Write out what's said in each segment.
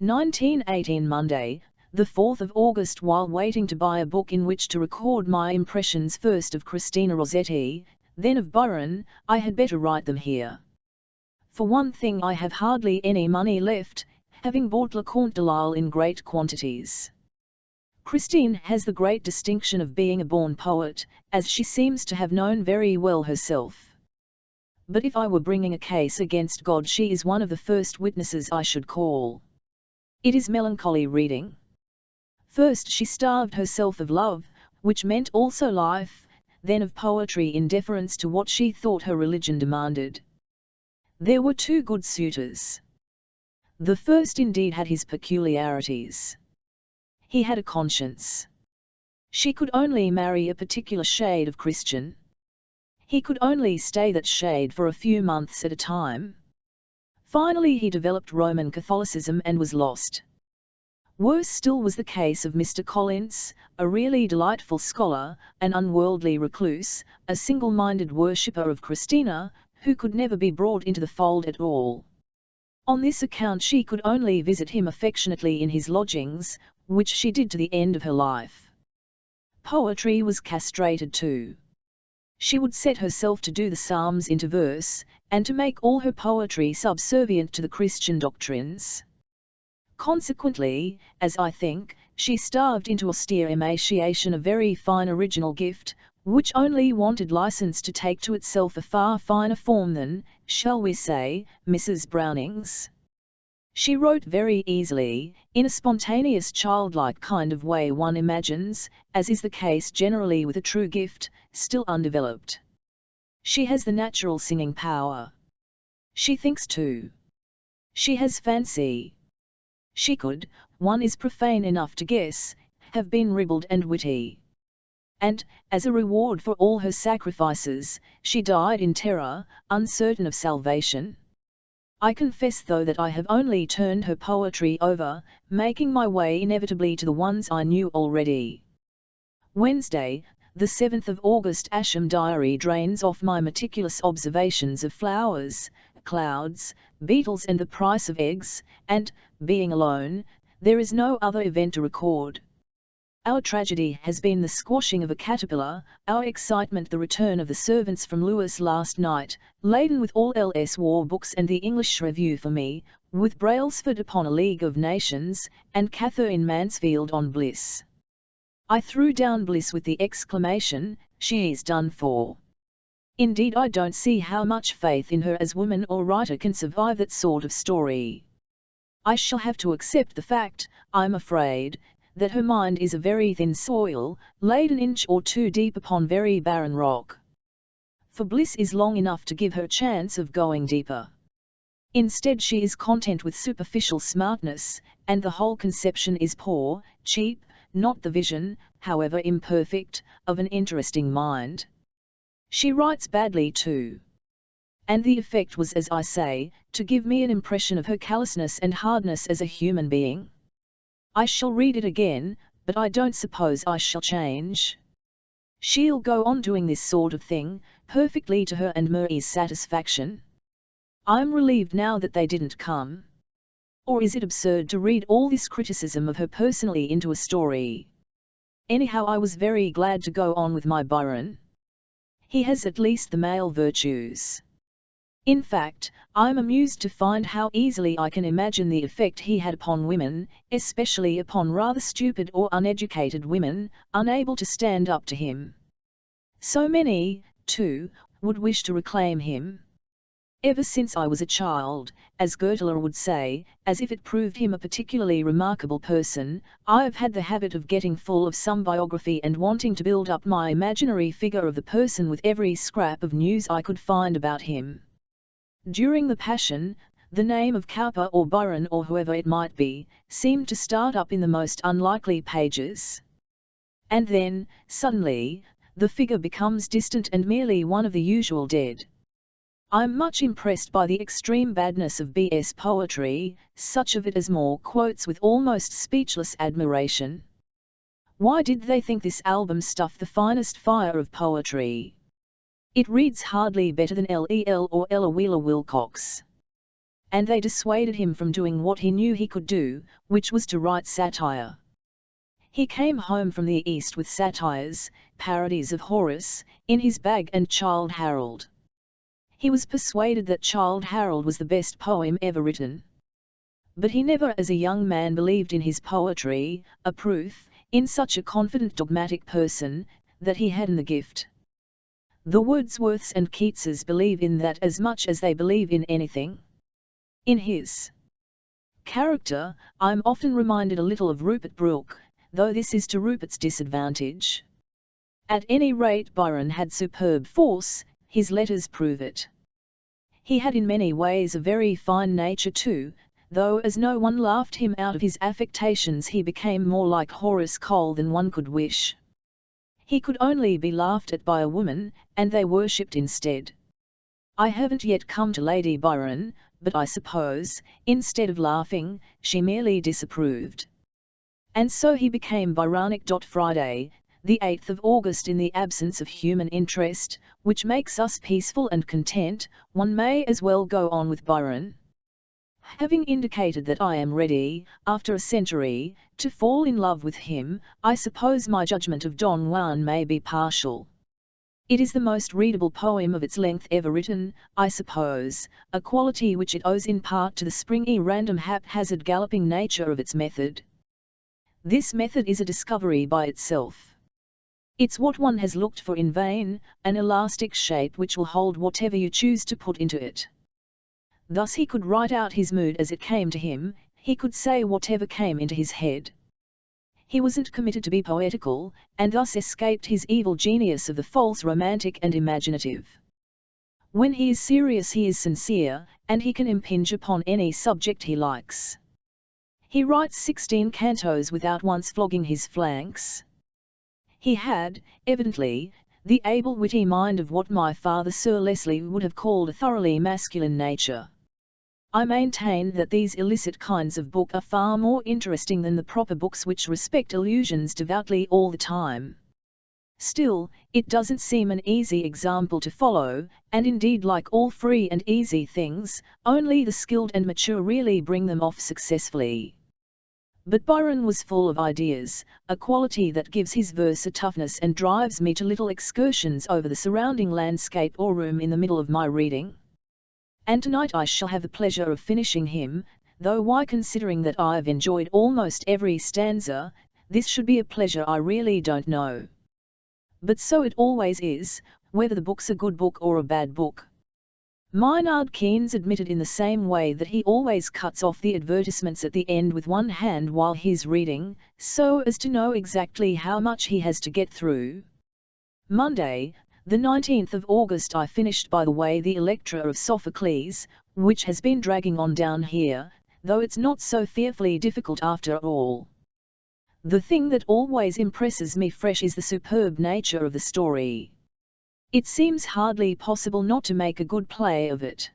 1918 Monday, the 4th of August. While waiting to buy a book in which to record my impressions, first of Christina Rossetti, then of Byron, I had better write them here. For one thing, I have hardly any money left, having bought Le Conte de Lisle in great quantities. Christine has the great distinction of being a born poet, as she seems to have known very well herself. But if I were bringing a case against God, she is one of the first witnesses I should call. It is melancholy reading. First she starved herself of love, which meant also life, then of poetry in deference to what she thought her religion demanded. There were two good suitors. The first indeed had his peculiarities. He had a conscience. She could only marry a particular shade of Christian. He could only stay that shade for a few months at a time. Finally he developed Roman Catholicism and was lost. Worse still was the case of Mr. Collins, a really delightful scholar, an unworldly recluse, a single-minded worshipper of Christina, who could never be brought into the fold at all. On this account she could only visit him affectionately in his lodgings, which she did to the end of her life. Poetry was castrated too. She would set herself to do the Psalms into verse, and to make all her poetry subservient to the Christian doctrines. Consequently, as I think, she starved into austere emaciation a very fine original gift, which only wanted license to take to itself a far finer form than, shall we say, Mrs. Browning's. She wrote very easily, in a spontaneous childlike kind of way one imagines, as is the case generally with a true gift, still undeveloped. She has the natural singing power. She thinks too. She has fancy. She could, one is profane enough to guess, have been ribald and witty. And, as a reward for all her sacrifices, she died in terror, uncertain of salvation. I confess though that I have only turned her poetry over, making my way inevitably to the ones I knew already. Wednesday, the 7th of August. Ascham Diary drains off my meticulous observations of flowers, clouds, beetles and the price of eggs, and, being alone, there is no other event to record. Our tragedy has been the squashing of a caterpillar, our excitement the return of the servants from Lewis last night, laden with all L.S. war books and the English Review for me, with Brailsford upon a League of Nations, and Cather in Mansfield on Bliss. I threw down Bliss with the exclamation, "She's done for." Indeed I don't see how much faith in her as woman or writer can survive that sort of story. I shall have to accept the fact, I'm afraid, that her mind is a very thin soil, laid an inch or two deep upon very barren rock. For Bliss is long enough to give her chance of going deeper. Instead she is content with superficial smartness, and the whole conception is poor, cheap, not the vision, however imperfect, of an interesting mind. She writes badly too. And the effect was, as I say, to give me an impression of her callousness and hardness as a human being. I shall read it again, but I don't suppose I shall change. She'll go on doing this sort of thing, perfectly to her and Murray's satisfaction. I'm relieved now that they didn't come. Or is it absurd to read all this criticism of her personally into a story? Anyhow I was very glad to go on with my Byron. He has at least the male virtues. In fact, I'm amused to find how easily I can imagine the effect he had upon women, especially upon rather stupid or uneducated women, unable to stand up to him. So many, too, would wish to reclaim him. Ever since I was a child, as Goethe would say, as if it proved him a particularly remarkable person, I've had the habit of getting full of some biography and wanting to build up my imaginary figure of the person with every scrap of news I could find about him. During the Passion, the name of Cowper or Byron or whoever it might be, seemed to start up in the most unlikely pages. And then, suddenly, the figure becomes distant and merely one of the usual dead. I'm much impressed by the extreme badness of B.S. poetry, such of it as Moore quotes with almost speechless admiration. Why did they think this album stuff the finest fire of poetry? It reads hardly better than L.E.L. or Ella Wheeler Wilcox. and they dissuaded him from doing what he knew he could do, which was to write satire. He came home from the East with satires, parodies of Horace, in his bag and Childe Harold. He was persuaded that Childe Harold was the best poem ever written. But he never as a young man believed in his poetry, a proof, in such a confident dogmatic person, that he hadn't the gift. The Wordsworths and Keatses believe in that as much as they believe in anything. In his character, I'm often reminded a little of Rupert Brooke, though this is to Rupert's disadvantage. At any rate, Byron had superb force, his letters prove it. He had in many ways a very fine nature too, though as no one laughed him out of his affectations he became more like Horace Cole than one could wish. He could only be laughed at by a woman, and they worshipped instead. I haven't yet come to Lady Byron, but I suppose, instead of laughing, she merely disapproved. And so he became Byronic. Friday, the 8th of August. In the absence of human interest, which makes us peaceful and content, one may as well go on with Byron. Having indicated that I am ready, after a century, to fall in love with him, I suppose my judgment of Don Juan may be partial. It is the most readable poem of its length ever written, I suppose, a quality which it owes in part to the springy random haphazard galloping nature of its method. This method is a discovery by itself. It's what one has looked for in vain, an elastic shape which will hold whatever you choose to put into it. Thus he could write out his mood as it came to him, he could say whatever came into his head. He wasn't committed to be poetical, and thus escaped his evil genius of the false romantic and imaginative. When he is serious he is sincere, and he can impinge upon any subject he likes. He writes 16 cantos without once flogging his flanks. He had, evidently, the able witty mind of what my father Sir Leslie would have called a thoroughly masculine nature. I maintain that these illicit kinds of book are far more interesting than the proper books which respect illusions devoutly all the time. Still, it doesn't seem an easy example to follow, and indeed, like all free and easy things, only the skilled and mature really bring them off successfully. But Byron was full of ideas, a quality that gives his verse a toughness and drives me to little excursions over the surrounding landscape or room in the middle of my reading. And tonight I shall have the pleasure of finishing him, though why, considering that I've enjoyed almost every stanza, this should be a pleasure I really don't know. But so it always is, whether the book's a good book or a bad book. Maynard Keynes admitted in the same way that he always cuts off the advertisements at the end with one hand while he's reading, so as to know exactly how much he has to get through. Monday, the 19th of August. I finished, by the way, the Electra of Sophocles, which has been dragging on down here, though it's not so fearfully difficult after all. The thing that always impresses me fresh is the superb nature of the story. It seems hardly possible not to make a good play of it.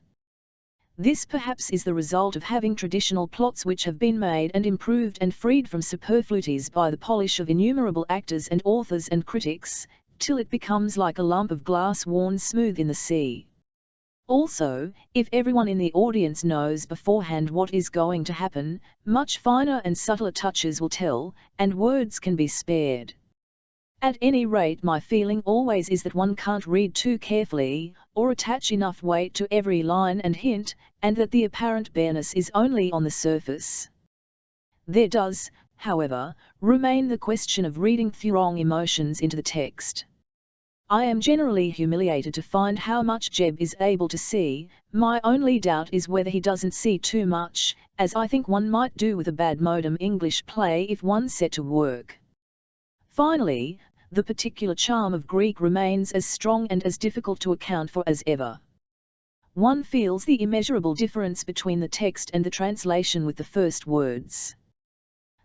This perhaps is the result of having traditional plots which have been made and improved and freed from superfluities by the polish of innumerable actors and authors and critics, till it becomes like a lump of glass worn smooth in the sea. Also, if everyone in the audience knows beforehand what is going to happen, much finer and subtler touches will tell, and words can be spared. At any rate, my feeling always is that one can't read too carefully, or attach enough weight to every line and hint, and that the apparent bareness is only on the surface. There does, however, remain the question of reading the wrong emotions into the text. I am generally humiliated to find how much Jebb is able to see. My only doubt is whether he doesn't see too much, as I think one might do with a bad modern English play if one set to work. Finally, the particular charm of Greek remains as strong and as difficult to account for as ever. One feels the immeasurable difference between the text and the translation with the first words.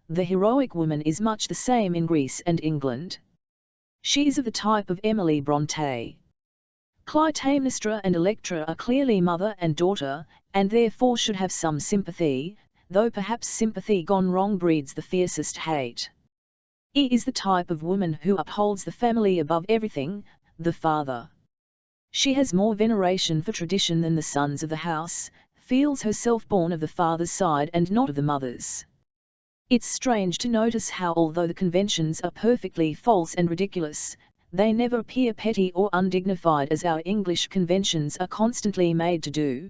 The heroic woman is much the same in Greece and England. She is of the type of Emily Brontë. Clytemnestra and Electra are clearly mother and daughter, and therefore should have some sympathy, though perhaps sympathy gone wrong breeds the fiercest hate. He is the type of woman who upholds the family above everything, the father. She has more veneration for tradition than the sons of the house, feels herself born of the father's side and not of the mother's. It's strange to notice how, although the conventions are perfectly false and ridiculous, they never appear petty or undignified as our English conventions are constantly made to do.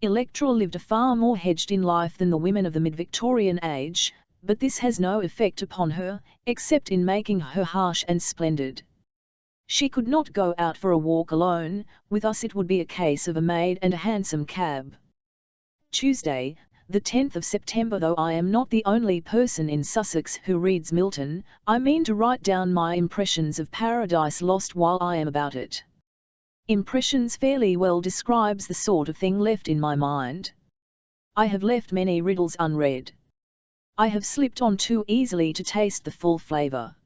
Electra lived a far more hedged-in life than the women of the mid-Victorian age, but this has no effect upon her, except in making her harsh and splendid. She could not go out for a walk alone. With us it would be a case of a maid and a hansom cab. Tuesday, the 10th of September. Though I am not the only person in Sussex who reads Milton, I mean to write down my impressions of Paradise Lost while I am about it. Impressions fairly well describes the sort of thing left in my mind. I have left many riddles unread. I have slipped on too easily to taste the full flavour.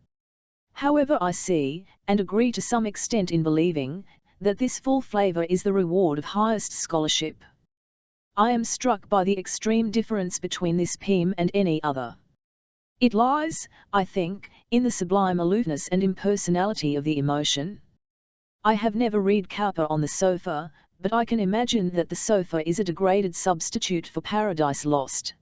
However, I see, and agree to some extent in believing, that this full flavour is the reward of highest scholarship. I am struck by the extreme difference between this poem and any other. It lies, I think, in the sublime aloofness and impersonality of the emotion. I have never read Cowper on the sofa, but I can imagine that the sofa is a degraded substitute for Paradise Lost.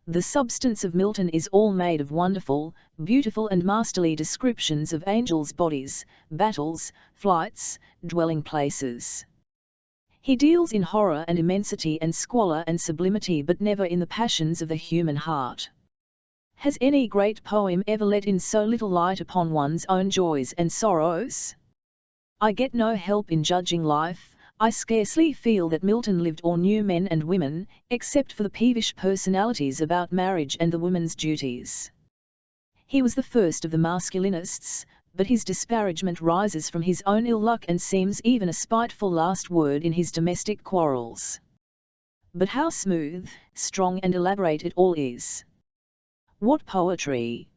The substance of Milton is all made of wonderful, beautiful and masterly descriptions of angels' bodies, battles, flights, dwelling places. He deals in horror and immensity and squalor and sublimity, but never in the passions of the human heart. Has any great poem ever let in so little light upon one's own joys and sorrows? I get no help in judging life. I scarcely feel that Milton lived or knew men and women, except for the peevish personalities about marriage and the woman's duties. He was the first of the masculinists, but his disparagement rises from his own ill luck and seems even a spiteful last word in his domestic quarrels. But how smooth, strong and elaborate it all is! What poetry!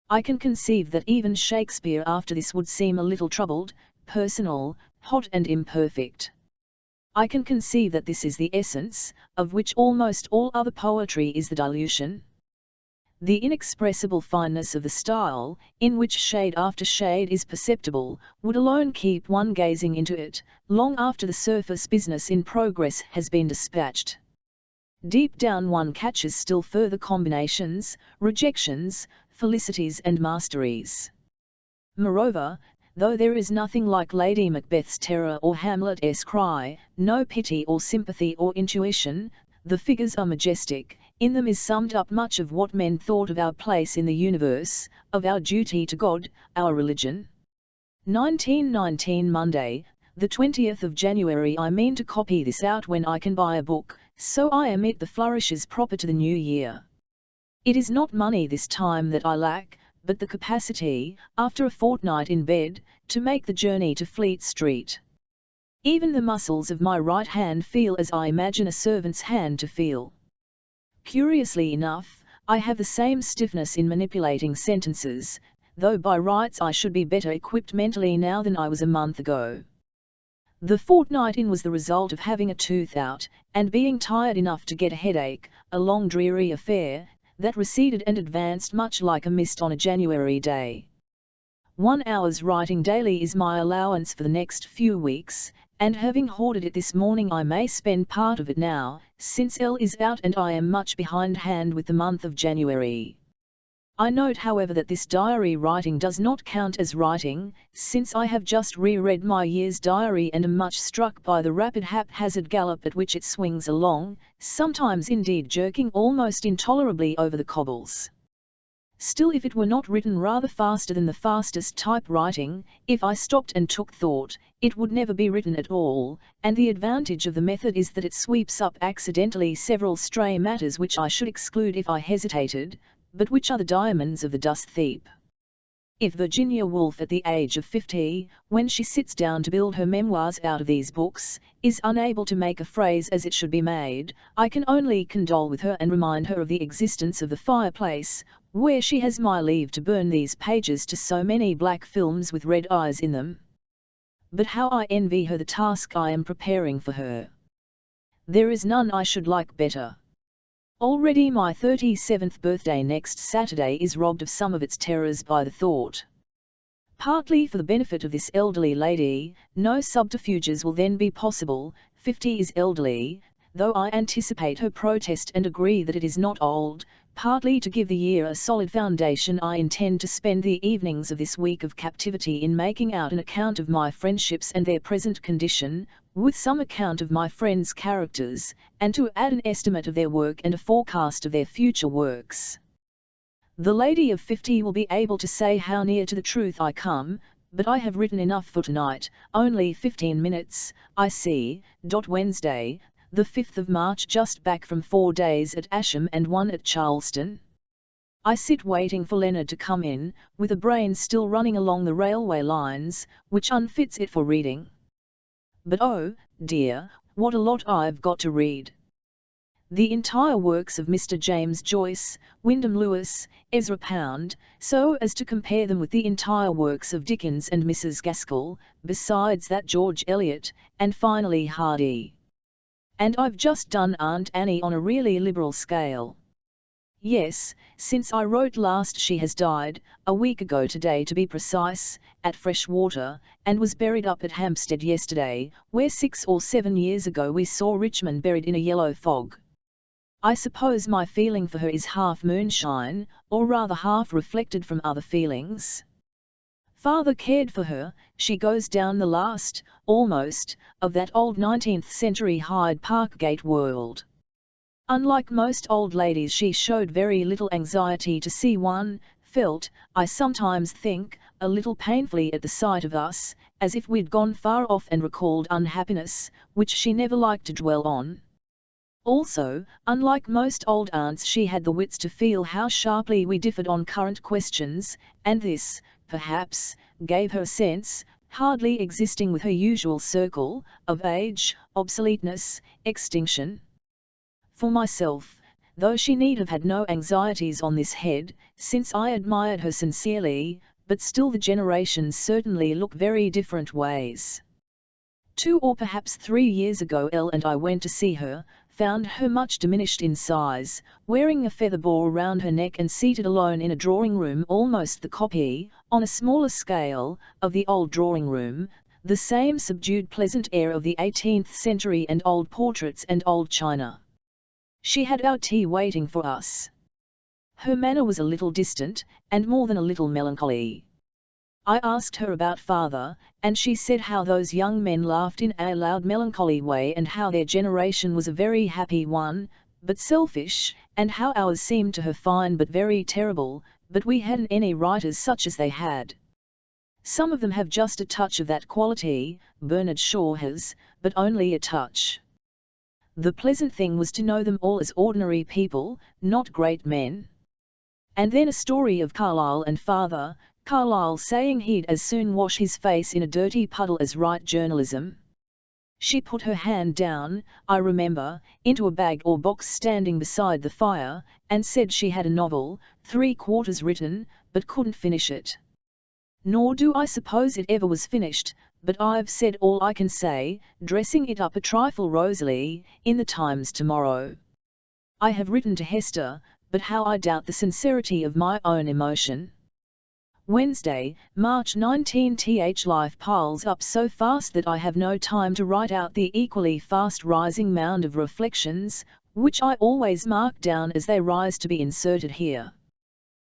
I can conceive that even Shakespeare after this would seem a little troubled, personal, hot and imperfect. I can conceive that this is the essence, of which almost all other poetry is the dilution. The inexpressible fineness of the style, in which shade after shade is perceptible, would alone keep one gazing into it, long after the surface business in progress has been dispatched. Deep down one catches still further combinations, rejections, felicities and masteries. Moreover, though there is nothing like Lady Macbeth's terror or Hamlet's cry, no pity or sympathy or intuition, the figures are majestic. In them is summed up much of what men thought of our place in the universe, of our duty to God, our religion. 1919 Monday, the 20th of January. I mean to copy this out when I can buy a book, so I omit the flourishes proper to the new year. It is not money this time that I lack, but the capacity, after a fortnight in bed, to make the journey to Fleet Street. Even the muscles of my right hand feel as I imagine a servant's hand to feel. Curiously enough, I have the same stiffness in manipulating sentences, though by rights I should be better equipped mentally now than I was a month ago. The fortnight in was the result of having a tooth out, and being tired enough to get a headache, a long dreary affair, that receded and advanced much like a mist on a January day. 1 hour's writing daily is my allowance for the next few weeks, and having hoarded it this morning I may spend part of it now, since L is out and I am much behindhand with the month of January. I note however that this diary writing does not count as writing, since I have just reread my year's diary and am much struck by the rapid haphazard gallop at which it swings along, sometimes indeed jerking almost intolerably over the cobbles. Still, if it were not written rather faster than the fastest typewriting, if I stopped and took thought, it would never be written at all, and the advantage of the method is that it sweeps up accidentally several stray matters which I should exclude if I hesitated, but which are the diamonds of the dust heap. If Virginia Woolf at the age of 50, when she sits down to build her memoirs out of these books, is unable to make a phrase as it should be made, I can only condole with her and remind her of the existence of the fireplace, where she has my leave to burn these pages to so many black films with red eyes in them. But how I envy her the task I am preparing for her. There is none I should like better. Already my 37th birthday next Saturday is robbed of some of its terrors by the thought. Partly for the benefit of this elderly lady, no subterfuges will then be possible. 50 is elderly, though I anticipate her protest and agree that it is not old. Partly to give the year a solid foundation, I intend to spend the evenings of this week of captivity in making out an account of my friendships and their present condition, with some account of my friends' characters, and to add an estimate of their work and a forecast of their future works. The lady of 50 will be able to say how near to the truth I come, but I have written enough for tonight. Only 15 minutes, I see. Wednesday, the 5th of March, just back from 4 days at Asham and 1 at Charleston. I sit waiting for Leonard to come in, with a brain still running along the railway lines, which unfits it for reading. But oh, dear, what a lot I've got to read. The entire works of Mr. James Joyce, Wyndham Lewis, Ezra Pound, so as to compare them with the entire works of Dickens and Mrs. Gaskell, besides that George Eliot, and finally Hardy. And I've just done Aunt Annie on a really liberal scale. Yes, since I wrote last she has died, a week ago today to be precise, at Freshwater, and was buried up at Hampstead yesterday, where 6 or 7 years ago we saw Richmond buried in a yellow fog. I suppose my feeling for her is half moonshine, or rather half reflected from other feelings. Father cared for her. She goes down the last, almost, of that old 19th century Hyde Park Gate world. Unlike most old ladies, she showed very little anxiety to see one, felt, I sometimes think, a little painfully at the sight of us, as if we'd gone far off and recalled unhappiness, which she never liked to dwell on. Also, unlike most old aunts, she had the wits to feel how sharply we differed on current questions, and this, perhaps, gave her a sense, hardly existing with her usual circle, of age, obsoleteness, extinction. For myself, though she need have had no anxieties on this head, since I admired her sincerely, but still the generations certainly look very different ways. 2 or perhaps 3 years ago Elle and I went to see her, found her much diminished in size, wearing a feather boa round her neck and seated alone in a drawing-room almost the copy, on a smaller scale, of the old drawing-room, the same subdued pleasant air of the 18th century and old portraits and old china. She had our tea waiting for us. Her manner was a little distant, and more than a little melancholy. I asked her about father, and she said how those young men laughed in a loud melancholy way, and how their generation was a very happy one, but selfish, and how ours seemed to her fine but very terrible, but we hadn't any writers such as they had. Some of them have just a touch of that quality, Bernard Shaw has, but only a touch. The pleasant thing was to know them all as ordinary people, not great men. And then a story of Carlyle and father, Carlyle saying he'd as soon wash his face in a dirty puddle as write journalism. She put her hand down, I remember, into a bag or box standing beside the fire, and said she had a novel, 3/4 written, but couldn't finish it. Nor do I suppose it ever was finished, but I've said all I can say, dressing it up a trifle rosily, in the Times tomorrow. I have written to Hester, but how I doubt the sincerity of my own emotion. Wednesday, March 19. Life piles up so fast that I have no time to write out the equally fast rising mound of reflections, which I always mark down as they rise to be inserted here.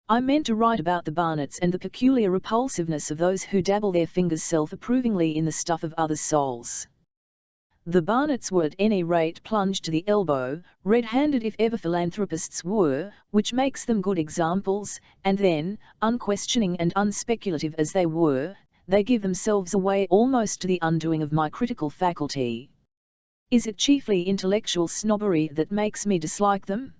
I meant to write about the Barnets and the peculiar repulsiveness of those who dabble their fingers self-approvingly in the stuff of other souls. The Barnets were at any rate plunged to the elbow, red-handed if ever philanthropists were, which makes them good examples, and then, unquestioning and unspeculative as they were, they give themselves away almost to the undoing of my critical faculty. Is it chiefly intellectual snobbery that makes me dislike them?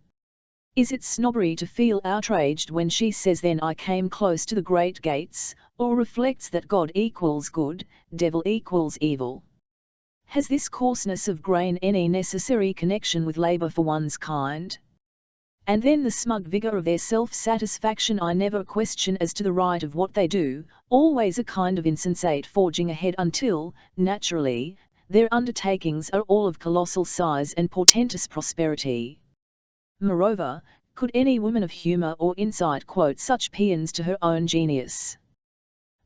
Is it snobbery to feel outraged when she says then I came close to the great gates, or reflects that God equals good, devil equals evil? Has this coarseness of grain any necessary connection with labour for one's kind? And then the smug vigour of their self-satisfaction I never question as to the right of what they do, always a kind of insensate forging ahead until, naturally, their undertakings are all of colossal size and portentous prosperity. Moreover, could any woman of humour or insight quote such paeans to her own genius?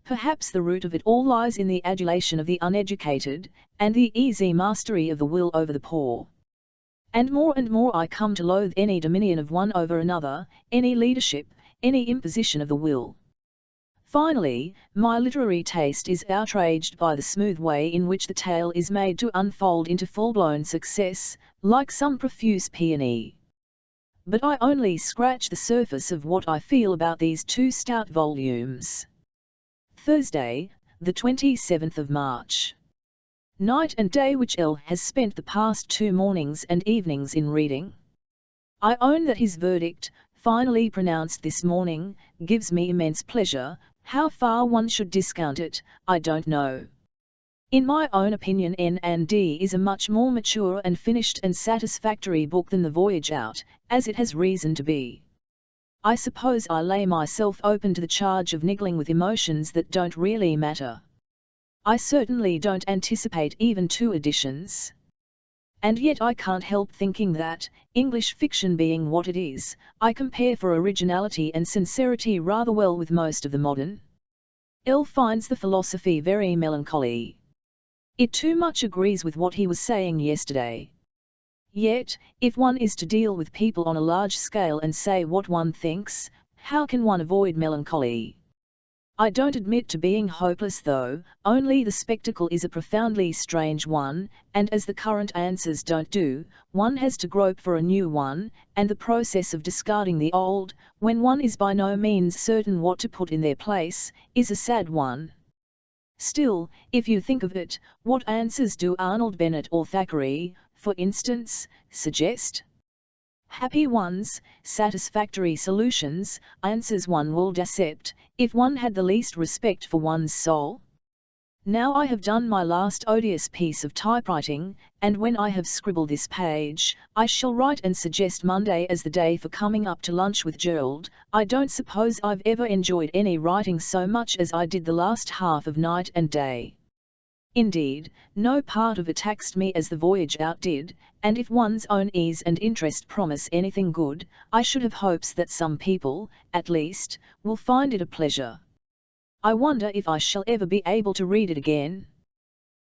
Perhaps the root of it all lies in the adulation of the uneducated, and the easy mastery of the will over the poor. And more I come to loathe any dominion of one over another, any leadership, any imposition of the will. Finally, my literary taste is outraged by the smooth way in which the tale is made to unfold into full-blown success, like some profuse peony. But I only scratch the surface of what I feel about these two stout volumes. Thursday, the 27th of March. Night and day which L has spent the past 2 mornings and evenings in reading. I own that his verdict, finally pronounced this morning, gives me immense pleasure. How far one should discount it, I don't know. In my own opinion N&D is a much more mature and finished and satisfactory book than The Voyage Out, as it has reason to be. I suppose I lay myself open to the charge of niggling with emotions that don't really matter. I certainly don't anticipate even 2 editions. And yet I can't help thinking that, English fiction being what it is, I compare for originality and sincerity rather well with most of the modern. L finds the philosophy very melancholy. It too much agrees with what he was saying yesterday. Yet, if one is to deal with people on a large scale and say what one thinks, how can one avoid melancholy? I don't admit to being hopeless though, only the spectacle is a profoundly strange one, and as the current answers don't do, one has to grope for a new one, and the process of discarding the old, when one is by no means certain what to put in their place, is a sad one. Still, if you think of it, what answers do Arnold Bennett or Thackeray, for instance, suggest? Happy ones, satisfactory solutions, answers one would accept, if one had the least respect for one's soul. Now I have done my last odious piece of typewriting, and when I have scribbled this page, I shall write and suggest Monday as the day for coming up to lunch with Gerald. I don't suppose I've ever enjoyed any writing so much as I did the last half of Night and Day. Indeed, no part of it taxed me as The Voyage Out did, and if one's own ease and interest promise anything good, I should have hopes that some people, at least, will find it a pleasure. I wonder if I shall ever be able to read it again.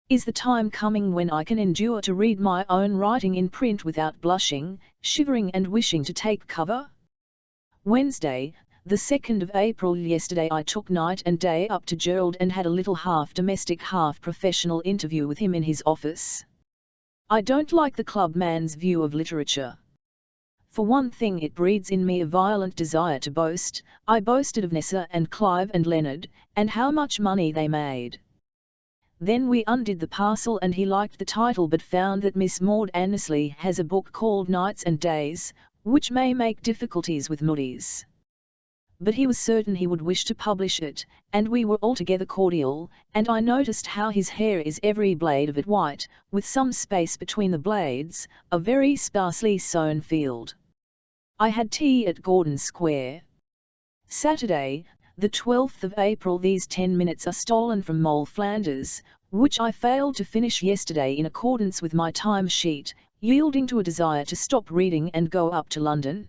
Is the time coming when I can endure to read my own writing in print without blushing, shivering and wishing to take cover? Wednesday, the 2nd of April. Yesterday I took Night and Day up to Gerald and had a little half-domestic half-professional interview with him in his office. I don't like the clubman's view of literature. For one thing it breeds in me a violent desire to boast. I boasted of Nessa and Clive and Leonard, and how much money they made. Then we undid the parcel and he liked the title but found that Miss Maud Annesley has a book called Nights and Days, which may make difficulties with Moody's. But he was certain he would wish to publish it, and we were altogether cordial, and I noticed how his hair is every blade of it white, with some space between the blades, a very sparsely sown field. I had tea at Gordon Square. Saturday, the 12th of April. These 10 minutes are stolen from Mole Flanders, which I failed to finish yesterday in accordance with my time sheet, yielding to a desire to stop reading and go up to London.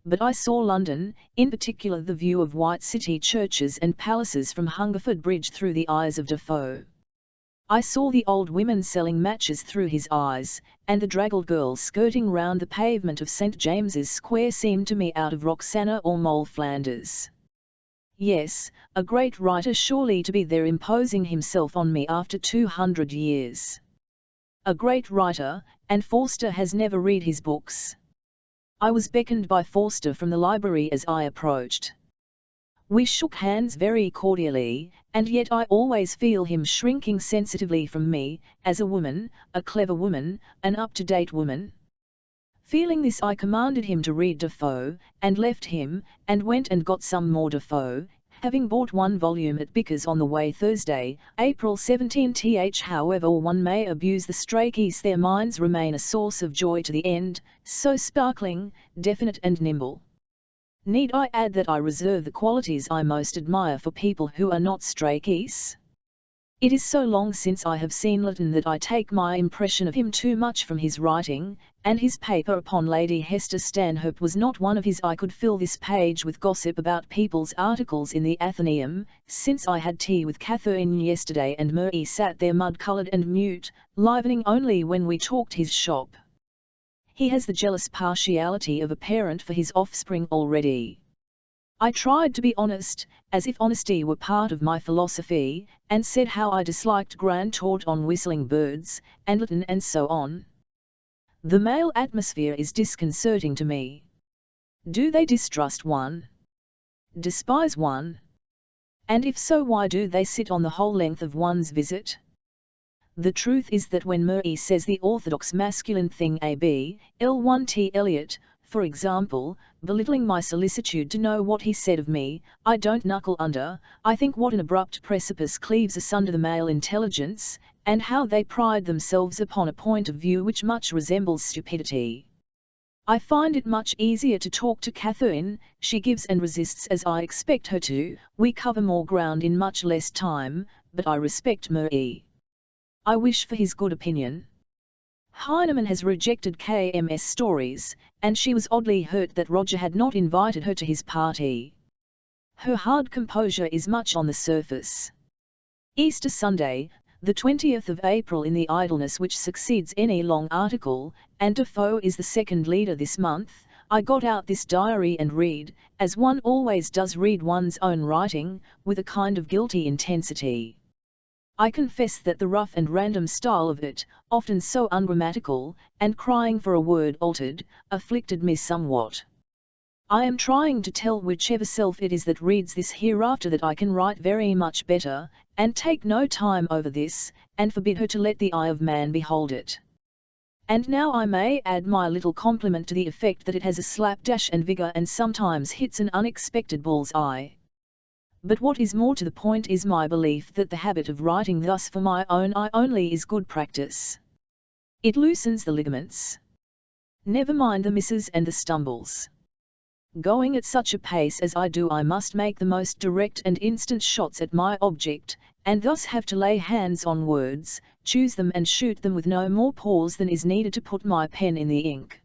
But I saw London, in particular the view of White City churches and palaces from Hungerford Bridge through the eyes of Defoe. I saw the old women selling matches through his eyes, and the draggled girls skirting round the pavement of St. James's Square seemed to me out of Roxana or Mole Flanders. Yes, a great writer surely to be there imposing himself on me after 200 years. A great writer, and Forster has never read his books. I was beckoned by Forster from the library as I approached. We shook hands very cordially, and yet I always feel him shrinking sensitively from me, as a woman, a clever woman, an up-to-date woman. Feeling this I commanded him to read Defoe, and left him, and went and got some more Defoe, having bought 1 volume at Bicker's on the way Thursday, April 17th. However one may abuse the stray keys, their minds remain a source of joy to the end, so sparkling, definite and nimble. Need I add that I reserve the qualities I most admire for people who are not stray keys? It is so long since I have seen Lytton that I take my impression of him too much from his writing, and his paper upon Lady Hester Stanhope was not one of his. I could fill this page with gossip about people's articles in the Athenaeum, since I had tea with Catherine yesterday and Murray sat there mud-coloured and mute, livening only when we talked his shop. he has the jealous partiality of a parent for his offspring already. I tried to be honest, as if honesty were part of my philosophy, and said how I disliked grand taught on whistling birds, and Latin and so on. The male atmosphere is disconcerting to me. Do they distrust one? Despise one? And if so, why do they sit on the whole length of one's visit? The truth is that when Murray says the orthodox masculine thing ab, L1T Eliot, for example, belittling my solicitude to know what he said of me, I don't knuckle under. I think what an abrupt precipice cleaves asunder the male intelligence, and how they pride themselves upon a point of view which much resembles stupidity. I find it much easier to talk to Catherine, she gives and resists as I expect her to, we cover more ground in much less time, but I respect Murray. I wish for his good opinion. Heinemann has rejected KMS stories, and she was oddly hurt that Roger had not invited her to his party. Her hard composure is much on the surface. Easter Sunday, the 20th of April, in the idleness which succeeds any long article, and Defoe is the second leader this month, I got out this diary and read, as one always does read one's own writing, with a kind of guilty intensity. I confess that the rough and random style of it, often so ungrammatical, and crying for a word altered, afflicted me somewhat. I am trying to tell whichever self it is that reads this hereafter that I can write very much better, and take no time over this, and forbid her to let the eye of man behold it. And now I may add my little compliment to the effect that it has a slapdash and vigour and sometimes hits an unexpected bull's eye. But what is more to the point is my belief that the habit of writing thus for my own eye only is good practice. It loosens the ligaments. Never mind the misses and the stumbles. Going at such a pace as I do, I must make the most direct and instant shots at my object, and thus have to lay hands on words, choose them and shoot them with no more pause than is needed to put my pen in the ink.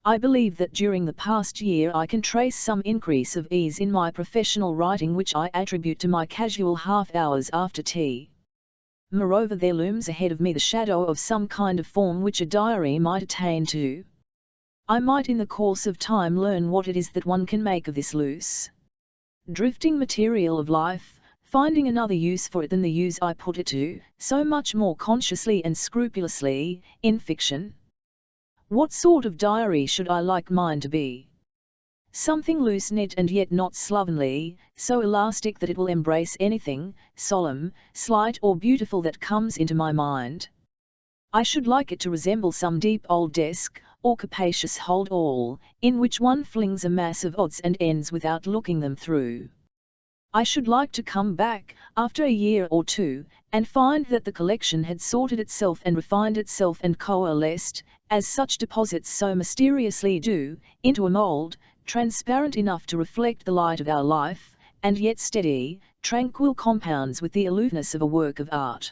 I believe that during the past year I can trace some increase of ease in my professional writing which I attribute to my casual half-hours after tea. Moreover, there looms ahead of me the shadow of some kind of form which a diary might attain to. I might in the course of time learn what it is that one can make of this loose, drifting material of life, finding another use for it than the use I put it to, so much more consciously and scrupulously, in fiction. What sort of diary should I like mine to be? Something loose-knit and yet not slovenly, so elastic that it will embrace anything, solemn, slight or beautiful that comes into my mind. I should like it to resemble some deep old desk, or capacious hold-all, in which one flings a mass of odds and ends without looking them through. I should like to come back, after a year or two, and find that the collection had sorted itself and refined itself and coalesced, as such deposits so mysteriously do, into a mould, transparent enough to reflect the light of our life, and yet steady, tranquil compounds with the aloofness of a work of art.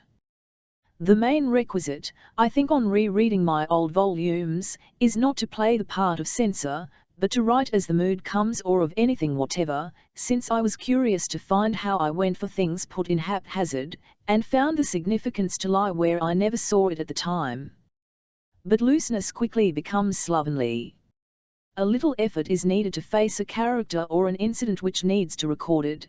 The main requisite, I think, on re-reading my old volumes, is not to play the part of censor, but to write as the mood comes or of anything whatever, since I was curious to find how I went for things put in haphazard, and found the significance to lie where I never saw it at the time. But looseness quickly becomes slovenly. A little effort is needed to face a character or an incident which needs to record it.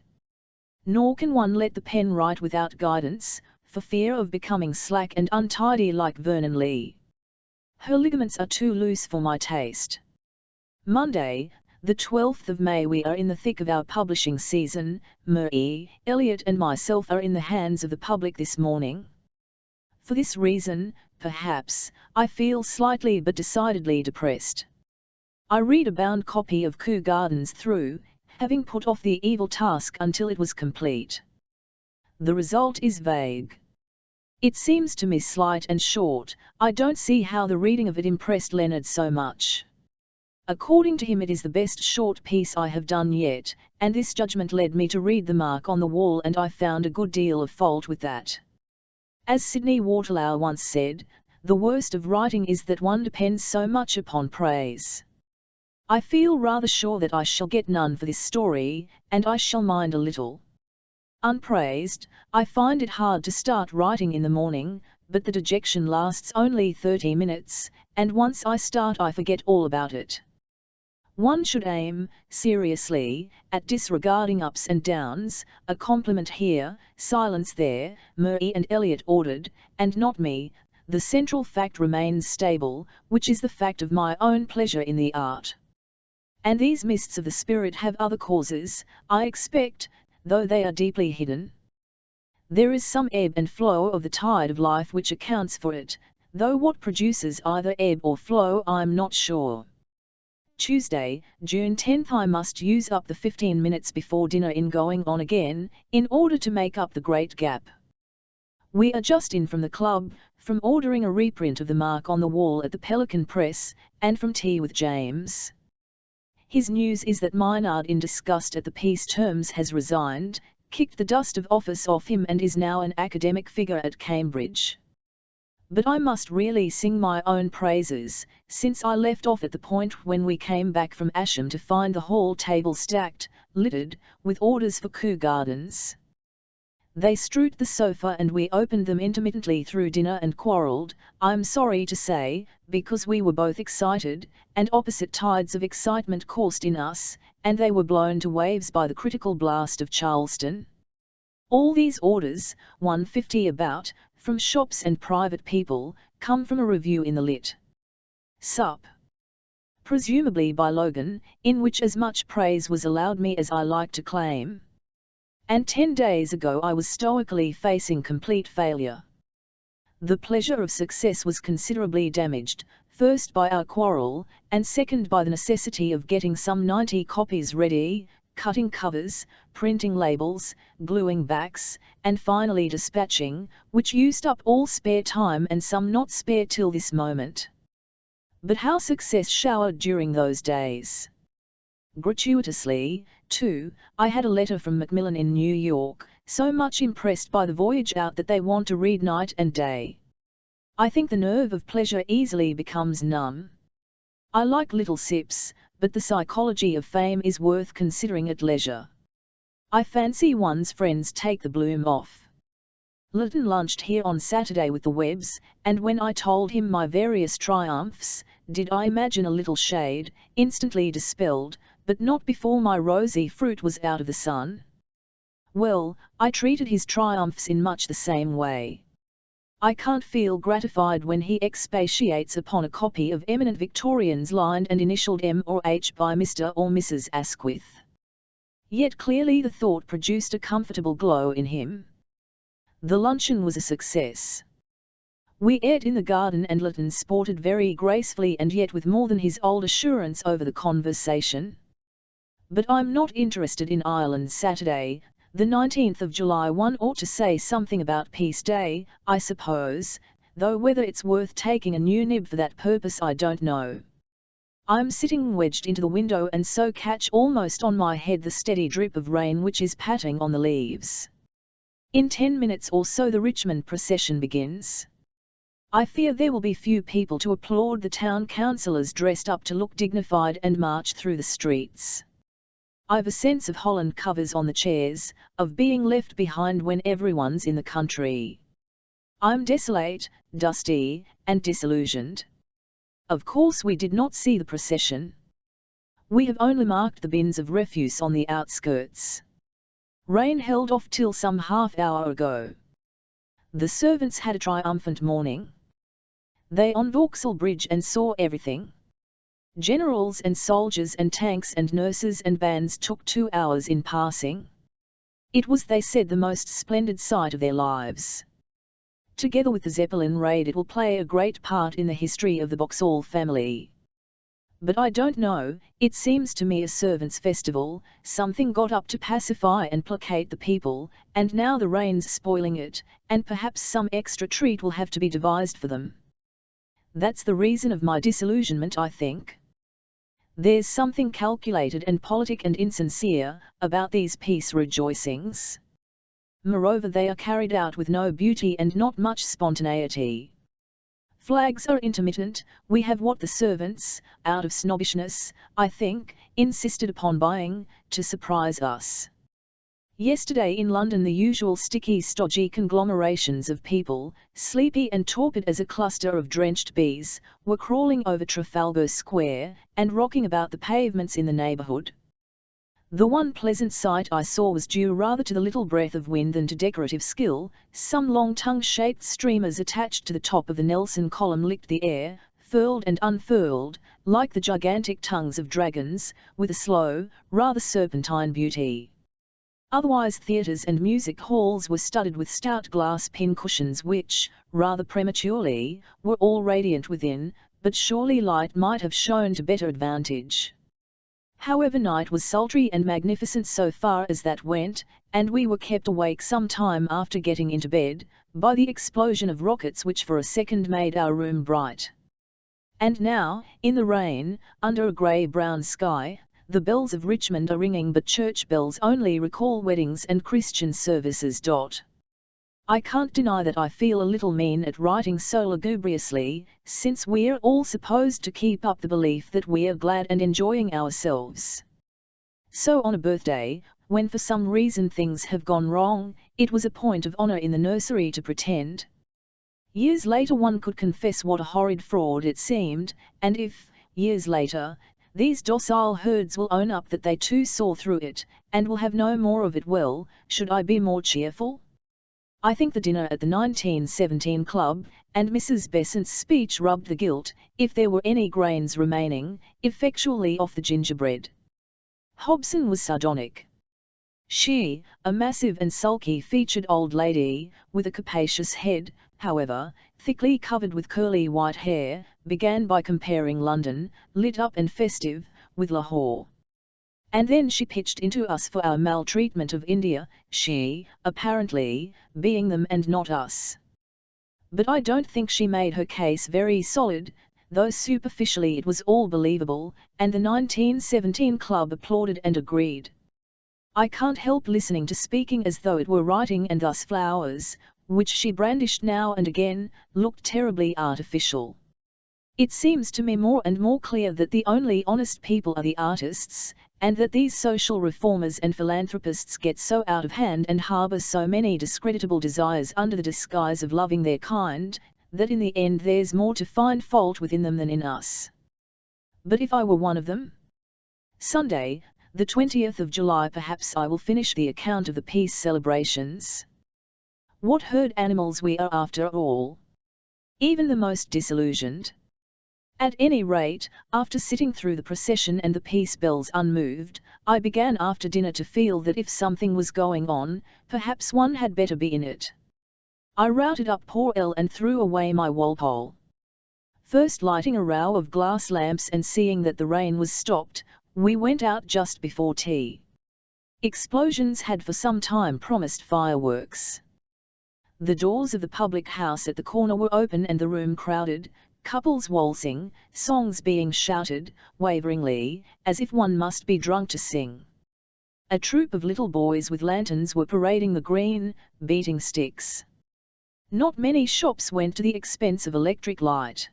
Nor can one let the pen write without guidance, for fear of becoming slack and untidy like Vernon Lee. Her ligaments are too loose for my taste. Monday, the 12th of May. We are in the thick of our publishing season. Murray, Eliot and myself are in the hands of the public this morning. For this reason, perhaps, I feel slightly but decidedly depressed. I read a bound copy of Kew Gardens through, having put off the evil task until it was complete. The result is vague. It seems to me slight and short. I don't see how the reading of it impressed Leonard so much. According to him it is the best short piece I have done yet, and this judgment led me to read The Mark on the Wall, and I found a good deal of fault with that. As Sidney Waterlow once said, the worst of writing is that one depends so much upon praise. I feel rather sure that I shall get none for this story, and I shall mind a little. Unpraised, I find it hard to start writing in the morning, but the dejection lasts only 30 minutes, and once I start I forget all about it. One should aim, seriously, at disregarding ups and downs, a compliment here, silence there, Murray and Eliot ordered, and not me. The central fact remains stable, which is the fact of my own pleasure in the art. And these mists of the spirit have other causes, I expect, though they are deeply hidden. There is some ebb and flow of the tide of life which accounts for it, though what produces either ebb or flow I'm not sure. Tuesday, June 10th. I must use up the 15 minutes before dinner in going on again, in order to make up the great gap. We are just in from the club, from ordering a reprint of the mark on the wall at the Pelican Press, and from tea with James. His news is that Maynard, in disgust at the peace terms, has resigned, kicked the dust of office off him, and is now an academic figure at Cambridge. But I must really sing my own praises, since I left off at the point when we came back from Asham to find the hall table stacked, littered, with orders for Kew Gardens. They strewed the sofa and we opened them intermittently through dinner and quarrelled, I'm sorry to say, because we were both excited, and opposite tides of excitement coursed in us, and they were blown to waves by the critical blast of Charleston. All these orders, 150 about, from shops and private people, come from a review in the Lit. Sup. Presumably by Logan, in which as much praise was allowed me as I like to claim. And 10 days ago I was stoically facing complete failure. The pleasure of success was considerably damaged, first by our quarrel, and second by the necessity of getting some 90 copies ready, cutting covers, printing labels, gluing backs, and finally dispatching, which used up all spare time and some not spare till this moment. But how success showered during those days! Gratuitously, too, I had a letter from Macmillan in New York, so much impressed by the voyage out that they want to read night and day. I think the nerve of pleasure easily becomes numb. I like little sips, but the psychology of fame is worth considering at leisure. I fancy one's friends take the bloom off. Lytton lunched here on Saturday with the Webbs, and when I told him my various triumphs, did I imagine a little shade, instantly dispelled, but not before my rosy fruit was out of the sun? Well, I treated his triumphs in much the same way. I can't feel gratified when he expatiates upon a copy of eminent Victorians lined and initialed M or H by Mr. or Mrs. Asquith. Yet clearly the thought produced a comfortable glow in him. The luncheon was a success. We ate in the garden and Lytton sported very gracefully and yet with more than his old assurance over the conversation. But I'm not interested in Ireland Saturday, the 19th of July. One ought to say something about Peace Day, I suppose, though whether it's worth taking a new nib for that purpose I don't know. I'm sitting wedged into the window and so catch almost on my head the steady drip of rain which is patting on the leaves. In 10 minutes or so the Richmond procession begins. I fear there will be few people to applaud the town councillors dressed up to look dignified and march through the streets. I've a sense of Holland covers on the chairs, of being left behind when everyone's in the country. I'm desolate, dusty, and disillusioned. Of course we did not see the procession. We have only marked the bins of refuse on the outskirts. Rain held off till some half-hour ago. The servants had a triumphant morning. They on Vauxhall Bridge and saw everything. Generals and soldiers and tanks and nurses and bands took 2 hours in passing. It was, they said, the most splendid sight of their lives. Together with the Zeppelin raid it will play a great part in the history of the Vauxhall family. But I don't know, it seems to me a servants' festival, something got up to pacify and placate the people, and now the rain's spoiling it, and perhaps some extra treat will have to be devised for them. That's the reason of my disillusionment, I think. There's something calculated and politic and insincere about these peace rejoicings. Moreover, they are carried out with no beauty and not much spontaneity. Flags are intermittent. We have what the servants, out of snobbishness, I think, insisted upon buying, to surprise us. Yesterday in London the usual sticky stodgy conglomerations of people, sleepy and torpid as a cluster of drenched bees, were crawling over Trafalgar Square, and rocking about the pavements in the neighbourhood. The one pleasant sight I saw was due rather to the little breath of wind than to decorative skill. Some long tongue-shaped streamers attached to the top of the Nelson column licked the air, furled and unfurled, like the gigantic tongues of dragons, with a slow, rather serpentine beauty. Otherwise theatres and music halls were studded with stout glass pincushions which, rather prematurely, were all radiant within, but surely light might have shone to better advantage. However, night was sultry and magnificent so far as that went, and we were kept awake some time after getting into bed, by the explosion of rockets which for a second made our room bright. And now, in the rain, under a grey-brown sky, the bells of Richmond are ringing, but church bells only recall weddings and Christian services. I can't deny that I feel a little mean at writing so lugubriously, since we're all supposed to keep up the belief that we're glad and enjoying ourselves. So on a birthday, when for some reason things have gone wrong, it was a point of honour in the nursery to pretend. Years later one could confess what a horrid fraud it seemed, and if, years later, these docile herds will own up that they too saw through it, and will have no more of it, well, should I be more cheerful? I think the dinner at the 1917 Club, and Mrs. Besant's speech rubbed the gilt, if there were any grains remaining, effectually off the gingerbread. Hobson was sardonic. She, a massive and sulky-featured old lady, with a capacious head, however, thickly covered with curly white hair, began by comparing London, lit up and festive, with Lahore. And then she pitched into us for our maltreatment of India, she, apparently, being them and not us. But I don't think she made her case very solid, though superficially it was all believable, and the 1917 Club applauded and agreed. I can't help listening to speaking as though it were writing, and thus flowers, which she brandished now and again, looked terribly artificial. It seems to me more and more clear that the only honest people are the artists, and that these social reformers and philanthropists get so out of hand and harbour so many discreditable desires under the disguise of loving their kind, that in the end there's more to find fault within them than in us. But if I were one of them? Sunday, the 20th of July, perhaps I will finish the account of the peace celebrations. What herd animals we are after all! Even the most disillusioned. At any rate, after sitting through the procession and the peace bells unmoved, I began after dinner to feel that if something was going on, perhaps one had better be in it. I routed up poor L and threw away my Walpole. First lighting a row of glass lamps and seeing that the rain was stopped, we went out just before tea. Explosions had for some time promised fireworks. The doors of the public house at the corner were open and the room crowded, couples waltzing, songs being shouted, waveringly, as if one must be drunk to sing. A troop of little boys with lanterns were parading the green, beating sticks. Not many shops went to the expense of electric light.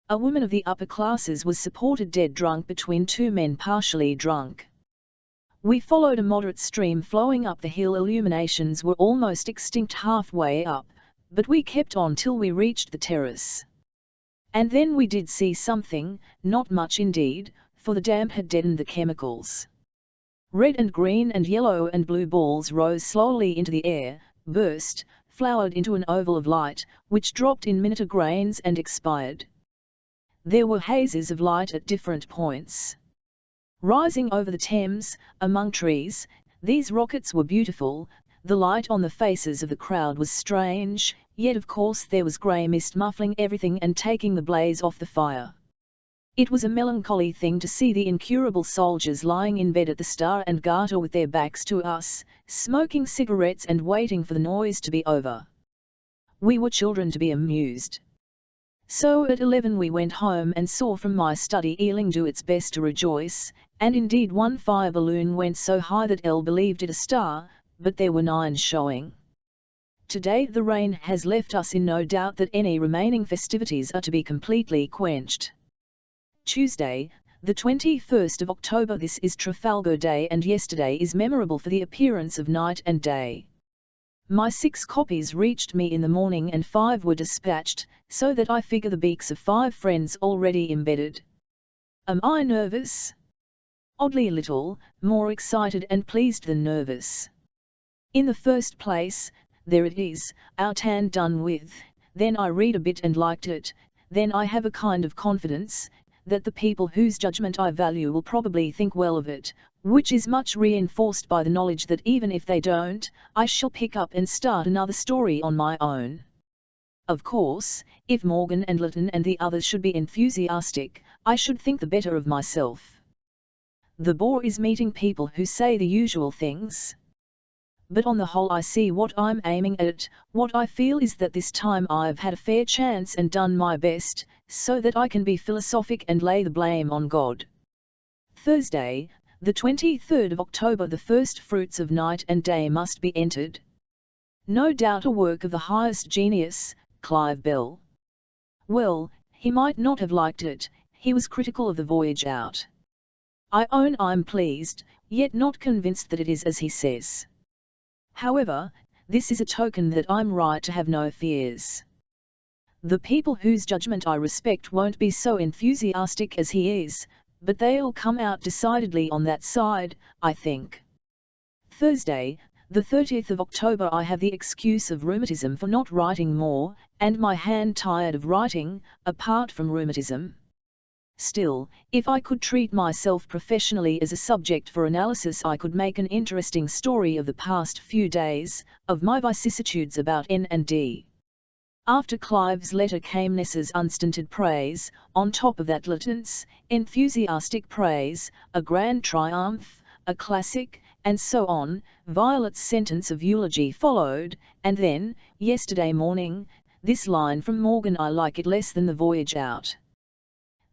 A woman of the upper classes was supported dead drunk between two men partially drunk. We followed a moderate stream flowing up the hill. Illuminations were almost extinct halfway up, but we kept on till we reached the terrace. And then we did see something, not much indeed, for the damp had deadened the chemicals. Red and green and yellow and blue balls rose slowly into the air, burst, flowered into an oval of light, which dropped in miniature grains and expired. There were hazes of light at different points. Rising over the Thames, among trees, these rockets were beautiful. The light on the faces of the crowd was strange, yet of course there was grey mist muffling everything and taking the blaze off the fire. It was a melancholy thing to see the incurable soldiers lying in bed at the Star and Garter with their backs to us, smoking cigarettes and waiting for the noise to be over. We were children to be amused. So at 11 we went home and saw from my study Ealing do its best to rejoice, and indeed one fire balloon went so high that L believed it a star, but there were 9 showing. Today the rain has left us in no doubt that any remaining festivities are to be completely quenched. Tuesday, the 21st of October. This is Trafalgar Day, and yesterday is memorable for the appearance of night and day. My 6 copies reached me in the morning and 5 were dispatched, so that I figure the beaks of 5 friends already embedded. Am I nervous? Oddly little, more excited and pleased than nervous. In the first place, there it is, out and done with. Then I read a bit and liked it. Then I have a kind of confidence that the people whose judgment I value will probably think well of it, which is much reinforced by the knowledge that even if they don't, I shall pick up and start another story on my own. Of course, if Morgan and Lytton and the others should be enthusiastic, I should think the better of myself. The bore is meeting people who say the usual things. But on the whole I see what I'm aiming at. What I feel is that this time I've had a fair chance and done my best, so that I can be philosophic and lay the blame on God. Thursday, the 23rd of October. The first fruits of night and day must be entered. No doubt a work of the highest genius, Clive Bell. Well, he might not have liked it, he was critical of the voyage out. I own I'm pleased, yet not convinced that it is as he says. However, this is a token that I'm right to have no fears. The people whose judgment I respect won't be so enthusiastic as he is, but they'll come out decidedly on that side, I think. Thursday, the 30th of October. I have the excuse of rheumatism for not writing more, and my hand tired of writing, apart from rheumatism. Still, if I could treat myself professionally as a subject for analysis, I could make an interesting story of the past few days, of my vicissitudes about N&D. After Clive's letter came Nessa's unstinted praise, on top of that Lytton's enthusiastic praise, a grand triumph, a classic, and so on. Violet's sentence of eulogy followed, and then, yesterday morning, this line from Morgan: I like it less than the voyage out.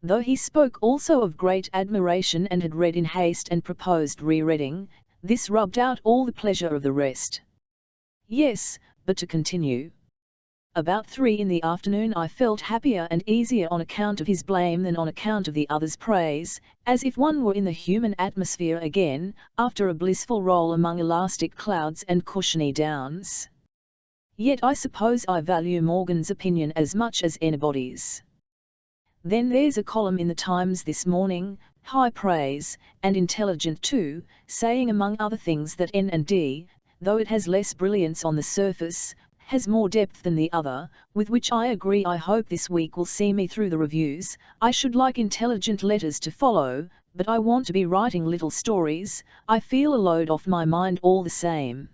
Though he spoke also of great admiration and had read in haste and proposed re-reading, this rubbed out all the pleasure of the rest. Yes, but to continue. About 3 in the afternoon I felt happier and easier on account of his blame than on account of the others' praise, as if one were in the human atmosphere again, after a blissful roll among elastic clouds and cushiony downs. Yet I suppose I value Morgan's opinion as much as anybody's. Then there's a column in the Times this morning, high praise, and intelligent too, saying among other things that N&D, though it has less brilliance on the surface, has more depth than the other, with which I agree. I hope this week will see me through the reviews. I should like intelligent letters to follow, but I want to be writing little stories. I feel a load off my mind all the same.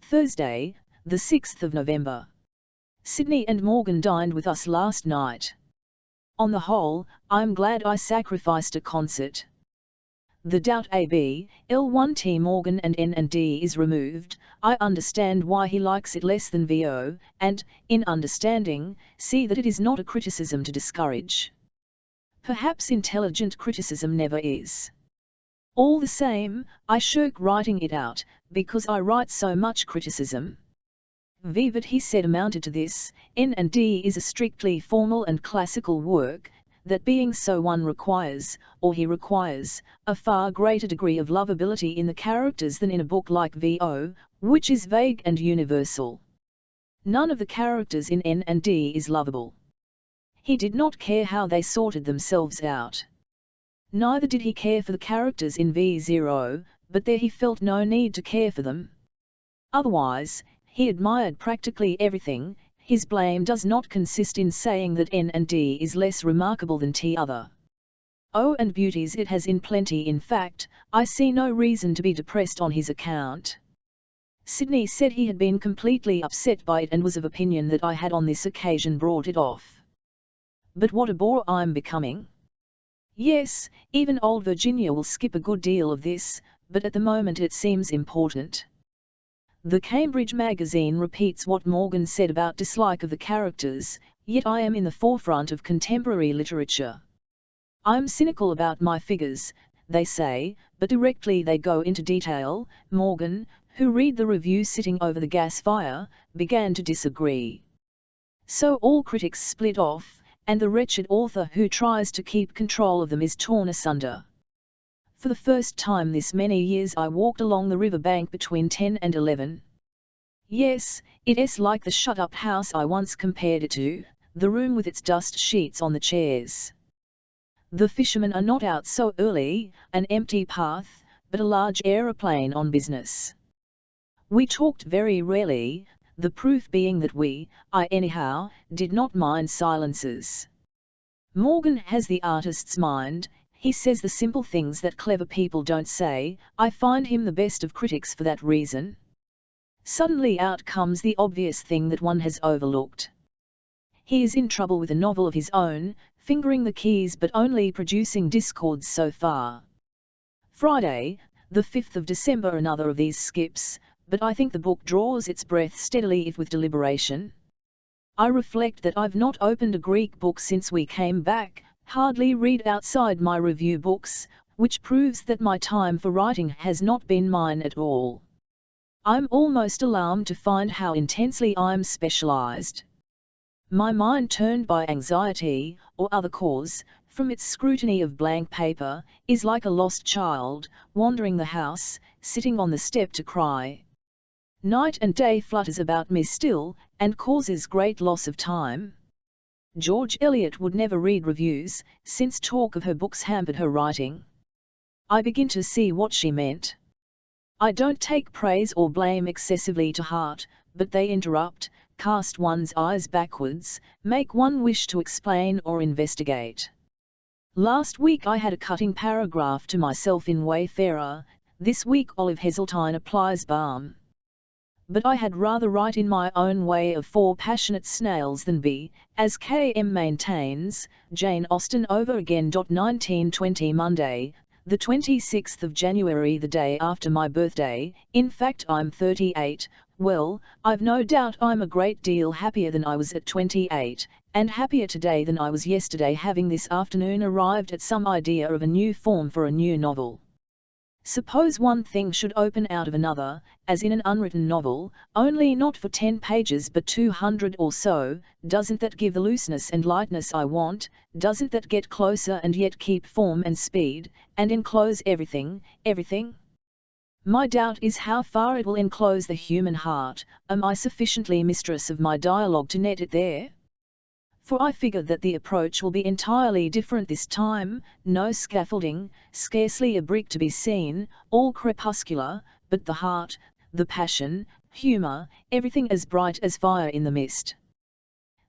Thursday, the 6th of November. Sydney and Morgan dined with us last night. On the whole, I'm glad I sacrificed a concert. The doubt AB, L1T Morgan and N&D is removed. I understand why he likes it less than VO, and, in understanding, see that it is not a criticism to discourage. Perhaps intelligent criticism never is. All the same, I shirk writing it out, because I write so much criticism. Vivat he said amounted to this: N&D is a strictly formal and classical work, that being so one requires, or he requires, a far greater degree of lovability in the characters than in a book like VO, which is vague and universal. None of the characters in N&D is lovable. He did not care how they sorted themselves out. Neither did he care for the characters in V0, but there he felt no need to care for them. Otherwise, he admired practically everything. His blame does not consist in saying that N&D is less remarkable than T other. Oh, and beauties it has in plenty. In fact, I see no reason to be depressed on his account. Sydney said he had been completely upset by it and was of opinion that I had on this occasion brought it off. But what a bore I'm becoming. Yes, even old Virginia will skip a good deal of this, but at the moment it seems important. The Cambridge magazine repeats what Morgan said about dislike of the characters, yet I am in the forefront of contemporary literature. I'm cynical about my figures, they say, but directly they go into detail, Morgan, who read the review sitting over the gas fire, began to disagree. So all critics split off, and the wretched author who tries to keep control of them is torn asunder. For the first time this many years I walked along the river bank between 10 and 11. Yes, it is like the shut-up house I once compared it to, the room with its dust sheets on the chairs. The fishermen are not out so early, an empty path, but a large aeroplane on business. We talked very rarely, the proof being that I anyhow, did not mind silences. Morgan has the artist's mind, he says the simple things that clever people don't say, I find him the best of critics for that reason. Suddenly out comes the obvious thing that one has overlooked. He is in trouble with a novel of his own, fingering the keys but only producing discords so far. Friday, the 5th of December, another of these skips, but I think the book draws its breath steadily if with deliberation. I reflect that I've not opened a Greek book since we came back, hardly read outside my review books, which proves that my time for writing has not been mine at all. I'm almost alarmed to find how intensely I'm specialized. My mind, turned by anxiety, or other cause, from its scrutiny of blank paper, is like a lost child, wandering the house, sitting on the step to cry. Night and day flutters about me still, and causes great loss of time. George Eliot would never read reviews, since talk of her books hampered her writing. I begin to see what she meant. I don't take praise or blame excessively to heart, but they interrupt, cast one's eyes backwards, make one wish to explain or investigate. Last week I had a cutting paragraph to myself in Wayfarer, this week Olive Heseltine applies balm. But I had rather write in my own way of 4 passionate snails than be, as K.M. maintains, Jane Austen over again. 1920 Monday, the 26th of January, the day after my birthday. In fact I'm 38, well, I've no doubt I'm a great deal happier than I was at 28, and happier today than I was yesterday, having this afternoon arrived at some idea of a new form for a new novel. Suppose one thing should open out of another, as in an unwritten novel, only not for 10 pages but 200 or so, doesn't that give the looseness and lightness I want, doesn't that get closer and yet keep form and speed, and enclose everything, everything? My doubt is how far it will enclose the human heart. Am I sufficiently mistress of my dialogue to net it there? For I figure that the approach will be entirely different this time, no scaffolding, scarcely a brick to be seen, all crepuscular, but the heart, the passion, humour, everything as bright as fire in the mist.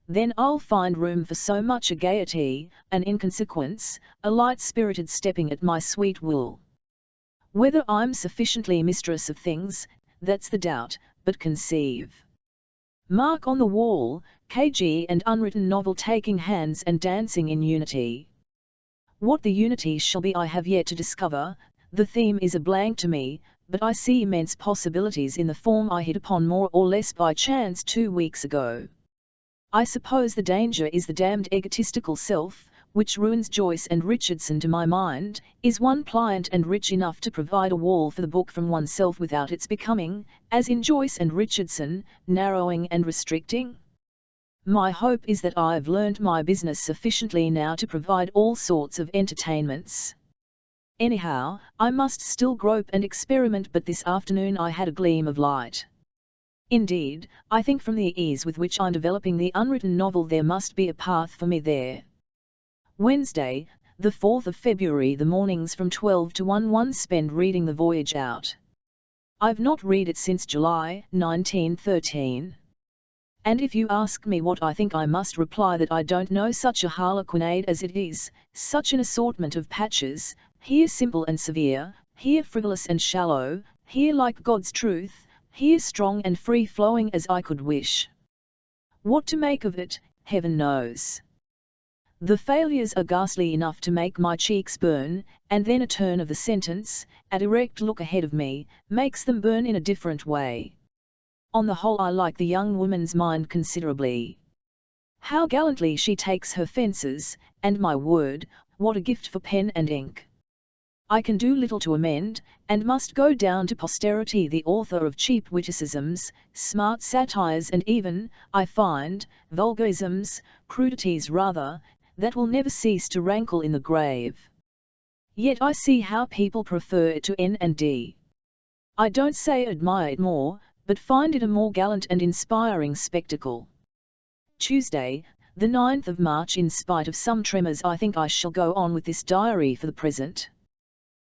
Then I'll find room for so much a gaiety, an inconsequence, a light-spirited stepping at my sweet will. Whether I'm sufficiently mistress of things, that's the doubt, but conceive. Mark on the wall, KG and unwritten novel taking hands and dancing in unity. What the unity shall be I have yet to discover, the theme is a blank to me, but I see immense possibilities in the form I hit upon more or less by chance 2 weeks ago. I suppose the danger is the damned egotistical self, which ruins Joyce and Richardson to my mind. Is one pliant and rich enough to provide a wall for the book from oneself without its becoming, as in Joyce and Richardson, narrowing and restricting? My hope is that I've learned my business sufficiently now to provide all sorts of entertainments. Anyhow, I must still grope and experiment, but this afternoon I had a gleam of light. Indeed, I think from the ease with which I'm developing the unwritten novel there must be a path for me there. Wednesday, the 4th of February, the mornings from 12 to 1 spend reading The Voyage Out. I've not read it since July 1913. And if you ask me what I think, I must reply that I don't know such a harlequinade as it is, such an assortment of patches, here simple and severe, here frivolous and shallow, here like God's truth, here strong and free-flowing as I could wish. What to make of it, heaven knows. The failures are ghastly enough to make my cheeks burn, and then a turn of the sentence, a direct look ahead of me, makes them burn in a different way. On the whole I like the young woman's mind considerably. How gallantly she takes her fences, and my word, what a gift for pen and ink. I can do little to amend, and must go down to posterity the author of cheap witticisms, smart satires and even, I find, vulgarisms, crudities rather, that will never cease to rankle in the grave. Yet I see how people prefer it to N and D. I don't say admire it more, but find it a more gallant and inspiring spectacle. Tuesday, the 9th of March. In spite of some tremors, I think I shall go on with this diary for the present.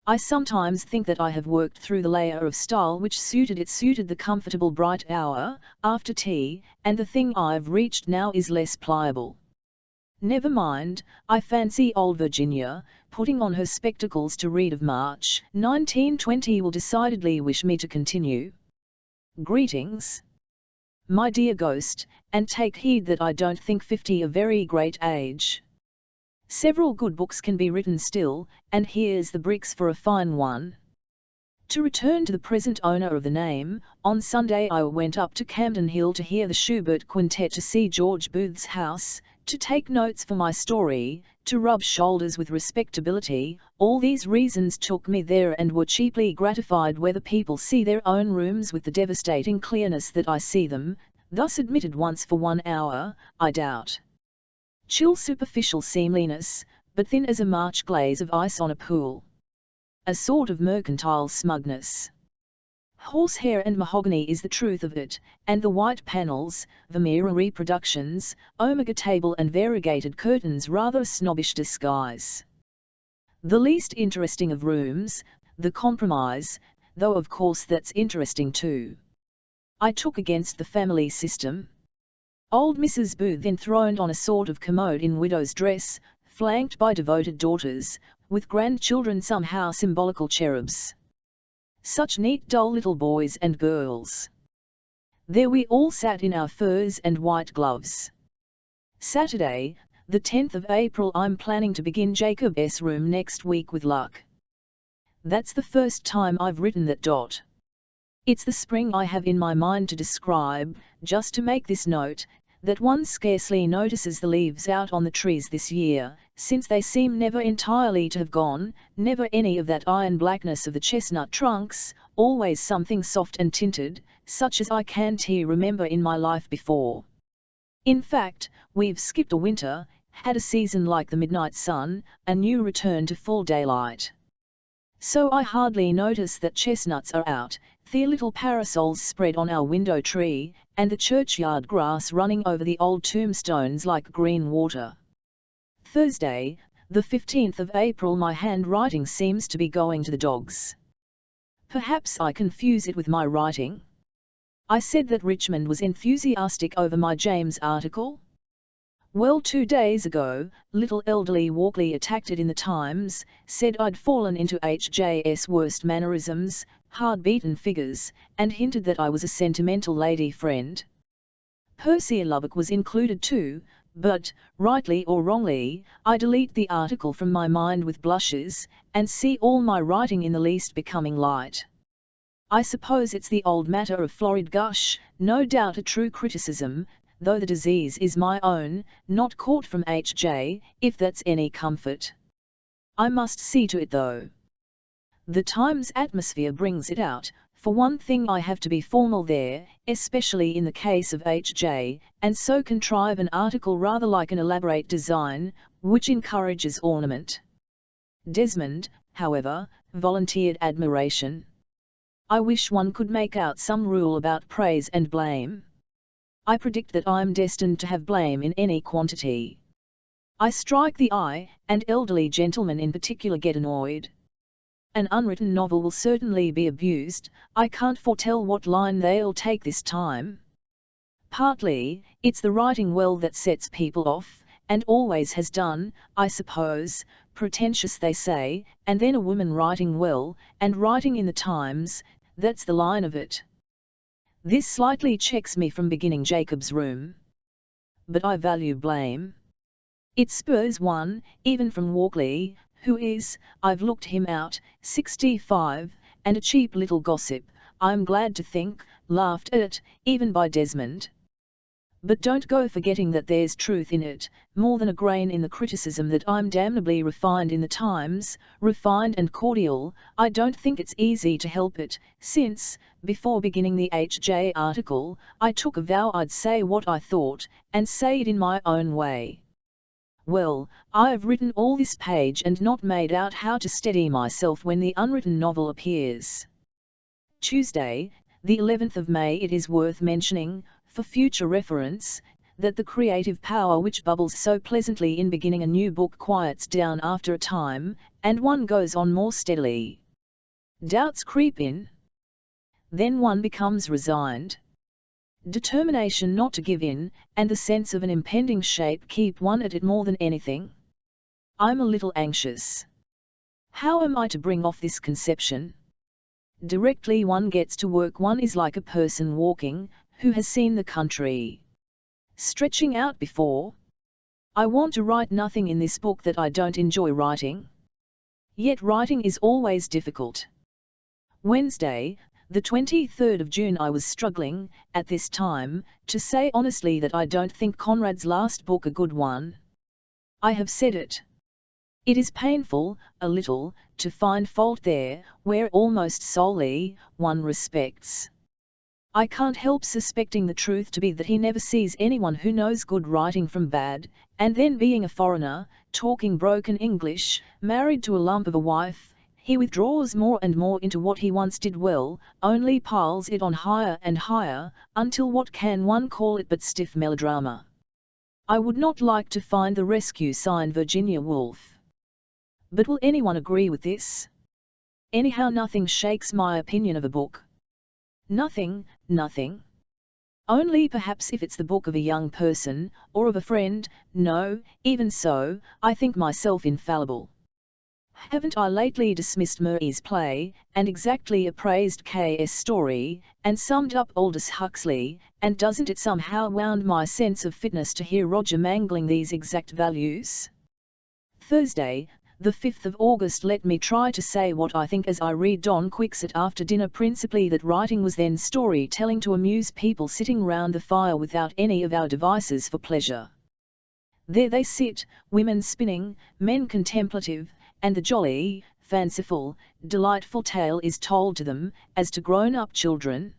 I sometimes think that I have worked through the layer of style which suited the comfortable bright hour, after tea, and the thing I've reached now is less pliable. Never mind, I fancy old Virginia, putting on her spectacles to read of March 1920, will decidedly wish me to continue. Greetings, my dear ghost, and take heed that I don't think 50 a very great age. Several good books can be written still, and here's the bricks for a fine one. To return to the present owner of the name, on Sunday I went up to Camden Hill to hear the Schubert Quintet, to see George Booth's house, to take notes for my story, to rub shoulders with respectability. All these reasons took me there and were cheaply gratified. Whether people see their own rooms with the devastating clearness that I see them, thus admitted once for 1 hour, I doubt. Chill superficial seemliness, but thin as a March glaze of ice on a pool. A sort of mercantile smugness. Horsehair and mahogany is the truth of it, and the white panels, Vermeer reproductions, omega table and variegated curtains rather a snobbish disguise. The least interesting of rooms, the compromise, though of course that's interesting too. I took against the family system. Old Mrs. Booth enthroned on a sort of commode in widow's dress, flanked by devoted daughters, with grandchildren somehow symbolical cherubs. Such neat dull little boys and girls. There we all sat in our furs and white gloves. Saturday, the 10th of April. I'm planning to begin Jacob's room next week with luck. That's the first time I've written that. It's the spring I have in my mind to describe, just to make this note, that one scarcely notices the leaves out on the trees this year, since they seem never entirely to have gone, never any of that iron blackness of the chestnut trunks, always something soft and tinted, such as I can't remember in my life before. In fact, we've skipped a winter, had a season like the midnight sun, a new return to full daylight. So I hardly notice that chestnuts are out, the little parasols spread on our window tree, and the churchyard grass running over the old tombstones like green water. Thursday, the 15th of April. My handwriting seems to be going to the dogs. Perhaps I confuse it with my writing. I said that Richmond was enthusiastic over my James article. Well, 2 days ago, little elderly Walkley attacked it in the Times, said I'd fallen into H.J.'s worst mannerisms, hard-beaten figures, and hinted that I was a sentimental lady friend. Percy Lubbock was included too, but, rightly or wrongly, I delete the article from my mind with blushes, and see all my writing in the least becoming light. I suppose it's the old matter of florid gush, no doubt a true criticism, though the disease is my own, not caught from H.J., if that's any comfort. I must see to it though. The Times atmosphere brings it out. For one thing I have to be formal there, especially in the case of H.J., and so contrive an article rather like an elaborate design, which encourages ornament. Desmond, however, volunteered admiration. I wish one could make out some rule about praise and blame. I predict that I'm destined to have blame in any quantity. I strike the eye, and elderly gentlemen in particular get annoyed. An unwritten novel will certainly be abused. I can't foretell what line they'll take this time. Partly, it's the writing well that sets people off, and always has done, I suppose. Pretentious they say, and then a woman writing well, and writing in the Times, that's the line of it. This slightly checks me from beginning Jacob's room. But I value blame. It spurs one, even from Walkley, who is, I've looked him out, 65, and a cheap little gossip, I'm glad to think, laughed at, even by Desmond. But don't go forgetting that there's truth in it, more than a grain in the criticism that I'm damnably refined in the Times, refined and cordial. I don't think it's easy to help it, since, before beginning the HJ article, I took a vow I'd say what I thought, and say it in my own way. Well, I've written all this page and not made out how to steady myself when the unwritten novel appears. Tuesday, the 11th of May. It is worth mentioning, for future reference, that the creative power which bubbles so pleasantly in beginning a new book quiets down after a time, and one goes on more steadily. Doubts creep in. Then one becomes resigned. Determination not to give in, and the sense of an impending shape keep one at it more than anything. I'm a little anxious. How am I to bring off this conception? Directly one gets to work one is like a person walking, who has seen the country stretching out before. I want to write nothing in this book that I don't enjoy writing. Yet writing is always difficult. Wednesday, the 23rd of June. I was struggling, at this time, to say honestly that I don't think Conrad's last book a good one. I have said it. It is painful, a little, to find fault there, where almost solely, one respects. I can't help suspecting the truth to be that he never sees anyone who knows good writing from bad, and then being a foreigner, talking broken English, married to a lump of a wife, he withdraws more and more into what he once did well, only piles it on higher and higher, until what can one call it but stiff melodrama. I would not like to find the rescue sign Virginia Woolf. But will anyone agree with this? Anyhow, nothing shakes my opinion of a book. Nothing, nothing. Only perhaps if it's the book of a young person, or of a friend. No, even so, I think myself infallible. Haven't I lately dismissed Murray's play, and exactly appraised K.S. story, and summed up Aldous Huxley, and doesn't it somehow wound my sense of fitness to hear Roger mangling these exact values? Thursday, the 5th of August. Let me try to say what I think as I read Don Quixote after dinner, principally that writing was then storytelling to amuse people sitting round the fire without any of our devices for pleasure. There they sit, women spinning, men contemplative, and the jolly, fanciful, delightful tale is told to them, as to grown-up children.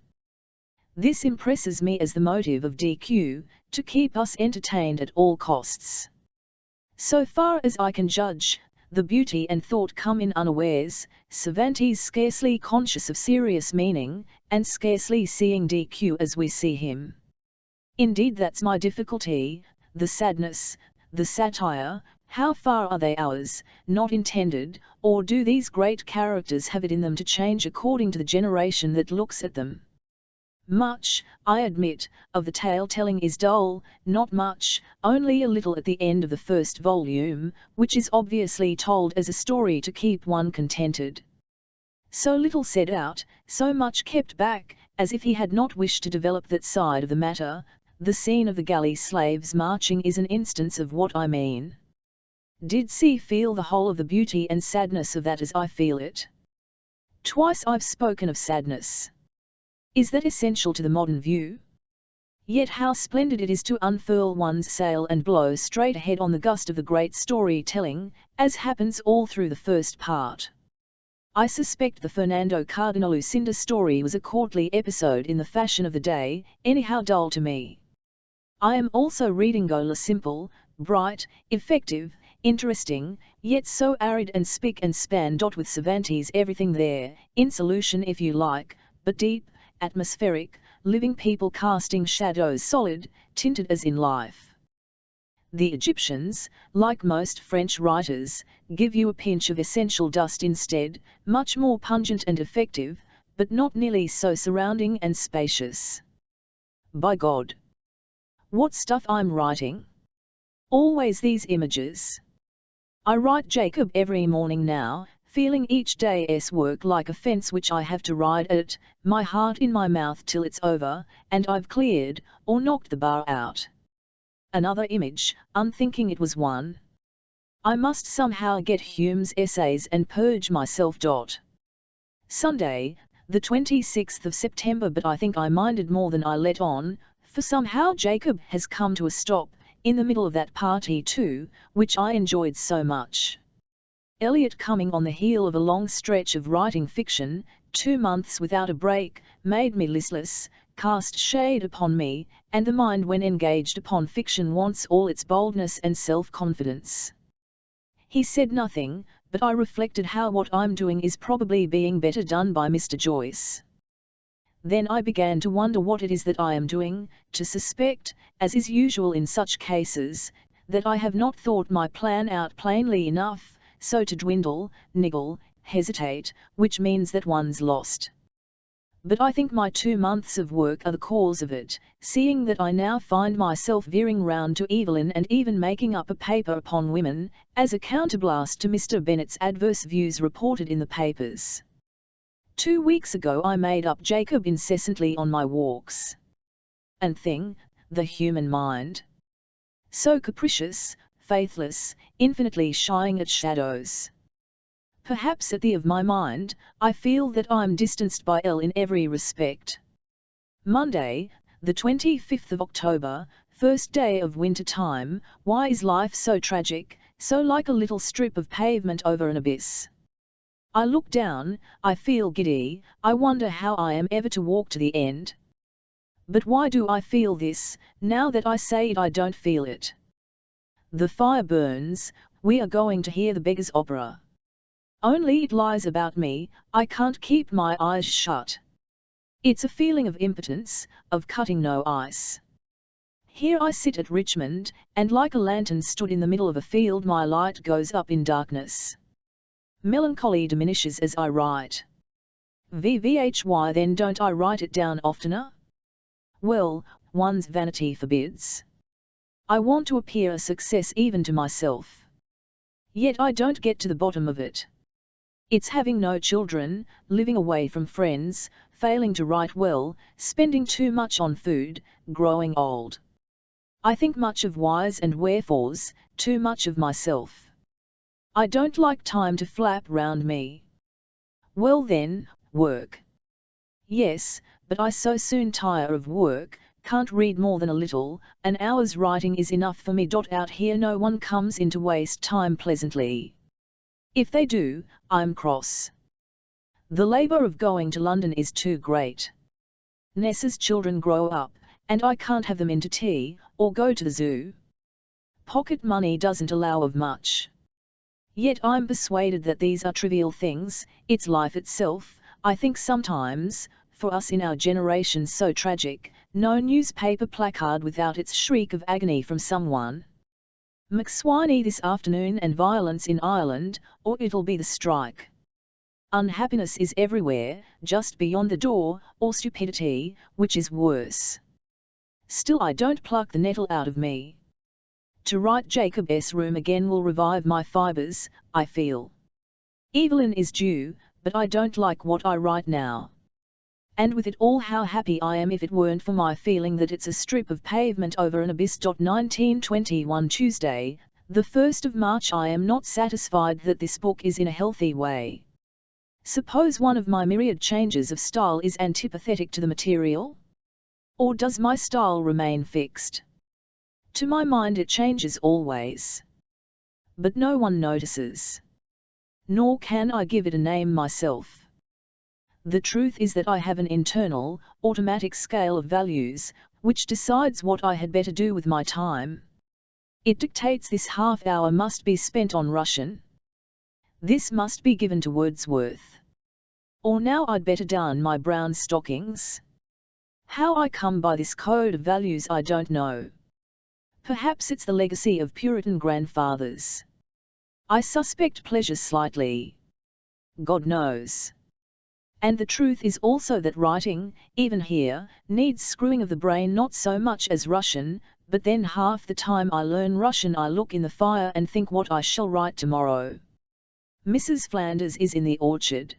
This impresses me as the motive of DQ, to keep us entertained at all costs. So far as I can judge, the beauty and thought come in unawares, Cervantes scarcely conscious of serious meaning, and scarcely seeing DQ as we see him. Indeed, that's my difficulty, the sadness, the satire. How far are they ours, not intended, or do these great characters have it in them to change according to the generation that looks at them? Much, I admit, of the tale-telling is dull, not much, only a little at the end of the first volume, which is obviously told as a story to keep one contented. So little said out, so much kept back, as if he had not wished to develop that side of the matter. The scene of the galley slaves marching is an instance of what I mean. Did C feel the whole of the beauty and sadness of that as I feel it? Twice I've spoken of sadness. Is that essential to the modern view? Yet how splendid it is to unfurl one's sail and blow straight ahead on the gust of the great storytelling, as happens all through the first part. I suspect the Fernando Cardinal Lucinda story was a courtly episode in the fashion of the day, anyhow dull to me. I am also reading Gola, simple, bright, effective, interesting, yet so arid and spick and span. With Cervantes everything there, in solution if you like, but deep, atmospheric, living people casting shadows, solid, tinted as in life. The Egyptians, like most French writers, give you a pinch of essential dust instead, much more pungent and effective, but not nearly so surrounding and spacious. By God! What stuff I'm writing! Always these images. I write Jacob every morning now, feeling each day's work like a fence which I have to ride at, my heart in my mouth till it's over, and I've cleared, or knocked the bar out. Another image, unthinking it was one. I must somehow get Hume's essays and purge myself. Sunday, the 26th of September. But I think I minded more than I let on, For somehow Jacob has come to a stop, in the middle of that party too, which I enjoyed so much. Eliot, coming on the heel of a long stretch of writing fiction, 2 months without a break, made me listless, cast shade upon me, and the mind when engaged upon fiction wants all its boldness and self-confidence. He said nothing, but I reflected how what I'm doing is probably being better done by Mr. Joyce. Then I began to wonder what it is that I am doing, to suspect, as is usual in such cases, that I have not thought my plan out plainly enough, so to dwindle, niggle, hesitate, which means that one's lost. But I think my 2 months of work are the cause of it, seeing that I now find myself veering round to Evelyn and even making up a paper upon women, as a counterblast to Mr. Bennet's adverse views reported in the papers. 2 weeks ago I made up Jacob incessantly on my walks. And thing, the human mind. So capricious, faithless, infinitely shying at shadows. Perhaps at the of my mind, I feel that I'm distanced by L in every respect. Monday, the 25th of October, first day of winter time. Why is life so tragic, so like a little strip of pavement over an abyss? I look down, I feel giddy, I wonder how I am ever to walk to the end. But why do I feel this, now that I say it I don't feel it? The fire burns, we are going to hear the Beggar's Opera. Only it lies about me, I can't keep my eyes shut. It's a feeling of impotence, of cutting no ice. Here I sit at Richmond, and like a lantern stood in the middle of a field my light goes up in darkness. Melancholy diminishes as I write. Why then don't I write it down oftener? Well, one's vanity forbids. I want to appear a success even to myself. Yet I don't get to the bottom of it. It's having no children, living away from friends, failing to write well, spending too much on food, growing old. I think much of whys and wherefores, too much of myself. I don't like time to flap round me. Well then, work. Yes, but I so soon tire of work, can't read more than a little, an hour's writing is enough for me. Out here no one comes in to waste time pleasantly. If they do, I'm cross. The labour of going to London is too great. Nessa's children grow up, and I can't have them in to tea, or go to the zoo. Pocket money doesn't allow of much. Yet I'm persuaded that these are trivial things, it's life itself, I think sometimes, for us in our generation so tragic, no newspaper placard without its shriek of agony from someone. McSwiney this afternoon and violence in Ireland, or it'll be the strike. Unhappiness is everywhere, just beyond the door, or stupidity, which is worse. Still I don't pluck the nettle out of me. To write Jacob's room again will revive my fibres, I feel. Evelyn is due, but I don't like what I write now. And with it all how happy I am if it weren't for my feeling that it's a strip of pavement over an abyss. 1921 Tuesday, the 1st of March. I am not satisfied that this book is in a healthy way. Suppose one of my myriad changes of style is antipathetic to the material? Or does my style remain fixed? To my mind it changes always. But no one notices. Nor can I give it a name myself. The truth is that I have an internal, automatic scale of values, which decides what I had better do with my time. It dictates this half hour must be spent on Russian. This must be given to Wordsworth. Or now I'd better darn my brown stockings. How I come by this code of values I don't know. Perhaps it's the legacy of Puritan grandfathers. I suspect pleasure slightly. God knows. And the truth is also that writing, even here, needs screwing of the brain not so much as Russian, but then half the time I learn Russian I look in the fire and think what I shall write tomorrow. Mrs. Flanders is in the orchard.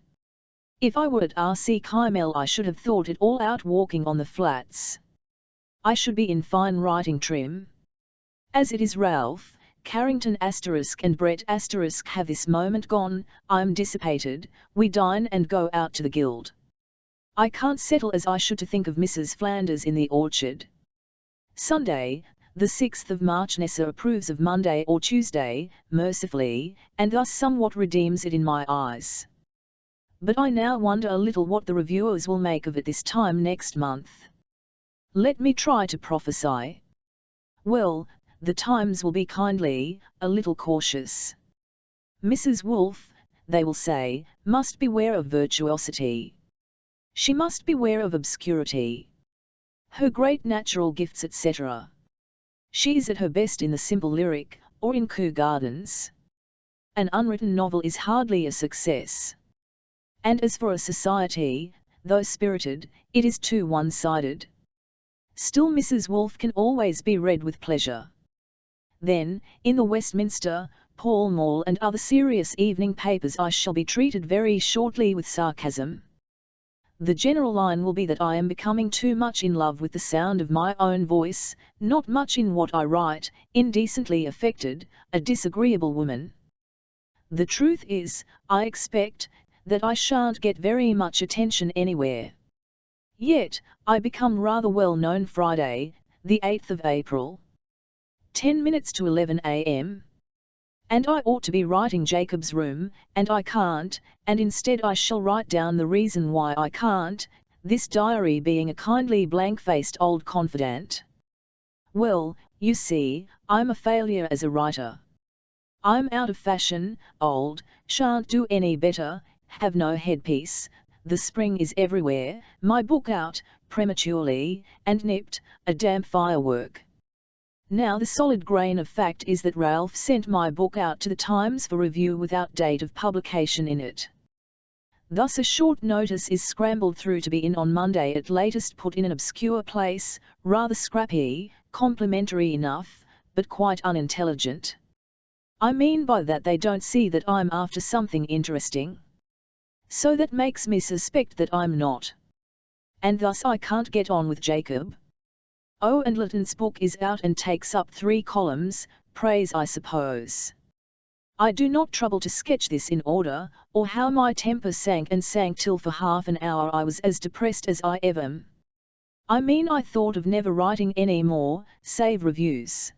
If I were at R.C. Kymel I should have thought it all out walking on the flats. I should be in fine writing trim. As it is Ralph, Carrington and Brett have this moment gone, I'm dissipated, we dine and go out to the guild. I can't settle as I should to think of Mrs. Flanders in the orchard. Sunday, the 6th of March. Nessa approves of Monday or Tuesday, mercifully, and thus somewhat redeems it in my eyes. But I now wonder a little what the reviewers will make of it this time next month. Let me try to prophesy. Well, the Times will be kindly, a little cautious. Mrs. Woolf, they will say, must beware of virtuosity. She must beware of obscurity. Her great natural gifts, etc. She is at her best in the simple lyric, or in Kew Gardens. An unwritten novel is hardly a success. And as for a society, though spirited, it is too one-sided. Still Mrs. Woolf can always be read with pleasure. Then, in the Westminster, Pall Mall and other serious evening papers I shall be treated very shortly with sarcasm. The general line will be that I am becoming too much in love with the sound of my own voice, not much in what I write, indecently affected, a disagreeable woman. The truth is, I expect, that I shan't get very much attention anywhere. Yet, I become rather well known Friday, the 8th of April. 10 minutes to 11 a.m. And I ought to be writing Jacob's Room, and I can't, and instead I shall write down the reason why I can't, this diary being a kindly blank-faced old confidant. Well, you see, I'm a failure as a writer. I'm out of fashion, old, shan't do any better, have no headpiece, the spring is everywhere, my book out, prematurely, and nipped, a damn firework. Now the solid grain of fact is that Ralph sent my book out to the Times for review without date of publication in it. Thus a short notice is scrambled through to be in on Monday at latest, put in an obscure place, rather scrappy, complimentary enough, but quite unintelligent. I mean by that they don't see that I'm after something interesting. So that makes me suspect that I'm not. And thus I can't get on with Jacob. Oh, and Lytton's book is out and takes up 3 columns, praise I suppose. I do not trouble to sketch this in order, or how my temper sank and sank till for half an hour I was as depressed as I ever am. I mean I thought of never writing any more, save reviews.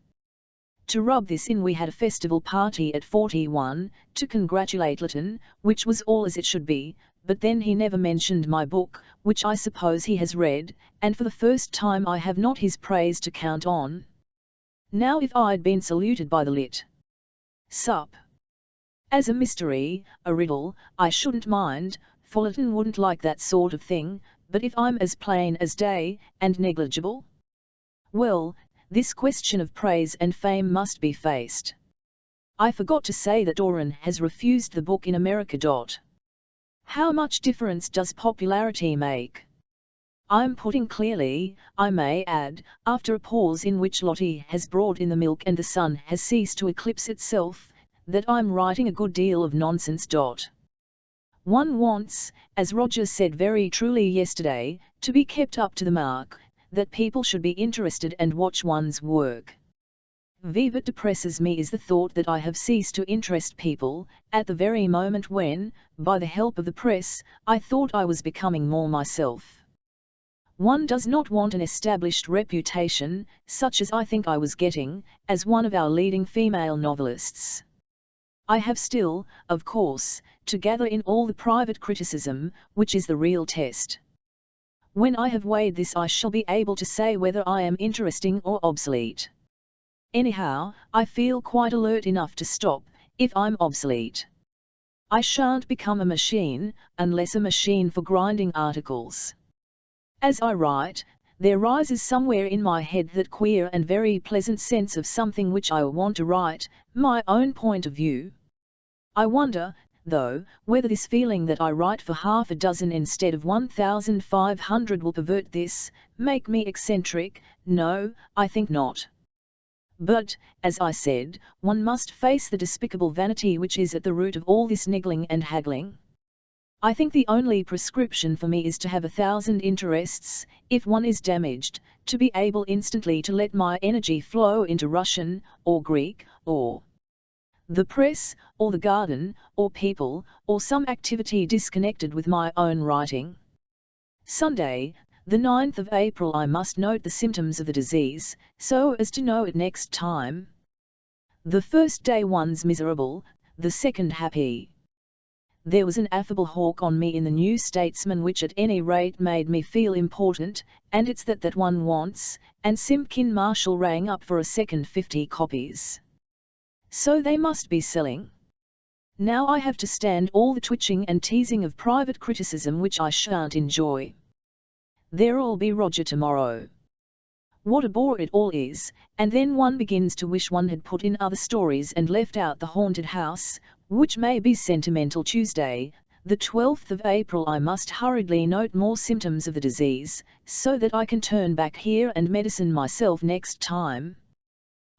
To rub this in we had a festival party at 41, to congratulate Lytton, which was all as it should be, but then he never mentioned my book, which I suppose he has read, and for the first time I have not his praise to count on. Now if I'd been saluted by the lit. Sup. As a mystery, a riddle, I shouldn't mind, for Lytton wouldn't like that sort of thing, but if I'm as plain as day, and negligible? Well, this question of praise and fame must be faced. I forgot to say that Doran has refused the book in America. How much difference does popularity make? I'm putting clearly, I may add, after a pause in which Lottie has brought in the milk and the sun has ceased to eclipse itself, that I'm writing a good deal of nonsense. One wants, as Roger said very truly yesterday, to be kept up to the mark, that people should be interested and watch one's work. What depresses me is the thought that I have ceased to interest people, at the very moment when, by the help of the press, I thought I was becoming more myself. One does not want an established reputation, such as I think I was getting, as one of our leading female novelists. I have still, of course, to gather in all the private criticism, which is the real test. When I have weighed this I shall be able to say whether I am interesting or obsolete. Anyhow, I feel quite alert enough to stop, if I'm obsolete. I shan't become a machine, unless a machine for grinding articles. As I write, there rises somewhere in my head that queer and very pleasant sense of something which I want to write, my own point of view. I wonder, though, whether this feeling that I write for half a dozen instead of 1,500 will pervert this, make me eccentric. No, I think not. But, as I said, one must face the despicable vanity which is at the root of all this niggling and haggling. I think the only prescription for me is to have 1,000 interests, if one is damaged, to be able instantly to let my energy flow into Russian, or Greek, or the press, or the garden, or people, or some activity disconnected with my own writing. Sunday, The 9th of April. I must note the symptoms of the disease, so as to know it next time. The first day one's miserable, the second happy. There was an affable hawk on me in the New Statesman which at any rate made me feel important, and it's that one wants, and Simpkin Marshall rang up for a second 50 copies. So they must be selling. Now I have to stand all the twitching and teasing of private criticism which I shan't enjoy. There'll be Roger tomorrow. What a bore it all is, and then one begins to wish one had put in other stories and left out the haunted house, which may be Sentimental Tuesday, the 12th of April. I must hurriedly note more symptoms of the disease, so that I can turn back here and medicine myself next time.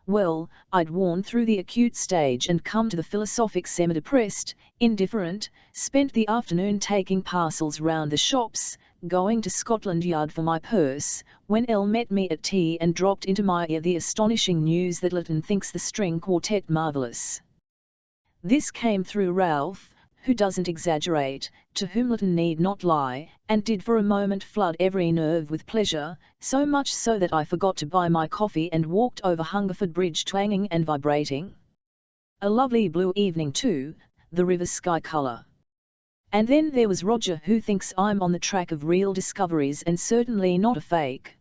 Well, I'd worn through the acute stage and come to the philosophic semi-depressed, indifferent, spent the afternoon taking parcels round the shops, going to Scotland Yard for my purse, when Elle met me at tea and dropped into my ear the astonishing news that Lytton thinks the string quartet marvellous. This came through Ralph, who doesn't exaggerate, to whom Lytton need not lie, and did for a moment flood every nerve with pleasure, so much so that I forgot to buy my coffee and walked over Hungerford Bridge twanging and vibrating. A lovely blue evening too, the river sky colour. And then there was Roger, who thinks I'm on the track of real discoveries and certainly not a fake.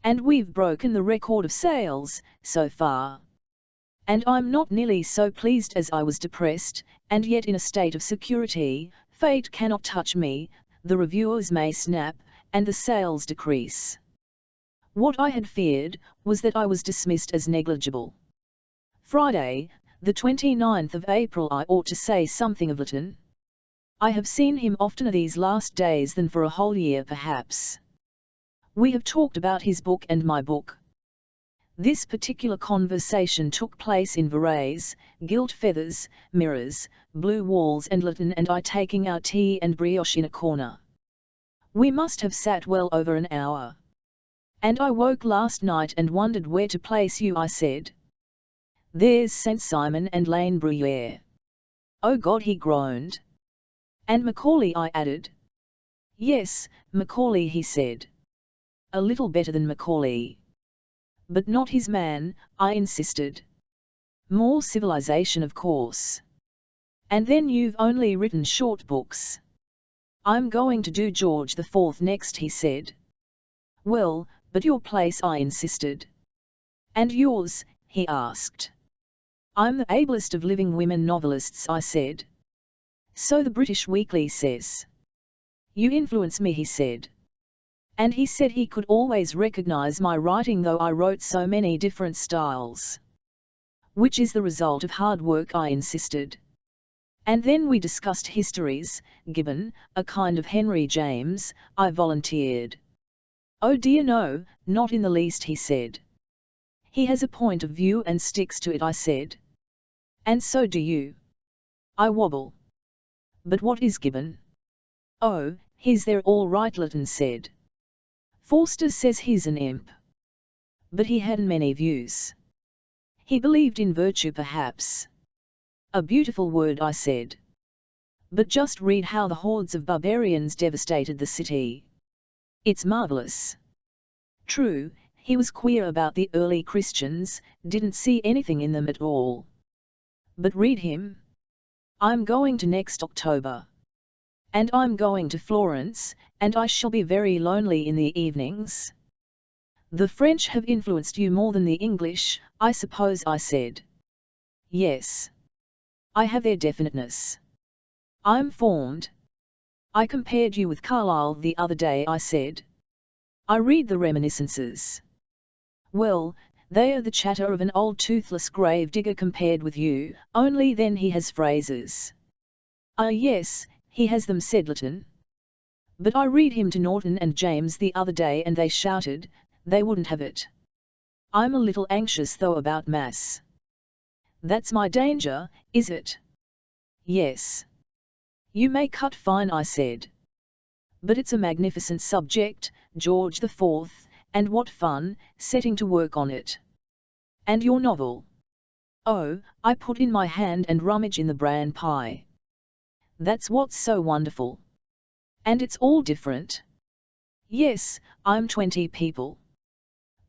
And we've broken the record of sales, so far. And I'm not nearly so pleased as I was depressed, and yet in a state of security. Fate cannot touch me, the reviewers may snap, and the sales decrease. What I had feared was that I was dismissed as negligible. Friday, the 29th of April. I ought to say something of Lytton. I have seen him oftener these last days than for a whole year perhaps. We have talked about his book and my book. This particular conversation took place in Verrey's, gilt feathers, mirrors, blue walls, and Lytton and I taking our tea and brioche in a corner. We must have sat well over an hour. And I woke last night and wondered where to place you, I said. There's St. Simon and Lane Bruyere. Oh God, he groaned. And Macaulay, I added. Yes, Macaulay, he said. A little better than Macaulay. But not his man, I insisted. More civilization, of course. And then you've only written short books. I'm going to do George IV next, he said. Well, but your place, I insisted. And yours, he asked. I'm the ablest of living women novelists, I said. So the British Weekly says. You influence me, he said. And he said he could always recognize my writing, though I wrote so many different styles. Which is the result of hard work, I insisted. And then we discussed histories. Gibbon, a kind of Henry James, I volunteered. Oh dear no, not in the least, he said. He has a point of view and sticks to it, I said. And so do you. I wobble. But what is Gibbon? Oh, he's there all right, Lytton said. Forster says he's an imp. But he had many views. He believed in virtue, perhaps. A beautiful word, I said. But just read how the hordes of barbarians devastated the city. It's marvellous. True, he was queer about the early Christians, didn't see anything in them at all. But read him. I'm going to next October. And I'm going to Florence, and I shall be very lonely in the evenings. The French have influenced you more than the English, I suppose, I said. Yes. I have their definiteness. I'm formed. I compared you with Carlyle the other day, I said. I read the reminiscences. Well, they are the chatter of an old toothless grave digger compared with you, only then he has phrases. Ah yes, he has them, said Lytton. But I read him to Norton and James the other day and they shouted, they wouldn't have it. I'm a little anxious though about mass. That's my danger, is it? Yes. You may cut fine, I said. But it's a magnificent subject, George IV, and what fun, setting to work on it. And your novel? Oh, I put in my hand and rummage in the bran pie. That's what's so wonderful. And it's all different. Yes, I'm 20 people.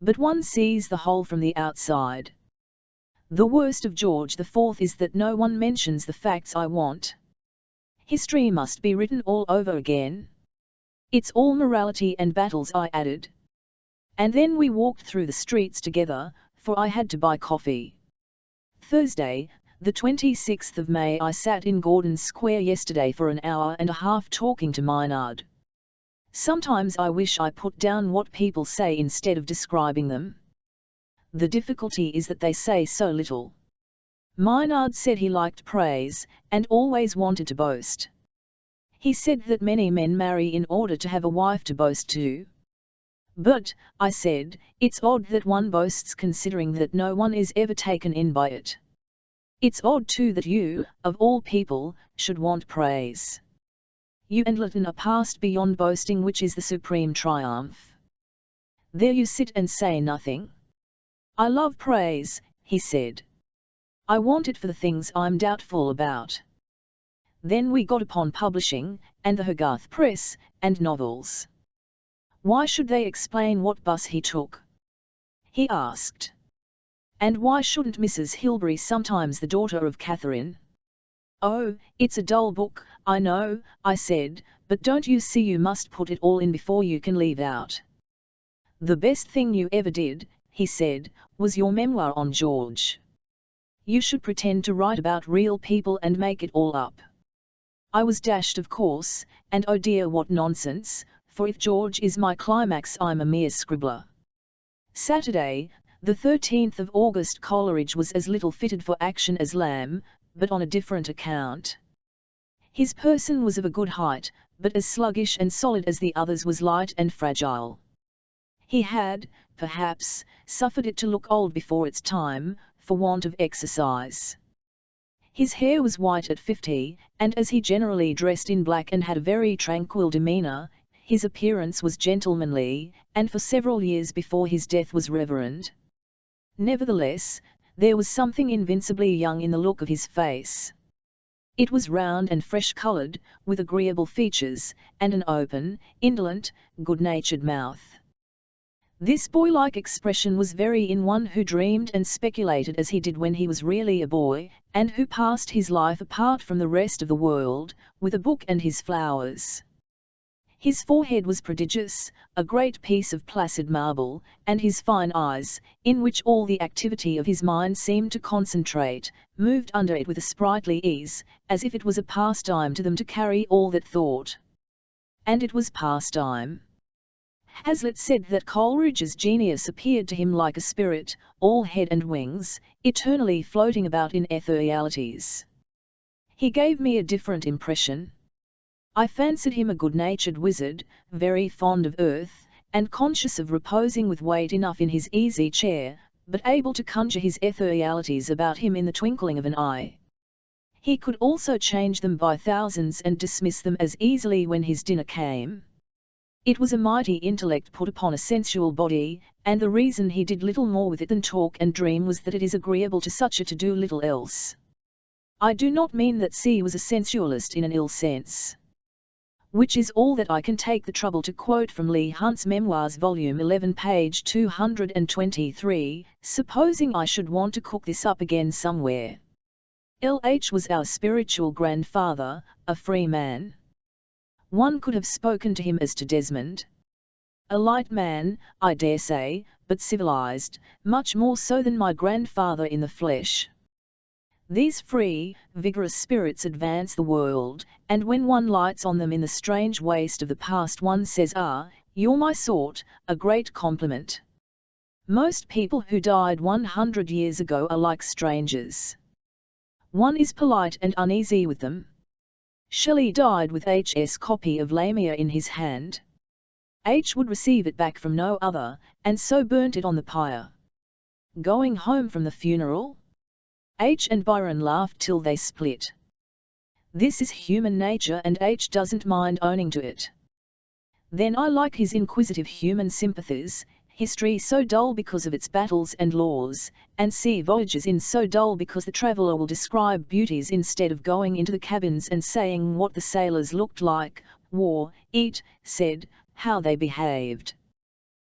But one sees the whole from the outside. The worst of George IV is that no one mentions the facts I want. History must be written all over again. It's all morality and battles, I added. And then we walked through the streets together, for I had to buy coffee. Thursday, the 26th of May, I sat in Gordon Square yesterday for an hour and a half talking to Maynard. Sometimes I wish I put down what people say instead of describing them. The difficulty is that they say so little. Maynard said he liked praise, and always wanted to boast. He said that many men marry in order to have a wife to boast to. But, I said, it's odd that one boasts considering that no one is ever taken in by it. It's odd too that you, of all people, should want praise. You and Lytton are past beyond boasting, which is the supreme triumph. There you sit and say nothing. I love praise, he said. I want it for the things I'm doubtful about. Then we got upon publishing, and the Hogarth Press, and novels. Why should they explain what bus he took? He asked. And why shouldn't Mrs. Hilbery, sometimes the daughter of Catherine? Oh, it's a dull book, I know, I said, but don't you see you must put it all in before you can leave out. The best thing you ever did, he said, was your memoir on George. You should pretend to write about real people and make it all up. I was dashed, of course, and oh dear what nonsense, for if George is my climax I'm a mere scribbler. Saturday, the 13th of August, Coleridge was as little fitted for action as Lamb, but on a different account. His person was of a good height, but as sluggish and solid as the others was light and fragile. He had, perhaps, suffered it to look old before its time, for want of exercise. His hair was white at 50, and as he generally dressed in black and had a very tranquil demeanour, his appearance was gentlemanly, and for several years before his death was reverend. Nevertheless, there was something invincibly young in the look of his face. It was round and fresh-coloured, with agreeable features, and an open, indolent, good-natured mouth. This boy-like expression was very in one who dreamed and speculated as he did when he was really a boy, and who passed his life apart from the rest of the world, with a book and his flowers. His forehead was prodigious, a great piece of placid marble, and his fine eyes, in which all the activity of his mind seemed to concentrate, moved under it with a sprightly ease, as if it was a pastime to them to carry all that thought. And it was pastime. Hazlitt said that Coleridge's genius appeared to him like a spirit, all head and wings, eternally floating about in etherealities. He gave me a different impression. I fancied him a good-natured wizard, very fond of earth, and conscious of reposing with weight enough in his easy chair, but able to conjure his etherealities about him in the twinkling of an eye. He could also change them by thousands and dismiss them as easily when his dinner came. It was a mighty intellect put upon a sensual body, and the reason he did little more with it than talk and dream was that it is agreeable to such a to do little else. I do not mean that C was a sensualist in an ill sense. Which is all that I can take the trouble to quote from Leigh Hunt's Memoirs Volume 11 page 223, supposing I should want to cook this up again somewhere. L.H. was our spiritual grandfather, a free man. One could have spoken to him as to Desmond. A light man, I dare say, but civilized, much more so than my grandfather in the flesh. These free, vigorous spirits advance the world, and when one lights on them in the strange waste of the past one says, "Ah, you're my sort," a great compliment. Most people who died 100 years ago are like strangers. One is polite and uneasy with them. Shelley died with H.'s copy of Lamia in his hand. H. would receive it back from no other, and so burnt it on the pyre. Going home from the funeral, H. and Byron laughed till they split. This is human nature and H. doesn't mind owning to it. Then I like his inquisitive human sympathies, history so dull because of its battles and laws, and sea voyages in so dull because the traveller will describe beauties instead of going into the cabins and saying what the sailors looked like, wore, eat, said, how they behaved.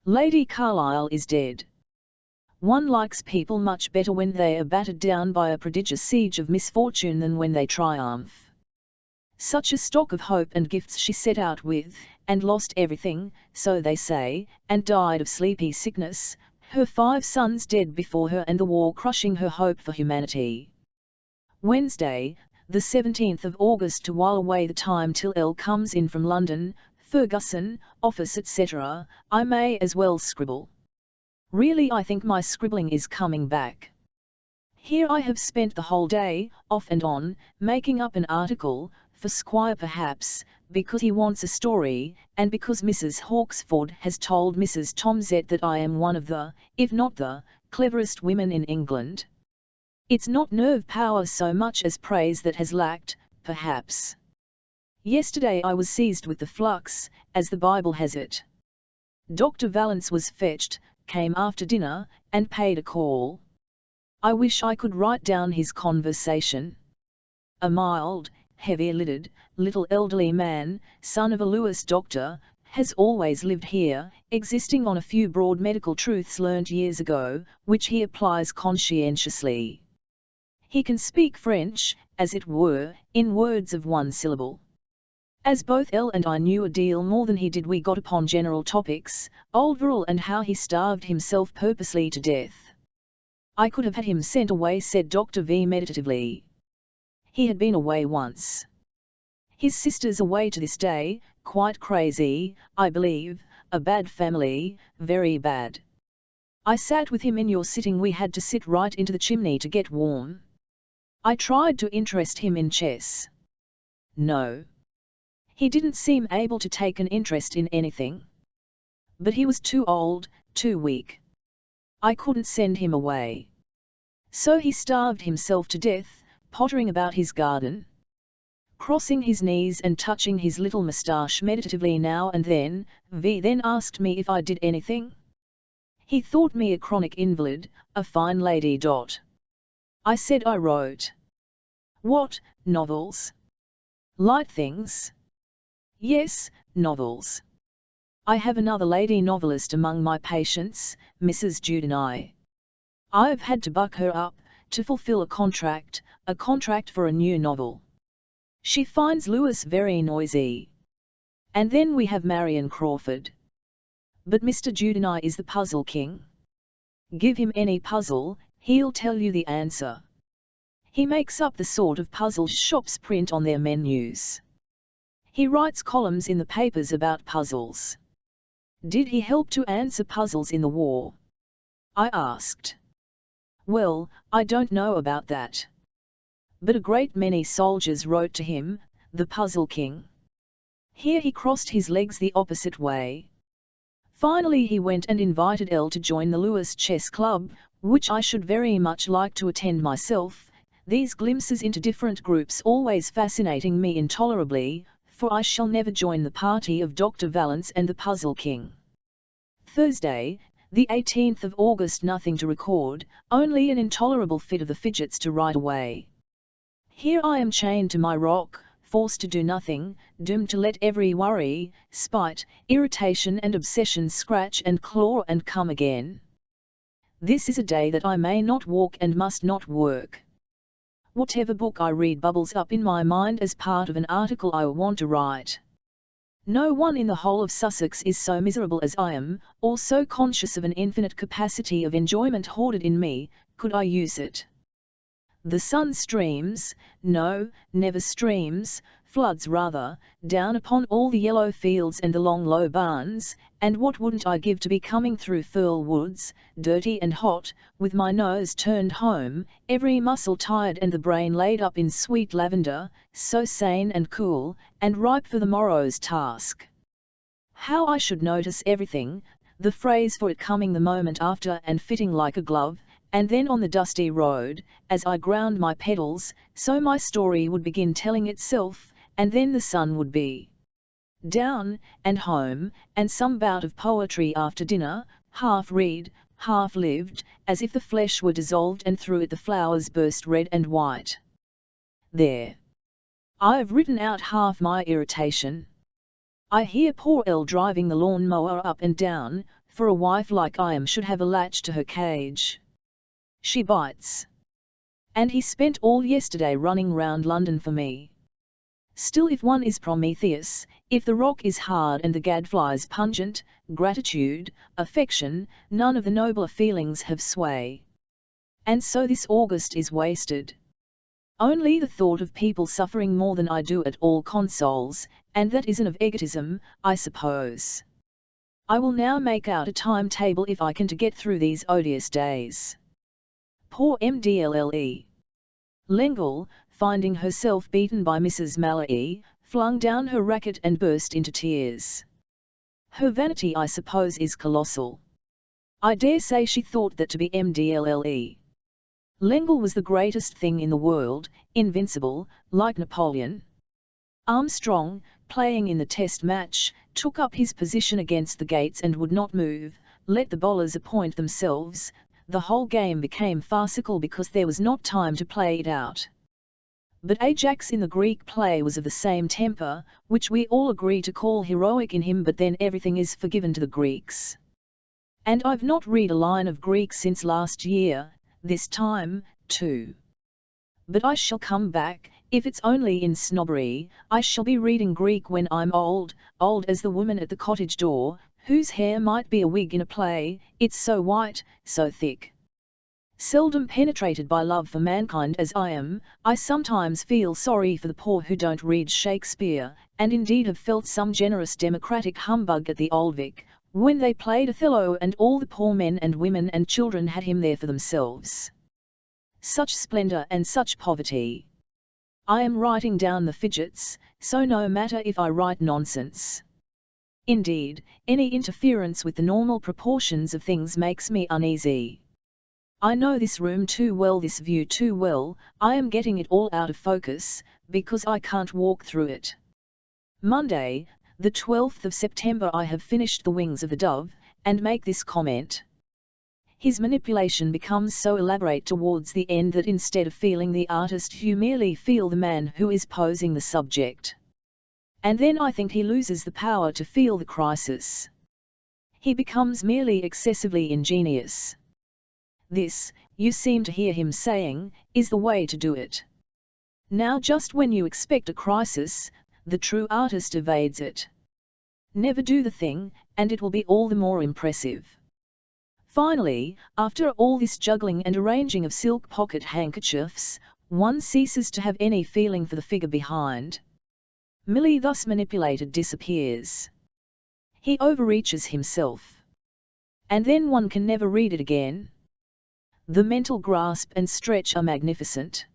Lady Carlisle is dead. One likes people much better when they are battered down by a prodigious siege of misfortune than when they triumph. Such a stock of hope and gifts she set out with, and lost everything, so they say, and died of sleepy sickness, her 5 sons dead before her and the war crushing her hope for humanity. Wednesday, the 17th of August. To while away the time till L comes in from London, Fergusson, office etc., I may as well scribble. Really I think my scribbling is coming back. Here I have spent the whole day, off and on, making up an article, for Squire perhaps, because he wants a story, and because Mrs. Hawksford has told Mrs. Tomzett that I am one of the, if not the, cleverest women in England. It's not nerve power so much as praise that has lacked, perhaps. Yesterday I was seized with the flux, as the Bible has it. Dr. Valence was fetched, came after dinner, and paid a call. I wish I could write down his conversation. A mild, heavy-lidded, little elderly man, son of a Lewis doctor, has always lived here, existing on a few broad medical truths learnt years ago, which he applies conscientiously. He can speak French, as it were, in words of one syllable. As both L and I knew a deal more than he did, we got upon general topics, old Virrell and how he starved himself purposely to death. I could have had him sent away, said Dr. V meditatively. He had been away once. His sister's away to this day, quite crazy, I believe, a bad family, very bad. I sat with him in your sitting, we had to sit right into the chimney to get warm. I tried to interest him in chess. No. He didn't seem able to take an interest in anything. But he was too old, too weak. I couldn't send him away. So he starved himself to death, pottering about his garden, crossing his knees and touching his little moustache meditatively now and then. V then asked me if I did anything. He thought me a chronic invalid, a fine lady. I said I wrote. What, novels? Light things? Yes, novels. I have another lady novelist among my patients, Mrs. Judenai. I've had to buck her up, to fulfill a contract for a new novel. She finds Lewis very noisy. And then we have Marion Crawford. But Mr. Judenai is the puzzle king. Give him any puzzle, he'll tell you the answer. He makes up the sort of puzzles shops print on their menus. He writes columns in the papers about puzzles. Did he help to answer puzzles in the war? I asked. Well, I don't know about that. But a great many soldiers wrote to him, the puzzle king. Here he crossed his legs the opposite way. Finally he went and invited L to join the Lewis Chess Club, which I should very much like to attend myself, these glimpses into different groups always fascinating me intolerably, for I shall never join the party of Dr. Valence and the Puzzle King. Thursday, the 18th of August. Nothing to record, only an intolerable fit of the fidgets to write away. Here I am chained to my rock, forced to do nothing, doomed to let every worry, spite, irritation and obsession scratch and claw and come again. This is a day that I may not walk and must not work. Whatever book I read bubbles up in my mind as part of an article I want to write. No one in the whole of Sussex is so miserable as I am, or so conscious of an infinite capacity of enjoyment hoarded in me, could I use it. The sun streams, no, never streams, floods rather, down upon all the yellow fields and the long low barns, and what wouldn't I give to be coming through Firle woods, dirty and hot, with my nose turned home, every muscle tired and the brain laid up in sweet lavender, so sane and cool, and ripe for the morrow's task. How I should notice everything, the phrase for it coming the moment after and fitting like a glove, and then on the dusty road, as I ground my pedals, so my story would begin telling itself, and then the sun would be down, and home, and some bout of poetry after dinner, half read, half lived, as if the flesh were dissolved and through it the flowers burst red and white. There. I've written out half my irritation. I hear poor Elle driving the lawn-mower up and down, for a wife like I am should have a latch to her cage. She bites. And he spent all yesterday running round London for me. Still, if one is Prometheus, if the rock is hard and the gadflies pungent, gratitude, affection, none of the nobler feelings have sway. And so this August is wasted. Only the thought of people suffering more than I do at all consoles, and that isn't of egotism, I suppose. I will now make out a timetable if I can to get through these odious days. Poor MDLLE. Lengal, finding herself beaten by Mrs. Malloy, flung down her racket and burst into tears. Her vanity, I suppose, is colossal. I dare say she thought that to be MDLLE. Lengal was the greatest thing in the world, invincible, like Napoleon. Armstrong, playing in the test match, took up his position against the gates and would not move, let the bowlers appoint themselves. The whole game became farcical because there was not time to play it out. But Ajax in the Greek play was of the same temper, which we all agree to call heroic in him, but then everything is forgiven to the Greeks. And I've not read a line of Greek since last year, this time, too. But I shall come back, if it's only in snobbery. I shall be reading Greek when I'm old, old as the woman at the cottage door, whose hair might be a wig in a play, it's so white, so thick. Seldom penetrated by love for mankind as I am, I sometimes feel sorry for the poor who don't read Shakespeare, and indeed have felt some generous democratic humbug at the Old Vic, when they played Othello and all the poor men and women and children had him there for themselves. Such splendour and such poverty. I am writing down the fidgets, so no matter if I write nonsense. Indeed, any interference with the normal proportions of things makes me uneasy. I know this room too well, this view too well. I am getting it all out of focus, because I can't walk through it. Monday, the 12th of September. I have finished The Wings of the Dove, and make this comment. His manipulation becomes so elaborate towards the end that instead of feeling the artist you merely feel the man who is posing the subject. And then I think he loses the power to feel the crisis. He becomes merely excessively ingenious. This, you seem to hear him saying, is the way to do it. Now just when you expect a crisis, the true artist evades it. Never do the thing, and it will be all the more impressive. Finally, after all this juggling and arranging of silk pocket handkerchiefs, one ceases to have any feeling for the figure behind. Millie thus manipulated disappears. He overreaches himself. And then one can never read it again. The mental grasp and stretch are magnificent.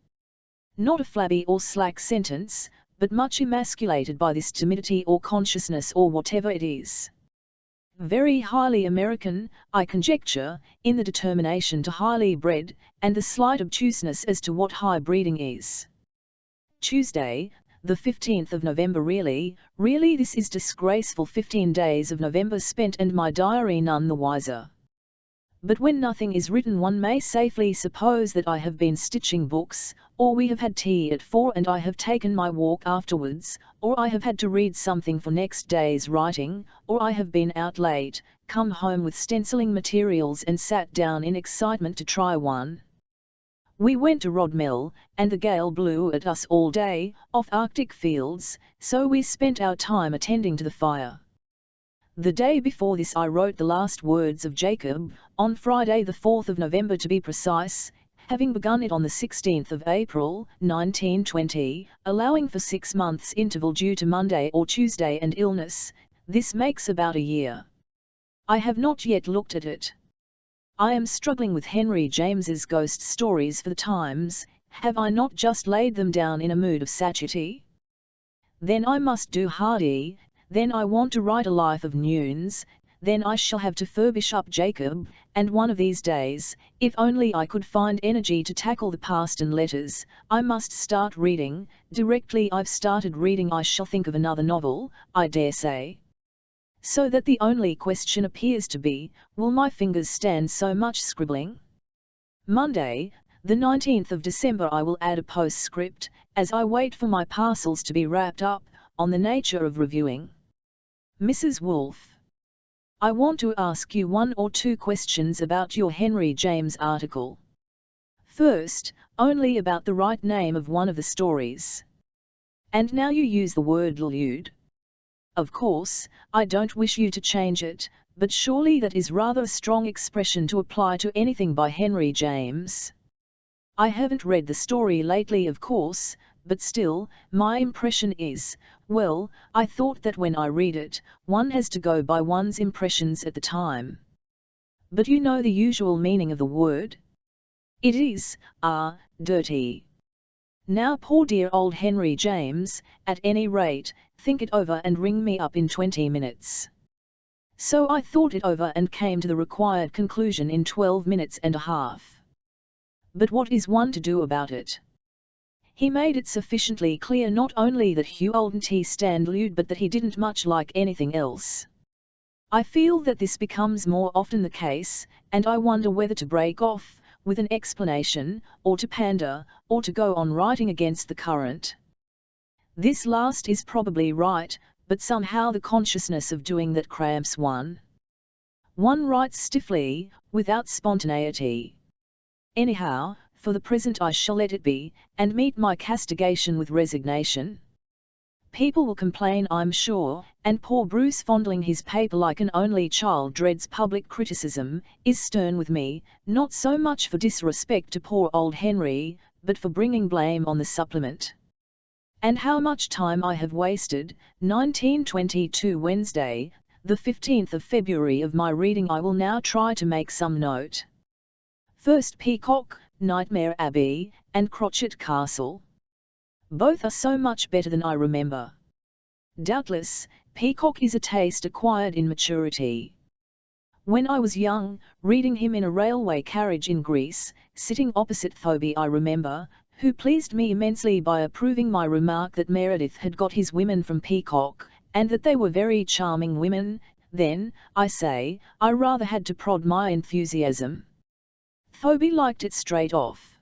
Not a flabby or slack sentence, but much emasculated by this timidity or consciousness or whatever it is. Very highly American, I conjecture, in the determination to highly bred, and the slight obtuseness as to what high breeding is. Tuesday, the 15th of November. Really this is disgraceful. 15 days of November spent and my diary none the wiser. But when nothing is written one may safely suppose that I have been stitching books, or we have had tea at 4 and I have taken my walk afterwards, or I have had to read something for next day's writing, or I have been out late, come home with stenciling materials and sat down in excitement to try one. We went to Rodmell, and the gale blew at us all day, off Arctic fields, so we spent our time attending to the fire. The day before this I wrote the last words of Jacob, on Friday the 4th of November to be precise, having begun it on the 16th of April, 1920, allowing for 6 months interval due to Monday or Tuesday and illness. This makes about a year. I have not yet looked at it. I am struggling with Henry James's ghost stories for the Times. Have I not just laid them down in a mood of satiety? Then I must do Hardy. Then I want to write a life of Nunes, then I shall have to furbish up Jacob, and one of these days, if only I could find energy to tackle the past and letters, I must start reading. Directly I've started reading I shall think of another novel, I dare say. So that the only question appears to be, will my fingers stand so much scribbling? Monday, the 19th of December. I will add a postscript, as I wait for my parcels to be wrapped up, on the nature of reviewing. Mrs. Woolf, I want to ask you 1 or 2 questions about your Henry James article. First, only about the right name of one of the stories. And now you use the word lewd. Of course, I don't wish you to change it, but surely that is rather a strong expression to apply to anything by Henry James. I haven't read the story lately, of course, but still, my impression is, well, I thought that when I read it, one has to go by one's impressions at the time. But you know the usual meaning of the word? It is, dirty. Now poor dear old Henry James, at any rate, think it over and ring me up in 20 minutes. So I thought it over and came to the required conclusion in 12 minutes and a half. But what is one to do about it? He made it sufficiently clear not only that Hugh oughtn't stand lewd but that he didn't much like anything else. I feel that this becomes more often the case, and I wonder whether to break off with an explanation, or to pander, or to go on writing against the current. This last is probably right, but somehow the consciousness of doing that cramps one. One writes stiffly, without spontaneity. Anyhow, for the present I shall let it be, and meet my castigation with resignation. People will complain, I'm sure, and poor Bruce, fondling his paper like an only child, dreads public criticism, is stern with me, not so much for disrespect to poor old Henry, but for bringing blame on the supplement. And how much time I have wasted. 1922 Wednesday, the 15th of February of my reading. I will now try to make some note. First, Peacock, Nightmare Abbey, and Crotchet Castle. Both are so much better than I remember. Doubtless, Peacock is a taste acquired in maturity. When I was young, reading him in a railway carriage in Greece, sitting opposite Thoby, I remember, who pleased me immensely by approving my remark that Meredith had got his women from Peacock, and that they were very charming women, then, I say, I rather had to prod my enthusiasm. Thoby liked it straight off.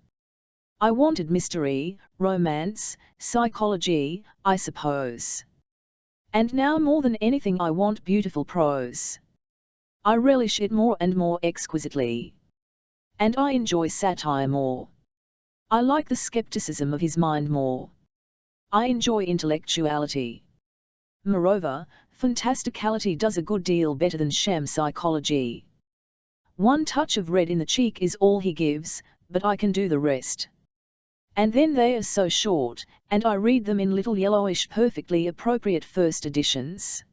I wanted mystery, romance, psychology, I suppose. And now more than anything I want beautiful prose. I relish it more and more exquisitely. And I enjoy satire more. I like the skepticism of his mind more. I enjoy intellectuality. Moreover, fantasticality does a good deal better than sham psychology. One touch of red in the cheek is all he gives, but I can do the rest. And then they are so short, and I read them in little yellowish perfectly appropriate first editions.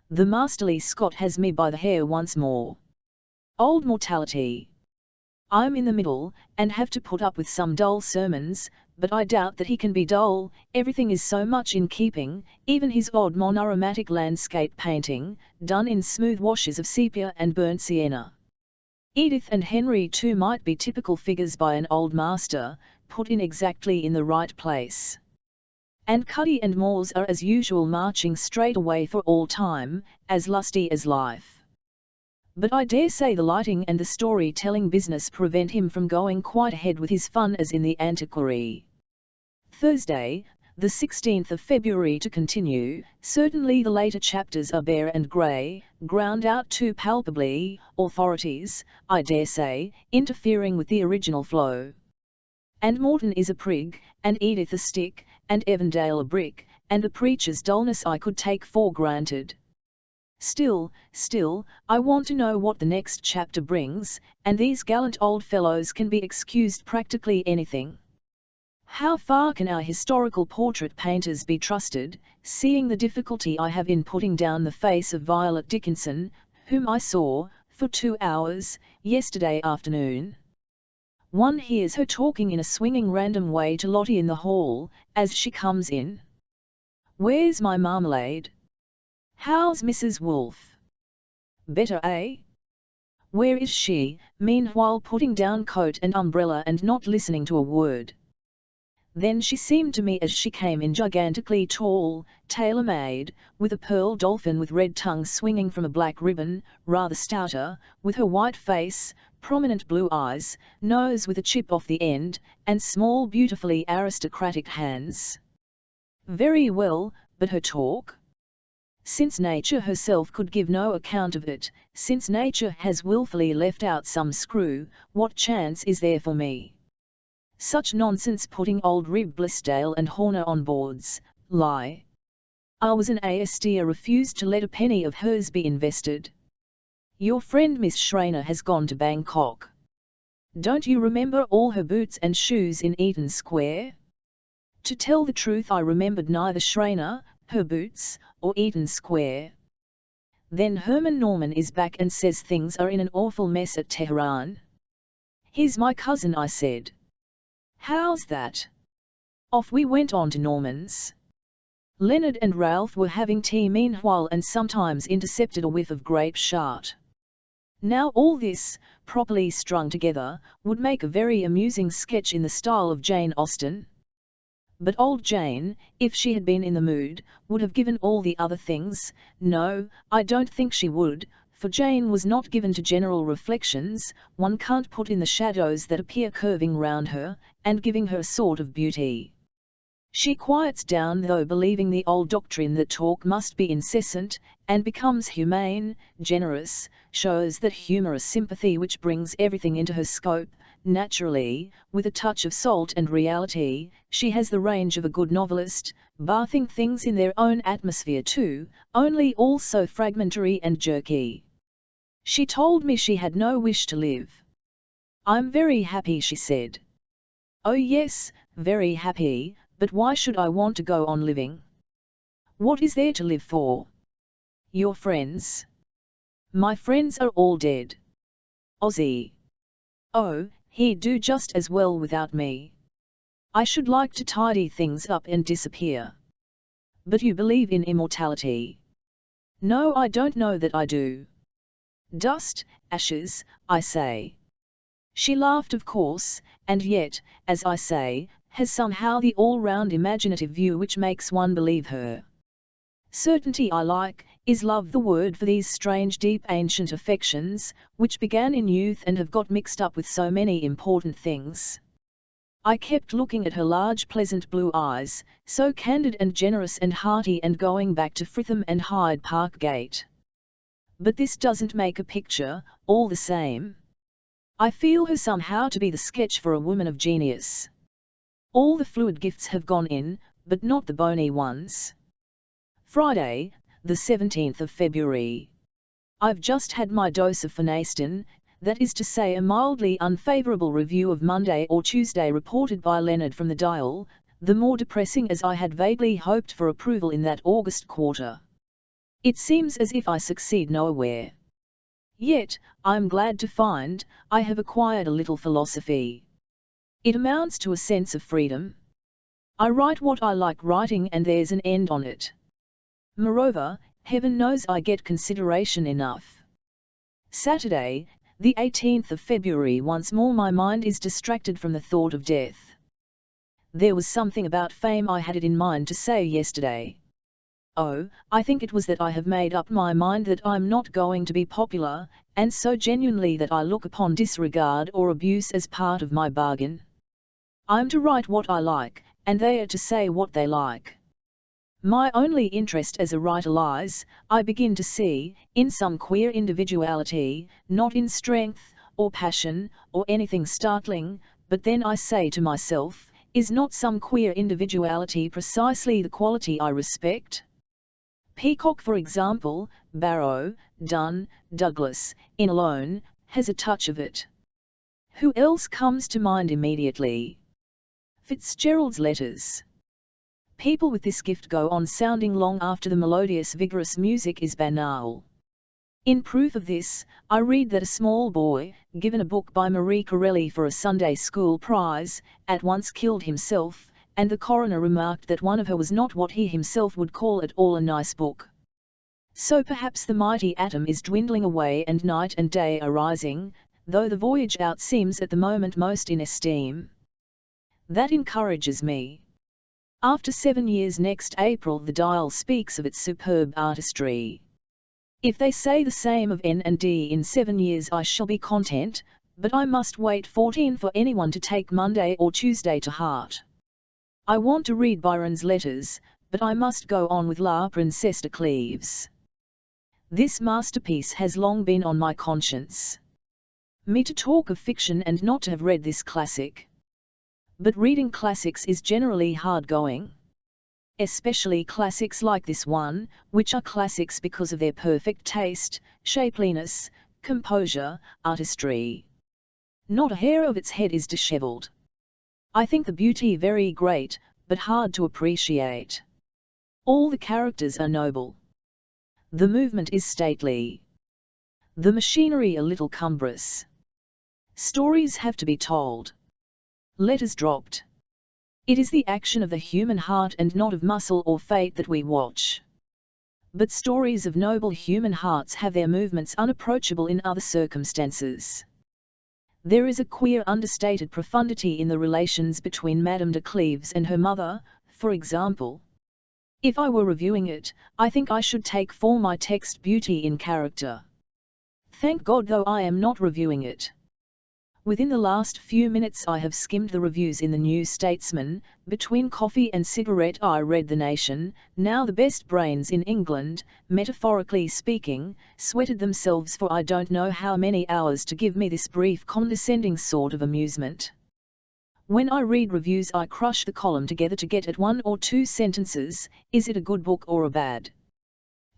The masterly Scott has me by the hair once more. Old mortality. I'm in the middle, and have to put up with some dull sermons, but I doubt that he can be dull, everything is so much in keeping, even his odd monochromatic landscape painting, done in smooth washes of sepia and burnt sienna. Edith and Henry too might be typical figures by an old master, put in exactly in the right place. And Cuddy and Moores are as usual marching straight away for all time, as lusty as life. But I dare say the lighting and the story-telling business prevent him from going quite ahead with his fun as in the Antiquary. Thursday, the 16th of February to continue. Certainly the later chapters are bare and grey, ground out too palpably, authorities, I dare say, interfering with the original flow. And Morton is a prig, and Edith a stick, and Evandale a brick, and the preacher's dullness I could take for granted. Still, I want to know what the next chapter brings, and these gallant old fellows can be excused practically anything. How far can our historical portrait painters be trusted, seeing the difficulty I have in putting down the face of Violet Dickinson, whom I saw, for 2 hours, yesterday afternoon? One hears her talking in a swinging random way to Lottie in the hall, as she comes in. Where's my marmalade? How's Mrs. Woolf? Better, eh? Where is she, meanwhile putting down coat and umbrella and not listening to a word? Then she seemed to me as she came in gigantically tall, tailor-made, with a pearl dolphin with red tongue swinging from a black ribbon, rather stouter, with her white face, prominent blue eyes, nose with a chip off the end, and small beautifully aristocratic hands. Very well, but her talk? Since nature herself could give no account of it, since nature has wilfully left out some screw, what chance is there for me? Such nonsense putting old Rib Blissdale and Horner on boards, lie. I was an Aestia refused to let a penny of hers be invested. Your friend Miss Schreiner has gone to Bangkok. Don't you remember all her boots and shoes in Eaton Square? To tell the truth, I remembered neither Schreiner, her boots, or Eaton Square. Then Herman Norman is back and says things are in an awful mess at Tehran. He's my cousin, I said. How's that? Off we went on to Norman's. Leonard and Ralph were having tea meanwhile and sometimes intercepted a whiff of grape shot. Now all this, properly strung together, would make a very amusing sketch in the style of Jane Austen. But old Jane, if she had been in the mood, would have given all the other things. No, I don't think she would, for Jane was not given to general reflections. One can't put in the shadows that appear curving round her, and giving her a sort of beauty. She quiets down though, believing the old doctrine that talk must be incessant, and becomes humane, generous, shows that humorous sympathy which brings everything into her scope. Naturally, with a touch of salt and reality, she has the range of a good novelist, bathing things in their own atmosphere too, only all so fragmentary and jerky. She told me she had no wish to live. I'm very happy, she said. Oh yes, very happy, but why should I want to go on living? What is there to live for? Your friends? My friends are all dead. Ozzy. Oh, he'd do just as well without me. I should like to tidy things up and disappear. But you believe in immortality? No, I don't know that I do. Dust, ashes, I say. She laughed, of course, and yet, as I say, has somehow the all-round imaginative view which makes one believe her. Certainty I like. Is love the word for these strange deep ancient affections, which began in youth and have got mixed up with so many important things? I kept looking at her large pleasant blue eyes, so candid and generous and hearty, and going back to Fritham and Hyde Park Gate. But this doesn't make a picture, all the same. I feel her somehow to be the sketch for a woman of genius. All the fluid gifts have gone in, but not the bony ones. Friday, the 17th of February. I've just had my dose of phenestin, that is to say a mildly unfavourable review of Monday or Tuesday reported by Leonard from the Dial, the more depressing as I had vaguely hoped for approval in that August quarter. It seems as if I succeed nowhere. Yet, I'm glad to find, I have acquired a little philosophy. It amounts to a sense of freedom. I write what I like writing and there's an end on it. Moreover, heaven knows I get consideration enough. Saturday, the 18th of February. Once more my mind is distracted from the thought of death. There was something about fame I had it in mind to say yesterday. Oh, I think it was that I have made up my mind that I'm not going to be popular, and so genuinely that I look upon disregard or abuse as part of my bargain. I'm to write what I like, and they are to say what they like. My only interest as a writer lies, I begin to see, in some queer individuality, not in strength, or passion, or anything startling, but then I say to myself, is not some queer individuality precisely the quality I respect? Peacock, for example, Barrow, Donne, Douglas, in Alone, has a touch of it. Who else comes to mind immediately? Fitzgerald's letters. People with this gift go on sounding long after the melodious vigorous music is banal. In proof of this, I read that a small boy, given a book by Marie Corelli for a Sunday school prize, at once killed himself, and the coroner remarked that one of her was not what he himself would call at all a nice book. So perhaps the mighty atom is dwindling away and night and day are rising, though the voyage out seems at the moment most in esteem. That encourages me. After 7 years next April the Dial speaks of its superb artistry. If they say the same of N&D in 7 years I shall be content, but I must wait 14 for anyone to take Monday or Tuesday to heart. I want to read Byron's letters, But I must go on with La Princesse de Cleves. This masterpiece has long been on my conscience. Me to talk of fiction and not to have read this classic. But reading classics is generally hard going. Especially classics like this one, which are classics because of their perfect taste, shapeliness, composure, artistry. Not a hair of its head is dishevelled. I think the beauty very great, but hard to appreciate. All the characters are noble. The movement is stately. The machinery a little cumbrous. Stories have to be told. Letters dropped. It is the action of the human heart and not of muscle or fate that we watch. But stories of noble human hearts have their movements unapproachable in other circumstances. There is a queer understated profundity in the relations between Madame de Cleves and her mother, for example. If I were reviewing it, I think I should take for my text beauty in character. Thank God though I am not reviewing it. Within the last few minutes I have skimmed the reviews in the New Statesman. Between coffee and cigarette I read The Nation. Now the best brains in England, metaphorically speaking, sweated themselves for I don't know how many hours to give me this brief condescending sort of amusement. When I read reviews I crush the column together to get at 1 or 2 sentences, is it a good book or a bad?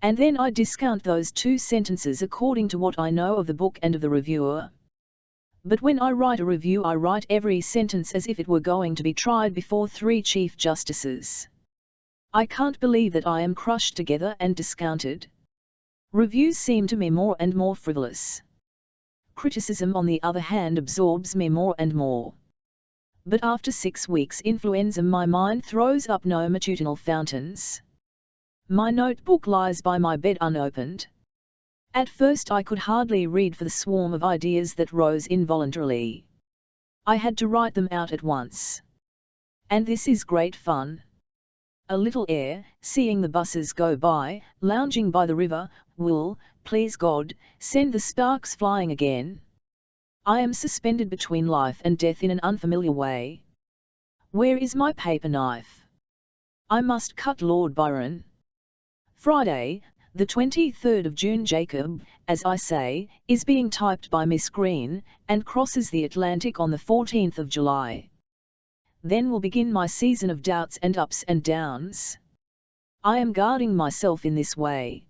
And then I discount those 2 sentences according to what I know of the book and of the reviewer. But when I write a review I write every sentence as if it were going to be tried before 3 Chief Justices. I can't believe that I am crushed together and discounted. Reviews seem to me more and more frivolous. Criticism on the other hand absorbs me more and more. But after 6 weeks' influenza my mind throws up no matutinal fountains. My notebook lies by my bed unopened. At first I could hardly read for the swarm of ideas that rose involuntarily. I had to write them out at once. And this is great fun. A little air, seeing the buses go by, lounging by the river, will, please God, send the sparks flying again. I am suspended between life and death in an unfamiliar way. Where is my paper knife? I must cut Lord Byron. Friday, the 23rd of June. Jacob, as I say, is being typed by Miss Green, and crosses the Atlantic on the 14th of July. Then will begin my season of doubts and ups and downs. I am guarding myself in this way.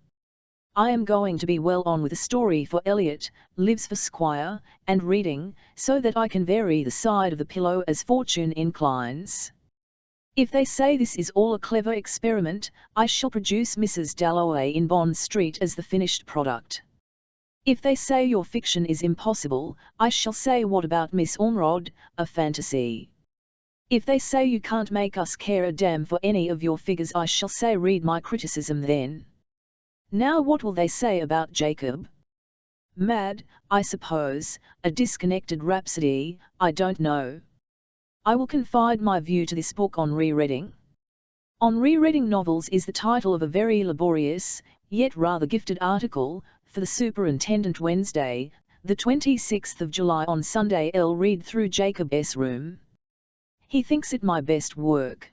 I am going to be well on with a story for Eliot, Lives for Squire, and reading, so that I can vary the side of the pillow as fortune inclines. If they say this is all a clever experiment, I shall produce Mrs. Dalloway in Bond Street as the finished product. If they say your fiction is impossible, I shall say what about Miss Ormerod, a fantasy. If they say you can't make us care a damn for any of your figures, I shall say read my criticism then. Now what will they say about Jacob? Mad, I suppose, a disconnected rhapsody, I don't know. I will confide my view to this book on rereading. On Rereading Novels is the title of a very laborious, yet rather gifted article, for the Superintendent Wednesday, the 26th of July. On Sunday I'll read through Jacob's Room. He thinks it my best work.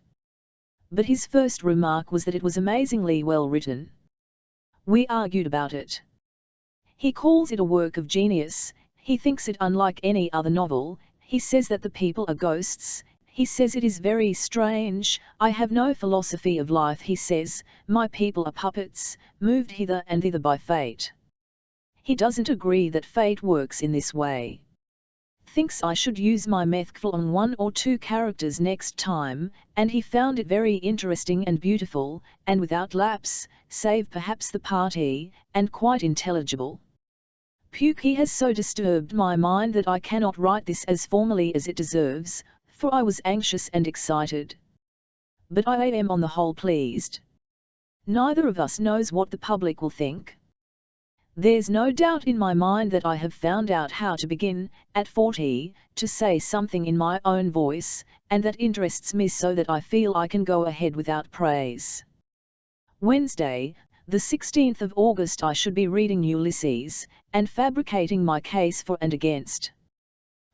But his first remark was that it was amazingly well written. We argued about it. He calls it a work of genius, he thinks it unlike any other novel. He says that the people are ghosts, he says it is very strange, I have no philosophy of life, he says, my people are puppets, moved hither and thither by fate. He doesn't agree that fate works in this way. Thinks I should use my method on 1 or 2 characters next time, and he found it very interesting and beautiful, and without lapse, save perhaps the party, and quite intelligible. Puke, he has so disturbed my mind that I cannot write this as formally as it deserves, for I was anxious and excited. But I am on the whole pleased. Neither of us knows what the public will think. There's no doubt in my mind that I have found out how to begin, at 40, to say something in my own voice, and that interests me so that I feel I can go ahead without praise. Wednesday, the 16th of August, I should be reading Ulysses, and fabricating my case for and against.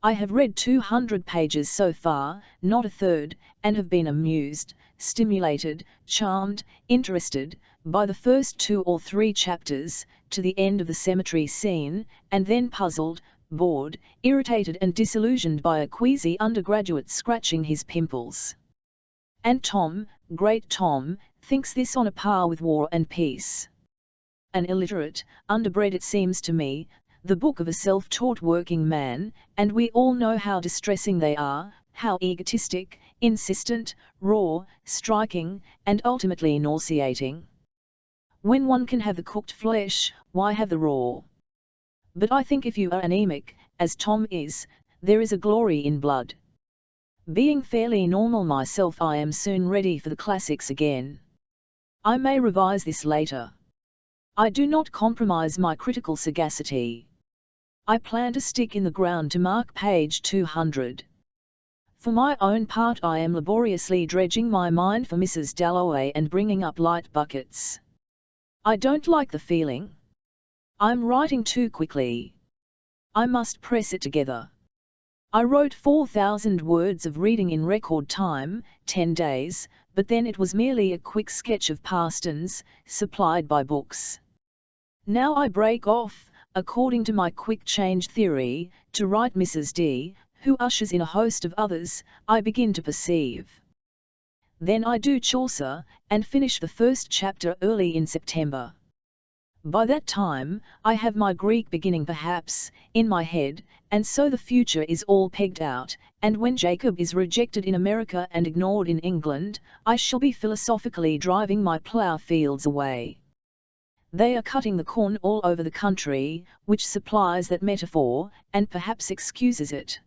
I have read 200 pages so far, not a third, and have been amused, stimulated, charmed, interested, by the first 2 or 3 chapters, to the end of the cemetery scene, and then puzzled, bored, irritated and disillusioned by a queasy undergraduate scratching his pimples. And Tom, great Tom, thinks this on a par with War and Peace. An illiterate, underbred it seems to me, the book of a self-taught working man, and we all know how distressing they are, how egotistic, insistent, raw, striking, and ultimately nauseating. When one can have the cooked flesh, why have the raw? But I think if you are anemic, as Tom is, there is a glory in blood. Being fairly normal myself, I am soon ready for the classics again. I may revise this later. I do not compromise my critical sagacity. I plan to stick in the ground to mark page 200. For my own part, I am laboriously dredging my mind for Mrs. Dalloway and bringing up light buckets. I don't like the feeling. I'm writing too quickly. I must press it together. I wrote 4,000 words of reading in record time, 10 days, but then it was merely a quick sketch of parsons, supplied by books. Now I break off, according to my quick change theory, to write Mrs. D, who ushers in a host of others, I begin to perceive. Then I do Chaucer, and finish the first chapter early in September. By that time, I have my Greek beginning perhaps, in my head, and so the future is all pegged out, and when Jacob is rejected in America and ignored in England, I shall be philosophically driving my plough fields away. They are cutting the corn all over the country, which supplies that metaphor, and perhaps excuses it.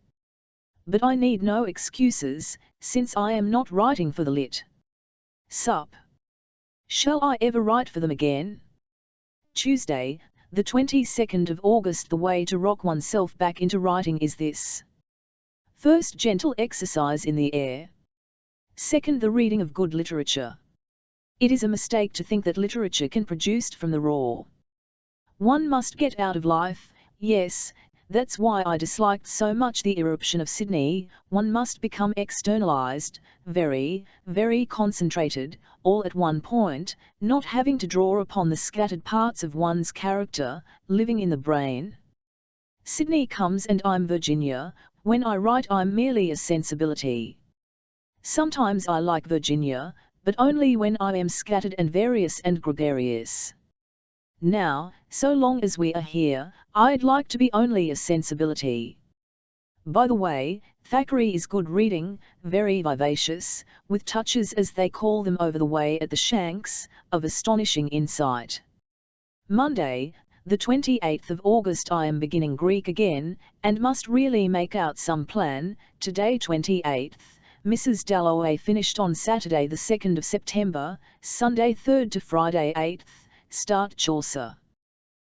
But I need no excuses, since I am not writing for the lit. Sup. Shall I ever write for them again? Tuesday, the 22nd of August. The way to rock oneself back into writing is this. First, gentle exercise in the air. Second, the reading of good literature. It is a mistake to think that literature can be produced from the raw. One must get out of life, yes, that's why I disliked so much the eruption of Sydney. One must become externalized, very, very concentrated, all at one point, not having to draw upon the scattered parts of one's character, living in the brain. Sydney comes and I'm Virginia. When I write I'm merely a sensibility. Sometimes I like Virginia, but only when I am scattered and various and gregarious. Now, so long as we are here, I'd like to be only a sensibility. By the way, Thackeray is good reading, very vivacious, with touches as they call them over the way at the Shanks, of astonishing insight. Monday, the 28th of August. I am beginning Greek again, and must really make out some plan. Today 28th. Mrs. Dalloway finished on Saturday the 2nd of September, Sunday 3rd to Friday 8th, start Chaucer.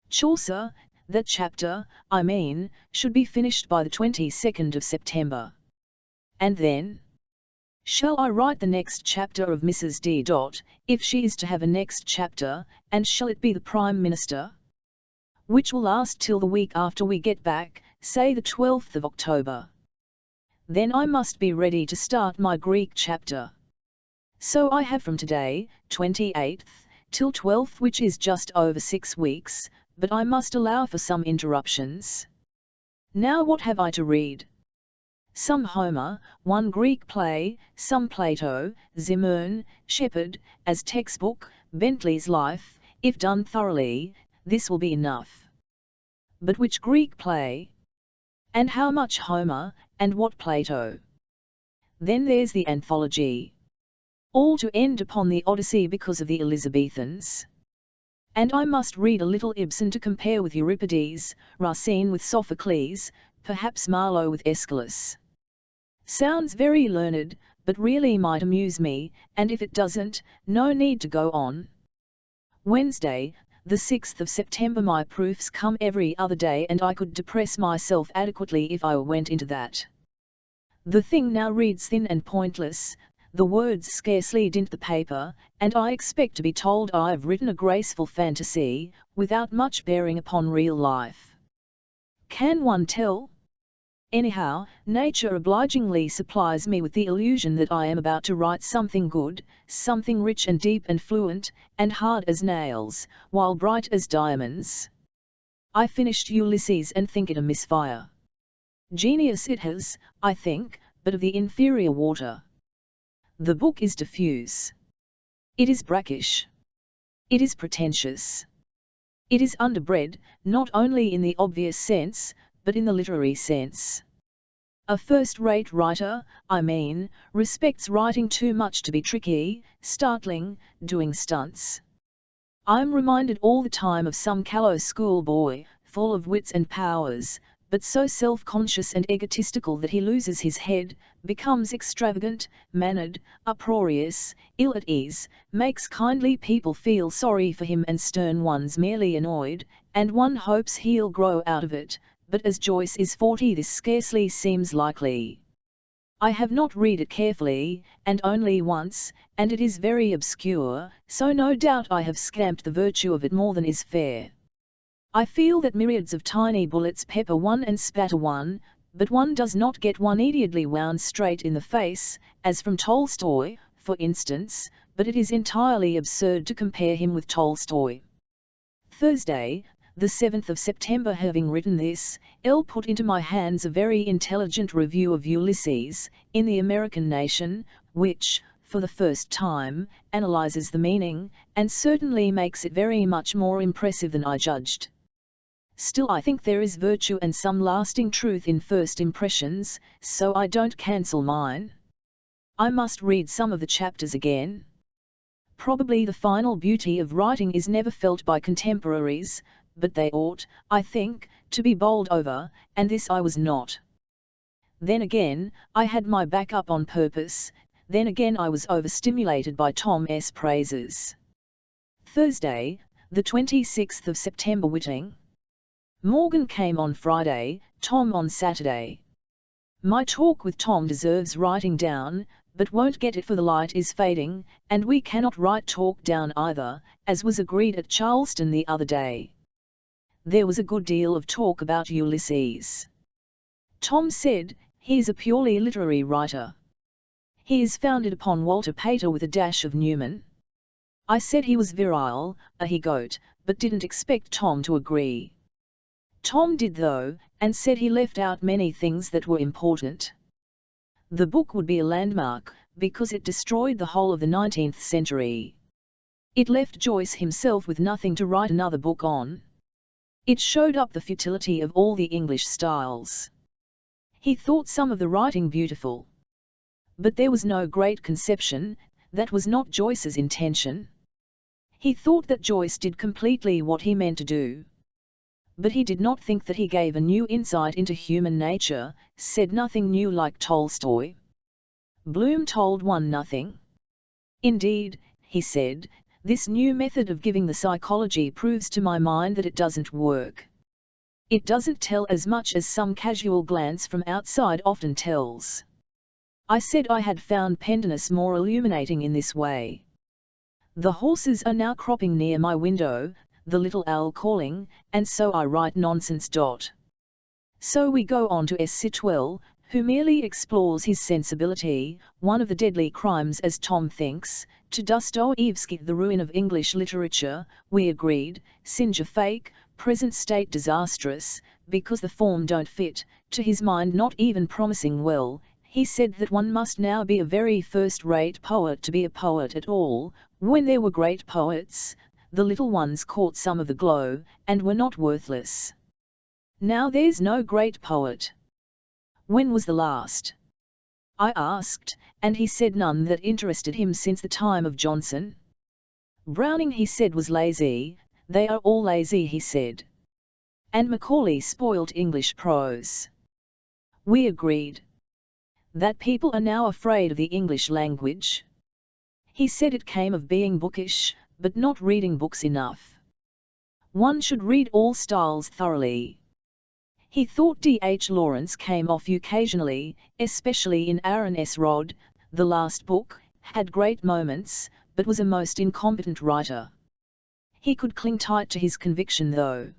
Chaucer, that chapter, I mean, should be finished by the 22nd of September. And then? Shall I write the next chapter of Mrs. D. if she is to have a next chapter, and shall it be the Prime Minister? Which will last till the week after we get back, say the 12th of October. Then I must be ready to start my Greek chapter. So I have from today, 28th, till 12th, which is just over 6 weeks, but I must allow for some interruptions. Now what have I to read? Some Homer, one Greek play, some Plato, Zimmern, Shepard, as textbook, Bentley's Life. If done thoroughly, this will be enough. But which Greek play? And how much Homer, and what Plato? Then there's the anthology. All to end upon the Odyssey because of the Elizabethans. And I must read a little Ibsen to compare with Euripides, Racine with Sophocles, perhaps Marlowe with Aeschylus. Sounds very learned, but really might amuse me, and if it doesn't, no need to go on. Wednesday, the 6th of September. My proofs come every other day and I could depress myself adequately if I went into that. The thing now reads thin and pointless, the words scarcely dint the paper, and I expect to be told I've written a graceful fantasy, without much bearing upon real life. Can one tell? Anyhow, nature obligingly supplies me with the illusion that I am about to write something good, something rich and deep and fluent, and hard as nails, while bright as diamonds. I finished Ulysses and think it a misfire. Genius it has, I think, but of the inferior water. The book is diffuse. It is brackish. It is pretentious. It is underbred, not only in the obvious sense, but in the literary sense. A first-rate writer, I mean, respects writing too much to be tricky, startling, doing stunts. I'm reminded all the time of some callow schoolboy, full of wits and powers, but so self-conscious and egotistical that he loses his head, becomes extravagant, mannered, uproarious, ill at ease, makes kindly people feel sorry for him and stern ones merely annoyed, and one hopes he'll grow out of it, but as Joyce is 40 this scarcely seems likely. I have not read it carefully, and only once, and it is very obscure, so no doubt I have scamped the virtue of it more than is fair. I feel that myriads of tiny bullets pepper one and spatter one, but one does not get one immediately wound straight in the face, as from Tolstoy, for instance, but it is entirely absurd to compare him with Tolstoy. Thursday, the 7th of September. Having written this, L put into my hands a very intelligent review of Ulysses, in the American Nation, which, for the first time, analyzes the meaning, and certainly makes it very much more impressive than I judged. Still I think there is virtue and some lasting truth in first impressions, so I don't cancel mine. I must read some of the chapters again. Probably the final beauty of writing is never felt by contemporaries, but they ought, I think, to be bowled over, and this I was not. Then again, I had my back up on purpose, then again I was overstimulated by Tom's praises. Thursday, the 26th of September. Whitting. Morgan came on Friday, Tom on Saturday. My talk with Tom deserves writing down, but won't get it for the light is fading, and we cannot write talk down either, as was agreed at Charleston the other day. There was a good deal of talk about Ulysses. Tom said, he is a purely literary writer. He is founded upon Walter Pater with a dash of Newman. I said he was virile, a he-goat, but didn't expect Tom to agree. Tom did though, and said he left out many things that were important. The book would be a landmark, because it destroyed the whole of the 19th century. It left Joyce himself with nothing to write another book on. It showed up the futility of all the English styles. He thought some of the writing beautiful. But there was no great conception, that was not Joyce's intention. He thought that Joyce did completely what he meant to do. But he did not think that he gave a new insight into human nature, said nothing new like Tolstoy. Bloom told one nothing. Indeed, he said, this new method of giving the psychology proves to my mind that it doesn't work. It doesn't tell as much as some casual glance from outside often tells. I said I had found Pendennis more illuminating in this way. The horses are now cropping near my window, the little owl calling, and so I write nonsense. So we go on to S. Sitwell, who merely explores his sensibility, one of the deadly crimes as Tom thinks, to Dostoevsky, the ruin of English literature. We agreed, Singer fake, present state disastrous, because the form don't fit, to his mind not even promising well. He said that one must now be a very first-rate poet to be a poet at all. When there were great poets, the little ones caught some of the glow, and were not worthless. Now there's no great poet. When was the last? I asked, and he said none that interested him since the time of Johnson. Browning, he said, was lazy, they are all lazy, he said. And Macaulay spoilt English prose. We agreed. That people are now afraid of the English language. He said it came of being bookish, but not reading books enough. One should read all styles thoroughly. He thought D.H. Lawrence came off occasionally, especially in Aaron S. Rod, the last book, had great moments, but was a most incompetent writer. He could cling tight to his conviction though.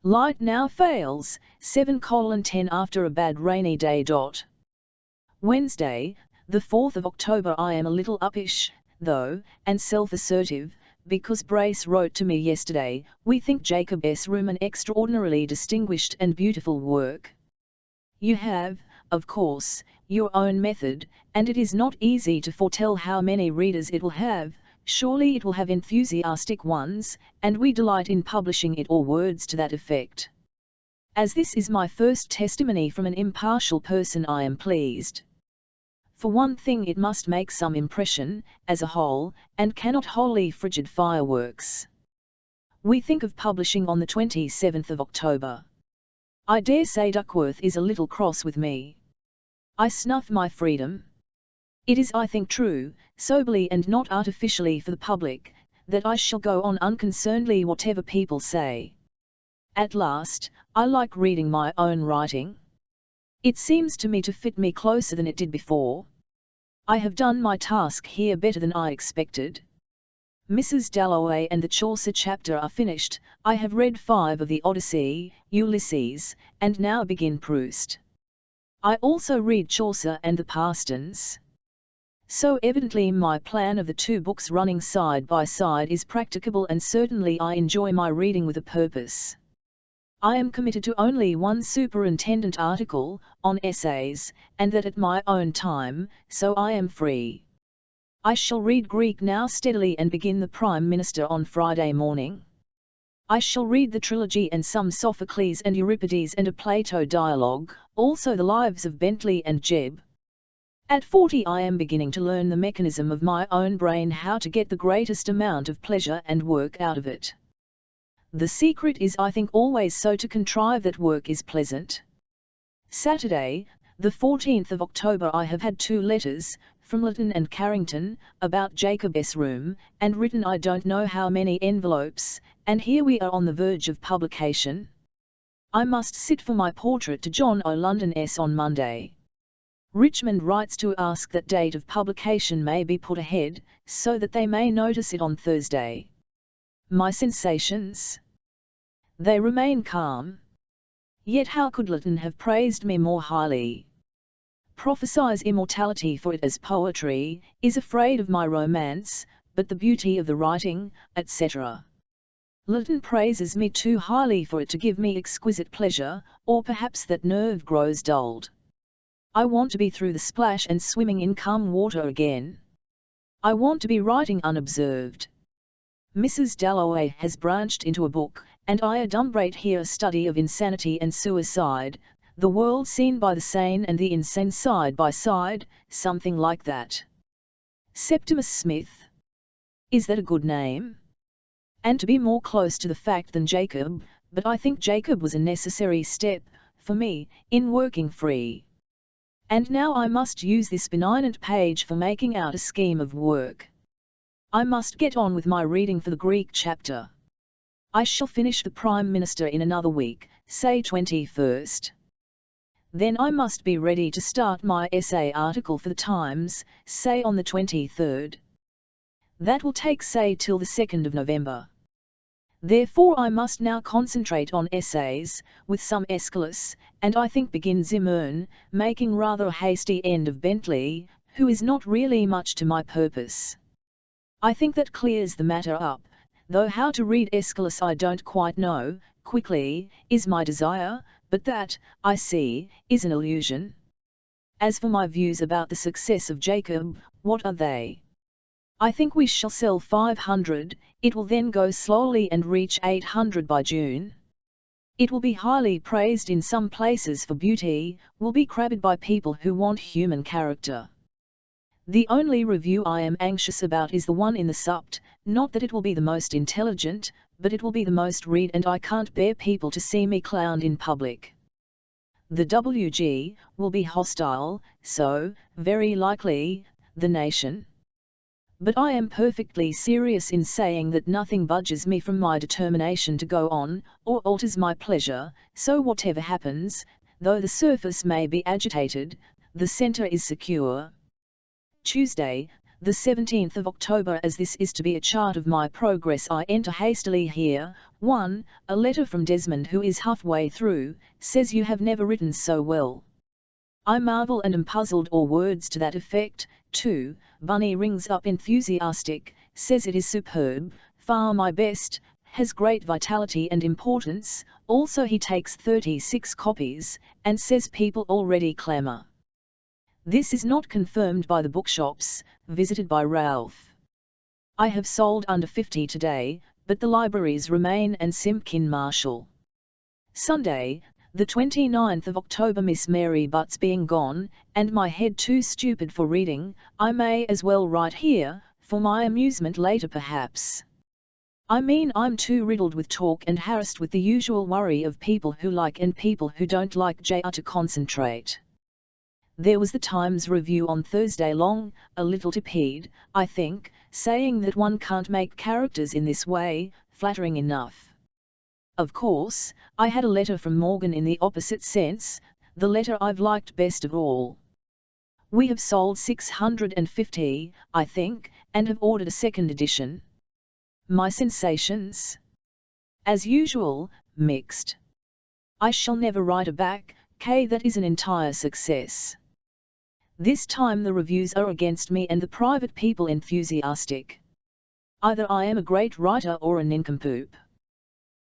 Light now fails, 7:10 after a bad rainy day. Wednesday, the 4th of October. I am a little uppish, though, and self-assertive, because Brace wrote to me yesterday, "We think Jacob S. Room an extraordinarily distinguished and beautiful work." You have, of course, your own method, and it is not easy to foretell how many readers it will have. Surely it will have enthusiastic ones, and we delight in publishing it, or words to that effect. As this is my first testimony from an impartial person, I am pleased. For one thing, it must make some impression, as a whole, and cannot wholly frigid fireworks. We think of publishing on the 27th of October. I dare say Duckworth is a little cross with me. I snuff my freedom. It is, I think, true, soberly and not artificially for the public, that I shall go on unconcernedly whatever people say. At last, I like reading my own writing. It seems to me to fit me closer than it did before. I have done my task here better than I expected. Mrs. Dalloway and the Chaucer chapter are finished. I have read 5 of the Odyssey, Ulysses, and now begin Proust. I also read Chaucer and the Pastons. So evidently my plan of the 2 books running side by side is practicable, and certainly I enjoy my reading with a purpose. I am committed to only one superintendent article, on essays, and that at my own time, so I am free. I shall read Greek now steadily and begin the Prime Minister on Friday morning. I shall read the trilogy and some Sophocles and Euripides and a Plato dialogue, also the lives of Bentley and Jebb. At 40 I am beginning to learn the mechanism of my own brain, how to get the greatest amount of pleasure and work out of it. The secret is, I think, always so to contrive that work is pleasant. Saturday, the 14th of October. I have had 2 letters, from Lytton and Carrington, about Jacob S. Room, and written I don't know how many envelopes, and here we are on the verge of publication. I must sit for my portrait to John O. London S. on Monday. Richmond writes to ask that date of publication may be put ahead, so that they may notice it on Thursday. My sensations? They remain calm. Yet how could Lytton have praised me more highly? Prophesies immortality for it as poetry, is afraid of my romance, but the beauty of the writing, etc. Lytton praises me too highly for it to give me exquisite pleasure, or perhaps that nerve grows dulled. I want to be through the splash and swimming in calm water again. I want to be writing unobserved. Mrs. Dalloway has branched into a book, and I adumbrate here a study of insanity and suicide, the world seen by the sane and the insane side by side, something like that. Septimus Smith. Is that a good name? And to be more close to the fact than Jacob, but I think Jacob was a necessary step, for me, in working free. And now I must use this benignant page for making out a scheme of work. I must get on with my reading for the Greek chapter. I shall finish the Prime Minister in another week, say 21st. Then I must be ready to start my essay article for the Times, say on the 23rd. That will take say till the 2nd of November. Therefore I must now concentrate on essays, with some Aeschylus, and I think begin Zimmern, making rather a hasty end of Bentley, who is not really much to my purpose. I think that clears the matter up, though how to read Aeschylus I don't quite know. Quickly, is my desire, but that, I see, is an illusion. As for my views about the success of Jacob, what are they? I think we shall sell 500, it will then go slowly and reach 800 by June. It will be highly praised in some places for beauty, will be crabbed by people who want human character. The only review I am anxious about is the one in the Supt, not that it will be the most intelligent, but it will be the most read, and I can't bear people to see me clowned in public. The WG will be hostile, so, very likely, the Nation. But I am perfectly serious in saying that nothing budges me from my determination to go on, or alters my pleasure, so whatever happens, though the surface may be agitated, the centre is secure. Tuesday, the 17th of October. As this is to be a chart of my progress, I enter hastily here. 1. A letter from Desmond, who is halfway through, says you have never written so well. I marvel and am puzzled, or words to that effect. 2. Bunny rings up enthusiastic, says it is superb, far my best, has great vitality and importance. Also he takes 36 copies, and says people already clamour. This is not confirmed by the bookshops visited by Ralph. I have sold under 50 today, but the libraries remain and Simpkin Marshall. Sunday, the 29th of October. Miss Mary Butts being gone, and my head too stupid for reading, I may as well write here, for my amusement later perhaps. I mean, I'm too riddled with talk and harassed with the usual worry of people who like and people who don't like JR to concentrate. There was the Times review on Thursday, long, a little tepid, I think, saying that one can't make characters in this way, flattering enough. Of course, I had a letter from Morgan in the opposite sense, the letter I've liked best of all. We have sold 650, I think, and have ordered a second edition. My sensations? As usual, mixed. I shall never write a back, that is an entire success. This time the reviews are against me and the private people enthusiastic. Either I am a great writer or a nincompoop.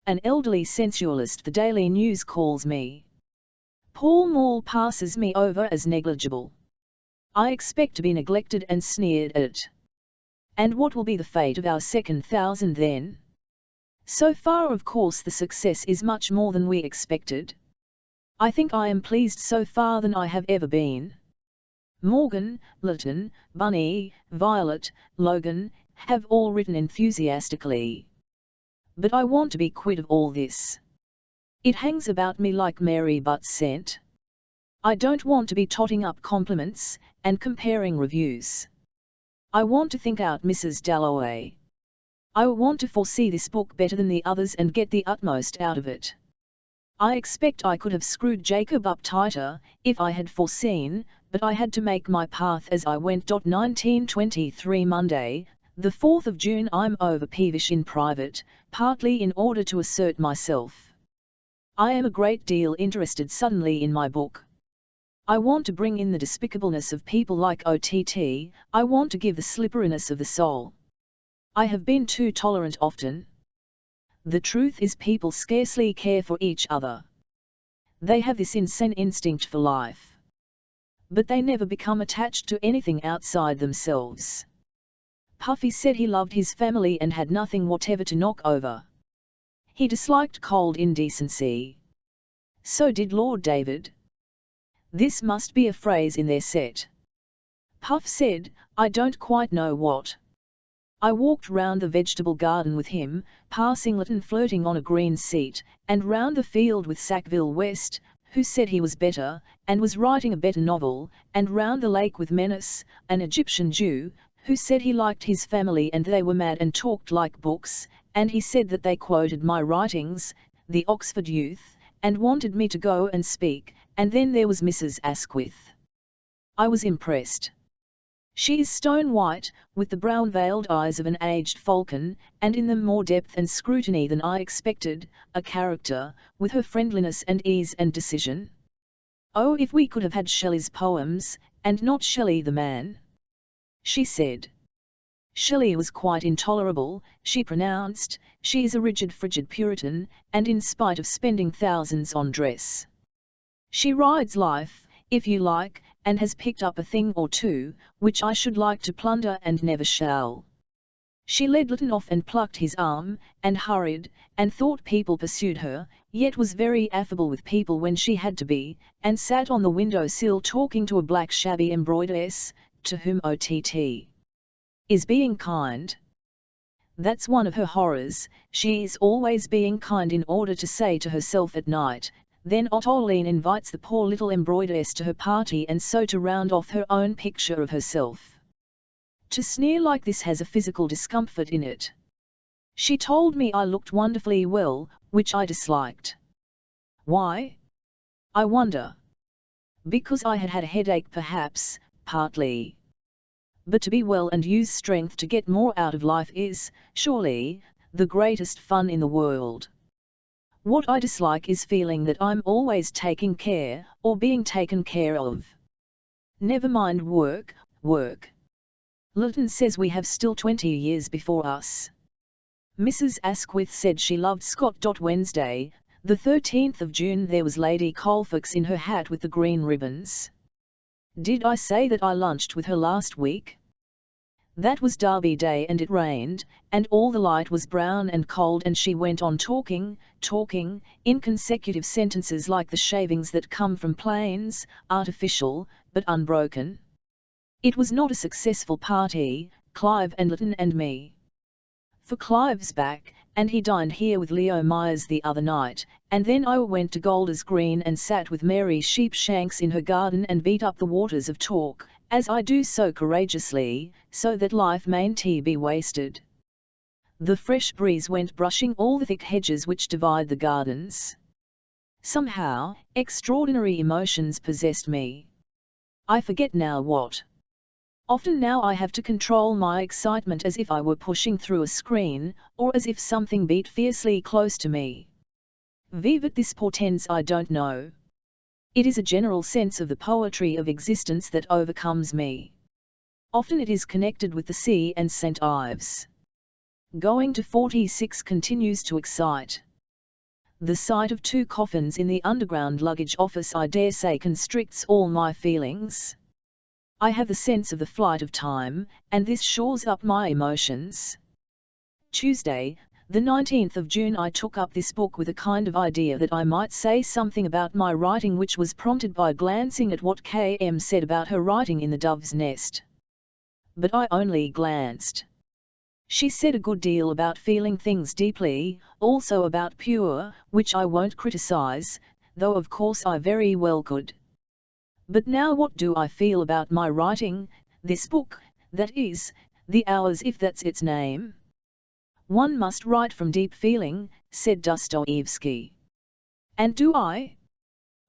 An elderly sensualist, the Daily News calls me. Paul Mall passes me over as negligible. I expect to be neglected and sneered at. And what will be the fate of our second 1,000 then? So far, of course, the success is much more than we expected. I think I am pleased so far than I have ever been. Morgan, Lytton, Bunny, Violet, Logan, have all written enthusiastically. But I want to be quit of all this. It hangs about me like Mary Butts' scent. I don't want to be totting up compliments, and comparing reviews. I want to think out Mrs. Dalloway. I want to foresee this book better than the others and get the utmost out of it. I expect I could have screwed Jacob up tighter, if I had foreseen, but I had to make my path as I went. 1923 Monday, the 4th of June. I'm over peevish in private, partly in order to assert myself. I am a great deal interested suddenly in my book. I want to bring in the despicableness of people like OTT, I want to give the slipperiness of the soul. I have been too tolerant often. The truth is, people scarcely care for each other. They have this insane instinct for life. But they never become attached to anything outside themselves. Puffy said he loved his family and had nothing whatever to knock over. He disliked cold indecency. So did Lord David. This must be a phrase in their set. Puff said, I don't quite know what. I walked round the vegetable garden with him, passing Lytton flirting on a green seat, and round the field with Sackville West, who said he was better, and was writing a better novel, and round the lake with Menace, an Egyptian Jew, who said he liked his family and they were mad and talked like books, and he said that they quoted my writings, the Oxford Youth, and wanted me to go and speak, and then there was Mrs. Asquith. I was impressed. She is stone white, with the brown-veiled eyes of an aged falcon, and in them more depth and scrutiny than I expected, a character, with her friendliness and ease and decision. Oh, if we could have had Shelley's poems, and not Shelley the man! She said. Shelley was quite intolerable, she pronounced, she is a rigid frigid Puritan, and in spite of spending thousands on dress. She rides life, if you like, and has picked up a thing or two, which I should like to plunder and never shall. She led Lytton off and plucked his arm, and hurried, and thought people pursued her, yet was very affable with people when she had to be, and sat on the window-sill talking to a black shabby embroideress, to whom OTT is being kind. That's one of her horrors, she is always being kind in order to say to herself at night, then Ottoline invites the poor little embroideress to her party, and so to round off her own picture of herself. To sneer like this has a physical discomfort in it. She told me I looked wonderfully well, which I disliked. Why? I wonder. Because I had had a headache perhaps, partly. But to be well and use strength to get more out of life is, surely, the greatest fun in the world. What I dislike is feeling that I'm always taking care, or being taken care of. Never mind work, work. Lytton says we have still 20 years before us. Mrs. Asquith said she loved Scott. Wednesday, the 13th of June, there was Lady Colfax in her hat with the green ribbons. Did I say that I lunched with her last week? That was Derby Day and it rained, and all the light was brown and cold, and she went on talking, in consecutive sentences like the shavings that come from planes, artificial, but unbroken. It was not a successful party, Clive and Lytton and me. For Clive's back, and he dined here with Leo Myers the other night, and then I went to Golders Green and sat with Mary Sheepshanks in her garden and beat up the waters of talk, as I do so courageously, so that life mayn't be wasted. The fresh breeze went brushing all the thick hedges which divide the gardens. Somehow, extraordinary emotions possessed me. I forget now what. Often now I have to control my excitement as if I were pushing through a screen, or as if something beat fiercely close to me. What this portends I don't know. It is a general sense of the poetry of existence that overcomes me. Often it is connected with the sea and St. Ives. Going to 46 continues to excite. The sight of 2 coffins in the underground luggage office I dare say constricts all my feelings. I have the sense of the flight of time, and this shores up my emotions. Tuesday, the 19th of June, I took up this book with a kind of idea that I might say something about my writing, which was prompted by glancing at what K.M. said about her writing in The Dove's Nest. But I only glanced. She said a good deal about feeling things deeply, also about pure, which I won't criticize, though of course I very well could. But now what do I feel about my writing, this book, that is, The Hours, if that's its name? One must write from deep feeling, said Dostoevsky. And do I?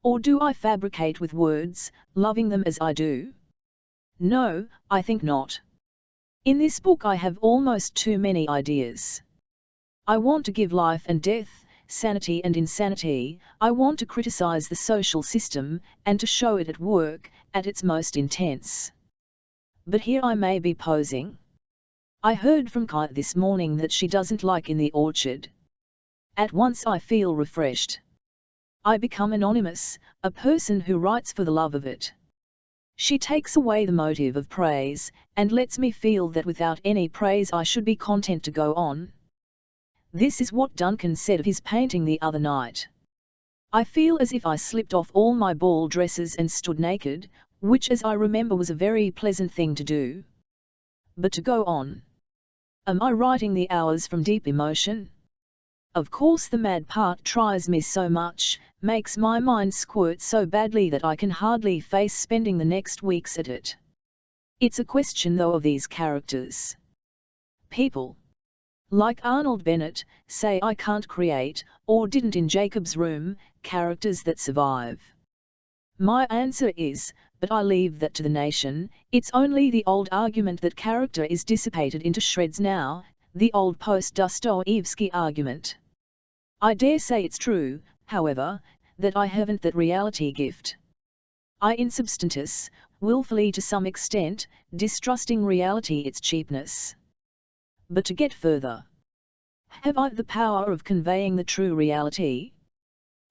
Or do I fabricate with words, loving them as I do? No, I think not. In this book I have almost too many ideas. I want to give life and death, sanity and insanity, I want to criticize the social system, and to show it at work, at its most intense. But here I may be posing. I heard from Kai this morning that she doesn't like In the Orchard. At once I feel refreshed. I become anonymous, a person who writes for the love of it. She takes away the motive of praise, and lets me feel that without any praise I should be content to go on. This is what Duncan said of his painting the other night. I feel as if I slipped off all my ball dresses and stood naked, which as I remember was a very pleasant thing to do. But to go on. Am I writing The Hours from deep emotion? Of course the mad part tries me so much, makes my mind squirt so badly that I can hardly face spending the next weeks at it. It's a question though of these characters. People like Arnold Bennett say I can't create, or didn't in Jacob's Room, characters that survive. My answer is, but I leave that to the nation. It's only the old argument that character is dissipated into shreds now, the old post-Dostoevsky argument. I dare say it's true, however, that I haven't that reality gift. I in substantis, willfully to some extent, distrusting reality its cheapness. But to get further, have I the power of conveying the true reality?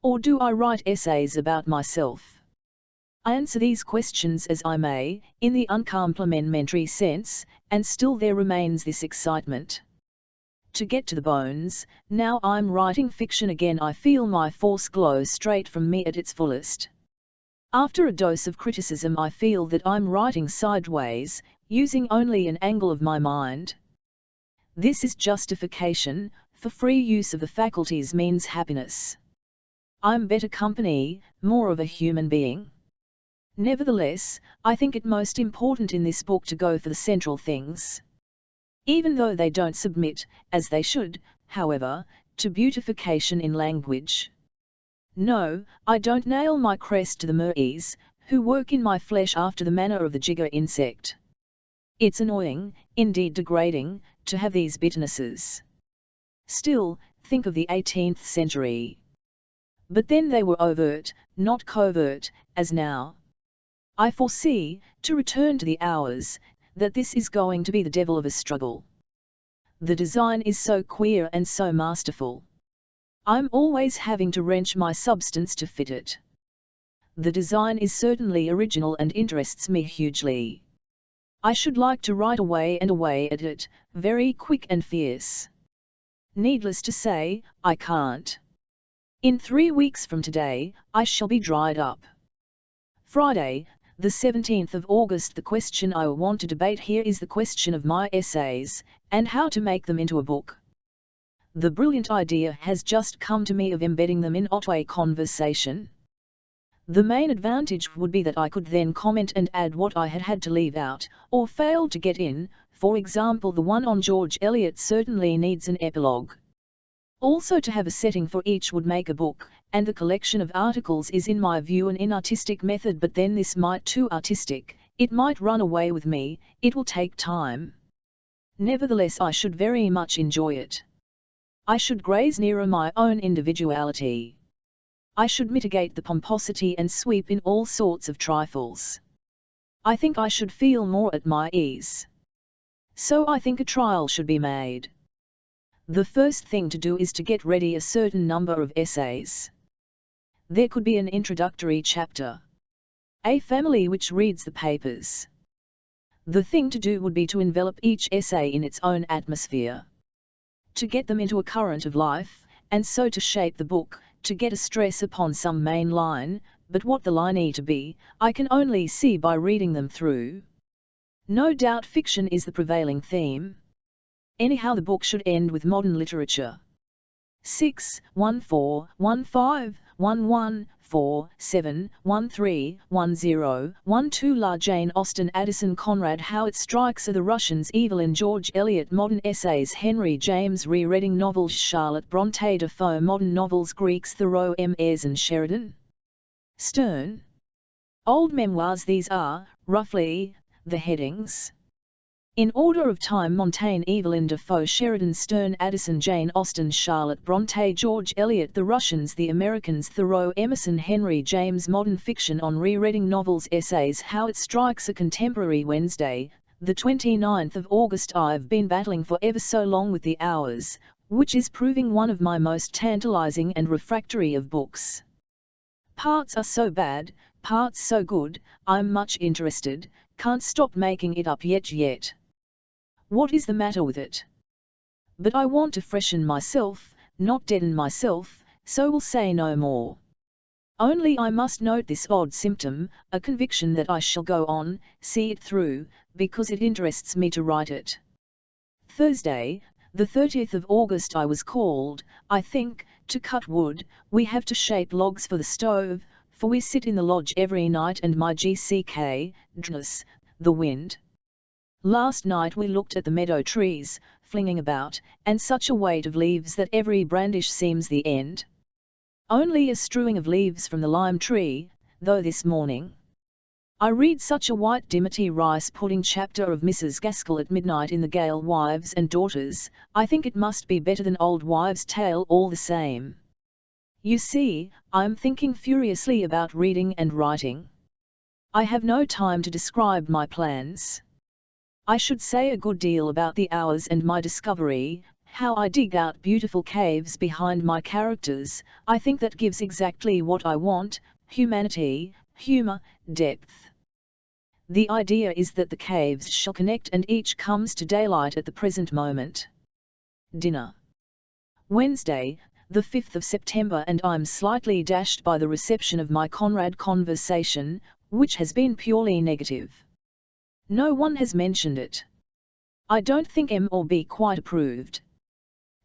Or do I write essays about myself? Answer these questions as I may, in the uncomplimentary sense, and still there remains this excitement. To get to the bones, now I'm writing fiction again I feel my force glow straight from me at its fullest. After a dose of criticism I feel that I'm writing sideways, using only an angle of my mind. This is justification, for free use of the faculties means happiness. I'm better company, more of a human being. Nevertheless, I think it most important in this book to go for the central things. Even though they don't submit, as they should, however, to beautification in language. No, I don't nail my crest to the Murrays, who work in my flesh after the manner of the jigger insect. It's annoying, indeed degrading, to have these bitternesses. Still, think of the 18th century. But then they were overt, not covert, as now. I foresee, to return to the hours, that this is going to be the devil of a struggle. The design is so queer and so masterful. I'm always having to wrench my substance to fit it. The design is certainly original and interests me hugely. I should like to write away and away at it, very quick and fierce. Needless to say, I can't. In 3 weeks from today, I shall be dried up. Friday, the 17th of August. The question I want to debate here is the question of my essays, and how to make them into a book. The brilliant idea has just come to me of embedding them in Otway conversation. The main advantage would be that I could then comment and add what I had had to leave out, or failed to get in. For example, the one on George Eliot certainly needs an epilogue. Also, to have a setting for each would make a book, and the collection of articles is in my view an inartistic method, but then this might too artistic, it might run away with me, it will take time. Nevertheless, I should very much enjoy it. I should graze nearer my own individuality. I should mitigate the pomposity and sweep in all sorts of trifles. I think I should feel more at my ease. So I think a trial should be made. The first thing to do is to get ready a certain number of essays. There could be an introductory chapter. A family which reads the papers. The thing to do would be to envelop each essay in its own atmosphere. To get them into a current of life, and so to shape the book, to get a stress upon some main line, but what the line is to be, I can only see by reading them through. No doubt fiction is the prevailing theme. Anyhow, the book should end with modern literature. 6, 1, 4, 1, 5, 1, 1, 4, 7, 1, 3, 1, 0, 1, 2. La Jane Austen, Addison, Conrad Howard, Strikes of the Russians, Evelyn, George Eliot, Modern Essays, Henry James, Rereading Novels, Charlotte Brontë, Defoe, Modern Novels, Greeks, Thoreau, M. Ayres and Sheridan. Sterne. Old Memoirs. These are, roughly, the headings. In order of time: Montaigne, Evelyn, Defoe, Sheridan, Sterne, Addison, Jane Austen, Charlotte Brontë, George Eliot, The Russians, The Americans, Thoreau, Emerson, Henry James. Modern fiction. On rereading novels, essays. Howard Strikes a Contemporary. Wednesday, the 29th of August. I've been battling for ever so long with the hours, which is proving one of my most tantalizing and refractory of books. Parts are so bad, parts so good, I'm much interested, can't stop making it up yet. What is the matter with it? But I want to freshen myself, not deaden myself, so will say no more. Only I must note this odd symptom, a conviction that I shall go on, see it through, because it interests me to write it. Thursday, the 30th of August. I was called, I think, to cut wood. We have to shape logs for the stove, for we sit in the lodge every night, and my drness, the wind. Last night we looked at the meadow trees, flinging about, and such a weight of leaves that every brandish seems the end. Only a strewing of leaves from the lime tree, though this morning I read such a white dimity rice pudding chapter of Mrs. Gaskell at midnight in the Gale Wives and Daughters, I think it must be better than Old Wives' Tale all the same. You see, I'm thinking furiously about reading and writing. I have no time to describe my plans. I should say a good deal about the hours and my discovery, how I dig out beautiful caves behind my characters. I think that gives exactly what I want: humanity, humour, depth. The idea is that the caves shall connect and each comes to daylight at the present moment. Dinner. Wednesday, the 5th of September, and I'm slightly dashed by the reception of my Conrad conversation, which has been purely negative. No one has mentioned it. I don't think M or B quite approved.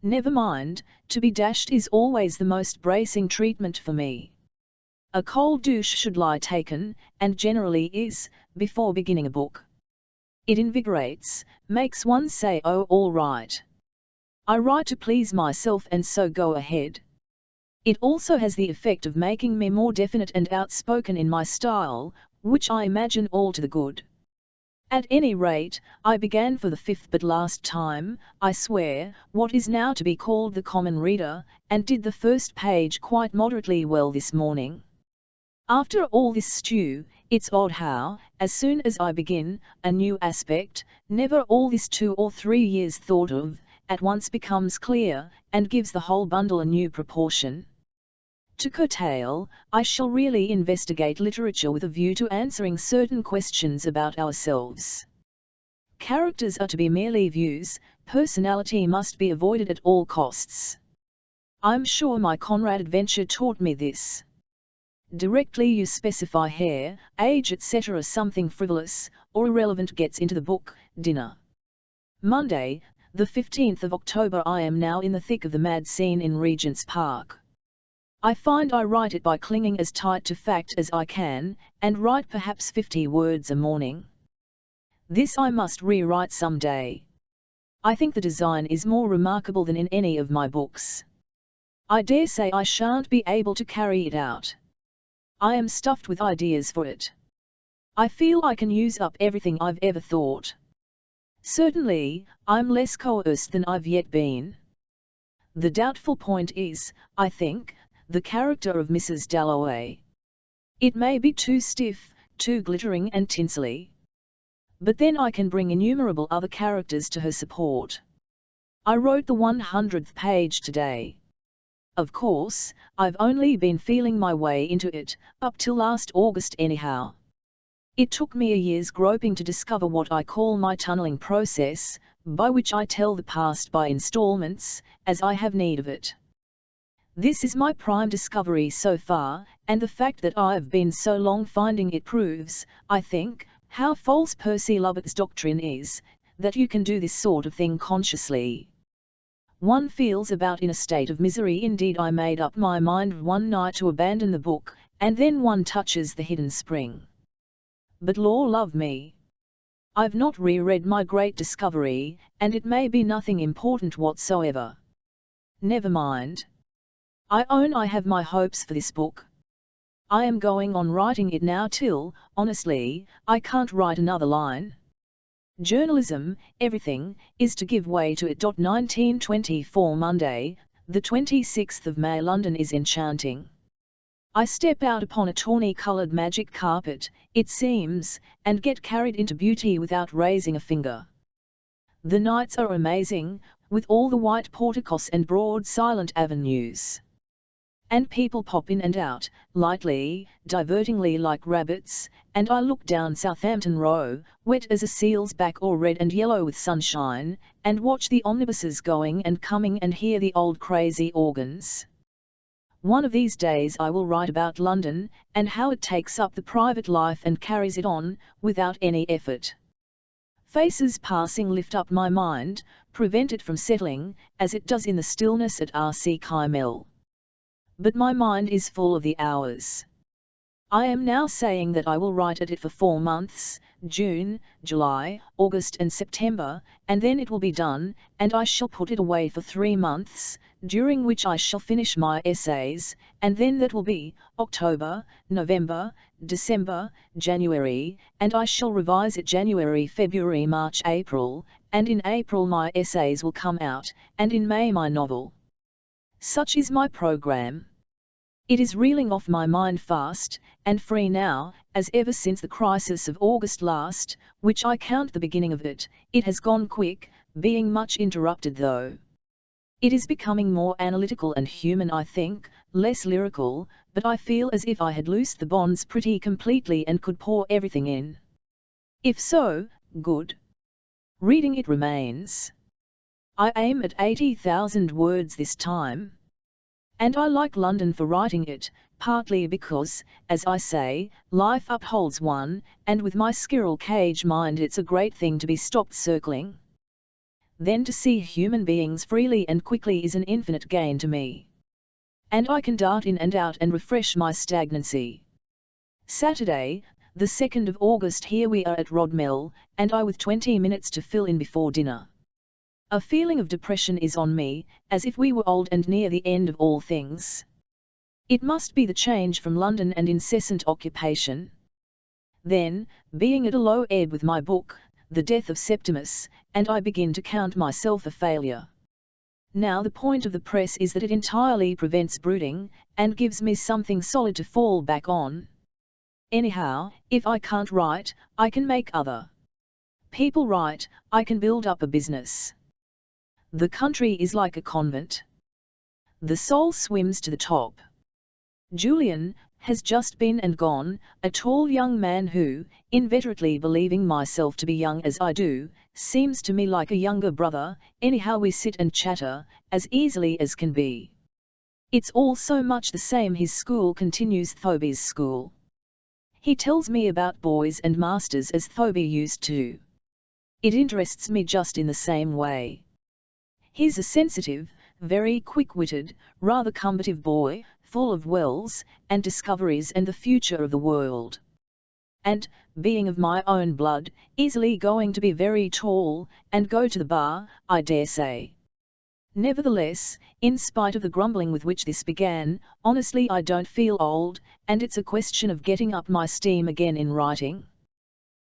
Never mind, to be dashed is always the most bracing treatment for me. A cold douche should lie taken, and generally is, before beginning a book. It invigorates, makes one say, oh, all right. I write to please myself, and so go ahead. It also has the effect of making me more definite and outspoken in my style, which I imagine all to the good. At any rate, I began for the fifth but last time, I swear, what is now to be called the common reader, and did the first page quite moderately well this morning. After all this stew, it's odd how, as soon as I begin a new aspect, never all this 2 or 3 years thought of, at once becomes clear, and gives the whole bundle a new proportion. To curtail, I shall really investigate literature with a view to answering certain questions about ourselves. Characters are to be merely views, personality must be avoided at all costs. I'm sure my Conrad adventure taught me this. Directly you specify hair, age etc. something frivolous or irrelevant gets into the book, dinner. Monday, the 15th of October. I am now in the thick of the mad scene in Regent's Park. I find I write it by clinging as tight to fact as I can, and write perhaps 50 words a morning. This I must rewrite some day. I think the design is more remarkable than in any of my books. I dare say I shan't be able to carry it out. I am stuffed with ideas for it. I feel I can use up everything I've ever thought. Certainly, I'm less coerced than I've yet been. The doubtful point is, I think, the character of Mrs. Dalloway. It may be too stiff, too glittering and tinselly. But then I can bring innumerable other characters to her support. I wrote the 100th page today. Of course, I've only been feeling my way into it, up till last August anyhow. It took me a year's groping to discover what I call my tunneling process, by which I tell the past by installments, as I have need of it. This is my prime discovery so far, and the fact that I've been so long finding it proves, I think, how false Percy Lovett's doctrine is, that you can do this sort of thing consciously. One feels about in a state of misery. Indeed, I made up my mind one night to abandon the book, and then one touches the hidden spring. But Lord love me, I've not reread my great discovery, and it may be nothing important whatsoever. Never mind. I own I have my hopes for this book. I am going on writing it now till, honestly, I can't write another line. Journalism, everything, is to give way to it. 1924 Monday, the 26th of May. London is enchanting. I step out upon a tawny-coloured magic carpet, it seems, and get carried into beauty without raising a finger. The nights are amazing, with all the white porticos and broad silent avenues. And people pop in and out, lightly, divertingly like rabbits, and I look down Southampton Row, wet as a seal's back or red and yellow with sunshine, and watch the omnibuses going and coming and hear the old crazy organs. One of these days I will write about London, and how it takes up the private life and carries it on, without any effort. Faces passing lift up my mind, prevent it from settling, as it does in the stillness at R.C. Kymel. But my mind is full of the hours. I am now saying that I will write at it for 4 months, June, July, August and September, and then it will be done, and I shall put it away for 3 months, during which I shall finish my essays, and then that will be October, November, December, January, and I shall revise it January, February, March, April, and in April my essays will come out, and in May my novel. Such is my program. It is reeling off my mind fast, and free now, as ever since the crisis of August last, which I count the beginning of it. It has gone quick, being much interrupted though. It is becoming more analytical and human, I think, less lyrical, but I feel as if I had loosed the bonds pretty completely and could pour everything in. If so, good. Reading it remains. I aim at 80,000 words this time. And I like London for writing it, partly because, as I say, life upholds one, and with my squirrel cage mind it's a great thing to be stopped circling. Then to see human beings freely and quickly is an infinite gain to me. And I can dart in and out and refresh my stagnancy. Saturday, the 2nd of August. Here we are at Rodmell, and I with 20 minutes to fill in before dinner. A feeling of depression is on me, as if we were old and near the end of all things. It must be the change from London and incessant occupation. Then, being at a low ebb with my book, The Death of Septimus, and I begin to count myself a failure. Now the point of the press is that it entirely prevents brooding, and gives me something solid to fall back on. Anyhow, if I can't write, I can make other people write, I can build up a business. The country is like a convent. The soul swims to the top. Julian has just been and gone, a tall young man who, inveterately believing myself to be young as I do, seems to me like a younger brother. Anyhow we sit and chatter, as easily as can be. It's all so much the same. His school continues Thoby's school. He tells me about boys and masters as Thoby used to. It interests me just in the same way. He's a sensitive, very quick-witted, rather combative boy, full of wells and discoveries and the future of the world. And, being of my own blood, easily going to be very tall, and go to the bar, I dare say. Nevertheless, in spite of the grumbling with which this began, honestly I don't feel old, and it's a question of getting up my steam again in writing.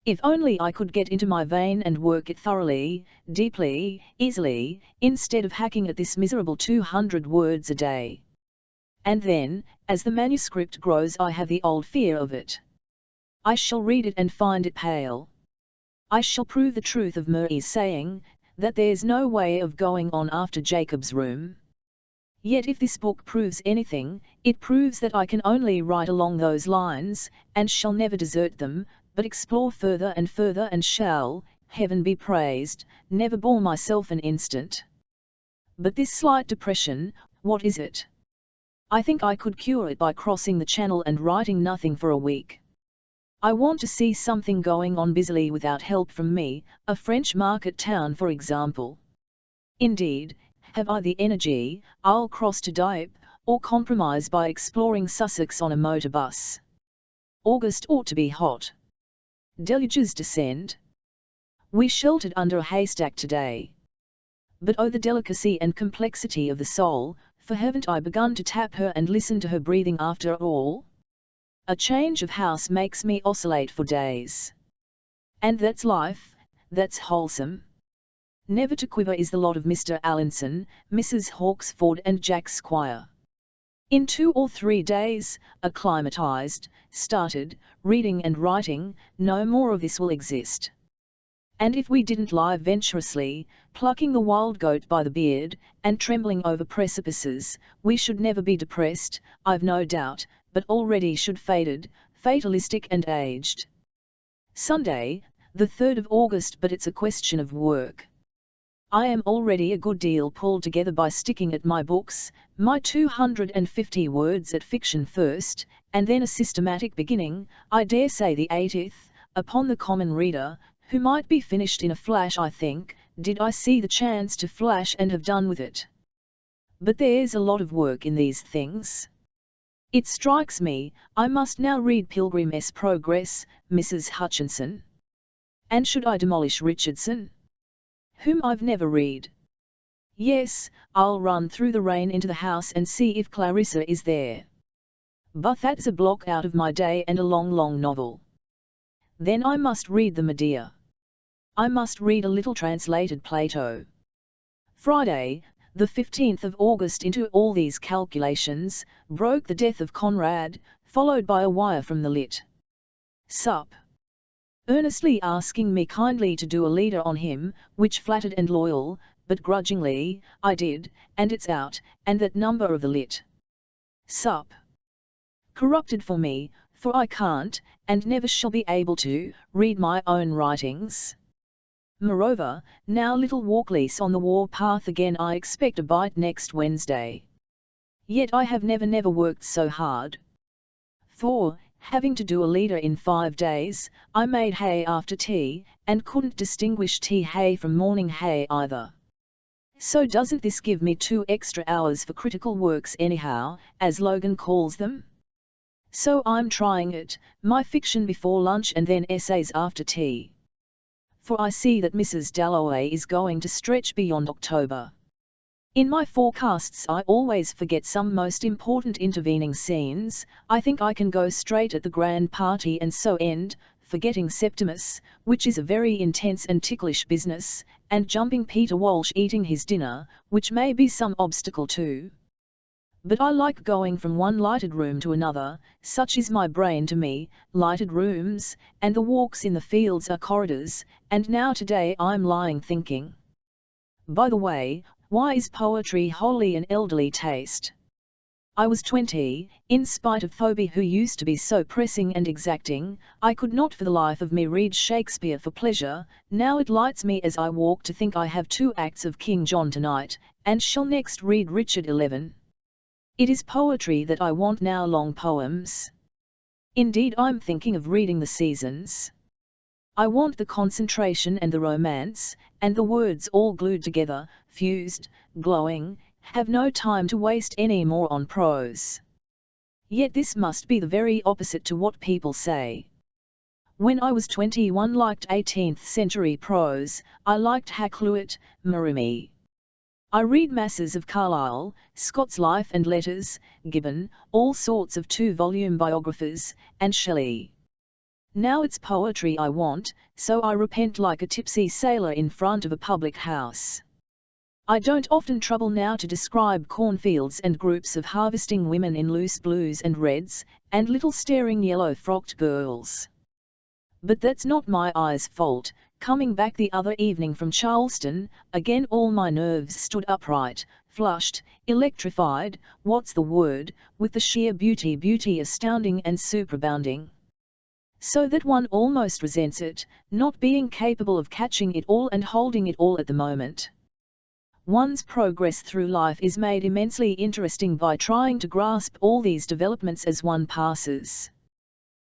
If only I could get into my vein and work it thoroughly, deeply, easily, instead of hacking at this miserable 200 words a day. And then, as the manuscript grows, I have the old fear of it. I shall read it and find it pale. I shall prove the truth of Murray's saying, that there's no way of going on after Jacob's room. Yet if this book proves anything, it proves that I can only write along those lines, and shall never desert them, but explore further and shall, heaven be praised, never bore myself an instant. But this slight depression, what is it? I think I could cure it by crossing the Channel and writing nothing for a week. I want to see something going on busily without help from me, a French market town for example. Indeed, have I the energy, I'll cross to Dieppe, or compromise by exploring Sussex on a motor bus. August ought to be hot. Deluges descend. We sheltered under a haystack today. But oh the delicacy and complexity of the soul, for haven't I begun to tap her and listen to her breathing after all? A change of house makes me oscillate for days. And that's life, that's wholesome. Never to quiver is the lot of Mr. Allinson, Mrs. Hawksford and Jack Squire. In 2 or 3 days, acclimatized, started, reading and writing, no more of this will exist. And if we didn't lie venturously, plucking the wild goat by the beard, and trembling over precipices, we should never be depressed, I've no doubt, but already should faded, fatalistic and aged. Sunday, the 3rd of August, but it's a question of work. I am already a good deal pulled together by sticking at my books, my 250 words at fiction first, and then a systematic beginning, I dare say the 80th, upon the common reader, who might be finished in a flash I think, did I see the chance to flash and have done with it. But there's a lot of work in these things. It strikes me, I must now read Pilgrim's Progress, Mrs. Hutchinson. And should I demolish Richardson? Whom I've never read. Yes, I'll run through the rain into the house and see if Clarissa is there. But that's a block out of my day and a long novel. Then I must read the Medea. I must read a little translated Plato. Friday, the 15th of August. Into all these calculations, broke the death of Conrad, followed by a wire from the Lit. Sup. Earnestly asking me kindly to do a leader on him, which flattered and loyal, but grudgingly, I did, and it's out, and that number of the Lit. Sup. Corrupted for me, for I can't, and never shall be able to, read my own writings. Moreover, now little Walkley's on the war path again. I expect a bite next Wednesday. Yet I have never worked so hard. For, having to do a leader in 5 days, I made hay after tea, and couldn't distinguish tea hay from morning hay either. So doesn't this give me 2 extra hours for critical works anyhow, as Logan calls them? So I'm trying it, my fiction before lunch and then essays after tea. For I see that Mrs. Dalloway is going to stretch beyond October. In my forecasts I always forget some most important intervening scenes. I think I can go straight at the grand party and so end, forgetting Septimus, which is a very intense and ticklish business, and jumping Peter Walsh eating his dinner, which may be some obstacle too. But I like going from one lighted room to another, such is my brain to me, lighted rooms, and the walks in the fields are corridors, and now today I'm lying thinking. By the way, why is poetry wholly an elderly taste? I was 20, in spite of Phoebe who used to be so pressing and exacting, I could not for the life of me read Shakespeare for pleasure, now it lights me as I walk to think I have 2 acts of King John tonight, and shall next read Richard XI. It is poetry that I want now, long poems. Indeed I'm thinking of reading the Seasons. I want the concentration and the romance, and the words all glued together, fused, glowing, have no time to waste any more on prose. Yet this must be the very opposite to what people say. When I was 21 liked 18th century prose, I liked Hakluyt, Marimi. I read masses of Carlyle, Scott's Life and Letters, Gibbon, all sorts of 2-volume biographers, and Shelley. Now it's poetry I want, so I repent like a tipsy sailor in front of a public house. I don't often trouble now to describe cornfields and groups of harvesting women in loose blues and reds, and little staring yellow-frocked girls. But that's not my eye's fault. Coming back the other evening from Charleston, again all my nerves stood upright, flushed, electrified, what's the word, with the sheer beauty astounding and superabounding. So that one almost resents it, not being capable of catching it all and holding it all at the moment. One's progress through life is made immensely interesting by trying to grasp all these developments as one passes.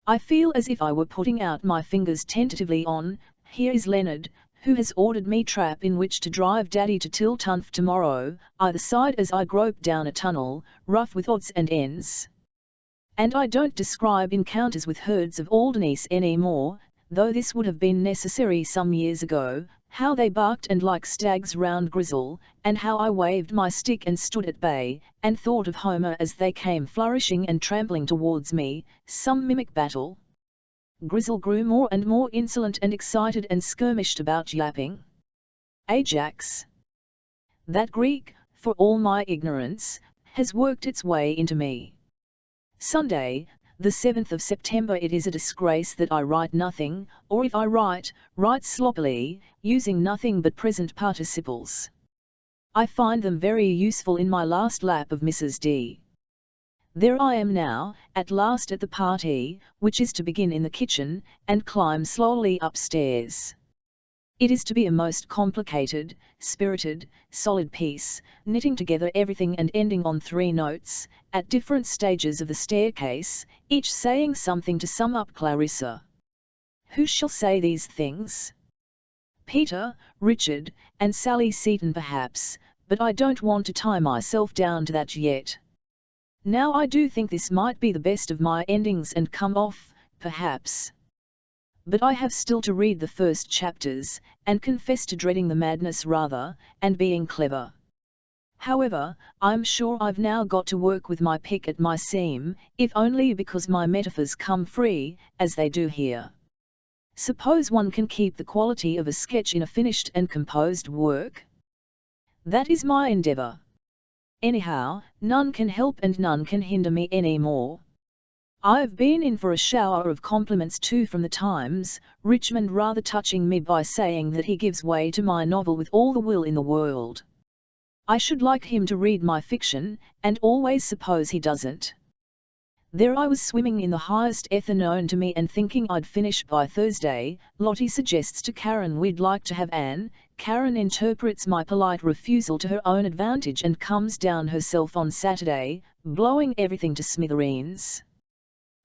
I feel as if I were putting out my fingers tentatively on, here is Leonard, who has ordered me trap in which to drive Daddy to Tiltunf tomorrow, either side as I grope down a tunnel, rough with odds and ends. And I don't describe encounters with herds of Aldernese any more, though this would have been necessary some years ago, how they barked and like stags round Grizzle, and how I waved my stick and stood at bay, and thought of Homer as they came flourishing and trampling towards me, some mimic battle. Grizzle grew more and more insolent and excited and skirmished about yapping. Ajax. That Greek, for all my ignorance, has worked its way into me. Sunday, the 7th of September. It is a disgrace that I write nothing, or if I write sloppily, using nothing but present participles. I find them very useful in my last lap of Mrs. D. There I am now, at last at the party, which is to begin in the kitchen, and climb slowly upstairs. It is to be a most complicated, spirited, solid piece, knitting together everything and ending on 3 notes, at different stages of the staircase, each saying something to sum up Clarissa. Who shall say these things? Peter, Richard, and Sally Seton perhaps, but I don't want to tie myself down to that yet. Now I do think this might be the best of my endings and come off, perhaps. But I have still to read the first chapters, and confess to dreading the madness rather, and being clever. However, I'm sure I've now got to work with my pick at my seam, if only because my metaphors come free, as they do here. Suppose one can keep the quality of a sketch in a finished and composed work? That is my endeavour. Anyhow, none can help and none can hinder me any more. I've been in for a shower of compliments too from the Times, Richmond rather touching me by saying that he gives way to my novel with all the will in the world. I should like him to read my fiction, and always suppose he doesn't. There I was swimming in the highest ether known to me and thinking I'd finish by Thursday. Lottie suggests to Karen we'd like to have Anne. Karen interprets my polite refusal to her own advantage and comes down herself on Saturday, blowing everything to smithereens.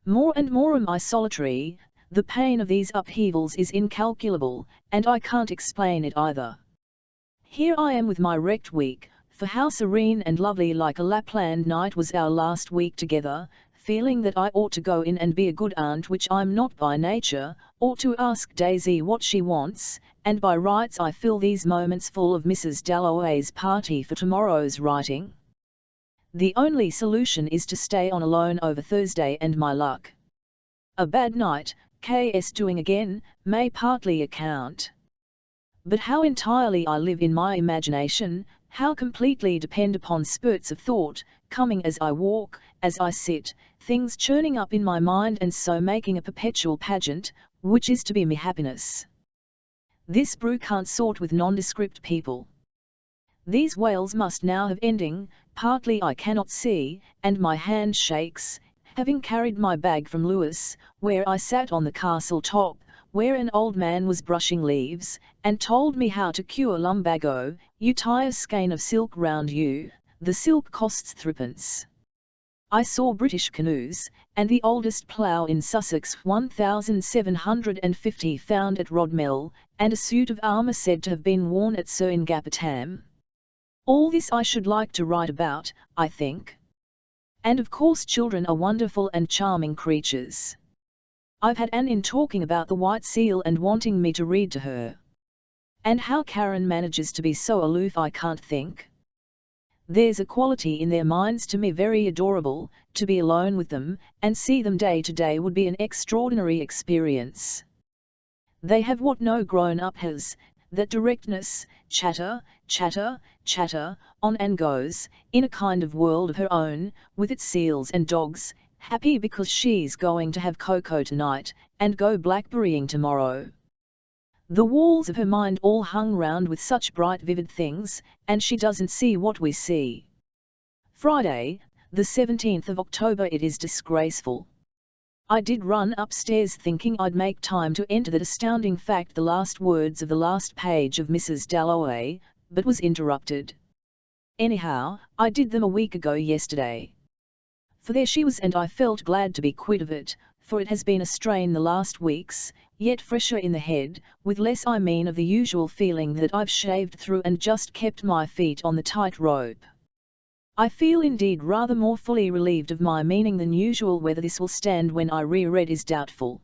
More and more am I solitary, the pain of these upheavals is incalculable, and I can't explain it either. Here I am with my wrecked week, for how serene and lovely like a Lapland night was our last week together, feeling that I ought to go in and be a good aunt, which I'm not by nature, or to ask Daisy what she wants, and by rights I fill these moments full of Mrs. Dalloway's party for tomorrow's writing. The only solution is to stay on alone over Thursday and my luck. A bad night, K.S. doing again, may partly account. But how entirely I live in my imagination, how completely depend upon spurts of thought, coming as I walk, as I sit, things churning up in my mind and so making a perpetual pageant, which is to be me happiness. This brew can't sort with nondescript people. These wails must now have ending, partly I cannot see, and my hand shakes, having carried my bag from Lewis, where I sat on the castle top, where an old man was brushing leaves, and told me how to cure lumbago. You tie a skein of silk round you, the silk costs threepence. I saw British canoes, and the oldest plough in Sussex 1750 found at Rodmell, and a suit of armour said to have been worn at Seringapatam. All this I should like to write about, I think. And of course children are wonderful and charming creatures. I've had Anne in talking about the white seal and wanting me to read to her. And how Karen manages to be so aloof I can't think. There's a quality in their minds to me very adorable. To be alone with them, and see them day to day would be an extraordinary experience. They have what no grown-up has, that directness, chatter, chatter, chatter, on and goes, in a kind of world of her own, with its seals and dogs, happy because she's going to have cocoa tonight, and go blackberrying tomorrow. The walls of her mind all hung round with such bright vivid things, and she doesn't see what we see. Friday, the 17th of October. It is disgraceful. I did run upstairs thinking I'd make time to enter that astounding fact, the last words of the last page of Mrs. Dalloway, but was interrupted. Anyhow, I did them a week ago yesterday. For there she was, and I felt glad to be quit of it, for it has been a strain the last weeks, yet fresher in the head, with less I mean of the usual feeling that I've shaved through and just kept my feet on the tight rope. I feel indeed rather more fully relieved of my meaning than usual. Whether this will stand when I reread is doubtful.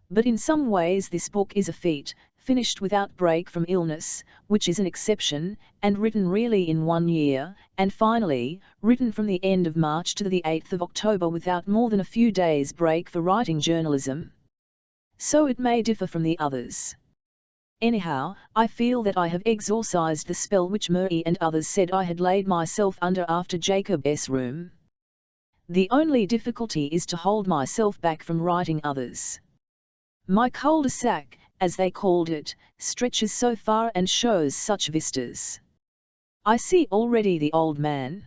But in some ways this book is a feat, finished without break from illness, which is an exception, and written really in 1 year, and finally, written from the end of March to the 8th of October without more than a few days' break for writing journalism. So it may differ from the others. Anyhow, I feel that I have exorcised the spell which Murray and others said I had laid myself under after Jacob's room. The only difficulty is to hold myself back from writing others. My cul-de-sac, as they called it, stretches so far and shows such vistas. I see already the old man.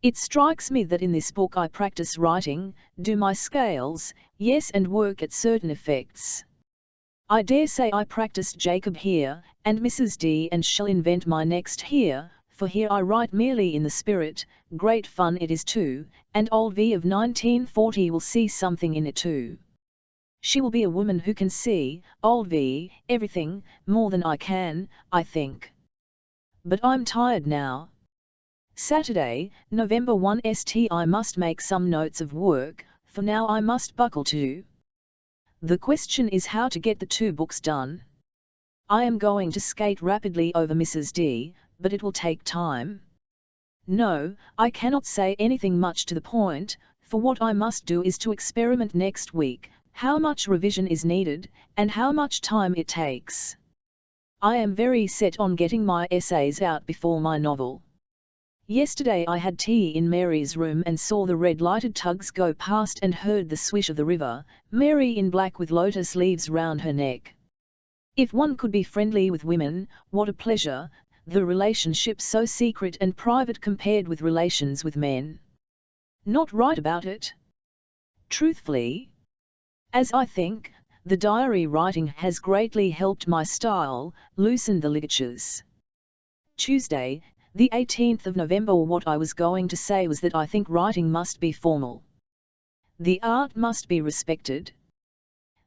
It strikes me that in this book I practice writing, do my scales, yes, and work at certain effects. I dare say I practiced Jacob here, and Mrs. D, and shall invent my next here, for here I write merely in the spirit. Great fun it is too, and old V of 1940 will see something in it too. She will be a woman who can see, old V, everything, more than I can, I think. But I'm tired now. Saturday, November 1 St. I must make some notes of work, for now I must buckle to. The question is how to get the 2 books done. I am going to skate rapidly over Mrs. D, but it will take time. No, I cannot say anything much to the point, for what I must do is to experiment next week, how much revision is needed, and how much time it takes. I am very set on getting my essays out before my novel. Yesterday I had tea in Mary's room and saw the red-lighted tugs go past and heard the swish of the river, Mary in black with lotus leaves round her neck. If one could be friendly with women, what a pleasure, the relationship so secret and private compared with relations with men. Not write about it? Truthfully? As I think, the diary writing has greatly helped my style, loosened the ligatures. Tuesday, the 18th of November. What I was going to say was that I think writing must be formal. The art must be respected.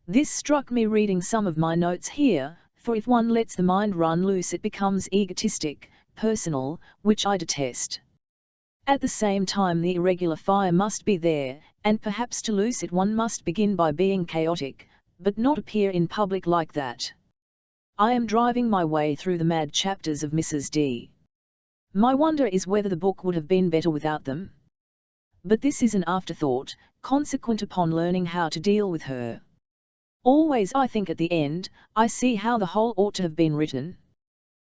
This struck me reading some of my notes here, for if one lets the mind run loose it becomes egotistic, personal, which I detest. At the same time the irregular fire must be there, and perhaps to loose it one must begin by being chaotic, but not appear in public like that. I am driving my way through the mad chapters of Mrs. D. My wonder is whether the book would have been better without them. But this is an afterthought, consequent upon learning how to deal with her. Always I think at the end, I see how the whole ought to have been written.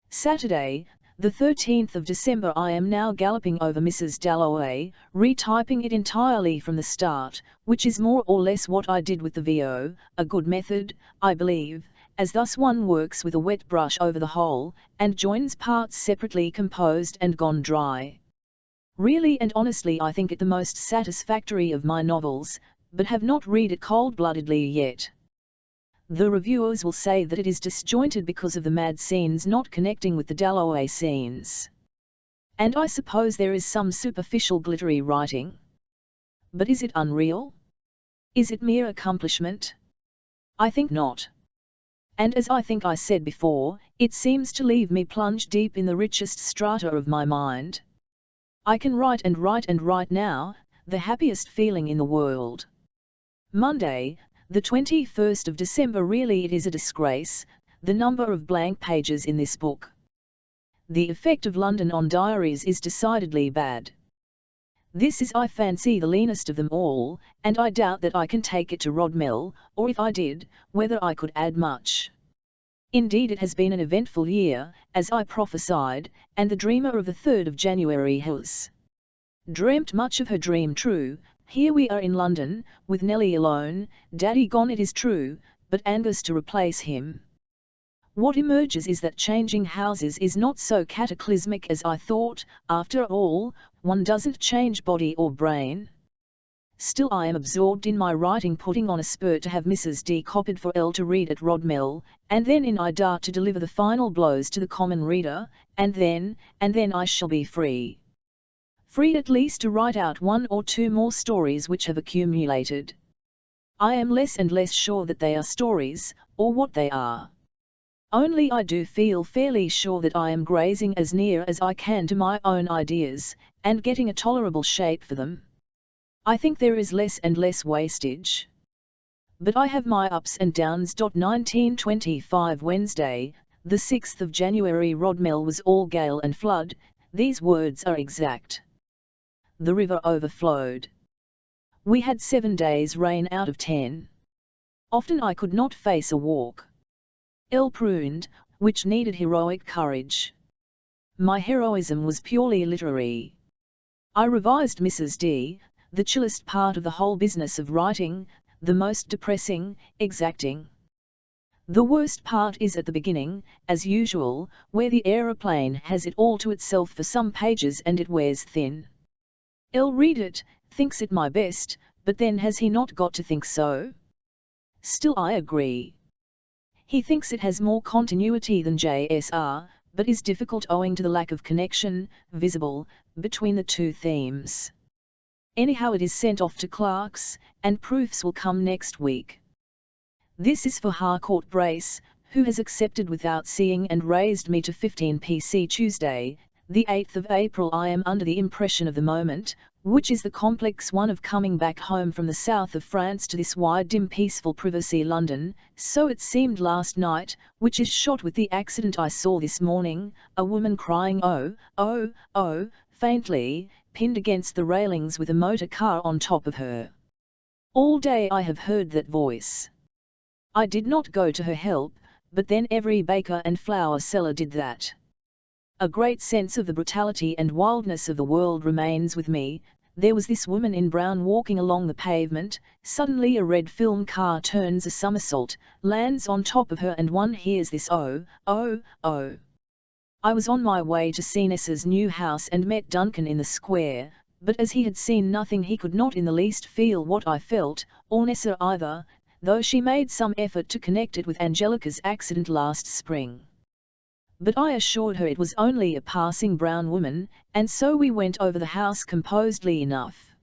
Saturday, the 13th of December. I am now galloping over Mrs. Dalloway, retyping it entirely from the start, which is more or less what I did with the VO, a good method, I believe, as thus one works with a wet brush over the whole, and joins parts separately composed and gone dry. Really and honestly I think it the most satisfactory of my novels, but have not read it cold-bloodedly yet. The reviewers will say that it is disjointed because of the mad scenes not connecting with the Dalloway scenes. And I suppose there is some superficial glittery writing. But is it unreal? Is it mere accomplishment? I think not. And as I think I said before, it seems to leave me plunged deep in the richest strata of my mind. I can write and write and write now, the happiest feeling in the world. Monday, the 21st of December. Really it is a disgrace, the number of blank pages in this book. The effect of London on diaries is decidedly bad. This is, I fancy, the leanest of them all, and I doubt that I can take it to Rodmell, or if I did, whether I could add much. Indeed it has been an eventful year, as I prophesied, and the dreamer of the 3rd of January has dreamt much of her dream true. Here we are in London, with Nellie alone, Daddy gone it is true, but Angus to replace him. What emerges is that changing houses is not so cataclysmic as I thought. After all, one doesn't change body or brain. Still I am absorbed in my writing, putting on a spurt to have Mrs. D copied for L to read at Rodmell, and then in I dart to deliver the final blows to the common reader, and then I shall be free. Free at least to write out 1 or 2 more stories which have accumulated. I am less and less sure that they are stories, or what they are. Only I do feel fairly sure that I am grazing as near as I can to my own ideas, and getting a tolerable shape for them. I think there is less and less wastage. But I have my ups and downs. 1925 Wednesday, the 6th of January. Rodmell was all gale and flood, these words are exact. The river overflowed. We had 7 days rain out of 10. Often I could not face a walk. Ill pruned, which needed heroic courage. My heroism was purely literary. I revised Mrs. D, the chillest part of the whole business of writing, the most depressing, exacting. The worst part is at the beginning, as usual, where the aeroplane has it all to itself for some pages and it wears thin. I'll read it, thinks it my best, but then has he not got to think so? Still I agree. He thinks it has more continuity than JSR, but is difficult owing to the lack of connection, visible, between the two themes. Anyhow it is sent off to Clark's, and proofs will come next week. This is for Harcourt Brace, who has accepted without seeing and raised me to 15 PC Tuesday, the 8th of April. I am under the impression of the moment, which is the complex one of coming back home from the south of France to this wide dim peaceful privacy London, so it seemed last night, which is shot with the accident I saw this morning, a woman crying oh, oh, oh, faintly, pinned against the railings with a motor car on top of her. All day I have heard that voice. I did not go to her help, but then every baker and flour seller did that. A great sense of the brutality and wildness of the world remains with me. There was this woman in brown walking along the pavement, suddenly a red film car turns a somersault, lands on top of her and one hears this oh, oh, oh. I was on my way to see Nessa's new house and met Duncan in the square, but as he had seen nothing he could not in the least feel what I felt, or Nessa either, though she made some effort to connect it with Angelica's accident last spring. But I assured her it was only a passing brown woman, and so we went over the house composedly enough.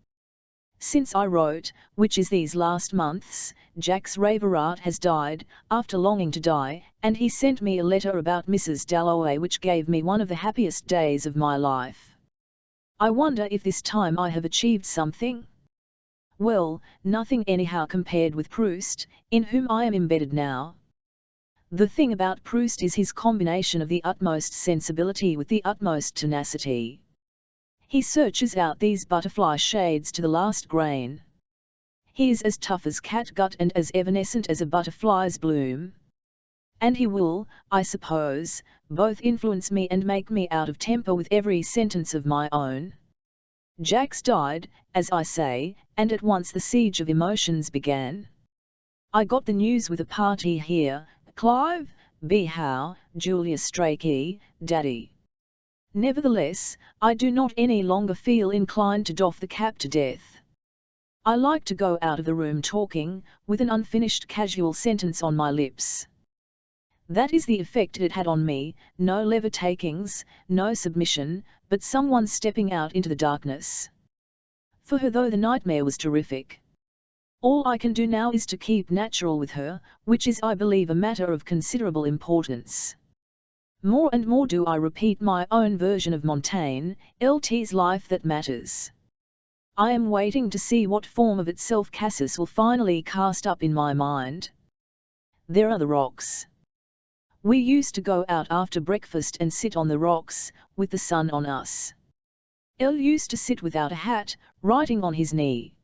Since I wrote, which is these last months, Jack's Raverat has died, after longing to die, and he sent me a letter about Mrs. Dalloway which gave me one of the happiest days of my life. I wonder if this time I have achieved something? Well, nothing anyhow compared with Proust, in whom I am embedded now. The thing about Proust is his combination of the utmost sensibility with the utmost tenacity. He searches out these butterfly shades to the last grain. he is as tough as catgut and as evanescent as a butterfly's bloom. And he will, I suppose, both influence me and make me out of temper with every sentence of my own. Jax died, as I say, and at once the siege of emotions began. I got the news with a party here, Clive, B. Howe, Julius Strachey, Daddy. Nevertheless, I do not any longer feel inclined to doff the cap to death. I like to go out of the room talking, with an unfinished casual sentence on my lips. That is the effect it had on me, no lever-takings, no submission, but someone stepping out into the darkness. For her though the nightmare was terrific. All I can do now is to keep natural with her, which is I believe a matter of considerable importance. More and more do I repeat my own version of Montaigne, LT's life that matters. I am waiting to see what form of itself Cassis will finally cast up in my mind. There are the rocks. We used to go out after breakfast and sit on the rocks, with the sun on us. El used to sit without a hat, writing on his knee.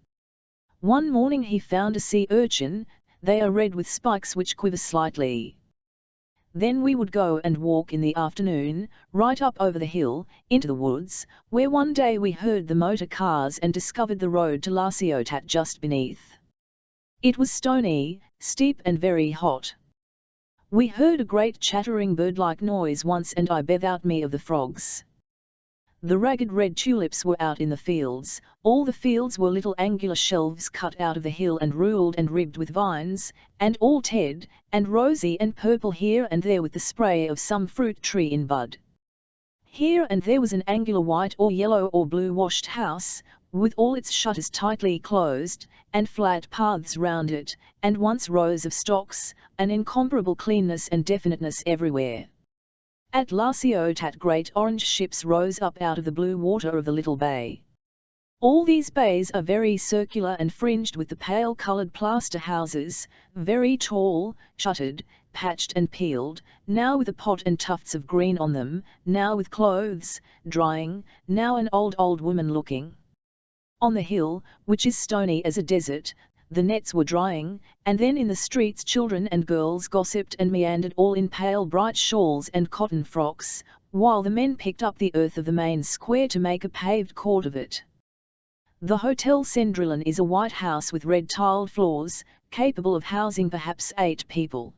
One morning he found a sea urchin, they are red with spikes which quiver slightly. Then we would go and walk in the afternoon, right up over the hill, into the woods, where one day we heard the motor cars and discovered the road to La Ciotat just beneath. It was stony, steep and very hot. We heard a great chattering bird-like noise once and I bethought me of the frogs. The ragged red tulips were out in the fields, all the fields were little angular shelves cut out of the hill and ruled and ribbed with vines, and all ted, and rosy and purple here and there with the spray of some fruit tree in bud. Here and there was an angular white or yellow or blue washed house, with all its shutters tightly closed, and flat paths round it, and once rows of stocks, an incomparable cleanness and definiteness everywhere. At La Ciotat great orange ships rose up out of the blue water of the little bay. All these bays are very circular and fringed with the pale-coloured plaster houses, very tall, shuttered, patched and peeled, now with a pot and tufts of green on them, now with clothes, drying, now an old woman looking. On the hill, which is stony as a desert, the nets were drying, and then in the streets children and girls gossiped and meandered all in pale bright shawls and cotton frocks, while the men picked up the earth of the main square to make a paved court of it. The Hotel Cendrillon is a white house with red tiled floors, capable of housing perhaps 8 people.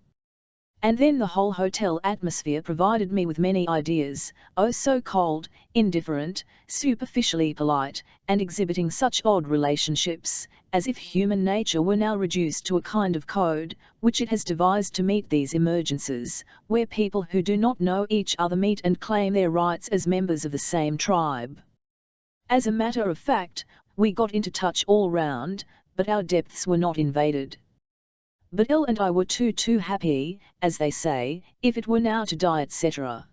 And then the whole hotel atmosphere provided me with many ideas, oh so cold, indifferent, superficially polite, and exhibiting such odd relationships, as if human nature were now reduced to a kind of code, which it has devised to meet these emergencies, where people who do not know each other meet and claim their rights as members of the same tribe. As a matter of fact, we got into touch all round, but our depths were not invaded. But Elle and I were too happy, as they say, if it were now to die, etc.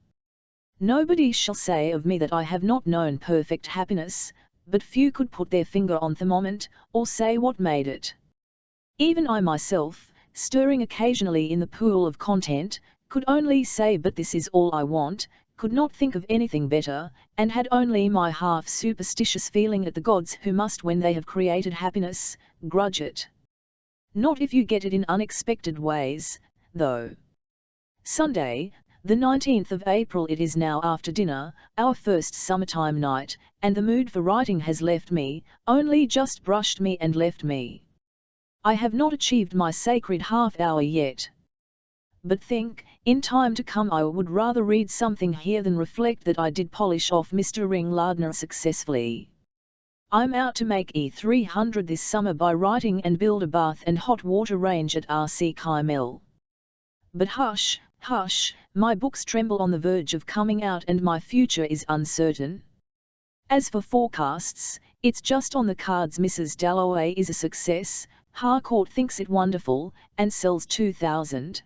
Nobody shall say of me that I have not known perfect happiness, but few could put their finger on the moment, or say what made it. Even I myself, stirring occasionally in the pool of content, could only say but this is all I want, could not think of anything better, and had only my half-superstitious feeling at the gods who must, when they have created happiness, grudge it. Not if you get it in unexpected ways, though. Sunday, the 19th of April. It is now after dinner, our first summertime night, and the mood for writing has left me, only just brushed me and left me. I have not achieved my sacred half-hour yet. But think, in time to come I would rather read something here than reflect that I did polish off Mr. Ringlardner successfully. I'm out to make E300 this summer by writing and build a bath and hot water range at RC Kymel. But hush, hush, my books tremble on the verge of coming out and my future is uncertain. As for forecasts, it's just on the cards. Mrs. Dalloway is a success, Harcourt thinks it wonderful, and sells 2,000.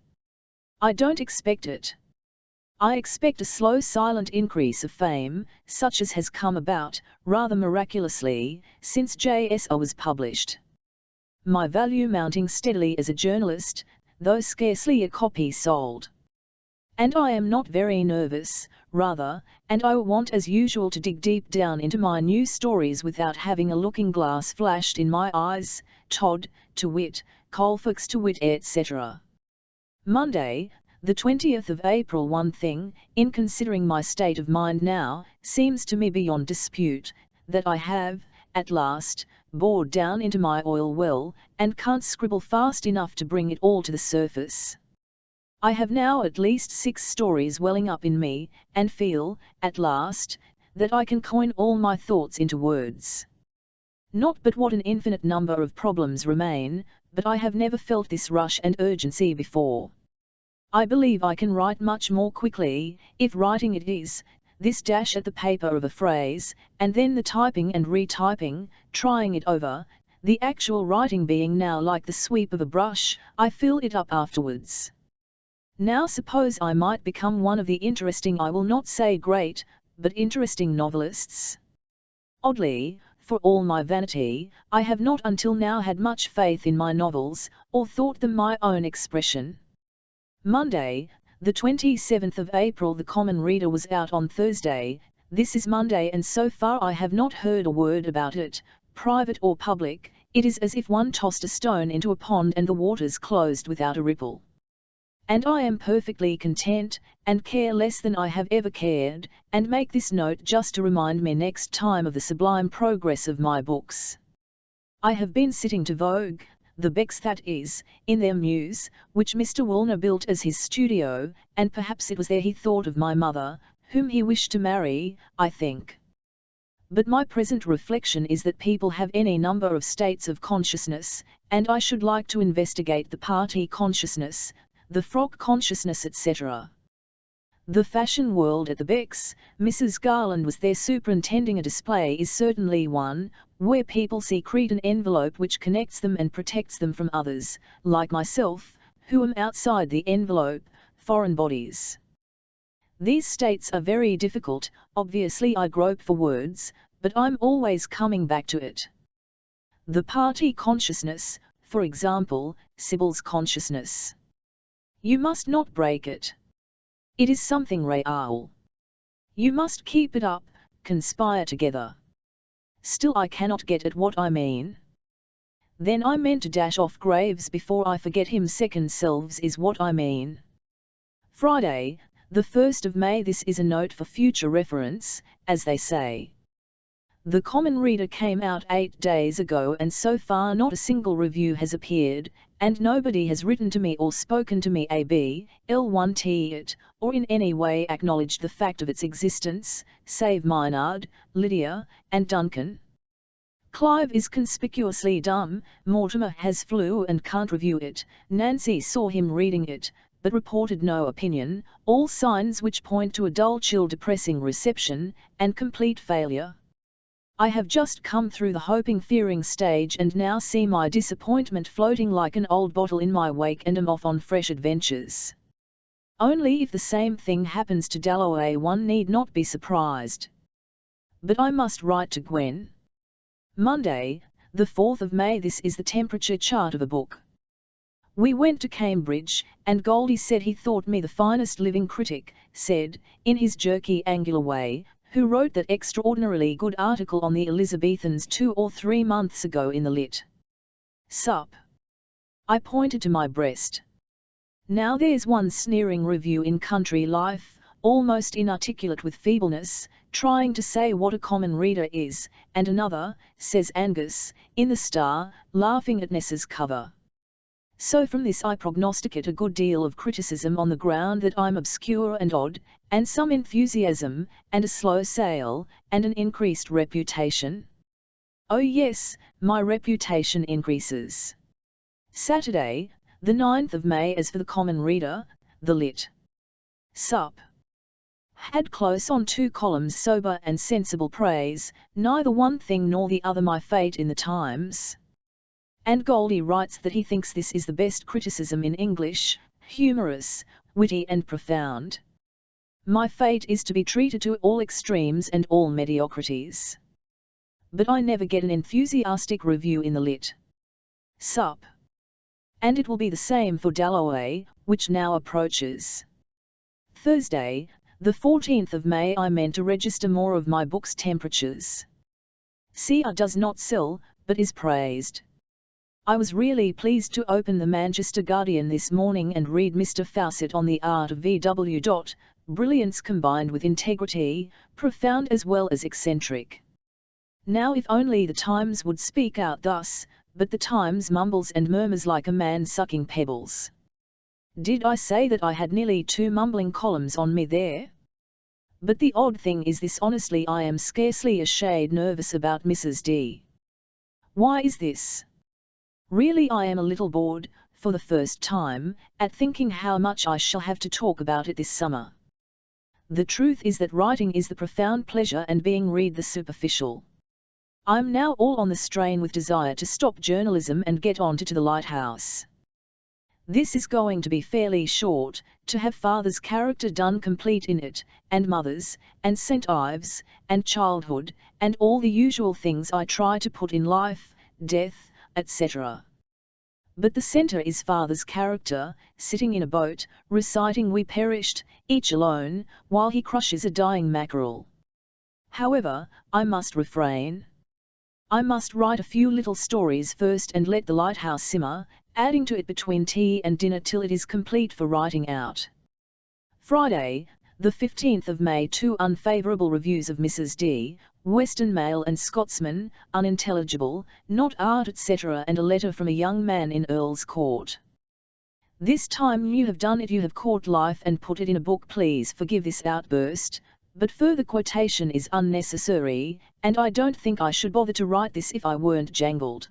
I don't expect it. I expect a slow silent increase of fame, such as has come about, rather miraculously, since J.S.R. was published. My value mounting steadily as a journalist, though scarcely a copy sold. And I am not very nervous, rather, and I want as usual to dig deep down into my new stories without having a looking glass flashed in my eyes, Todd, to wit, Colfax to wit, etc. Monday, the 20th of April. One thing, in considering my state of mind now, seems to me beyond dispute, that I have, at last, bored down into my oil well, and can't scribble fast enough to bring it all to the surface. I have now at least 6 stories welling up in me, and feel, at last, that I can coin all my thoughts into words. Not but what an infinite number of problems remain, but I have never felt this rush and urgency before. I believe I can write much more quickly, if writing it is, this dash at the paper of a phrase, and then the typing and retyping, trying it over, the actual writing being now like the sweep of a brush, I fill it up afterwards. Now suppose I might become one of the interesting, I will not say great, but interesting novelists. Oddly, for all my vanity, I have not until now had much faith in my novels, or thought them my own expression. Monday, the 27th of April. The Common Reader was out on Thursday. This is Monday, and so far I have not heard a word about it, private or public. It is as if one tossed a stone into a pond and the waters closed without a ripple. And I am perfectly content, and care less than I have ever cared, and make this note just to remind me next time of the sublime progress of my books. I have been sitting to Vogue, the Becks that is, in their mews, which Mr. Woolner built as his studio, and perhaps it was there he thought of my mother, whom he wished to marry, I think. But my present reflection is that people have any number of states of consciousness, and I should like to investigate the party consciousness, the frock consciousness, etc. The fashion world at the Becks, Mrs. Garland was there superintending a display, is certainly one, where people secrete an envelope which connects them and protects them from others, like myself, who am outside the envelope, foreign bodies. These states are very difficult, obviously I grope for words, but I'm always coming back to it. The party consciousness, for example, Sybil's consciousness. You must not break it. It is something real. You must keep it up, conspire together. Still I cannot get at what I mean. Then I meant to dash off Graves before I forget him. Second selves is what I mean. Friday, the 1st of May. This is a note for future reference, as they say. The Common Reader came out 8 days ago, and so far not a single review has appeared, and nobody has written to me or spoken to me ABL1T it, or in any way acknowledged the fact of its existence, save Maynard, Lydia, and Duncan. Clive is conspicuously dumb, Mortimer has flu and can't review it, Nancy saw him reading it, but reported no opinion, all signs which point to a dull, chill, depressing reception, and complete failure. I have just come through the hoping fearing stage and now see my disappointment floating like an old bottle in my wake and am off on fresh adventures. Only if the same thing happens to Dalloway one need not be surprised. But I must write to Gwen. Monday, the 4th of May. This is the temperature chart of a book. We went to Cambridge, and Goldie said he thought me the finest living critic, said, in his jerky angular way, who wrote that extraordinarily good article on the Elizabethans 2 or 3 months ago in the Lit. Sup. I pointed to my breast. Now there's one sneering review in Country Life, almost inarticulate with feebleness, trying to say what a common reader is, and another, says Angus, in the Star, laughing at Ness's cover. So from this I prognosticate a good deal of criticism on the ground that I'm obscure and odd, and some enthusiasm, and a slow sale, and an increased reputation. Oh yes, my reputation increases. Saturday, the 9th of May. As for the Common Reader, the Lit. Sup. Had close on 2 columns sober and sensible praise, neither one thing nor the other my fate in the Times. And Goldie writes that he thinks this is the best criticism in English, humorous, witty and profound. My fate is to be treated to all extremes and all mediocrities. But I never get an enthusiastic review in the Lit. Sup. And it will be the same for Dalloway, which now approaches. Thursday, the 14th of May. I meant to register more of my books' temperatures. CR does not sell, but is praised. I was really pleased to open the Manchester Guardian this morning and read Mr. Fawcett on the art of VW. Brilliance combined with integrity, profound as well as eccentric. Now if only the Times would speak out thus, but the Times mumbles and murmurs like a man sucking pebbles. Did I say that I had nearly 2 mumbling columns on me there? But the odd thing is this, honestly I am scarcely a shade nervous about Mrs. D. Why is this? Really I am a little bored, for the first time, at thinking how much I shall have to talk about it this summer. The truth is that writing is the profound pleasure and being read the superficial. I'm now all on the strain with desire to stop journalism and get on to the lighthouse. This is going to be fairly short, to have father's character done complete in it, and mother's, and St. Ives, and childhood, and all the usual things I try to put in life, death, etc. But the centre is father's character, sitting in a boat, reciting "We perished, each alone," while he crushes a dying mackerel. However, I must refrain. I must write a few little stories first and let the lighthouse simmer, adding to it between tea and dinner till it is complete for writing out. Friday, the 15th of May. 2 unfavourable reviews of Mrs. D., Western Mail and Scotsman, unintelligible, not art etc., and a letter from a young man in Earl's Court. This time you have done it, you have caught life and put it in a book. Please forgive this outburst, but further quotation is unnecessary, and I don't think I should bother to write this if I weren't jangled.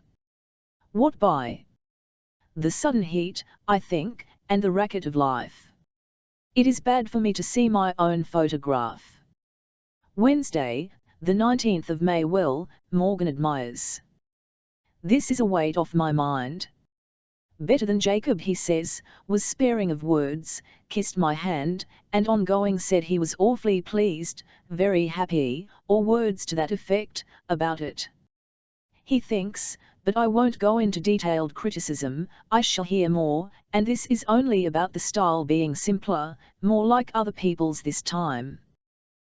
What by? The sudden heat, I think, and the racket of life. It is bad for me to see my own photograph. Wednesday, the 19th of May. Well, Morgan admires. This is a weight off my mind. Better than Jacob, he says, was sparing of words, kissed my hand, and on going said he was awfully pleased, very happy, or words to that effect, about it. He thinks, but I won't go into detailed criticism, I shall hear more, and this is only about the style being simpler, more like other people's this time.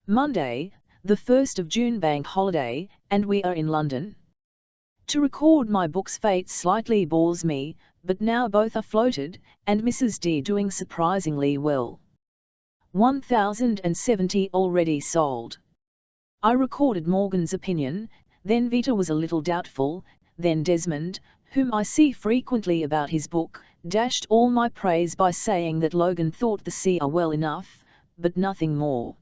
Monday, the 1st of June, bank holiday, and we are in London. To record my book's fate slightly bores me, but now both are floated, and Mrs. D doing surprisingly well. 1,070 already sold. I recorded Morgan's opinion, then Vita was a little doubtful, then Desmond, whom I see frequently about his book, dashed all my praise by saying that Logan thought the sea are well enough, but nothing more.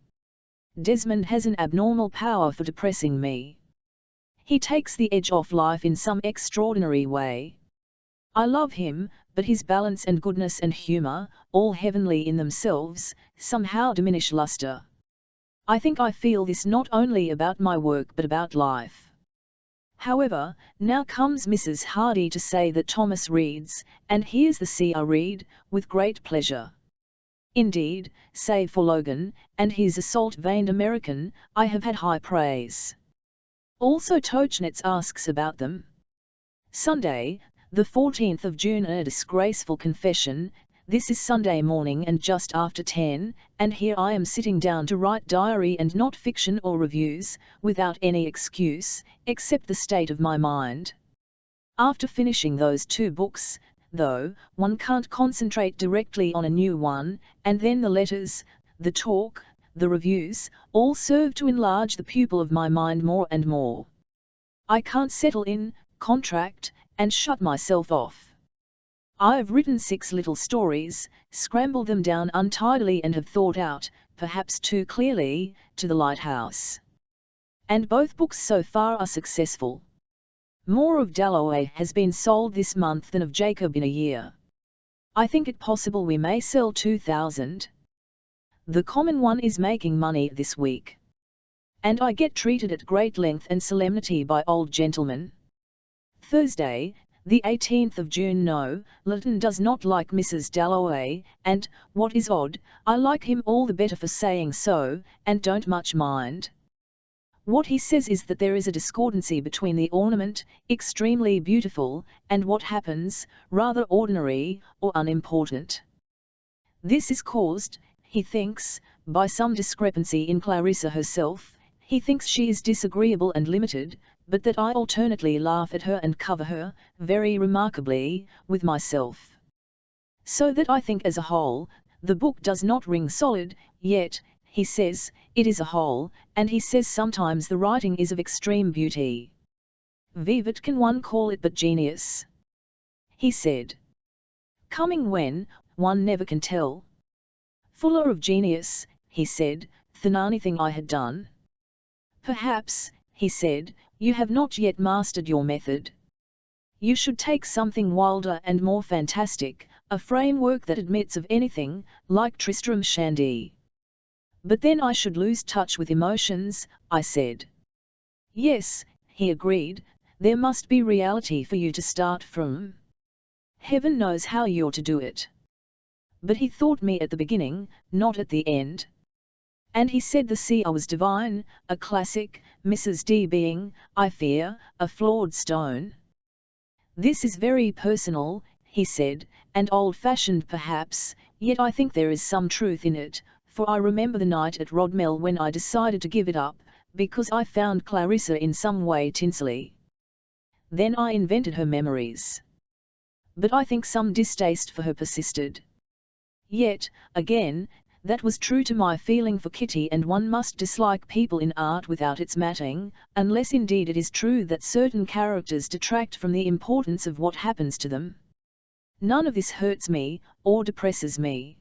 Desmond has an abnormal power for depressing me. He takes the edge off life in some extraordinary way. I love him, but his balance and goodness and humour, all heavenly in themselves, somehow diminish lustre. I think I feel this not only about my work but about life. However, now comes Mrs. Hardy to say that Thomas reads, and here's the sea I read, with great pleasure. Indeed, save for Logan, and his assault-veined American, I have had high praise. Also Tochnitz asks about them. Sunday, the 14th of June. A disgraceful confession, this is Sunday morning and just after 10, and here I am sitting down to write diary and not fiction or reviews, without any excuse, except the state of my mind. After finishing those 2 books, though, one can't concentrate directly on a new one, and then the letters, the talk, the reviews, all serve to enlarge the pupil of my mind more and more. I can't settle in, contract, and shut myself off. I've written 6 little stories, scrambled them down untidily and have thought out, perhaps too clearly, to the lighthouse. And both books so far are successful. More of Dalloway has been sold this month than of Jacob in a year. I think it possible we may sell 2,000. The Common One is making money this week. And I get treated at great length and solemnity by old gentlemen. Thursday, the 18th of June. No, Lytton does not like Mrs. Dalloway, and, what is odd, I like him all the better for saying so, and don't much mind. What he says is that there is a discordancy between the ornament, extremely beautiful, and what happens, rather ordinary, or unimportant. This is caused, he thinks, by some discrepancy in Clarissa herself. He thinks she is disagreeable and limited, but that I alternately laugh at her and cover her, very remarkably, with myself. So that I think as a whole, the book does not ring solid, yet, he says, it is a whole, and he says sometimes the writing is of extreme beauty. Vivat can one call it but genius? He said. Coming when, one never can tell. Fuller of genius, he said, than anything I had done. Perhaps, he said, you have not yet mastered your method. You should take something wilder and more fantastic, a framework that admits of anything, like Tristram Shandy. But then I should lose touch with emotions, I said. Yes, he agreed, there must be reality for you to start from. Heaven knows how you're to do it. But he thought me at the beginning, not at the end. And he said the sea was divine, a classic, Mrs. D being, I fear, a flawed stone. This is very personal, he said, and old-fashioned perhaps, yet I think there is some truth in it, for I remember the night at Rodmell when I decided to give it up, because I found Clarissa in some way tinselly. Then I invented her memories. But I think some distaste for her persisted. Yet, again, that was true to my feeling for Kitty, and one must dislike people in art without its matting, unless indeed it is true that certain characters detract from the importance of what happens to them. None of this hurts me, or depresses me.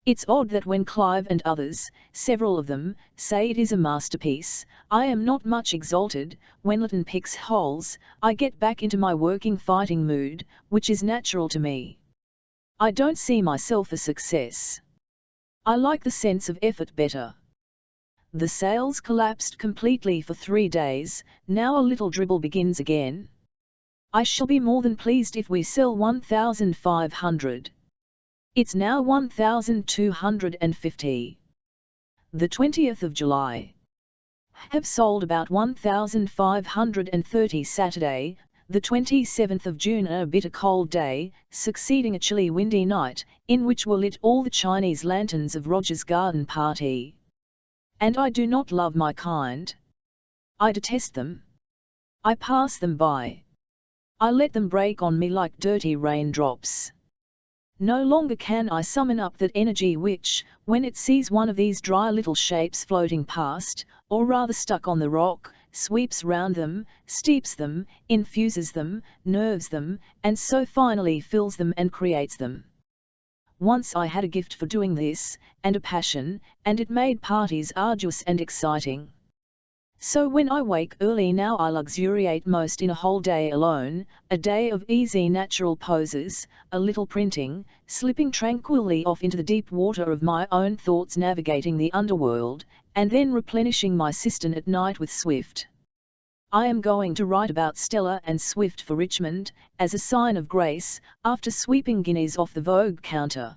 It's odd that when Clive and others, several of them, say it is a masterpiece, I am not much exalted. When Lytton picks holes, I get back into my working fighting mood, which is natural to me. I don't see myself a success. I like the sense of effort better. The sales collapsed completely for 3 days, now a little dribble begins again. I shall be more than pleased if we sell 1,500. It's now 1,250. The 20th of July. Have sold about 1,530 Saturday, the 27th of June, a bitter cold day, succeeding a chilly windy night, in which were lit all the Chinese lanterns of Roger's garden party. And I do not love my kind. I detest them. I pass them by. I let them break on me like dirty raindrops. No longer can I summon up that energy which, when it sees one of these dry little shapes floating past, or rather stuck on the rock, sweeps round them, steeps them, infuses them, nerves them, and so finally fills them and creates them. Once I had a gift for doing this, and a passion, and it made parties arduous and exciting. So when I wake early now I luxuriate most in a whole day alone, a day of easy natural poses, a little printing, slipping tranquilly off into the deep water of my own thoughts, navigating the underworld, and then replenishing my cistern at night with Swift. I am going to write about Stella and Swift for Richmond, as a sign of grace, after sweeping guineas off the Vogue counter.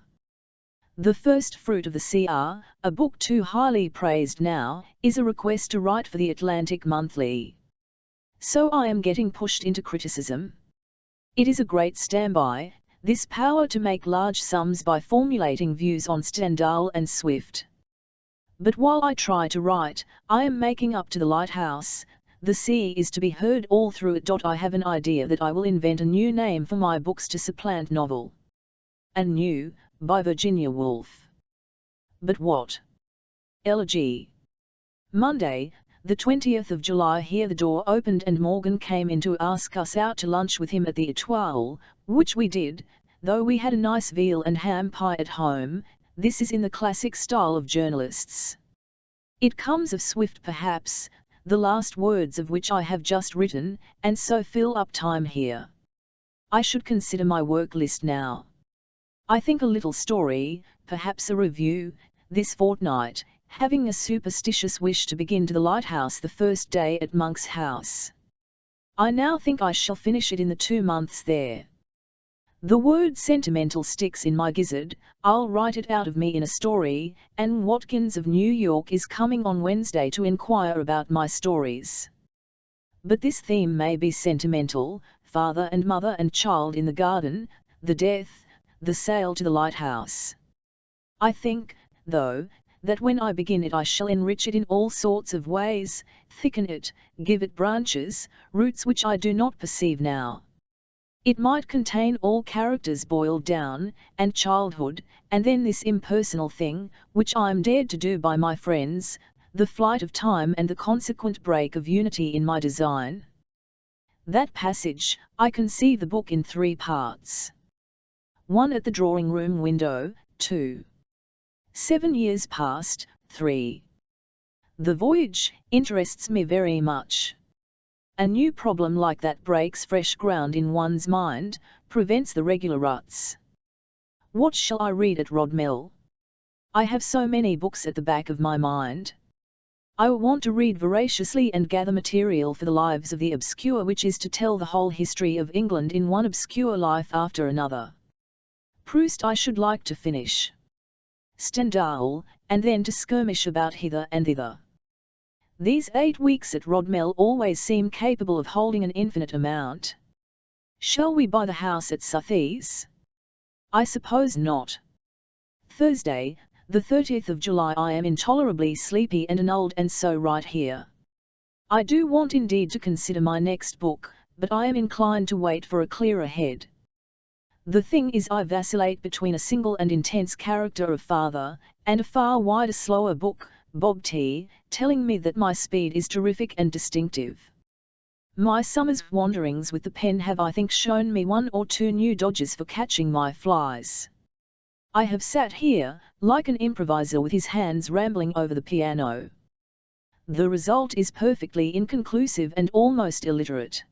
The first fruit of the CR, a book too highly praised now, is a request to write for the Atlantic Monthly. So I am getting pushed into criticism. It is a great standby, this power to make large sums by formulating views on Stendhal and Swift. But while I try to write, I am making up to the lighthouse. The sea is to be heard all through it. I have an idea that I will invent a new name for my books to supplant novel. A new, by Virginia Woolf. But what? Elegy. Monday, the 20th of July. Here the door opened and Morgan came in to ask us out to lunch with him at the Etoile, which we did, though we had a nice veal and ham pie at home. This is in the classic style of journalists. It comes of Swift perhaps, the last words of which I have just written, and so fill up time here. I should consider my work list now. I think a little story, perhaps a review, this fortnight, having a superstitious wish to begin to the lighthouse the first day at Monk's House. I now think I shall finish it in the 2 months there. The word sentimental sticks in my gizzard. I'll write it out of me in a story, and Watkins of New York is coming on Wednesday to inquire about my stories. But this theme may be sentimental, father and mother and child in the garden, the death, the sail to the lighthouse. I think, though, that when I begin it I shall enrich it in all sorts of ways, thicken it, give it branches, roots which I do not perceive now. It might contain all characters boiled down, and childhood, and then this impersonal thing, which I am dared to do by my friends, the flight of time and the consequent break of unity in my design. That passage, I conceive the book in 3 parts. 1 at the drawing-room window, 2. 7 years past, 3. The voyage interests me very much. A new problem like that breaks fresh ground in one's mind, prevents the regular ruts. What shall I read at Rodmell? I have so many books at the back of my mind. I want to read voraciously and gather material for the Lives of the Obscure, which is to tell the whole history of England in one obscure life after another. Proust I should like to finish. Stendhal, and then to skirmish about hither and thither. These 8 weeks at Rodmell always seem capable of holding an infinite amount. Shall we buy the house at Southease? I suppose not. Thursday, the 30th of July. I am intolerably sleepy and annulled, and so write here. I do want indeed to consider my next book, but I am inclined to wait for a clearer head. The thing is, I vacillate between a single and intense character of father, and a far wider slower book, Book.part, telling me that my speed is terrific and distinctive. My summer's wanderings with the pen have, I think, shown me 1 or 2 new dodges for catching my flies. I have sat here, like an improviser with his hands rambling over the piano. The result is perfectly inconclusive and almost illiterate.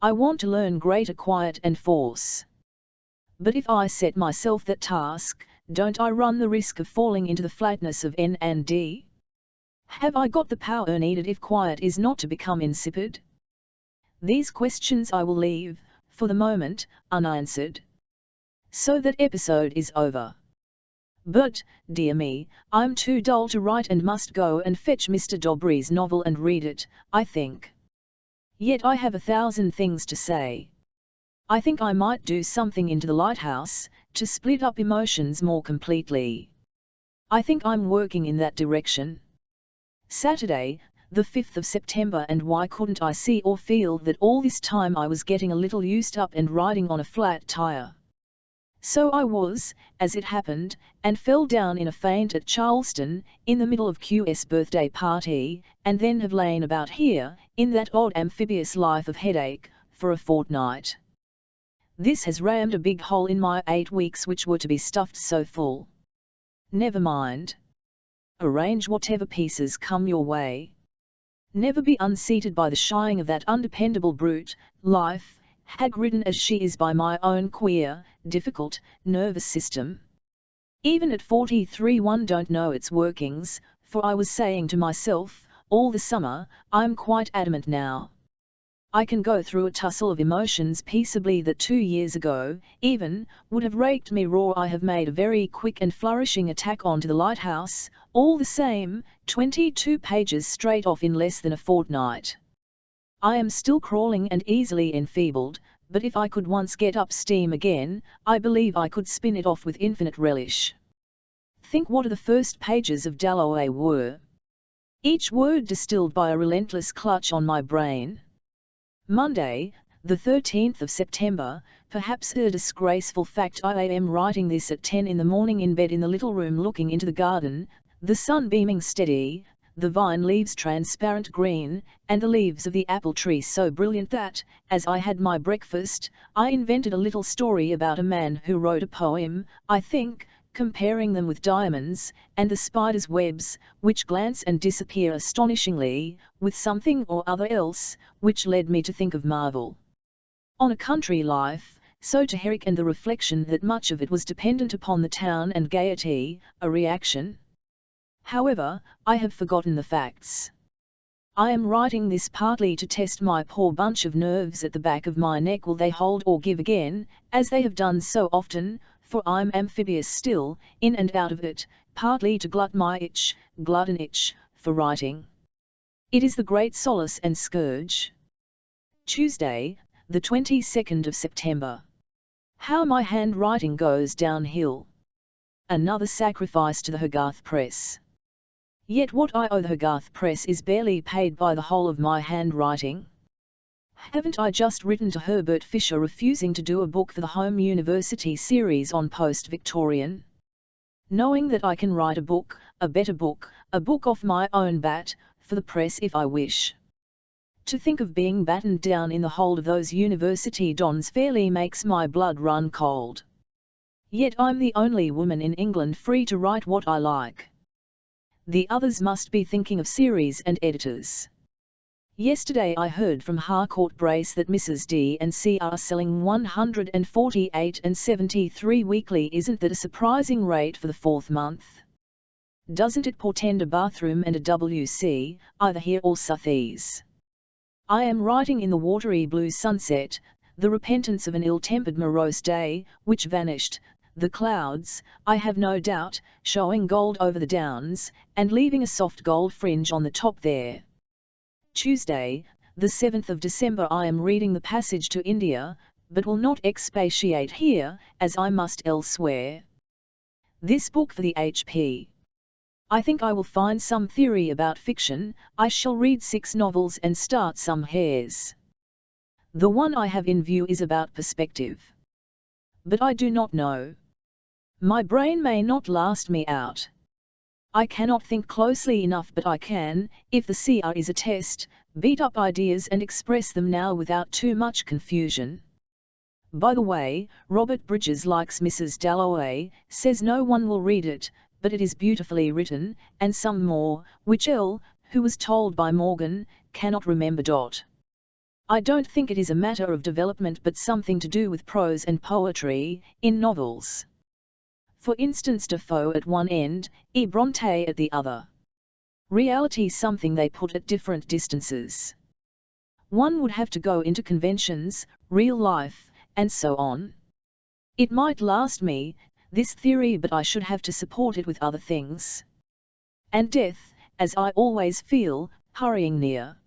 I want to learn greater quiet and force. But if I set myself that task, don't I run the risk of falling into the flatness of N and D? Have I got the power needed if quiet is not to become insipid? These questions I will leave, for the moment, unanswered. So that episode is over. But, dear me, I'm too dull to write and must go and fetch Mr. Dobry's novel and read it, I think. Yet I have 1,000 things to say. I think I might do something into the lighthouse, to split up emotions more completely. I think I'm working in that direction. Saturday, the 5th of September, and why couldn't I see or feel that all this time I was getting a little used up and riding on a flat tire? So I was, as it happened, and fell down in a faint at Charleston, in the middle of Q's birthday party, and then have lain about here, in that odd amphibious life of headache, for a fortnight. This has rammed a big hole in my 8 weeks which were to be stuffed so full. Never mind. Arrange whatever pieces come your way. Never be unseated by the shying of that undependable brute, life, hag-ridden as she is by my own queer, difficult, nervous system. Even at 43 one don't know its workings, for I was saying to myself, all the summer, I'm quite adamant now. I can go through a tussle of emotions peaceably that 2 years ago, even, would have raked me raw. I have made a very quick and flourishing attack on to the lighthouse, all the same, 22 pages straight off in less than a fortnight. I am still crawling and easily enfeebled, but if I could once get up steam again, I believe I could spin it off with infinite relish. Think what the first pages of Dalloway were. Each word distilled by a relentless clutch on my brain. Monday, the 13th of September, perhaps a disgraceful fact. I am writing this at 10 in the morning in bed in the little room looking into the garden, the sun beaming steady, the vine leaves transparent green, and the leaves of the apple tree so brilliant that, as I had my breakfast, I invented a little story about a man who wrote a poem, I think, comparing them with diamonds, and the spider's webs, which glance and disappear astonishingly, with something or other else, which led me to think of Marvel. On a country life, so Teheric, and the reflection that much of it was dependent upon the town and gaiety, a reaction. However, I have forgotten the facts. I am writing this partly to test my poor bunch of nerves at the back of my neck. Will they hold or give again, as they have done so often, for I'm amphibious still, in and out of it, partly to glut my glutton itch, for writing. It is the great solace and scourge. Tuesday, the 22nd of September. How my handwriting goes downhill. Another sacrifice to the Hogarth press. Yet what I owe the Hogarth Press is barely paid by the whole of my handwriting. Haven't I just written to Herbert Fisher refusing to do a book for the Home University series on post-Victorian? Knowing that I can write a book, a better book, a book off my own bat, for the press if I wish. To think of being battened down in the hold of those university dons fairly makes my blood run cold. Yet I'm the only woman in England free to write what I like. The others must be thinking of series and editors. Yesterday I heard from Harcourt Brace that Mrs. D&C are selling 148 and 73 weekly. Isn't that a surprising rate for the fourth month? Doesn't it portend a bathroom and a WC, either here or Southease? I am writing in the watery blue sunset, the repentance of an ill-tempered morose day, which vanished, the clouds, I have no doubt, showing gold over the downs, and leaving a soft gold fringe on the top there. Tuesday, the 7th of December. I am reading the passage to India, but will not expatiate here, as I must elsewhere. This book for the HP. I think I will find some theory about fiction. I shall read 6 novels and start some hares. The one I have in view is about perspective. But I do not know. My brain may not last me out. I cannot think closely enough, but I can, if the CR is a test, beat up ideas and express them now without too much confusion. By the way, Robert Bridges likes Mrs. Dalloway, says no one will read it, but it is beautifully written, and some more, which L, who was told by Morgan, cannot remember. I don't think it is a matter of development but something to do with prose and poetry, in novels. For instance, Defoe at one end, E. Bronte at the other. Reality something they put at different distances. One would have to go into conventions, real life, and so on. It might last me, this theory, but I should have to support it with other things. And death, as I always feel, hurrying near.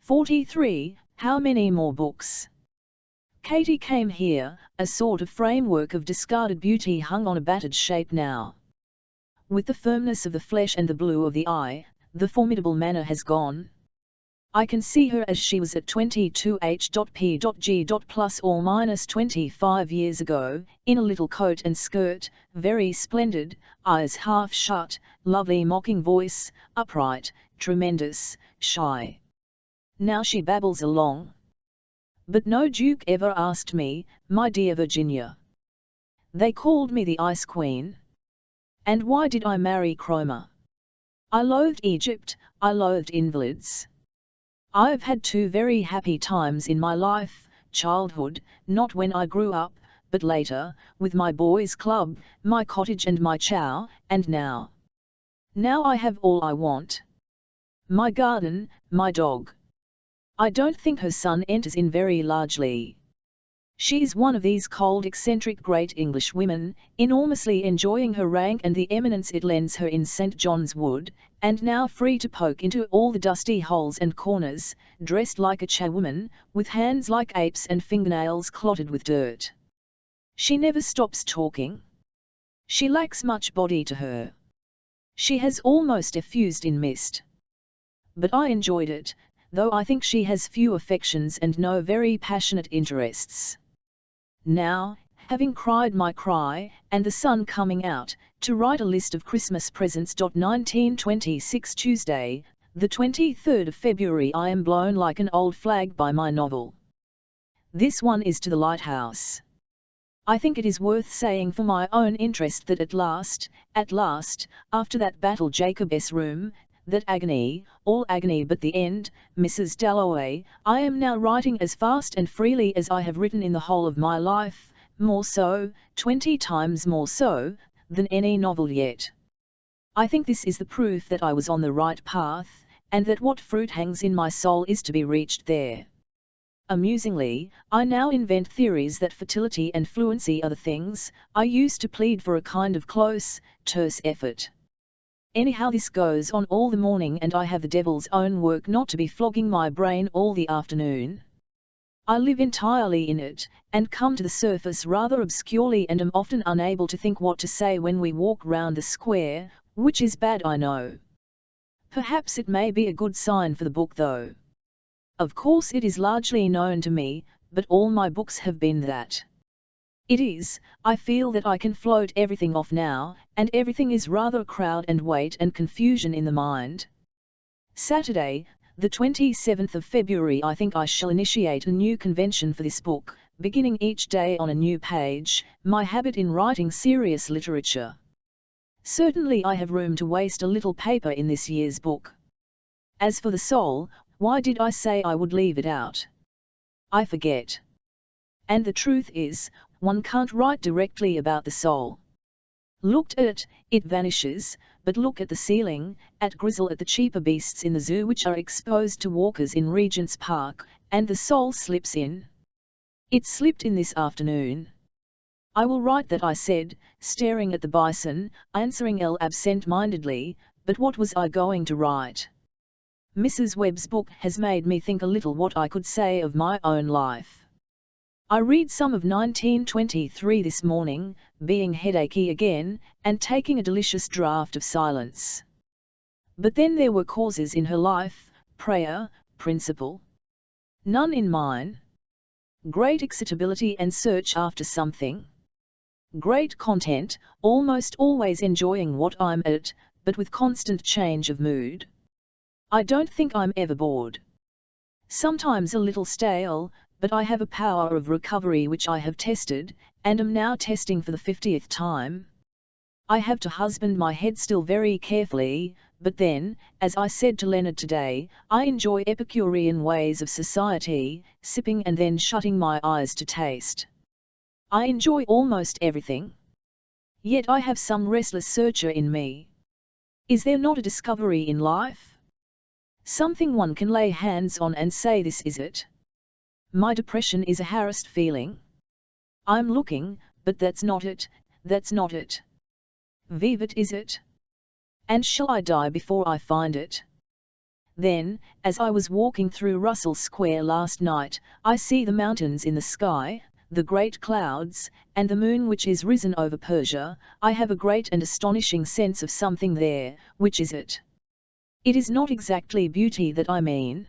43. How many more books? Katie came here, a sort of framework of discarded beauty hung on a battered shape now. With the firmness of the flesh and the blue of the eye, the formidable manner has gone. I can see her as she was at 22H.P.G. plus or minus 25 years ago, in a little coat and skirt, very splendid, eyes half shut, lovely mocking voice, upright, tremendous, shy. Now she babbles along. But no Duke ever asked me, my dear Virginia. They called me the Ice Queen. And why did I marry Cromer? I loathed Egypt, I loathed invalids. I've had 2 very happy times in my life, childhood, not when I grew up, but later, with my boys' club, my cottage and my chow, and now. Now I have all I want. My garden, my dog. I don't think her son enters in very largely. She's one of these cold, eccentric great English women, enormously enjoying her rank and the eminence it lends her in St. John's Wood, and now free to poke into all the dusty holes and corners, dressed like a charwoman, with hands like apes and fingernails clotted with dirt. She never stops talking. She lacks much body to her. She has almost effused in mist. But I enjoyed it, though I think she has few affections and no very passionate interests. Now, having cried my cry, and the sun coming out, to write a list of Christmas presents. 1926 Tuesday, the 23rd of February. I am blown like an old flag by my novel. This one is to the lighthouse. I think it is worth saying for my own interest that at last, after that battle Jacob S. room, that agony, all agony but the end, Mrs. Dalloway, I am now writing as fast and freely as I have written in the whole of my life, more so, 20 times more so, than any novel yet. I think this is the proof that I was on the right path, and that what fruit hangs in my soul is to be reached there. Amusingly, I now invent theories that fertility and fluency are the things. I used to plead for a kind of close, terse effort. Anyhow, this goes on all the morning and I have the devil's own work not to be flogging my brain all the afternoon. I live entirely in it, and come to the surface rather obscurely and am often unable to think what to say when we walk round the square, which is bad I know. Perhaps it may be a good sign for the book though. Of course it is largely known to me, but all my books have been that. It is, I feel that I can float everything off now, and everything is rather crowd and weight and confusion in the mind. Saturday, the 27th of February. I think I shall initiate a new convention for this book, beginning each day on a new page, my habit in writing serious literature. Certainly I have room to waste a little paper in this year's book. As for the soul, why did I say I would leave it out? I forget. And the truth is, one can't write directly about the soul. Looked at, it vanishes, but look at the ceiling, at Grizzle, at the cheaper beasts in the zoo which are exposed to walkers in Regent's Park, and the soul slips in. It slipped in this afternoon. I will write that, I said, staring at the bison, answering L absent-mindedly, but what was I going to write? Mrs. Webb's book has made me think a little what I could say of my own life. I read some of 1923 this morning, being headachy again, and taking a delicious draught of silence. But then there were causes in her life, prayer, principle. None in mine. Great excitability and search after something. Great content, almost always enjoying what I'm at, but with constant change of mood. I don't think I'm ever bored. Sometimes a little stale, but I have a power of recovery which I have tested, and am now testing for the 50th time. I have to husband my head still very carefully, but then, as I said to Leonard today, I enjoy Epicurean ways of society, sipping and then shutting my eyes to taste. I enjoy almost everything. Yet I have some restless searcher in me. Is there not a discovery in life? Something one can lay hands on and say, this is it. My depression is a harassed feeling. I'm looking, but that's not it, that's not it. Vivat is it? And shall I die before I find it? Then, as I was walking through Russell Square last night, I see the mountains in the sky, the great clouds, and the moon which is risen over Persia. I have a great and astonishing sense of something there. Which is it? It is not exactly beauty that I mean.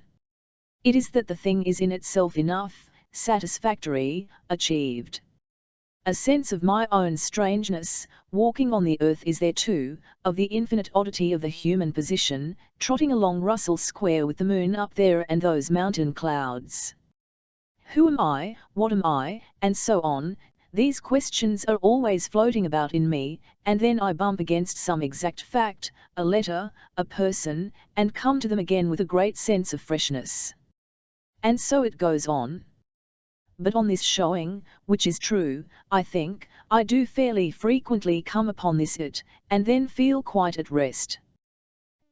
It is that the thing is in itself enough, satisfactory, achieved. A sense of my own strangeness, walking on the earth, is there too, of the infinite oddity of the human position, trotting along Russell Square with the moon up there and those mountain clouds. Who am I, what am I, and so on. These questions are always floating about in me, and then I bump against some exact fact, a letter, a person, and come to them again with a great sense of freshness. And so it goes on. But on this showing, which is true, I think, I do fairly frequently come upon this it, and then feel quite at rest.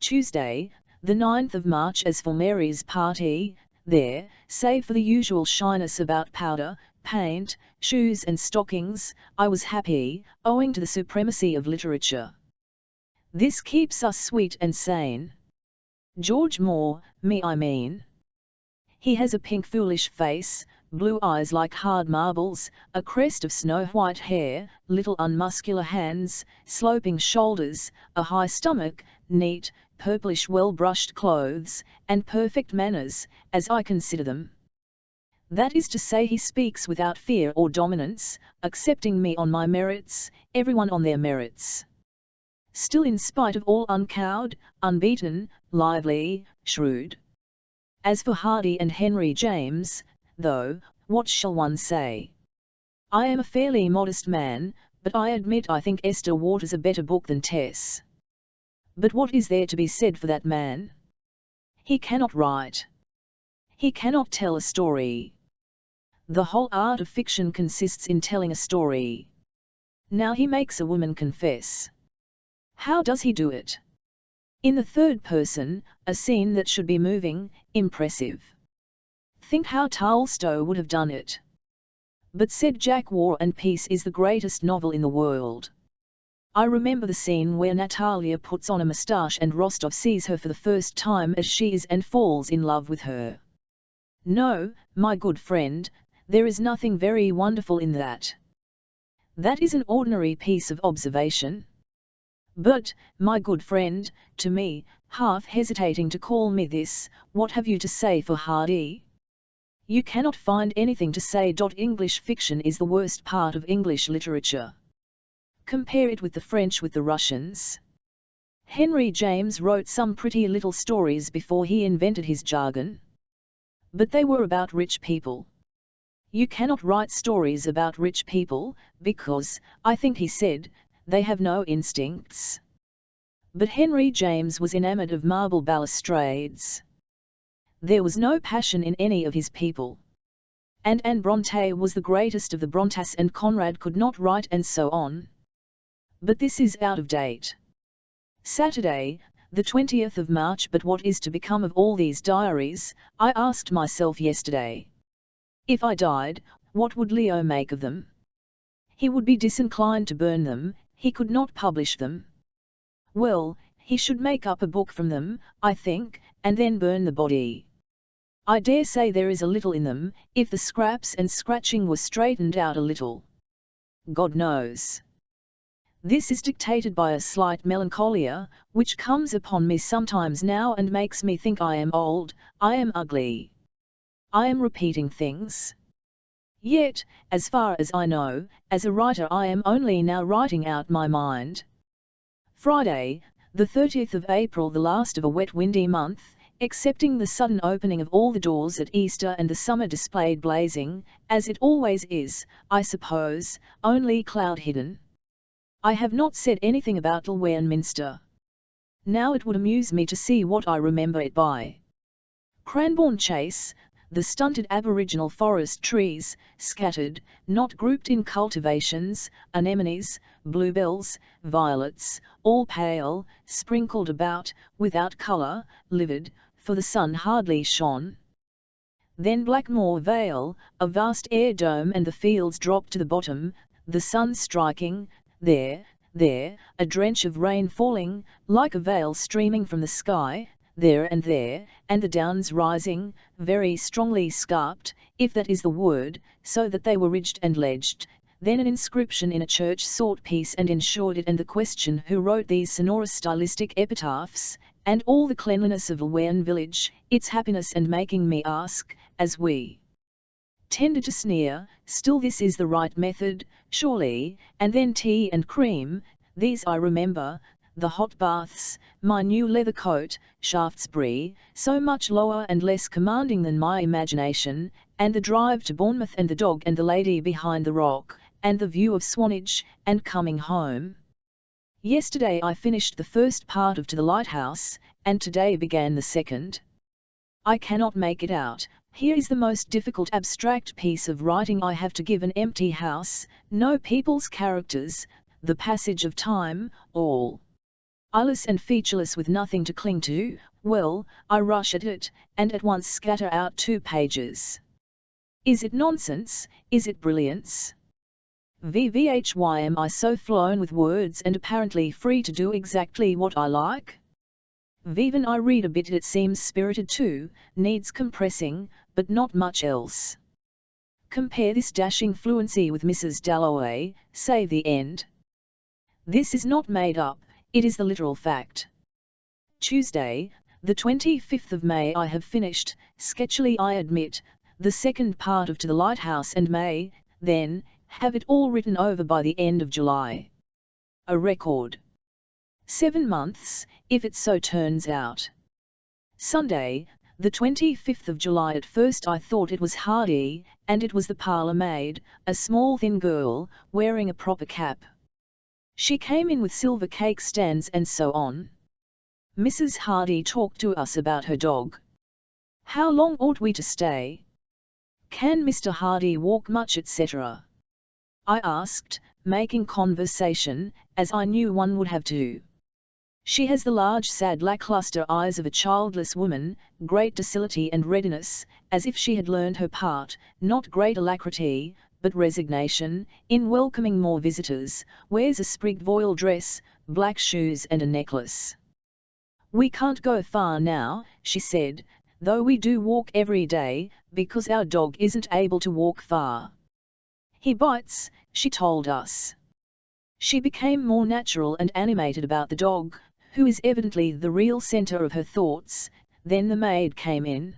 Tuesday, the 9th of March. As for Mary's party, there, save for the usual shyness about powder, paint, shoes and stockings, I was happy, owing to the supremacy of literature. This keeps us sweet and sane. George Moore, me I mean. He has a pink foolish face, blue eyes like hard marbles, a crest of snow-white hair, little unmuscular hands, sloping shoulders, a high stomach, neat, purplish well-brushed clothes, and perfect manners, as I consider them. That is to say, he speaks without fear or dominance, accepting me on my merits, everyone on their merits. Still, in spite of all, uncowed, unbeaten, lively, shrewd. As for Hardy and Henry James, though, what shall one say? I am a fairly modest man, but I admit I think Esther Waters a better book than Tess. But what is there to be said for that man? He cannot write. He cannot tell a story. The whole art of fiction consists in telling a story. Now he makes a woman confess. How does he do it? In the third person, a scene that should be moving, impressive. Think how Tolstoy would have done it. But said Jack, War and Peace is the greatest novel in the world. I remember the scene where Natalia puts on a moustache and Rostov sees her for the first time as she is and falls in love with her. No, my good friend, there is nothing very wonderful in that. That is an ordinary piece of observation. But, my good friend, to me, half hesitating to call me this. What have you to say for Hardy? You cannot find anything to say. English fiction is the worst part of English literature. Compare it with the French, with the Russians. Henry James wrote some pretty little stories before he invented his jargon. But they were about rich people. You cannot write stories about rich people, because, I think he said, they have no instincts. But Henry James was enamored of marble balustrades. There was no passion in any of his people. And Anne Brontë was the greatest of the Brontes, and Conrad could not write, and so on. But this is out of date. Saturday, the 20th of March. But what is to become of all these diaries, I asked myself yesterday. If I died, what would Leo make of them? He would be disinclined to burn them, he could not publish them. Well, he should make up a book from them, I think, and then burn the body. I dare say there is a little in them, if the scraps and scratching were straightened out a little. God knows. This is dictated by a slight melancholia, which comes upon me sometimes now and makes me think I am old, I am ugly. I am repeating things. Yet, as far as I know, as a writer I am only now writing out my mind. Friday, the 30th of April, the last of a wet windy month, excepting the sudden opening of all the doors at Easter and the summer displayed blazing, as it always is, I suppose, only cloud hidden. I have not said anything about Lwern Minster. Now it would amuse me to see what I remember it by. Cranbourne Chase, the stunted aboriginal forest trees, scattered, not grouped in cultivations, anemones, bluebells, violets, all pale, sprinkled about, without colour, livid, for the sun hardly shone. Then Blackmore Vale, a vast air dome, and the fields dropped to the bottom, the sun striking, there, a drench of rain falling, like a veil streaming from the sky, there, and the downs rising, very strongly scarped, if that is the word, so that they were ridged and ledged. Then an inscription in a church sought peace and ensured it, and the question who wrote these sonorous stylistic epitaphs, and all the cleanliness of Lwern village, its happiness, and making me ask, as we tended to sneer, still this is the right method, surely, and then tea and cream, these I remember, the hot baths, my new leather coat, Shaftesbury, so much lower and less commanding than my imagination, and the drive to Bournemouth, and the dog and the lady behind the rock, and the view of Swanage, and coming home. Yesterday I finished the first part of To the Lighthouse, and today began the second. I cannot make it out. Here is the most difficult abstract piece of writing I have to give: an empty house, no people's characters, the passage of time, all eyeless and featureless, with nothing to cling to. Well, I rush at it, and at once scatter out 2 pages. Is it nonsense? Is it brilliance? Why am I so flown with words and apparently free to do exactly what I like? Even I read a bit, it seems spirited too, needs compressing, but not much else. Compare this dashing fluency with Mrs. Dalloway, save the end. This is not made up, it is the literal fact. Tuesday, the 25th of May, I have finished, sketchily I admit, the second part of To the Lighthouse, and may, then, have it all written over by the end of July. A record. 7 months, if it so turns out. Sunday, the 25th of July. At first I thought it was Hardy, and it was the parlour maid, a small thin girl, wearing a proper cap. She came in with silver cake stands and so on. Mrs. Hardy talked to us about her dog. How long ought we to stay? Can Mr. Hardy walk much, etc.? I asked, making conversation, as I knew one would have to. She has the large sad lacklustre eyes of a childless woman, great docility and readiness, as if she had learned her part, not great alacrity, but resignation, in welcoming more visitors, wears a sprigged voile dress, black shoes and a necklace. We can't go far now, she said, though we do walk every day, because our dog isn't able to walk far. He bites, she told us. She became more natural and animated about the dog, who is evidently the real centre of her thoughts. Then the maid came in.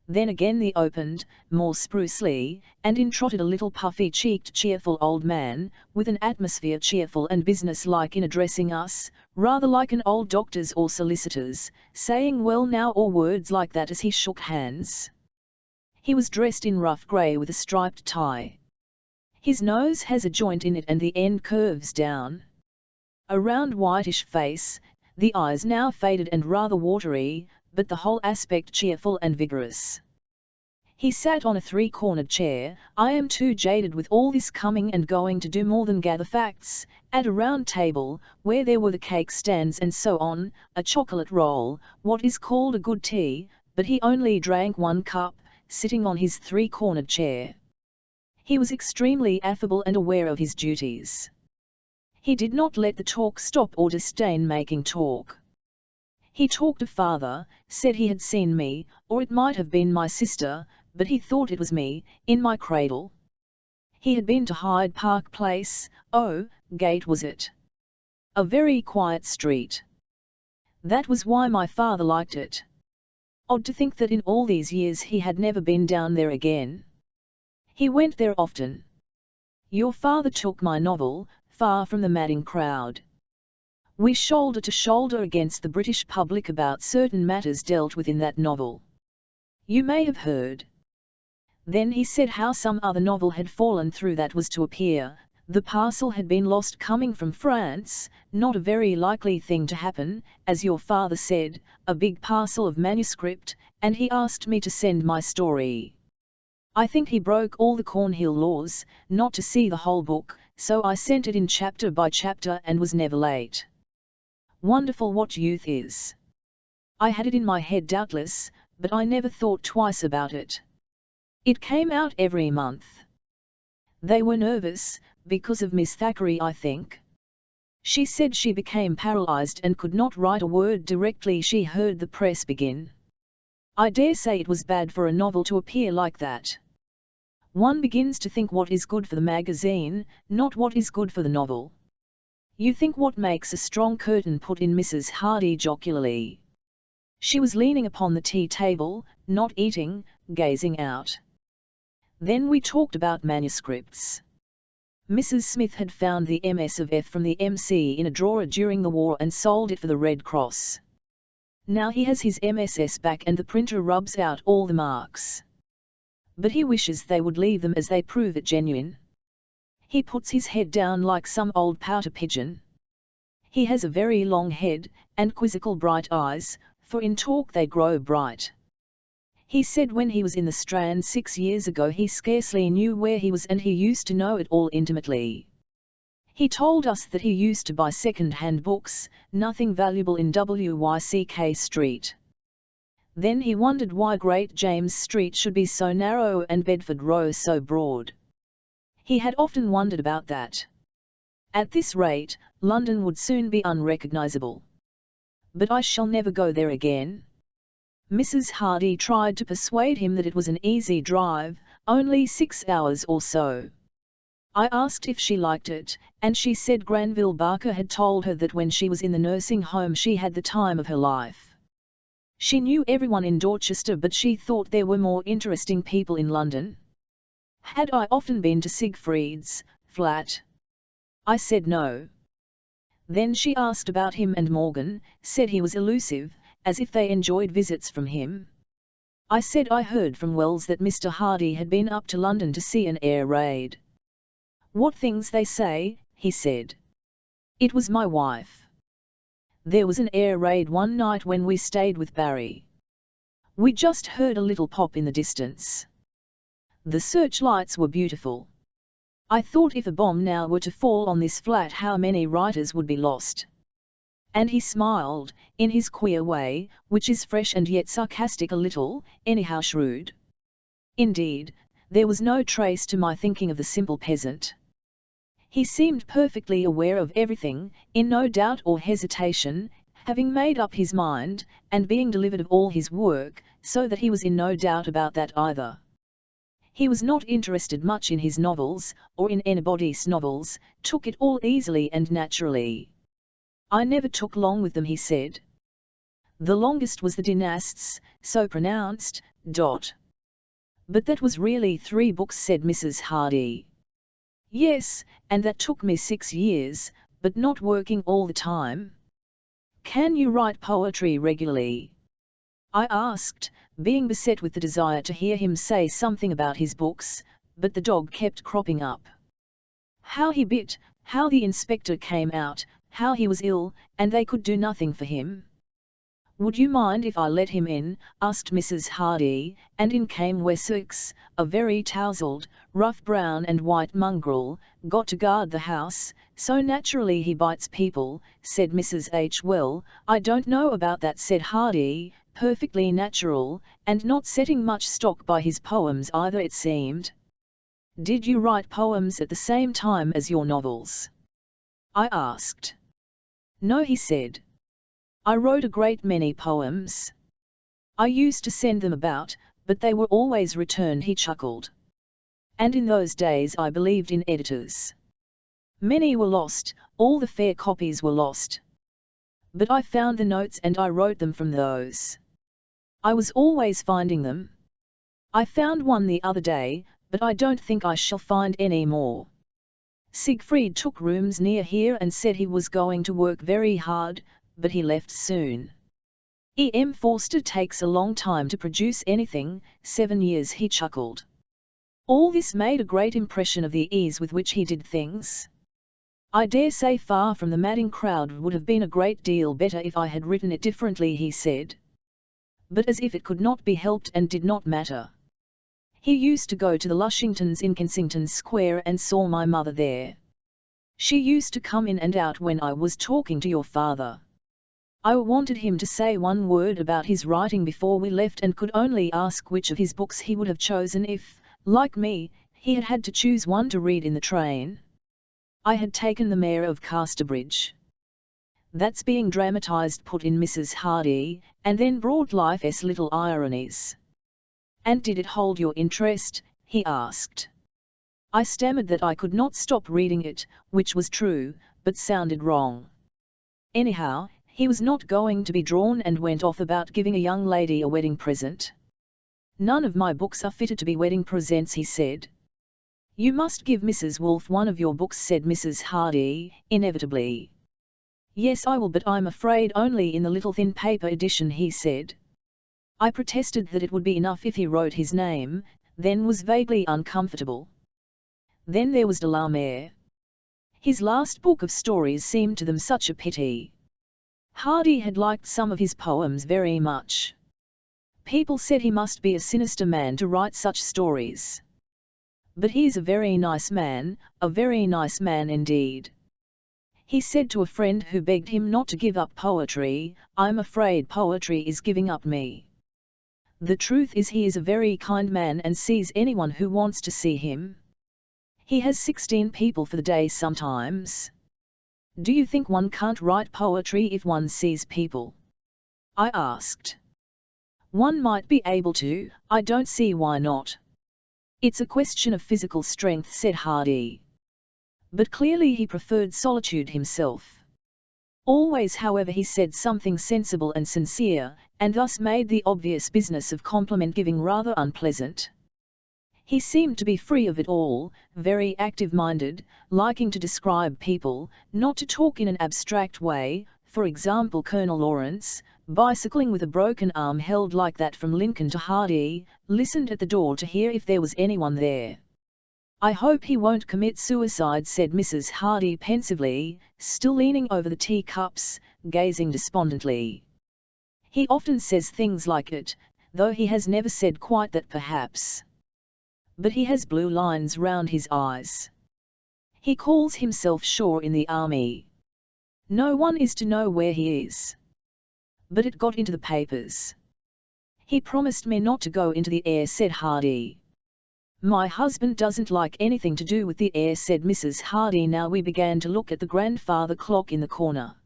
Then again the opened, more sprucely, and in trotted a little puffy-cheeked cheerful old man, with an atmosphere cheerful and business-like in addressing us, rather like an old doctor's or solicitor's, saying well now or words like that as he shook hands. He was dressed in rough grey with a striped tie. His nose has a joint in it and the end curves down. A round whitish face, the eyes now faded and rather watery, but the whole aspect cheerful and vigorous. He sat on a three-cornered chair. I am too jaded with all this coming and going to do more than gather facts, at a round table, where there were the cake stands and so on, a chocolate roll, what is called a good tea, but he only drank one cup, sitting on his three-cornered chair. He was extremely affable and aware of his duties. He did not let the talk stop or disdain making talk. He talked of father, said he had seen me, or it might have been my sister, but he thought it was me, in my cradle. He had been to Hyde Park Place. Oh, Gate was it? A very quiet street. That was why my father liked it. Odd to think that in all these years he had never been down there again. He went there often. Your father took my novel, Far from the Madding Crowd. We shoulder to shoulder against the British public about certain matters dealt with in that novel. You may have heard. Then he said how some other novel had fallen through that was to appear. The parcel had been lost coming from France, not a very likely thing to happen, as your father said, a big parcel of manuscript, and he asked me to send my story. I think he broke all the Cornhill laws, not to see the whole book, so I sent it in chapter by chapter and was never late. Wonderful what youth is. I had it in my head doubtless, but I never thought twice about it. It came out every month. They were nervous, because of Miss Thackeray I think. She said she became paralysed and could not write a word directly she heard the press begin. I dare say it was bad for a novel to appear like that. One begins to think what is good for the magazine, not what is good for the novel. You think what makes a strong curtain, put in Mrs. Hardy jocularly. She was leaning upon the tea table, not eating, gazing out. Then we talked about manuscripts. Mrs. Smith had found the MS of F from the MC in a drawer during the war and sold it for the Red Cross. Now he has his MSS back and the printer rubs out all the marks. But he wishes they would leave them as they prove it genuine. He puts his head down like some old pouter pigeon. He has a very long head, and quizzical bright eyes, for in talk they grow bright. He said when he was in the Strand 6 years ago he scarcely knew where he was and he used to know it all intimately. He told us that he used to buy second-hand books, nothing valuable in Wyck Street. Then he wondered why Great James Street should be so narrow and Bedford Row so broad. He had often wondered about that. At this rate, London would soon be unrecognisable. But I shall never go there again. Mrs. Hardy tried to persuade him that it was an easy drive, only 6 hours or so. I asked if she liked it, and she said Granville Barker had told her that when she was in the nursing home she had the time of her life. She knew everyone in Dorchester, but she thought there were more interesting people in London. Had I often been to Siegfried's flat? I said no. Then she asked about him and Morgan, said he was elusive, as if they enjoyed visits from him. I said I heard from Wells that Mr. Hardy had been up to London to see an air raid. What things they say, he said. It was my wife. There was an air raid one night when we stayed with Barry. We just heard a little pop in the distance. The searchlights were beautiful. I thought if a bomb now were to fall on this flat how many writers would be lost. And he smiled, in his queer way, which is fresh and yet sarcastic a little, anyhow shrewd. Indeed, there was no trace to my thinking of the simple peasant. He seemed perfectly aware of everything, in no doubt or hesitation, having made up his mind, and being delivered of all his work, so that he was in no doubt about that either. He was not interested much in his novels, or in anybody's novels, took it all easily and naturally. I never took long with them, he said. The longest was the Dynasts, so pronounced. But that was really 3 books, said Mrs. Hardy. Yes, and that took me 6 years, but not working all the time. Can you write poetry regularly? I asked, being beset with the desire to hear him say something about his books, but the dog kept cropping up. How he bit, how the inspector came out, how he was ill, and they could do nothing for him. Would you mind if I let him in? Asked Mrs. Hardy, and in came Wessex, a very tousled, rough brown and white mongrel, got to guard the house, so naturally he bites people, said Mrs. H. Well, I don't know about that, said Hardy, perfectly natural, and not setting much stock by his poems either, it seemed. Did you write poems at the same time as your novels? I asked. No, he said. I wrote a great many poems. I used to send them about, but they were always returned, he chuckled. And in those days I believed in editors. Many were lost, all the fair copies were lost. But I found the notes and I wrote them from those. I was always finding them. I found one the other day, but I don't think I shall find any more. Siegfried took rooms near here and said he was going to work very hard, but he left soon. E.M. Forster takes a long time to produce anything, 7 years, he chuckled. All this made a great impression of the ease with which he did things. I dare say Far from the Madding Crowd would have been a great deal better if I had written it differently, he said. But as if it could not be helped and did not matter. He used to go to the Lushingtons in Kensington Square and saw my mother there. She used to come in and out when I was talking to your father. I wanted him to say one word about his writing before we left and could only ask which of his books he would have chosen if, like me, he had had to choose one to read in the train. I had taken The Mayor of Casterbridge. That's being dramatized, put in Mrs. Hardy, and then brought life's little ironies. And did it hold your interest? He asked. I stammered that I could not stop reading it, which was true, but sounded wrong. Anyhow, he was not going to be drawn and went off about giving a young lady a wedding present. None of my books are fitted to be wedding presents, he said. You must give Mrs. Woolf one of your books, said Mrs. Hardy, inevitably. Yes, I will, but I'm afraid only in the little thin paper edition, he said. I protested that it would be enough if he wrote his name, then was vaguely uncomfortable. Then there was de la Mare. His last book of stories seemed to them such a pity. Hardy had liked some of his poems very much. People said he must be a sinister man to write such stories. But he's a very nice man, a very nice man indeed. He said to a friend who begged him not to give up poetry, I'm afraid poetry is giving up me. The truth is he is a very kind man and sees anyone who wants to see him. He has 16 people for the day sometimes. Do you think one can't write poetry if one sees people? I asked. One might be able to, I don't see why not. It's a question of physical strength, said Hardy. But clearly he preferred solitude himself. Always, however, he said something sensible and sincere, and thus made the obvious business of compliment-giving rather unpleasant. He seemed to be free of it all, very active-minded, liking to describe people, not to talk in an abstract way, for example Colonel Lawrence, bicycling with a broken arm held like that from Lincoln to Hardy, listened at the door to hear if there was anyone there. I hope he won't commit suicide, said Mrs. Hardy pensively, still leaning over the teacups, gazing despondently. He often says things like it, though he has never said quite that perhaps. But he has blue lines round his eyes. He calls himself Shaw in the army. No one is to know where he is. But it got into the papers. He promised me not to go into the air, said Hardy. My husband doesn't like anything to do with the air, said Mrs. Hardy. Now we began to look at the grandfather clock in the corner.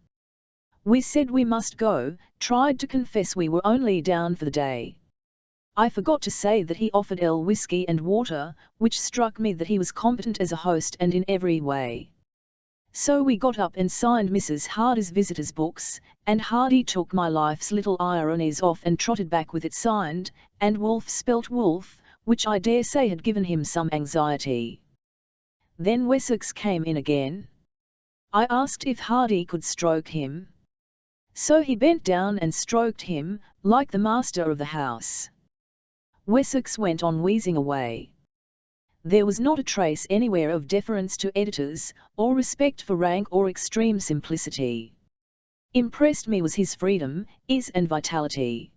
We said we must go, tried to confess we were only down for the day. I forgot to say that he offered Elle whiskey and water, which struck me that he was competent as a host and in every way. So we got up and signed Mrs. Hardy's visitors' books, and Hardy took my life's little ironies off and trotted back with it signed, and Woolf spelt Wolf, which I dare say had given him some anxiety. Then Wessex came in again. I asked if Hardy could stroke him. So he bent down and stroked him, like the master of the house. Wessex went on wheezing away. There was not a trace anywhere of deference to editors, or respect for rank or extreme simplicity. Impressed me was his freedom, ease and vitality.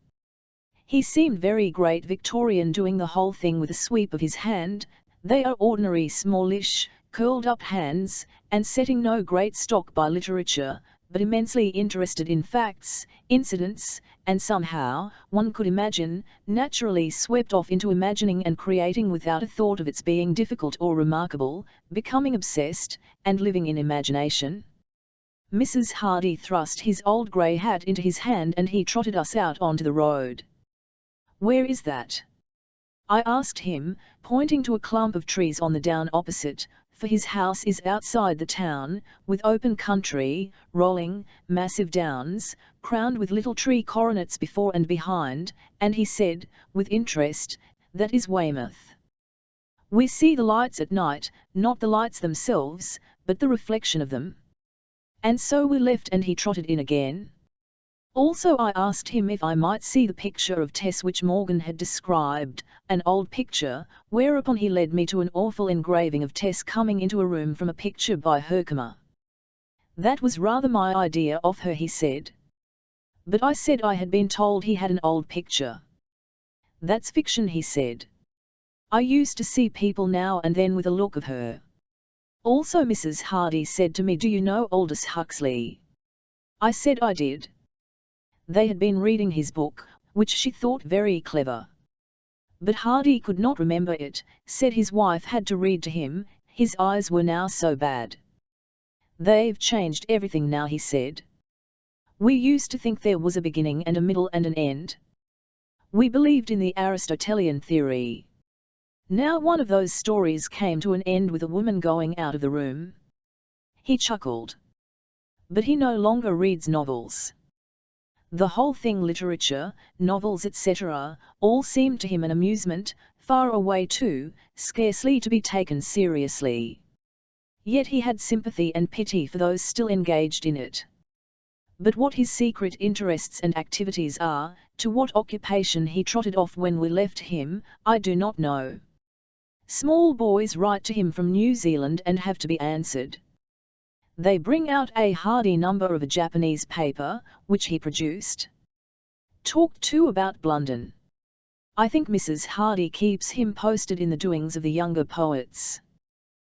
He seemed very great Victorian, doing the whole thing with a sweep of his hand. They are ordinary smallish, curled-up hands, and setting no great stock by literature, but immensely interested in facts, incidents, and somehow, one could imagine, naturally swept off into imagining and creating without a thought of its being difficult or remarkable, becoming obsessed, and living in imagination. Mrs. Hardy thrust his old grey hat into his hand and he trotted us out onto the road. "Where is that?" I asked him, pointing to a clump of trees on the down opposite, for his house is outside the town, with open country, rolling, massive downs, crowned with little tree coronets before and behind, and he said, with interest, "That is Weymouth. We see the lights at night, not the lights themselves, but the reflection of them." And so we left and he trotted in again. Also I asked him if I might see the picture of Tess which Morgan had described, an old picture, whereupon he led me to an awful engraving of Tess coming into a room from a picture by Herkimer. "That was rather my idea of her," he said. But I said I had been told he had an old picture. "That's fiction," he said. "I used to see people now and then with a look of her." Also Mrs. Hardy said to me, "Do you know Aldous Huxley?" I said I did. They had been reading his book, which she thought very clever. But Hardy could not remember it, said his wife had to read to him, his eyes were now so bad. "They've changed everything now," he said. "We used to think there was a beginning and a middle and an end. We believed in the Aristotelian theory. Now one of those stories came to an end with a woman going out of the room." He chuckled. But he no longer reads novels. The whole thing, literature, novels etc., all seemed to him an amusement, far away too, scarcely to be taken seriously. Yet he had sympathy and pity for those still engaged in it. But what his secret interests and activities are, to what occupation he trotted off when we left him, I do not know. Small boys write to him from New Zealand and have to be answered. They bring out a hardy number of a Japanese paper, which he produced. Talked too about Blunden. I think Mrs. Hardy keeps him posted in the doings of the younger poets.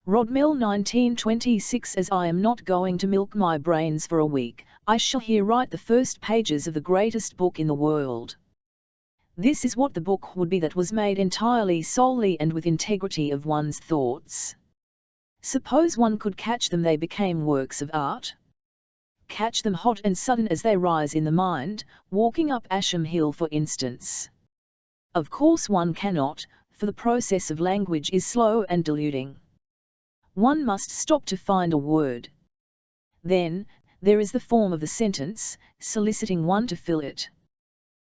Rodmill 1926. As I am not going to milk my brains for a week, I shall here write the first pages of the greatest book in the world. This is what the book would be that was made entirely, solely and with integrity of one's thoughts. Suppose one could catch them, they became works of art? Catch them hot and sudden as they rise in the mind, walking up Asham Hill for instance. Of course one cannot, for the process of language is slow and deluding. One must stop to find a word. Then, there is the form of the sentence, soliciting one to fill it.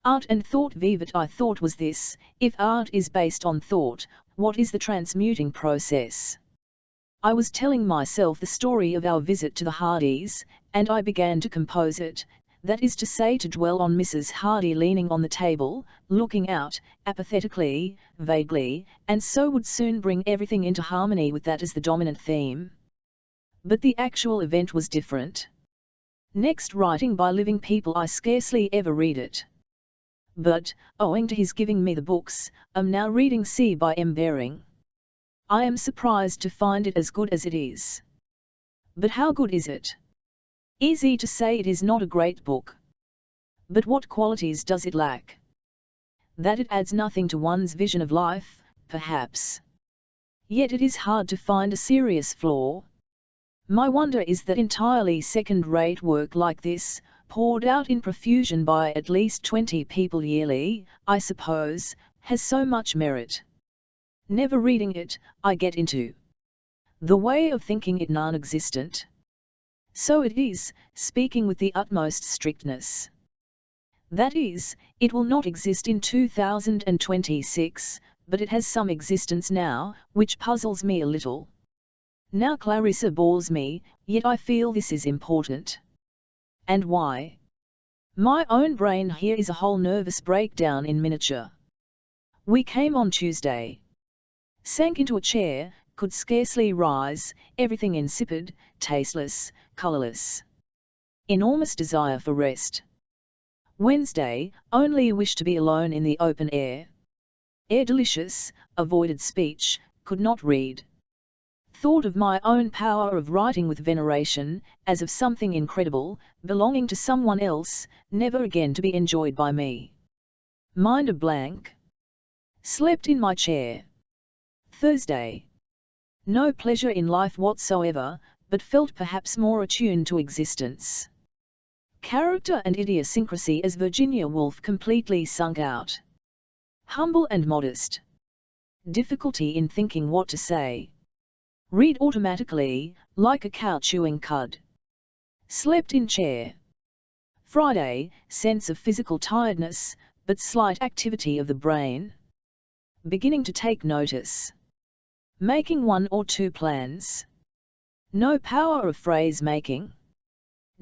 Art and thought vivat. I thought was this: if art is based on thought, what is the transmuting process? I was telling myself the story of our visit to the Hardys, and I began to compose it, that is to say to dwell on Mrs. Hardy leaning on the table, looking out, apathetically, vaguely, and so would soon bring everything into harmony with that as the dominant theme. But the actual event was different. Next, writing by living people, I scarcely ever read it. But, owing to his giving me the books, am now reading C by M. Baring. I am surprised to find it as good as it is. But how good is it? Easy to say, it is not a great book. But what qualities does it lack? That it adds nothing to one's vision of life, perhaps. Yet it is hard to find a serious flaw. My wonder is that entirely second-rate work like this, poured out in profusion by at least 20 people yearly, I suppose, has so much merit. Never reading it, I get into the way of thinking it non-existent. So it is, speaking with the utmost strictness. That is, it will not exist in 2026, but it has some existence now, which puzzles me a little. Now Clarissa bores me, yet I feel this is important. And why? My own brain here is a whole nervous breakdown in miniature. We came on Tuesday. Sank into a chair, could scarcely rise, everything insipid, tasteless, colourless. Enormous desire for rest. Wednesday, only wish to be alone in the open air. Air delicious, avoided speech, could not read. Thought of my own power of writing with veneration, as of something incredible, belonging to someone else, never again to be enjoyed by me. Mind a blank. Slept in my chair. Thursday. No pleasure in life whatsoever, but felt perhaps more attuned to existence. Character and idiosyncrasy as Virginia Woolf completely sunk out. Humble and modest. Difficulty in thinking what to say. Read automatically, like a cow chewing cud. Slept in chair. Friday, sense of physical tiredness, but slight activity of the brain. Beginning to take notice. Making one or two plans. No power of phrase making.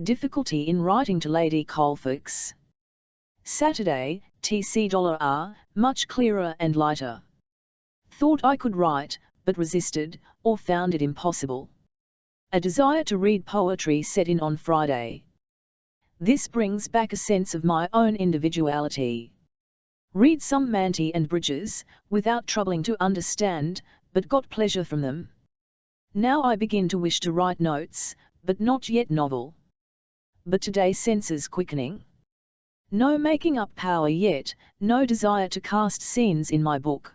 Difficulty in writing to Lady Colfax. Saturday, TC$R, much clearer and lighter. Thought I could write, but resisted, or found it impossible. A desire to read poetry set in on Friday. This brings back a sense of my own individuality. Read some Manty and Bridges, without troubling to understand, but got pleasure from them. Now I begin to wish to write notes, but not yet novel. But today senses quickening. No making up power yet, no desire to cast scenes in my book.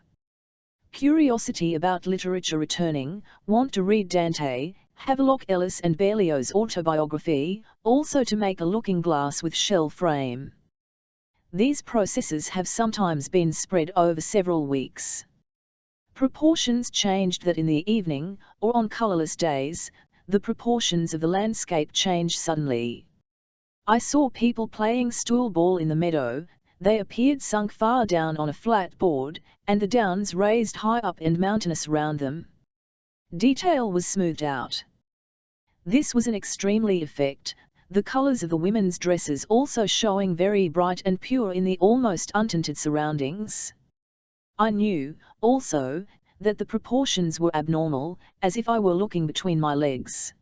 Curiosity about literature returning, want to read Dante, Havelock Ellis and Berlioz's autobiography, also to make a looking-glass with shell frame. These processes have sometimes been spread over several weeks. Proportions changed that in the evening, or on colourless days, the proportions of the landscape change suddenly. I saw people playing stool ball in the meadow. They appeared sunk far down on a flat board, and the downs raised high up and mountainous round them. Detail was smoothed out. This was an extremely effect, the colours of the women's dresses also showing very bright and pure in the almost untinted surroundings. I knew, also, that the proportions were abnormal, as if I were looking between my legs.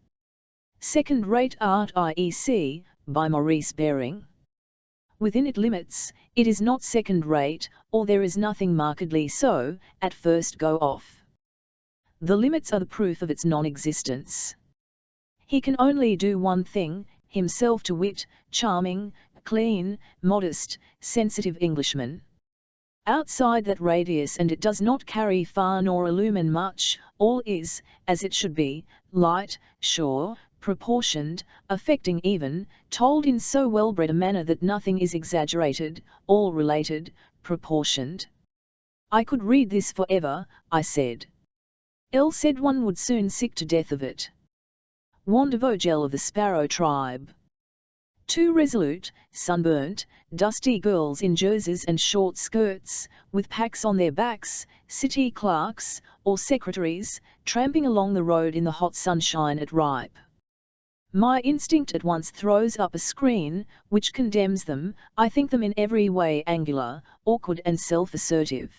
Second-rate art IEC, by Maurice Baring. Within its limits, it is not second-rate, or there is nothing markedly so, at first go off. The limits are the proof of its non-existence. He can only do one thing, himself to wit, charming, clean, modest, sensitive Englishman. Outside that radius and it does not carry far nor illumine much, all is, as it should be, light, sure, proportioned, affecting even, told in so well-bred a manner that nothing is exaggerated, all related, proportioned. I could read this forever, I said. L said one would soon sick to death of it. Wandavogel of the Sparrow tribe. Two resolute, sunburnt, dusty girls in jerseys and short skirts, with packs on their backs, city clerks, or secretaries, tramping along the road in the hot sunshine at ripe. My instinct at once throws up a screen, which condemns them. I think them in every way angular, awkward and self-assertive.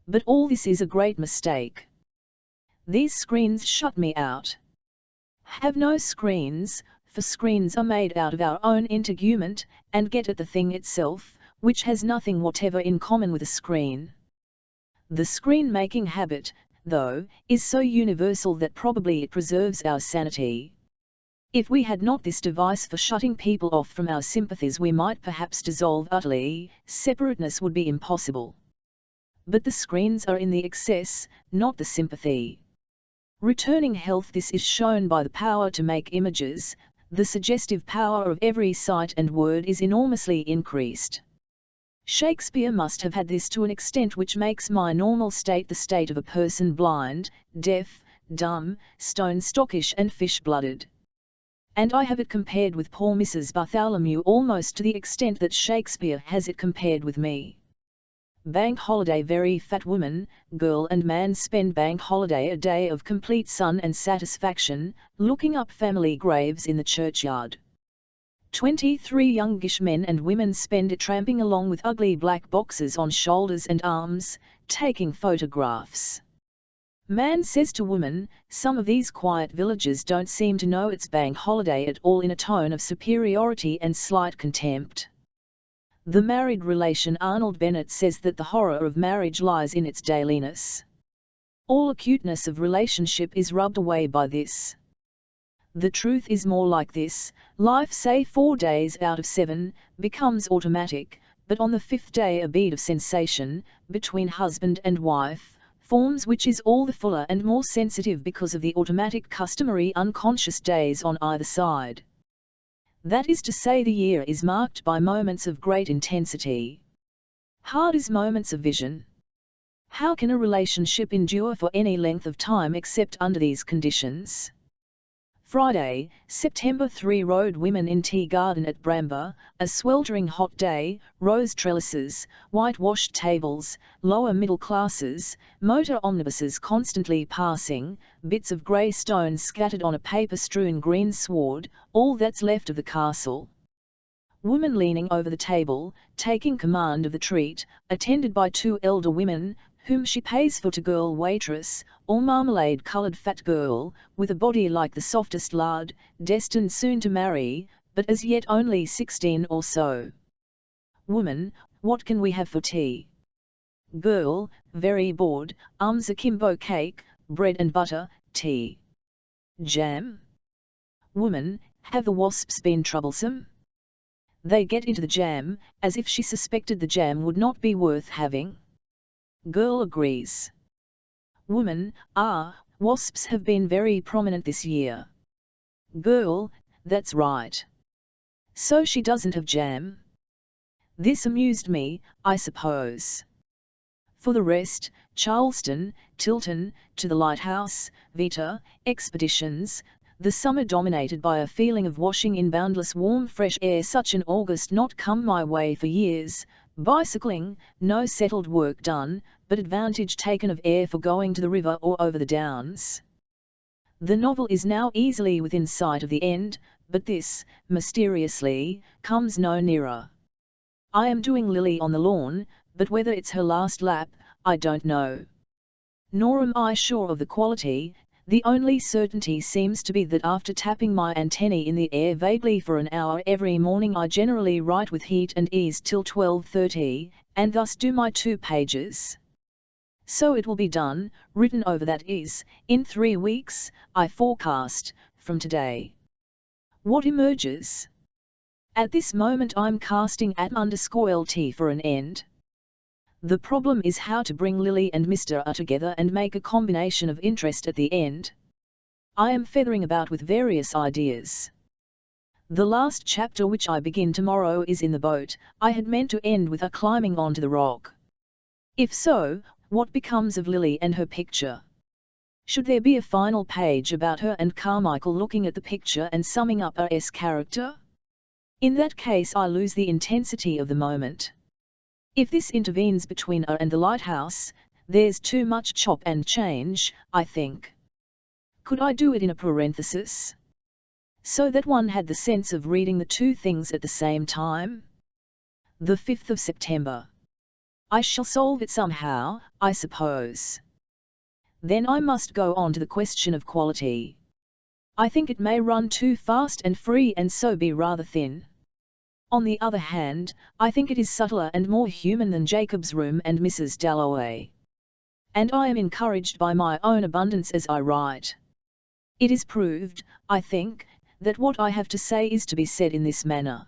But all this is a great mistake. These screens shut me out. Have no screens, for screens are made out of our own integument, and get at the thing itself, which has nothing whatever in common with a screen. The screen-making habit, though, is so universal that probably it preserves our sanity. If we had not this device for shutting people off from our sympathies we might perhaps dissolve utterly, separateness would be impossible. But the screens are in the excess, not the sympathy. Returning health, this is shown by the power to make images. The suggestive power of every sight and word is enormously increased. Shakespeare must have had this to an extent which makes my normal state the state of a person blind, deaf, dumb, stone-stockish and fish-blooded. and I have it compared with poor Mrs. Bartholomew almost to the extent that Shakespeare has it compared with me. Bank holiday. Very fat woman, girl and man spend bank holiday a day of complete sun and satisfaction, looking up family graves in the churchyard. 23 youngish men and women spend it tramping along with ugly black boxes on shoulders and arms, taking photographs. Man says to woman, some of these quiet villagers don't seem to know it's bank holiday at all, in a tone of superiority and slight contempt. The married relation Arnold Bennett says that the horror of marriage lies in its dailiness. All acuteness of relationship is rubbed away by this. The truth is more like this: life, say 4 days out of 7, becomes automatic, but on the 5th day a bead of sensation, between husband and wife, forms, which is all the fuller and more sensitive because of the automatic customary unconscious days on either side. That is to say, the year is marked by moments of great intensity. Hard as moments of vision. How can a relationship endure for any length of time except under these conditions? Friday, September 3. Road women in tea garden at Bramber, a sweltering hot day, rose trellises, whitewashed tables, lower middle classes, motor omnibuses constantly passing, bits of grey stones scattered on a paper-strewn green sward, all that's left of the castle. Woman leaning over the table, taking command of the treat, attended by 2 elder women, whom she pays for to girl waitress, or marmalade-coloured fat girl, with a body like the softest lard, destined soon to marry, but as yet only 16 or so. Woman, what can we have for tea? Girl, very bored, akimbo cake, bread and butter, tea. Jam? Woman, have the wasps been troublesome? They get into the jam, as if she suspected the jam would not be worth having. Girl agrees. Woman, wasps have been very prominent this year. Girl, that's right. So she doesn't have jam? This amused me, I suppose. For the rest, Charleston, Tilton, to the lighthouse, Vita, expeditions, the summer dominated by a feeling of washing in boundless warm fresh air, such an August not come my way for years, bicycling, no settled work done, but advantage taken of air for going to the river or over the downs. The novel is now easily within sight of the end, but this, mysteriously, comes no nearer. I am doing Lily on the lawn, but whether it's her last lap, I don't know. Nor am I sure of the quality. The only certainty seems to be that after tapping my antennae in the air vaguely for an hour every morning, I generally write with heat and ease till 12:30, and thus do my 2 pages. So it will be done, written over, that is, in 3 weeks, I forecast, from today. What emerges? At this moment I'm casting at _LT for an end. The problem is how to bring Lily and Mr. A together and make a combination of interest at the end. I am feathering about with various ideas. The last chapter, which I begin tomorrow, is in the boat. I had meant to end with her climbing onto the rock. If so, what becomes of Lily and her picture? Should there be a final page about her and Carmichael looking at the picture and summing up her character? In that case I lose the intensity of the moment. If this intervenes between her and the lighthouse, there's too much chop and change, I think. Could I do it in a parenthesis? So that one had the sense of reading the 2 things at the same time? The 5th of September. I shall solve it somehow, I suppose. Then I must go on to the question of quality. I think it may run too fast and free and so be rather thin. On the other hand, I think it is subtler and more human than Jacob's Room and Mrs. Dalloway. And I am encouraged by my own abundance as I write. It is proved, I think, that what I have to say is to be said in this manner.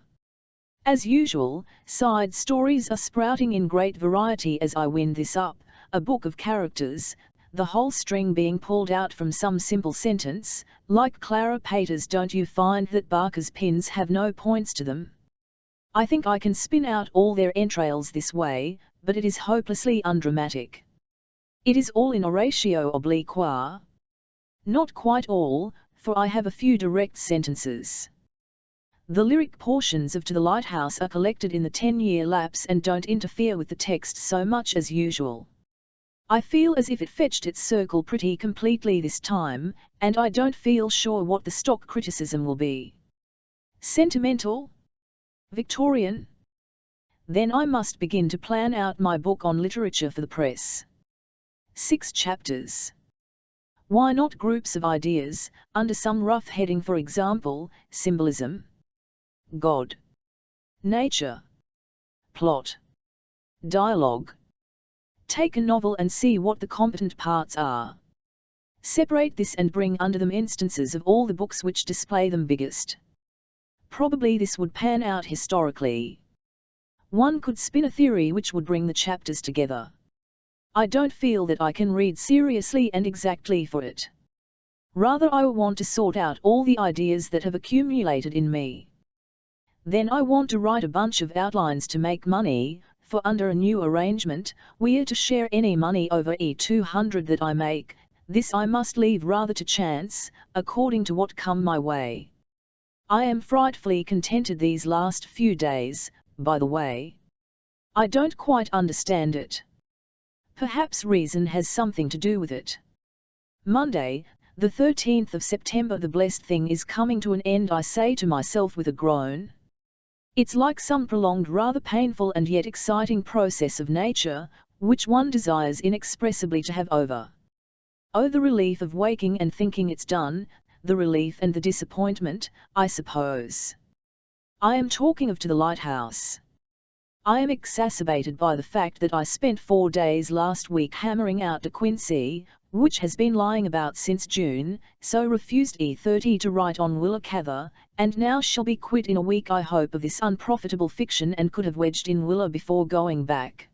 As usual, side stories are sprouting in great variety as I wind this up, a book of characters, the whole string being pulled out from some simple sentence, like Clara Pater's "Don't you find that Barker's pins have no points to them?" I think I can spin out all their entrails this way, but it is hopelessly undramatic. It is all in oratio obliqua. Not quite all, for I have a few direct sentences. The lyric portions of To the Lighthouse are collected in the 10-year lapse and don't interfere with the text so much as usual. I feel as if it fetched its circle pretty completely this time, and I don't feel sure what the stock criticism will be. Sentimental? Victorian? Then I must begin to plan out my book on literature for the press. 6 chapters. Why not groups of ideas, under some rough heading, for example, symbolism, God, nature, plot, dialogue. Take a novel and see what the competent parts are. Separate this and bring under them instances of all the books which display them biggest. Probably this would pan out historically. One could spin a theory which would bring the chapters together. I don't feel that I can read seriously and exactly for it. Rather, I want to sort out all the ideas that have accumulated in me. Then I want to write a bunch of outlines to make money, for under a new arrangement, we are to share any money over E200 that I make. This I must leave rather to chance, according to what come my way. I am frightfully contented these last few days, by the way. I don't quite understand it. Perhaps reason has something to do with it. Monday, the 13th of September. The blessed thing is coming to an end, I say to myself with a groan. It's like some prolonged, rather painful and yet exciting process of nature, which one desires inexpressibly to have over. Oh, the relief of waking and thinking it's done, the relief and the disappointment, I suppose. I am talking of To the Lighthouse. I am exacerbated by the fact that I spent 4 days last week hammering out De Quincey, which has been lying about since June, so refused E30 to write on Willa, and now shall be quit in a week, I hope, of this unprofitable fiction, and could have wedged in Willa before going back.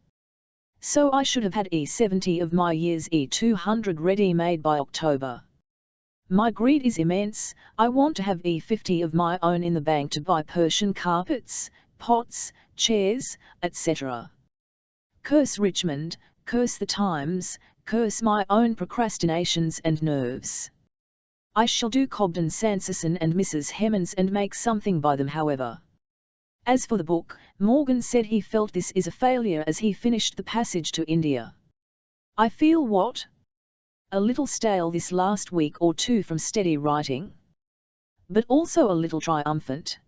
So I should have had E70 of my year's E200 ready made by October. My greed is immense. I want to have E50 of my own in the bank to buy Persian carpets, pots, chairs, etc. Curse Richmond, curse the Times, curse my own procrastinations and nerves. I shall do Cobden Sanderson and Mrs. Hemans and make something by them, however. As for the book, Morgan said he felt this is a failure as he finished The Passage to India. I feel what? A little stale this last week or two from steady writing. But also a little triumphant.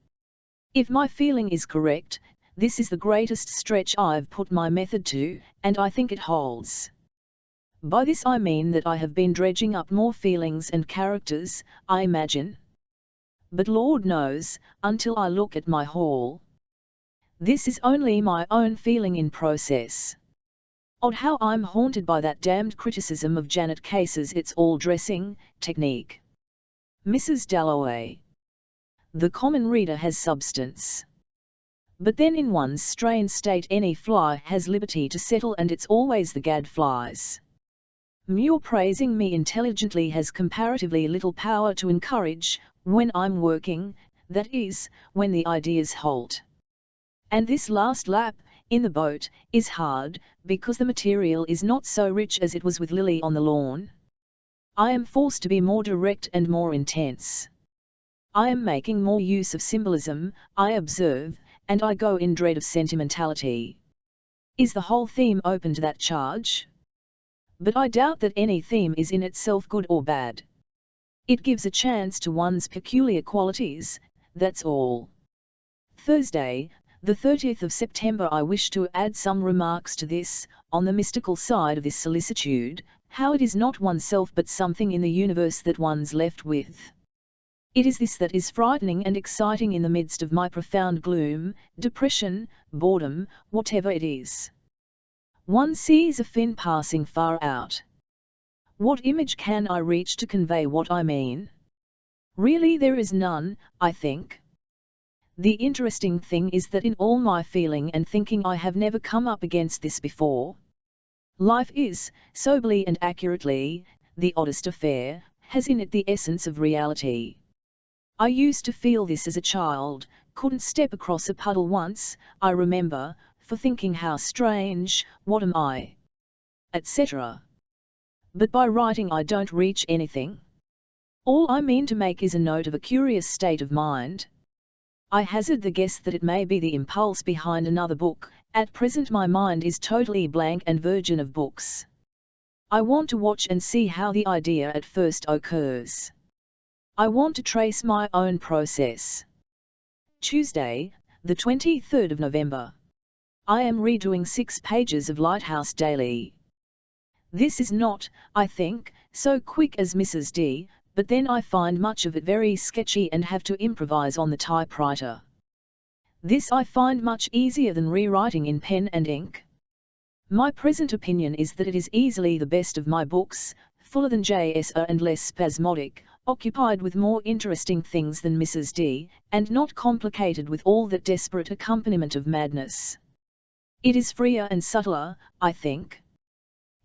If my feeling is correct, this is the greatest stretch I've put my method to, and I think it holds. By this I mean that I have been dredging up more feelings and characters, I imagine. But Lord knows, until I look at my haul. This is only my own feeling in process. Odd how I'm haunted by that damned criticism of Janet Case's "it's all dressing" technique. Mrs. Dalloway. The common reader has substance. But then in one's strained state any fly has liberty to settle, and it's always the gadflies. Your praising me intelligently has comparatively little power to encourage, when I'm working, that is, when the ideas halt. And this last lap, in the boat, is hard, because the material is not so rich as it was with Lily on the lawn. I am forced to be more direct and more intense. I am making more use of symbolism, I observe, and I go in dread of sentimentality. Is the whole theme open to that charge? But I doubt that any theme is in itself good or bad. It gives a chance to one's peculiar qualities, that's all. Thursday, the 30th of September. I wish to add some remarks to this, on the mystical side of this solicitude, how it is not oneself but something in the universe that one's left with. It is this that is frightening and exciting in the midst of my profound gloom, depression, boredom, whatever it is. One sees a fin passing far out. What image can I reach to convey what I mean? Really there is none, I think. The interesting thing is that in all my feeling and thinking I have never come up against this before. Life is, soberly and accurately, the oddest affair, has in it the essence of reality. I used to feel this as a child, couldn't step across a puddle once, I remember, for thinking how strange, what am I? etc. But by writing I don't reach anything. All I mean to make is a note of a curious state of mind. I hazard the guess that it may be the impulse behind another book. At present my mind is totally blank and virgin of books. I want to watch and see how the idea at first occurs. I want to trace my own process. Tuesday, the 23rd of November. I am redoing 6 pages of Lighthouse daily. This is not, I think, so quick as Mrs. D, but then I find much of it very sketchy and have to improvise on the typewriter. This I find much easier than rewriting in pen and ink. My present opinion is that it is easily the best of my books, fuller than J.S.R. and less spasmodic, occupied with more interesting things than Mrs. D, and not complicated with all that desperate accompaniment of madness. It is freer and subtler, I think.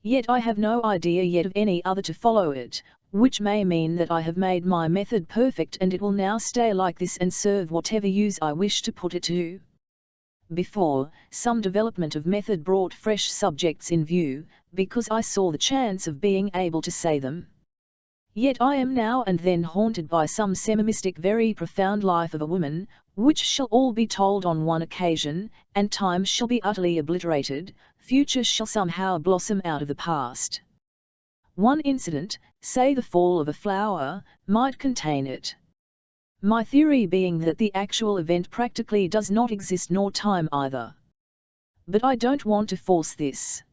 Yet I have no idea yet of any other to follow it, which may mean that I have made my method perfect and it will now stay like this and serve whatever use I wish to put it to. Before, some development of method brought fresh subjects in view, because I saw the chance of being able to say them. Yet I am now and then haunted by some semi-mystic very profound life of a woman, which shall all be told on one occasion, and time shall be utterly obliterated, future shall somehow blossom out of the past. One incident, say the fall of a flower, might contain it. My theory being that the actual event practically does not exist nor time either. But I don't want to force this.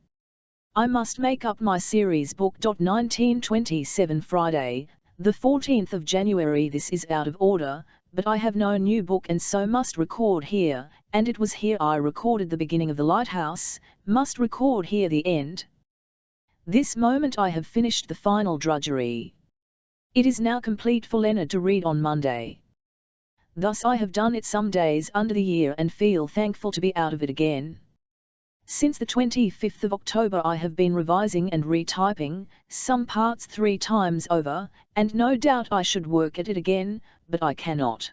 I must make up my series Book.1927 Friday, the 14th of January. This is out of order, but I have no new book and so must record here, and it was here I recorded the beginning of The Lighthouse, must record here the end. This moment I have finished the final drudgery. It is now complete for Leonard to read on Monday. Thus I have done it some days under the year and feel thankful to be out of it again. Since the 25th of October I have been revising and retyping, some parts 3 times over, and no doubt I should work at it again, but I cannot.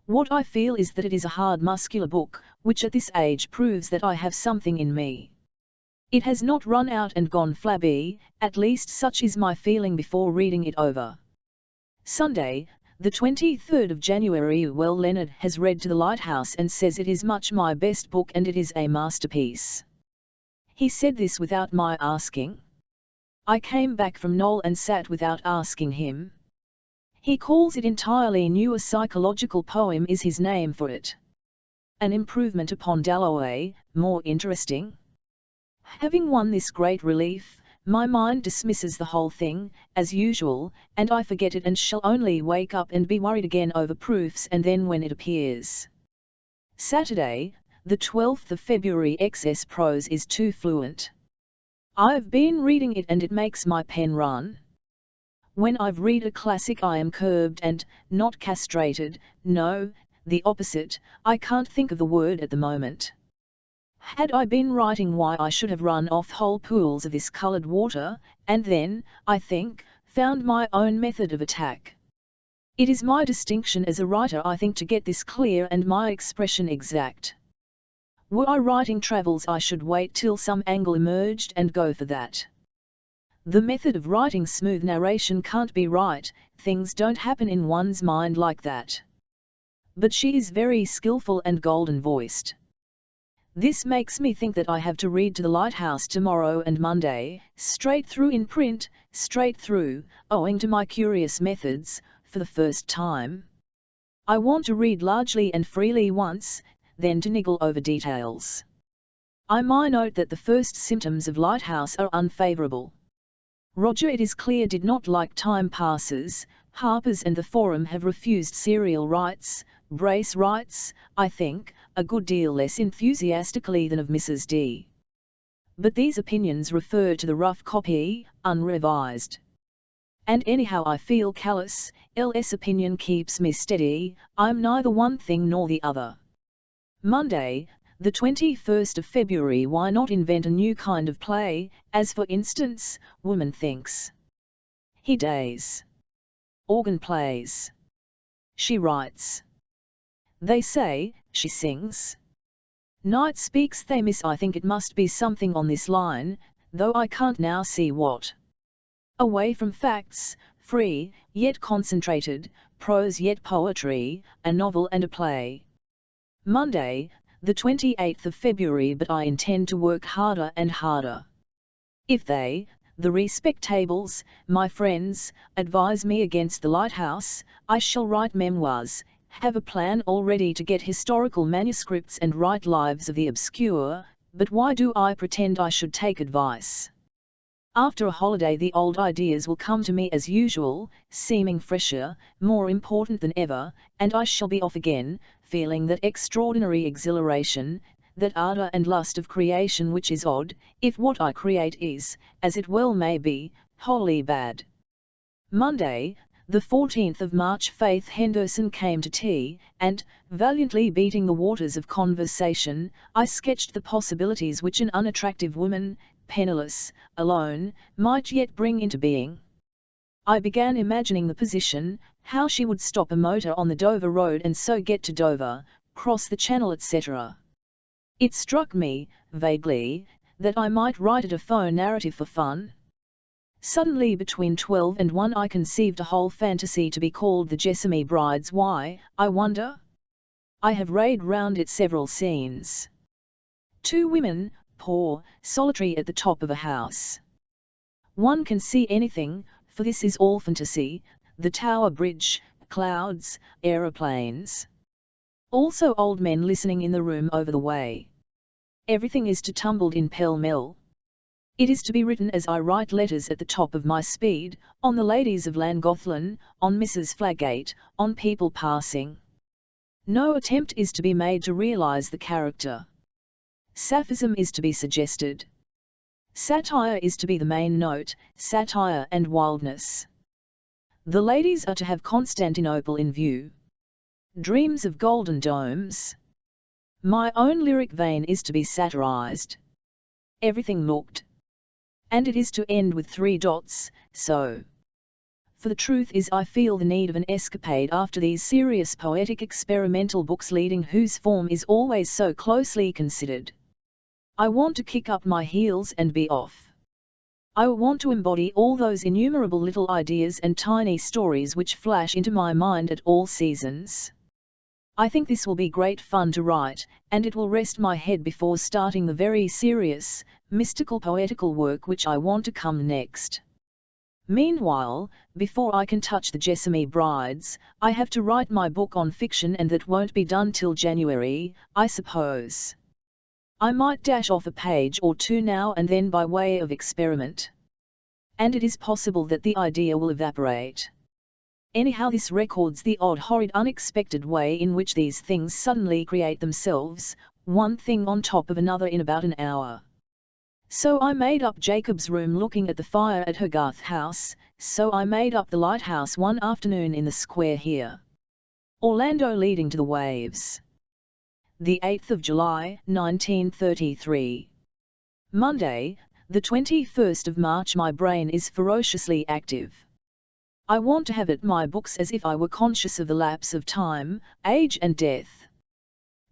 What I feel is that it is a hard muscular book, which at this age proves that I have something in me. It has not run out and gone flabby, at least such is my feeling before reading it over. Sunday, the 23rd of January. Well, Leonard has read to The Lighthouse and says it is much my best book and it is a masterpiece. He said this without my asking. I came back from Knoll and sat without asking him. He calls it entirely new. A psychological poem is his name for it. An improvement upon Dalloway, more interesting. Having won this great relief, my mind dismisses the whole thing, as usual, and I forget it and shall only wake up and be worried again over proofs and then when it appears. Saturday, the 12th of February. Excess prose is too fluent. I've been reading it and it makes my pen run. When I've read a classic I am curbed and, not castrated, no, the opposite, I can't think of the word at the moment. Had I been writing why I should have run off whole pools of this coloured water, and then, I think, found my own method of attack. It is my distinction as a writer I think to get this clear and my expression exact. Were I writing travels I should wait till some angle emerged and go for that. The method of writing smooth narration can't be right, things don't happen in one's mind like that. But she is very skillful and golden-voiced. This makes me think that I have to read to The Lighthouse tomorrow and Monday, straight through in print, straight through, owing to my curious methods, for the first time. I want to read largely and freely once, then to niggle over details. I might note that the first symptoms of Lighthouse are unfavourable. Roger, it is clear, did not like Time Passes. Harper's and the Forum have refused serial rights, brace rights, I think, a good deal less enthusiastically than of Mrs. D. But these opinions refer to the rough copy, unrevised. And anyhow I feel callous, L.'s opinion keeps me steady, I'm neither one thing nor the other. Monday, the 21st of February. Why not invent a new kind of play, as for instance, Woman Thinks. He days. Organ plays. She writes. They say, she sings. Night speaks, they miss. I think it must be something on this line, though I can't now see what. Away from facts, free, yet concentrated, prose yet poetry, a novel and a play. Monday, the 28th of February, but I intend to work harder and harder. If they, the respectables, my friends, advise me against the lighthouse, I shall write memoirs, have a plan already to get historical manuscripts and write lives of the obscure, but why do I pretend I should take advice? After a holiday the old ideas will come to me as usual, seeming fresher, more important than ever, and I shall be off again, feeling that extraordinary exhilaration, that ardour and lust of creation which is odd, if what I create is, as it well may be, wholly bad. Monday, the 14th of March, Faith Henderson came to tea, and, valiantly beating the waters of conversation, I sketched the possibilities which an unattractive woman, penniless, alone, might yet bring into being. I began imagining the position, how she would stop a motor on the Dover Road and so get to Dover, cross the Channel, etc. It struck me, vaguely, that I might write it a phone narrative for fun. Suddenly between 12 and 1 I conceived a whole fantasy to be called The Jessamy Brides. Why, I wonder? I have rayed round it several scenes. 2 women, poor, solitary at the top of a house. One can see anything, for this is all fantasy, the Tower Bridge, clouds, aeroplanes. Also old men listening in the room over the way. Everything is to tumbled in pell-mell. It is to be written as I write letters at the top of my speed, on the ladies of Llangollen, on Mrs. Flaggate, on people passing. No attempt is to be made to realize the character. Sapphism is to be suggested. Satire is to be the main note, satire and wildness. The ladies are to have Constantinople in view. Dreams of golden domes. My own lyric vein is to be satirized. Everything looked. And it is to end with 3 dots, so. For the truth is I feel the need of an escapade after these serious poetic experimental books leading whose form is always so closely considered. I want to kick up my heels and be off. I want to embody all those innumerable little ideas and tiny stories which flash into my mind at all seasons. I think this will be great fun to write, and it will rest my head before starting the very serious, mystical poetical work which I want to come next. Meanwhile, before I can touch the Jessamy Brides, I have to write my book on fiction, and that won't be done till January, I suppose. I might dash off a page or 2 now and then by way of experiment. And it is possible that the idea will evaporate. Anyhow, this records the odd, horrid, unexpected way in which these things suddenly create themselves, one thing on top of another in about an hour. So I made up Jacob's room looking at the fire at Hogarth House, so I made up the lighthouse one afternoon in the square here. Orlando leading to the waves. The 8th of July, 1933. Monday, the 21st of March. My brain is ferociously active. I want to have at my books as if I were conscious of the lapse of time, age and death.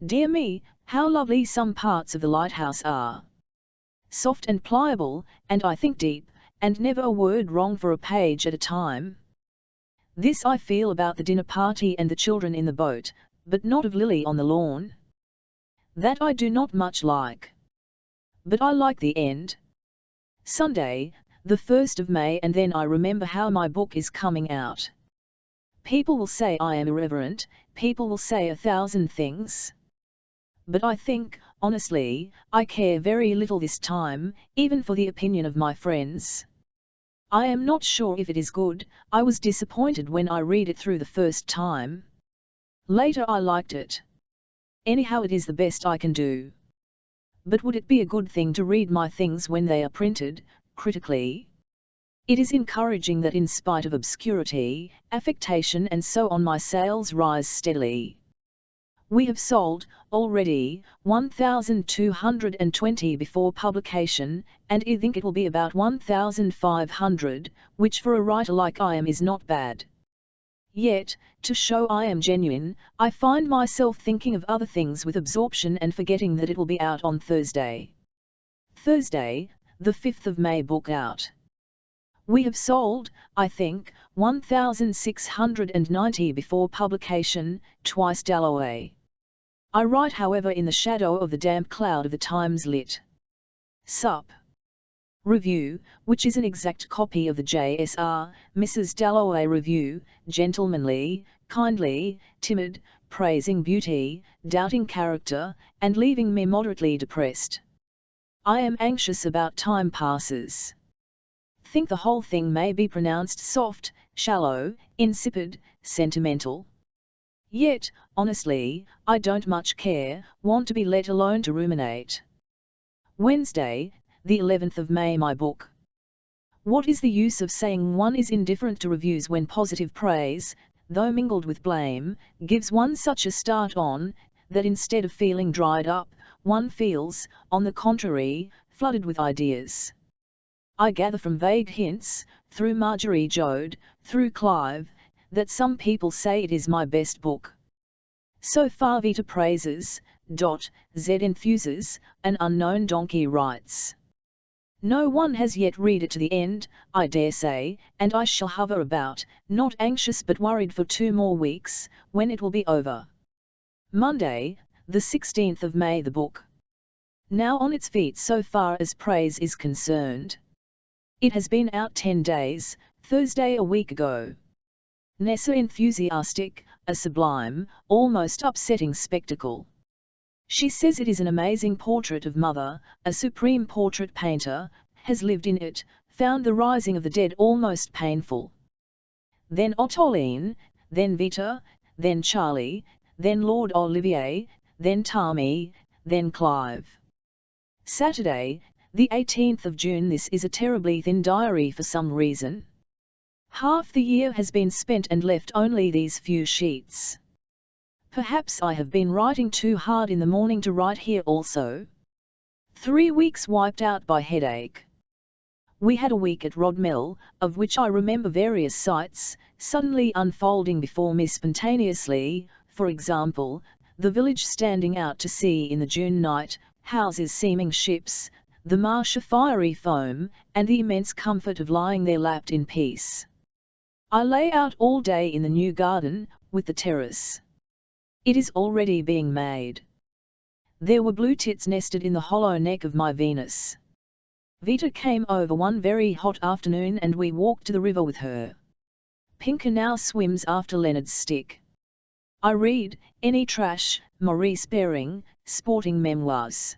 Dear me, how lovely some parts of the lighthouse are. Soft and pliable, and I think deep, and never a word wrong for a page at a time. This I feel about the dinner party and the children in the boat, but not of Lily on the lawn. That I do not much like. But I like the end. Sunday, the 1st of May, and then I remember how my book is coming out. People will say I am irreverent, people will say 1,000 things. But I think, honestly, I care very little this time, even for the opinion of my friends. I am not sure if it is good. I was disappointed when I read it through the first time. Later I liked it. Anyhow, it is the best I can do. But would it be a good thing to read my things when they are printed, critically? It is encouraging that in spite of obscurity, affectation and so on, my sales rise steadily. We have sold, already, 1,220 before publication, and I think it will be about 1,500, which for a writer like I am is not bad. Yet, to show I am genuine, I find myself thinking of other things with absorption and forgetting that it will be out on Thursday. Thursday, the 5th of May. Book out. We have sold, I think, 1,690 before publication, twice Dalloway. I write however in the shadow of the damp cloud of the Times Lit. Sup. Review, which is an exact copy of the JSR, Mrs. Dalloway Review, gentlemanly, kindly, timid, praising beauty, doubting character, and leaving me moderately depressed. I am anxious about time passes. Think the whole thing may be pronounced soft, shallow, insipid, sentimental. Yet, honestly, I don't much care, want to be let alone to ruminate. Wednesday, the 11th of May. My book. What is the use of saying one is indifferent to reviews when positive praise, though mingled with blame, gives one such a start on, that instead of feeling dried up, one feels, on the contrary, flooded with ideas. I gather from vague hints, through Marjorie Jode, through Clive, that some people say it is my best book. So far Vita praises, Z enthuses, an unknown donkey writes. No one has yet read it to the end, I dare say, and I shall hover about, not anxious but worried for 2 more weeks, when it will be over. Monday, the 16th of May. The book. Now on its feet so far as praise is concerned. It has been out 10 days, Thursday a week ago. Nessa enthusiastic, a sublime, almost upsetting spectacle. She says it is an amazing portrait of Mother, a supreme portrait painter, has lived in it, found the rising of the dead almost painful. Then Ottoline, then Vita, then Charlie, then Lord Olivier, then Tommy, then Clive. Saturday, the 18th of June. This is a terribly thin diary for some reason. Half the year has been spent and left only these few sheets. Perhaps I have been writing too hard in the morning to write here also. 3 weeks wiped out by headache. We had a week at Rodmell, of which I remember various sights, suddenly unfolding before me spontaneously, for example, the village standing out to sea in the June night, houses seeming ships, the marsh a fiery foam, and the immense comfort of lying there lapped in peace. I lay out all day in the new garden, with the terrace. It is already being made. There were blue tits nested in the hollow neck of my Venus. Vita came over one very hot afternoon and we walked to the river with her. Pinker now swims after Leonard's stick. I read, any trash, Maurice Baring, sporting memoirs.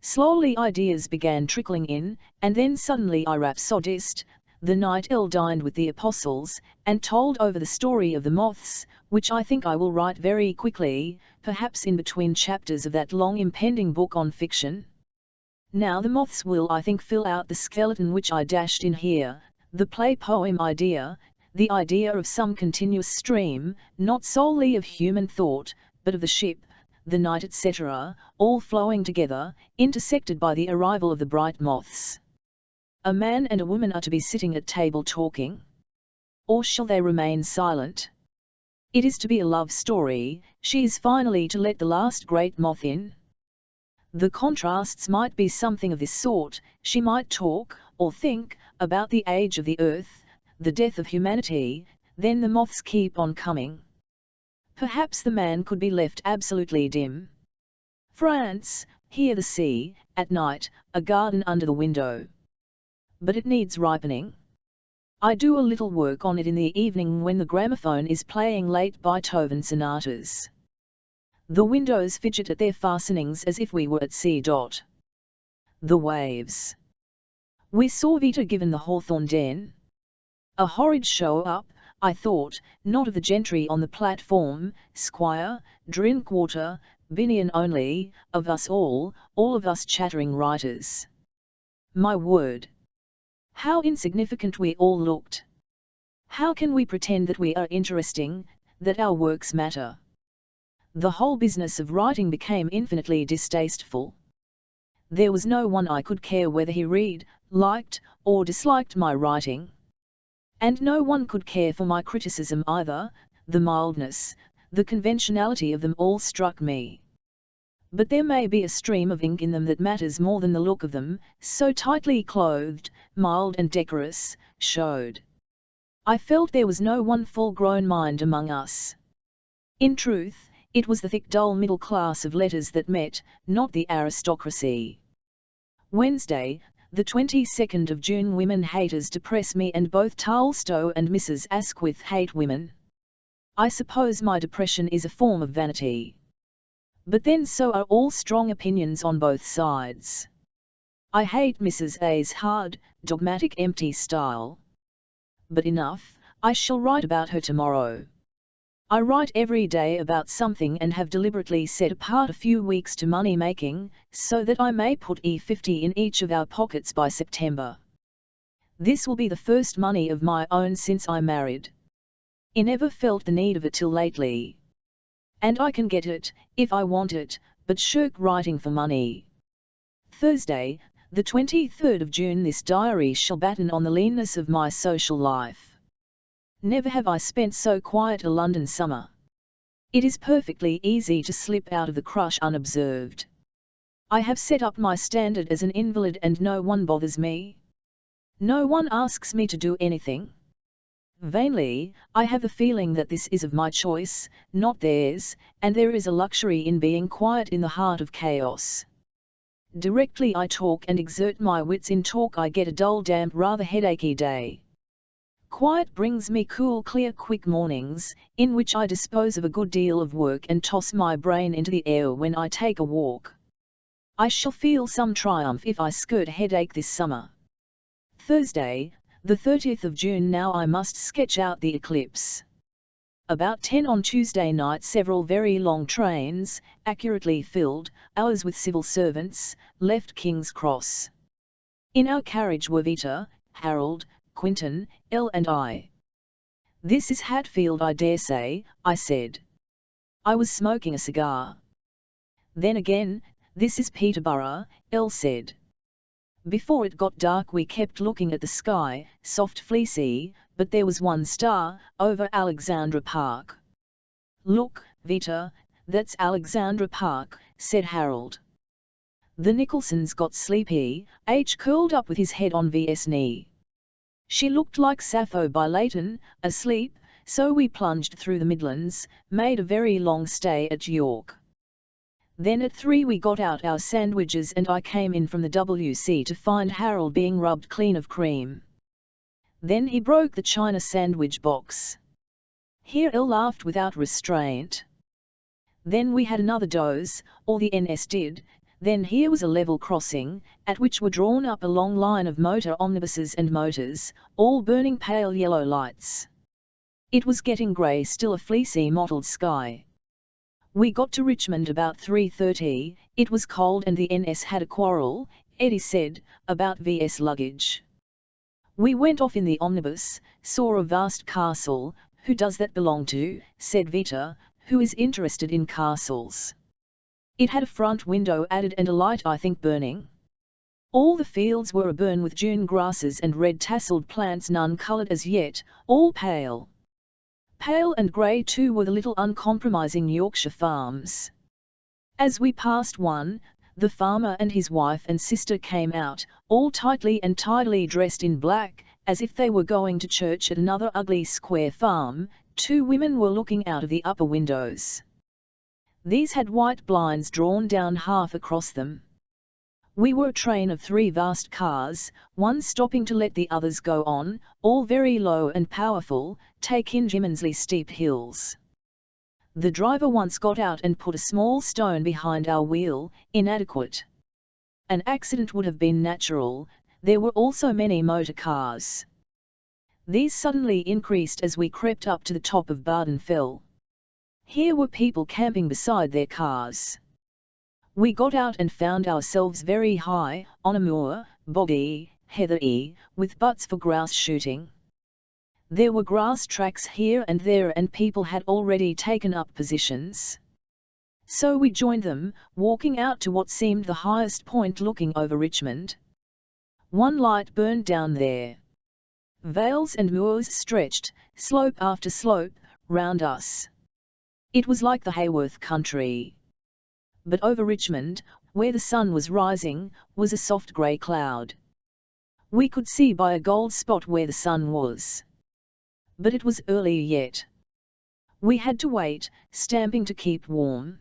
Slowly ideas began trickling in, and then suddenly I rhapsodist, the night Elle dined with the apostles, and told over the story of the moths, which I think I will write very quickly, perhaps in between chapters of that long impending book on fiction. Now the moths will I think fill out the skeleton which I dashed in here, the play-poem idea, the idea of some continuous stream, not solely of human thought, but of the ship, the night etc., all flowing together, intersected by the arrival of the bright moths. A man and a woman are to be sitting at table talking. Or shall they remain silent? It is to be a love story, she is finally to let the last great moth in. The contrasts might be something of this sort, she might talk, or think, about the age of the earth, the death of humanity, then the moths keep on coming. Perhaps the man could be left absolutely dim. France, here the sea, at night, a garden under the window. But it needs ripening. I do a little work on it in the evening when the gramophone is playing late Beethoven sonatas. The windows fidget at their fastenings as if we were at sea. The waves. We saw Vita given the Hawthorne Den. A horrid show-up, I thought, not of the gentry on the platform, Squire, Drinkwater, Binion only, of us all of us chattering writers. My word! How insignificant we all looked! How can we pretend that we are interesting, that our works matter? The whole business of writing became infinitely distasteful. There was no one I could care whether he read, liked, or disliked my writing. And no one could care for my criticism either, the mildness, the conventionality of them all struck me. But there may be a stream of ink in them that matters more than the look of them, so tightly clothed, mild and decorous, showed. I felt there was no one full-grown mind among us. In truth, it was the thick dull middle class of letters that met, not the aristocracy. Wednesday, the 22nd of June. Women haters depress me, and both Tolstoy and Mrs. Asquith hate women. I suppose my depression is a form of vanity. But then so are all strong opinions on both sides. I hate Mrs. A's hard, dogmatic empty style. But enough, I shall write about her tomorrow. I write every day about something and have deliberately set apart a few weeks to money making, so that I may put E50 in each of our pockets by September. This will be the first money of my own since I married. I never felt the need of it till lately. And I can get it, if I want it, but shirk writing for money. Thursday, the 23rd of June. This diary shall batten on the leanness of my social life. Never have I spent so quiet a London summer. It is perfectly easy to slip out of the crush unobserved. I have set up my standard as an invalid and no one bothers me. No one asks me to do anything. Vainly, I have the feeling that this is of my choice, not theirs, and there is a luxury in being quiet in the heart of chaos. Directly I talk and exert my wits in talk, I get a dull, damp, rather headachy day. Quiet brings me cool, clear, quick mornings, in which I dispose of a good deal of work and toss my brain into the air when I take a walk. I shall feel some triumph if I skirt a headache this summer. Thursday, the 30th of June. Now I must sketch out the eclipse. About 10 on Tuesday night, several very long trains, accurately filled, ours with civil servants, left King's Cross. In our carriage were Vita, Harold, Quinton, Elle and I. "This is Hatfield, I dare say," I said. I was smoking a cigar. "Then again, this is Peterborough," Elle said. Before it got dark we kept looking at the sky, soft fleecy, but there was one star, over Alexandra Park. "Look, Vita, that's Alexandra Park," said Harold. The Nicholsons got sleepy, H curled up with his head on V's knee. She looked like Sappho by Leighton, asleep, so we plunged through the Midlands, made a very long stay at York. Then at 3 we got out our sandwiches and I came in from the WC to find Harold being rubbed clean of cream. Then he broke the china sandwich box. Here Elle laughed without restraint. Then we had another doze, or the NS did. Then here was a level crossing, at which were drawn up a long line of motor omnibuses and motors, all burning pale yellow lights. It was getting grey still, a fleecy mottled sky. We got to Richmond about 3:30, it was cold and the NS had a quarrel, Eddie said, about VS luggage. We went off in the omnibus, saw a vast castle. "Who does that belong to?" said Vita, who is interested in castles. It had a front window added and a light, I think, burning. All the fields were aburn with June grasses and red tasselled plants, none coloured as yet, all pale. Pale and grey too were the little uncompromising Yorkshire farms. As we passed one, the farmer and his wife and sister came out, all tightly and tidily dressed in black, as if they were going to church. At another ugly square farm, 2 women were looking out of the upper windows. These had white blinds drawn down half across them. We were a train of 3 vast cars, one stopping to let the others go on, all very low and powerful, take in immensely steep hills. The driver once got out and put a small stone behind our wheel, inadequate. An accident would have been natural. There were also many motor cars. These suddenly increased as we crept up to the top of Barden Fell. Here were people camping beside their cars. We got out and found ourselves very high, on a moor, boggy, heathery, with butts for grouse shooting. There were grass tracks here and there and people had already taken up positions. So we joined them, walking out to what seemed the highest point looking over Richmond. One light burned down there. Vales and moors stretched, slope after slope, round us. It was like the Hayworth country. But over Richmond, where the sun was rising, was a soft grey cloud. We could see by a gold spot where the sun was. But it was early yet. We had to wait, stamping to keep warm.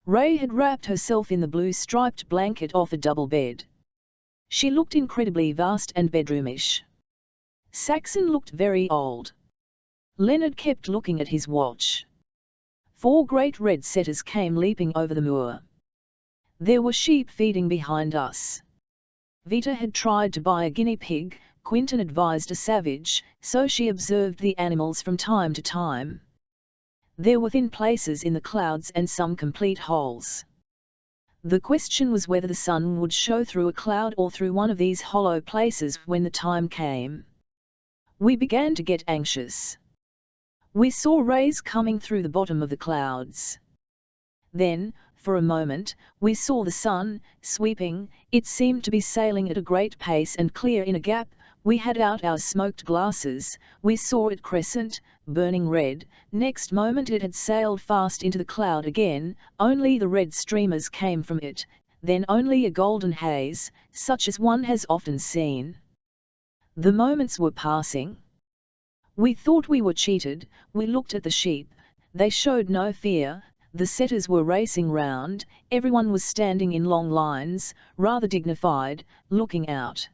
Ray had wrapped herself in the blue striped blanket off a double bed. She looked incredibly vast and bedroomish. Saxon looked very old. Leonard kept looking at his watch. 4 great red setters came leaping over the moor. There were sheep feeding behind us. Vita had tried to buy a guinea pig, Quinton advised a savage, so she observed the animals from time to time. There were thin places in the clouds and some complete holes. The question was whether the sun would show through a cloud or through one of these hollow places when the time came. We began to get anxious. We saw rays coming through the bottom of the clouds. Then, for a moment, we saw the sun, sweeping. It seemed to be sailing at a great pace and clear in a gap. We had out our smoked glasses, we saw it crescent, burning red. Next moment it had sailed fast into the cloud again, only the red streamers came from it, then only a golden haze, such as one has often seen. The moments were passing. We thought we were cheated. We looked at the sheep. They showed no fear. The setters were racing round. Everyone was standing in long lines, rather dignified, looking out.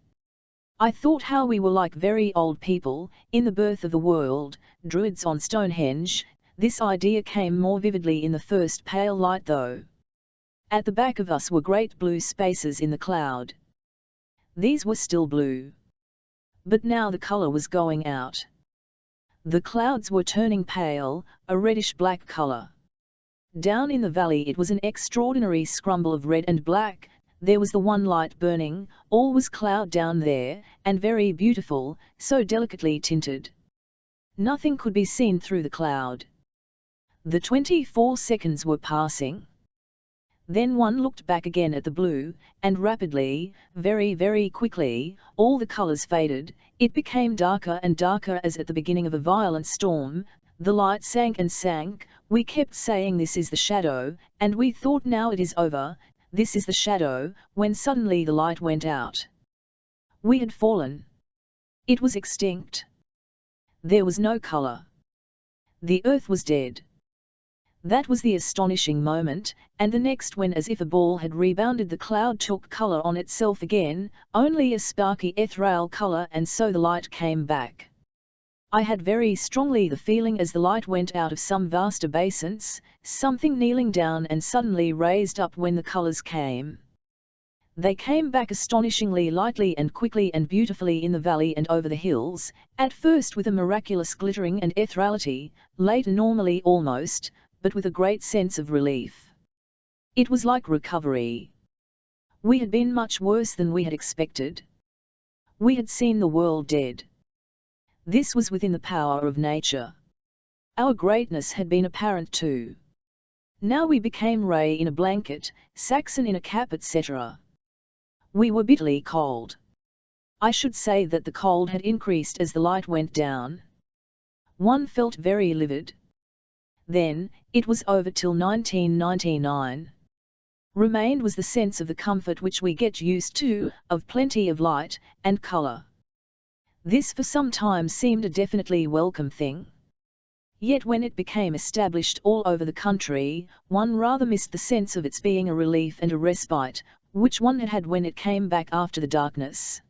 I thought how we were like very old people, in the birth of the world, druids on Stonehenge. This idea came more vividly in the first pale light though. At the back of us were great blue spaces in the cloud. These were still blue. But now the colour was going out. The clouds were turning pale, a reddish-black colour. Down in the valley it was an extraordinary scramble of red and black. There was the one light burning, all was cloud down there, and very beautiful, so delicately tinted. Nothing could be seen through the cloud. The 24 seconds were passing. Then one looked back again at the blue, and rapidly, very, very quickly, all the colours faded. It became darker and darker as at the beginning of a violent storm. The light sank and sank. We kept saying this is the shadow, and we thought now it is over, this is the shadow, when suddenly the light went out. We had fallen. It was extinct. There was no colour. The earth was dead. That was the astonishing moment, and the next when as if a ball had rebounded the cloud took colour on itself again, only a sparky ethereal colour, and so the light came back. I had very strongly the feeling as the light went out of some vast obeisance, something kneeling down and suddenly raised up when the colours came. They came back astonishingly lightly and quickly and beautifully in the valley and over the hills, at first with a miraculous glittering and ethereality, later normally almost, but with a great sense of relief. It was like recovery. We had been much worse than we had expected. We had seen the world dead. This was within the power of nature. Our greatness had been apparent too. Now we became Ray in a blanket, Saxon in a cap, etc. We were bitterly cold. I should say that the cold had increased as the light went down. One felt very livid. Then, it was over till 1999. Remained was the sense of the comfort which we get used to, of plenty of light and colour. This for some time seemed a definitely welcome thing. Yet when it became established all over the country, one rather missed the sense of its being a relief and a respite, which one had had when it came back after the darkness.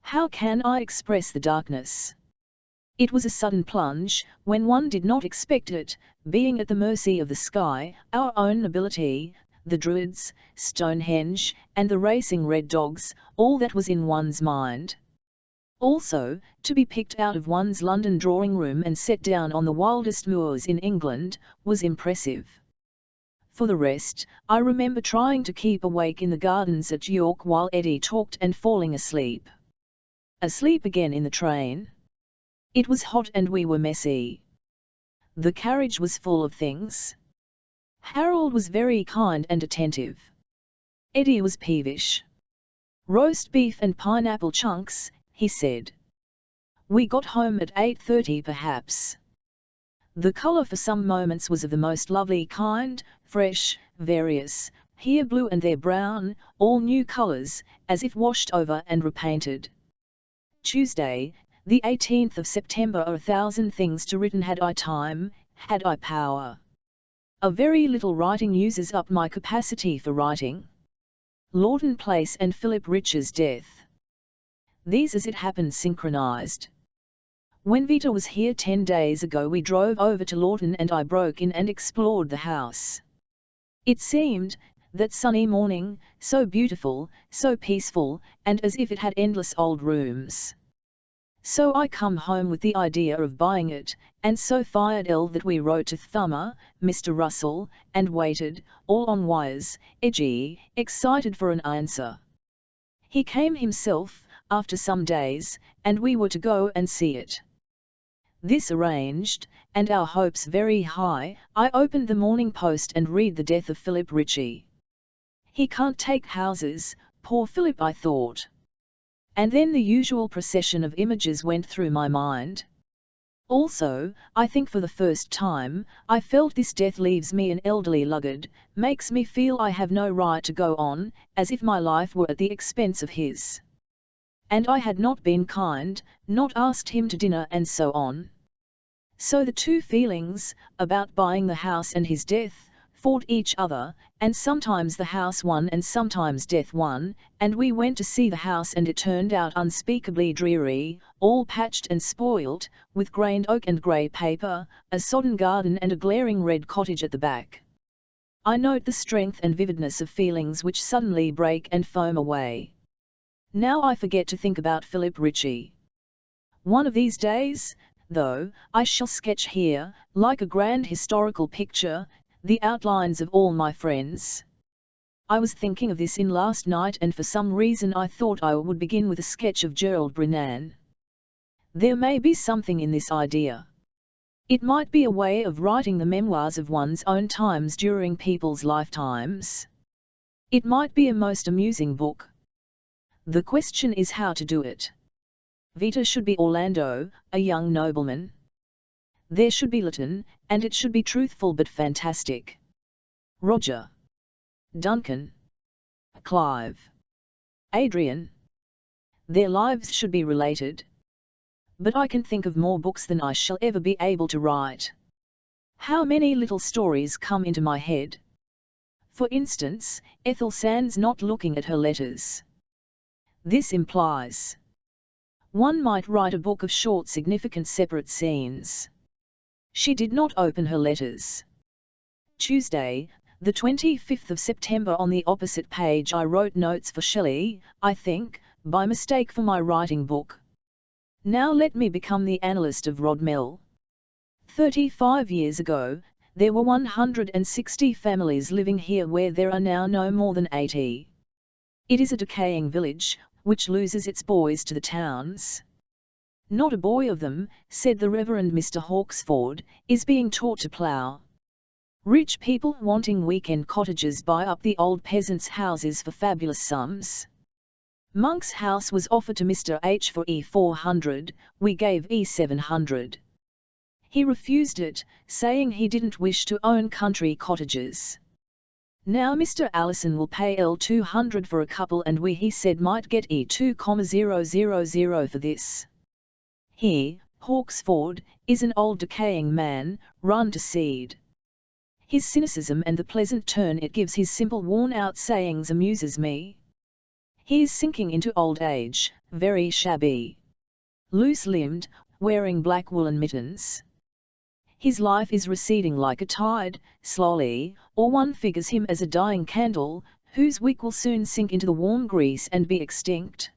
How can I express the darkness? It was a sudden plunge, when one did not expect it, being at the mercy of the sky, our own nobility, the druids, Stonehenge, and the racing red dogs, all that was in one's mind. Also, to be picked out of one's London drawing-room and set down on the wildest moors in England, was impressive. For the rest, I remember trying to keep awake in the gardens at York while Eddie talked and falling asleep. Asleep again in the train. It was hot and we were messy. The carriage was full of things. Harold was very kind and attentive. Eddie was peevish. Roast beef and pineapple chunks, he said. We got home at 8:30 perhaps. The colour for some moments was of the most lovely kind, fresh, various, here blue and there brown, all new colours, as if washed over and repainted. Tuesday, the 18th of September. 1,000 things to written had I time, had I power. A very little writing uses up my capacity for writing. Lawton Place and Philip Rich's death. These as it happened synchronized. When Vita was here 10 days ago we drove over to Lawton and I broke in and explored the house. It seemed, that sunny morning, so beautiful, so peaceful, and as if it had endless old rooms. So I come home with the idea of buying it, and so fired that we wrote to Thummer, Mr. Russell, and waited, all on wires, edgy, excited for an answer. He came himself, after some days, and we were to go and see it. This arranged, and our hopes very high, I opened the Morning Post and read the death of Philip Ritchie. He can't take houses, poor Philip, I thought. And then the usual procession of images went through my mind. Also, I think for the first time, I felt this death leaves me an elderly luggard, makes me feel I have no right to go on, as if my life were at the expense of his. And I had not been kind, not asked him to dinner and so on. So the two feelings, about buying the house and his death, fought each other, and sometimes the house won and sometimes death won, and we went to see the house and it turned out unspeakably dreary, all patched and spoilt, with grained oak and grey paper, a sodden garden and a glaring red cottage at the back. I note the strength and vividness of feelings which suddenly break and foam away. Now I forget to think about Philip Ritchie. One of these days, though, I shall sketch here, like a grand historical picture, the outlines of all my friends. I was thinking of this in last night and for some reason I thought I would begin with a sketch of Gerald Brennan. There may be something in this idea. It might be a way of writing the memoirs of one's own times during people's lifetimes. It might be a most amusing book. The question is how to do it. Vita should be Orlando, a young nobleman. There should be Lytton, and it should be truthful but fantastic. Roger. Duncan. Clive. Adrian. Their lives should be related. But I can think of more books than I shall ever be able to write. How many little stories come into my head? For instance, Ethel Sands not looking at her letters. This implies. One might write a book of short significant separate scenes. She did not open her letters. Tuesday, the 25th of September. On the opposite page I wrote notes for Shelley, I think, by mistake for my writing book. Now let me become the analyst of Rodmell. 35 years ago, there were 160 families living here where there are now no more than 80. It is a decaying village, which loses its boys to the towns. Not a boy of them, said the Reverend Mr. Hawksford, is being taught to plough. Rich people wanting weekend cottages buy up the old peasants' houses for fabulous sums. Monk's house was offered to Mr. H for E400, we gave E700. He refused it, saying he didn't wish to own country cottages. Now Mr. Allison will pay L200 for a couple and we, he said, might get E2,000 for this. He, Hawksford, is an old decaying man, run to seed. His cynicism and the pleasant turn it gives his simple worn-out sayings amuses me. He is sinking into old age, very shabby. Loose-limbed, wearing black woolen mittens. His life is receding like a tide, slowly, or one figures him as a dying candle, whose wick will soon sink into the warm grease and be extinct.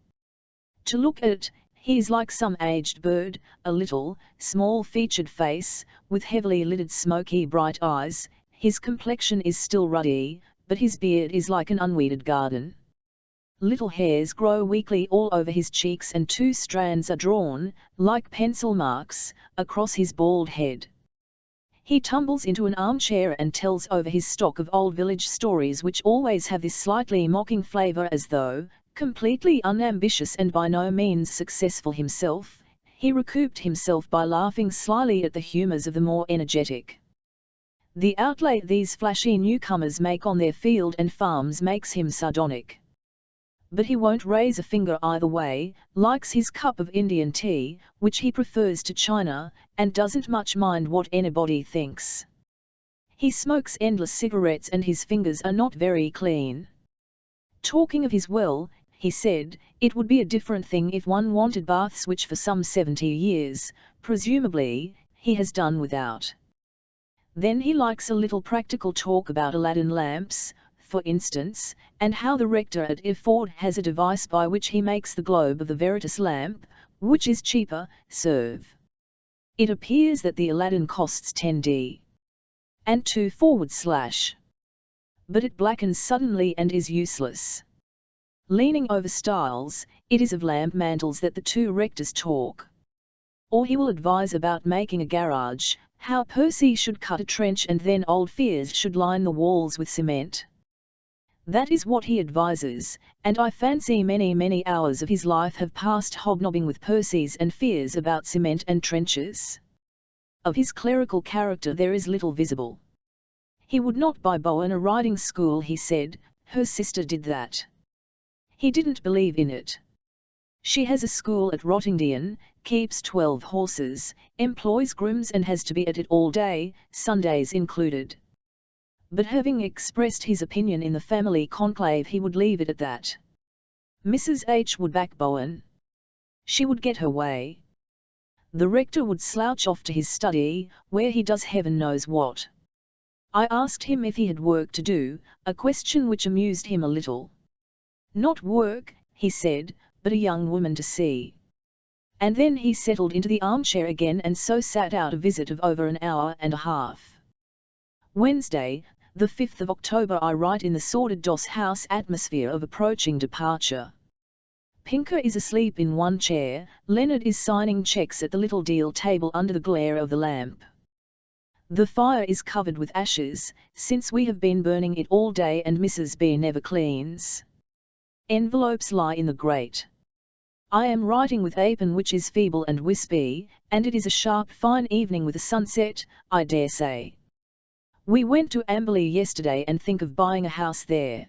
To look at, he is like some aged bird, a little, small-featured face, with heavily lidded smoky bright eyes. His complexion is still ruddy, but his beard is like an unweeded garden. Little hairs grow weakly all over his cheeks and two strands are drawn, like pencil marks, across his bald head. He tumbles into an armchair and tells over his stock of old village stories which always have this slightly mocking flavour, as though, completely unambitious and by no means successful himself, he recouped himself by laughing slyly at the humours of the more energetic. The outlay these flashy newcomers make on their field and farms makes him sardonic. But he won't raise a finger either way, likes his cup of Indian tea, which he prefers to China, and doesn't much mind what anybody thinks. He smokes endless cigarettes and his fingers are not very clean. Talking of his will, he said, it would be a different thing if one wanted baths, which for some 70 years, presumably, he has done without. Then he likes a little practical talk about Aladdin lamps, for instance, and how the rector at Iford has a device by which he makes the globe of the Veritas lamp, which is cheaper, serve. It appears that the Aladdin costs 10d. and 2/. But it blackens suddenly and is useless. Leaning over stiles, it is of lamp mantles that the two rectors talk. Or he will advise about making a garage, how Percy should cut a trench and then old Fears should line the walls with cement. That is what he advises, and I fancy many hours of his life have passed hobnobbing with Percy's and Fears about cement and trenches. Of his clerical character there is little visible. He would not buy Bowen a riding school, he said, her sister did that. He didn't believe in it. She has a school at Rottingdean, keeps 12 horses, employs grooms and has to be at it all day, Sundays included. But having expressed his opinion in the family conclave, he would leave it at that. Mrs. H. would back Bowen. She would get her way. The rector would slouch off to his study, where he does heaven knows what. I asked him if he had work to do, a question which amused him a little. Not work, he said, but a young woman to see. And then he settled into the armchair again and so sat out a visit of over an hour and a half. Wednesday, the 5th of October. I write in the sordid DOS house atmosphere of approaching departure. Pinker is asleep in one chair, Leonard is signing checks at the little deal table under the glare of the lamp. The fire is covered with ashes, since we have been burning it all day and Mrs. B never cleans. Envelopes lie in the grate. I am writing with a pen which is feeble and wispy, and it is a sharp fine evening with a sunset, I dare say. We went to Amberley yesterday and think of buying a house there.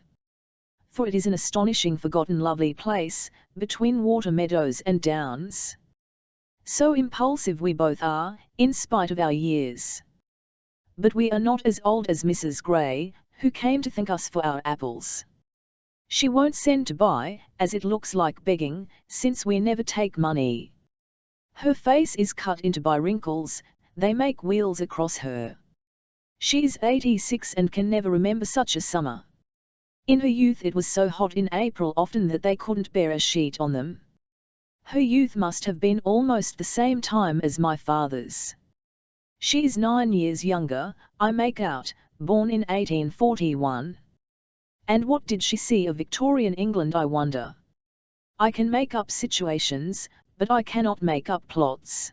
For it is an astonishing forgotten lovely place, between water meadows and downs. So impulsive we both are, in spite of our years. But we are not as old as Mrs. Gray, who came to thank us for our apples. She won't send to buy, as it looks like begging, since we never take money. Her face is cut into by wrinkles, they make wheels across her. She is 86 and can never remember such a summer. In her youth it was so hot in April often that they couldn't bear a sheet on them. Her youth must have been almost the same time as my father's. She is 9 years younger, I make out, born in 1841. And what did she see of Victorian England, I wonder? I can make up situations, but I cannot make up plots.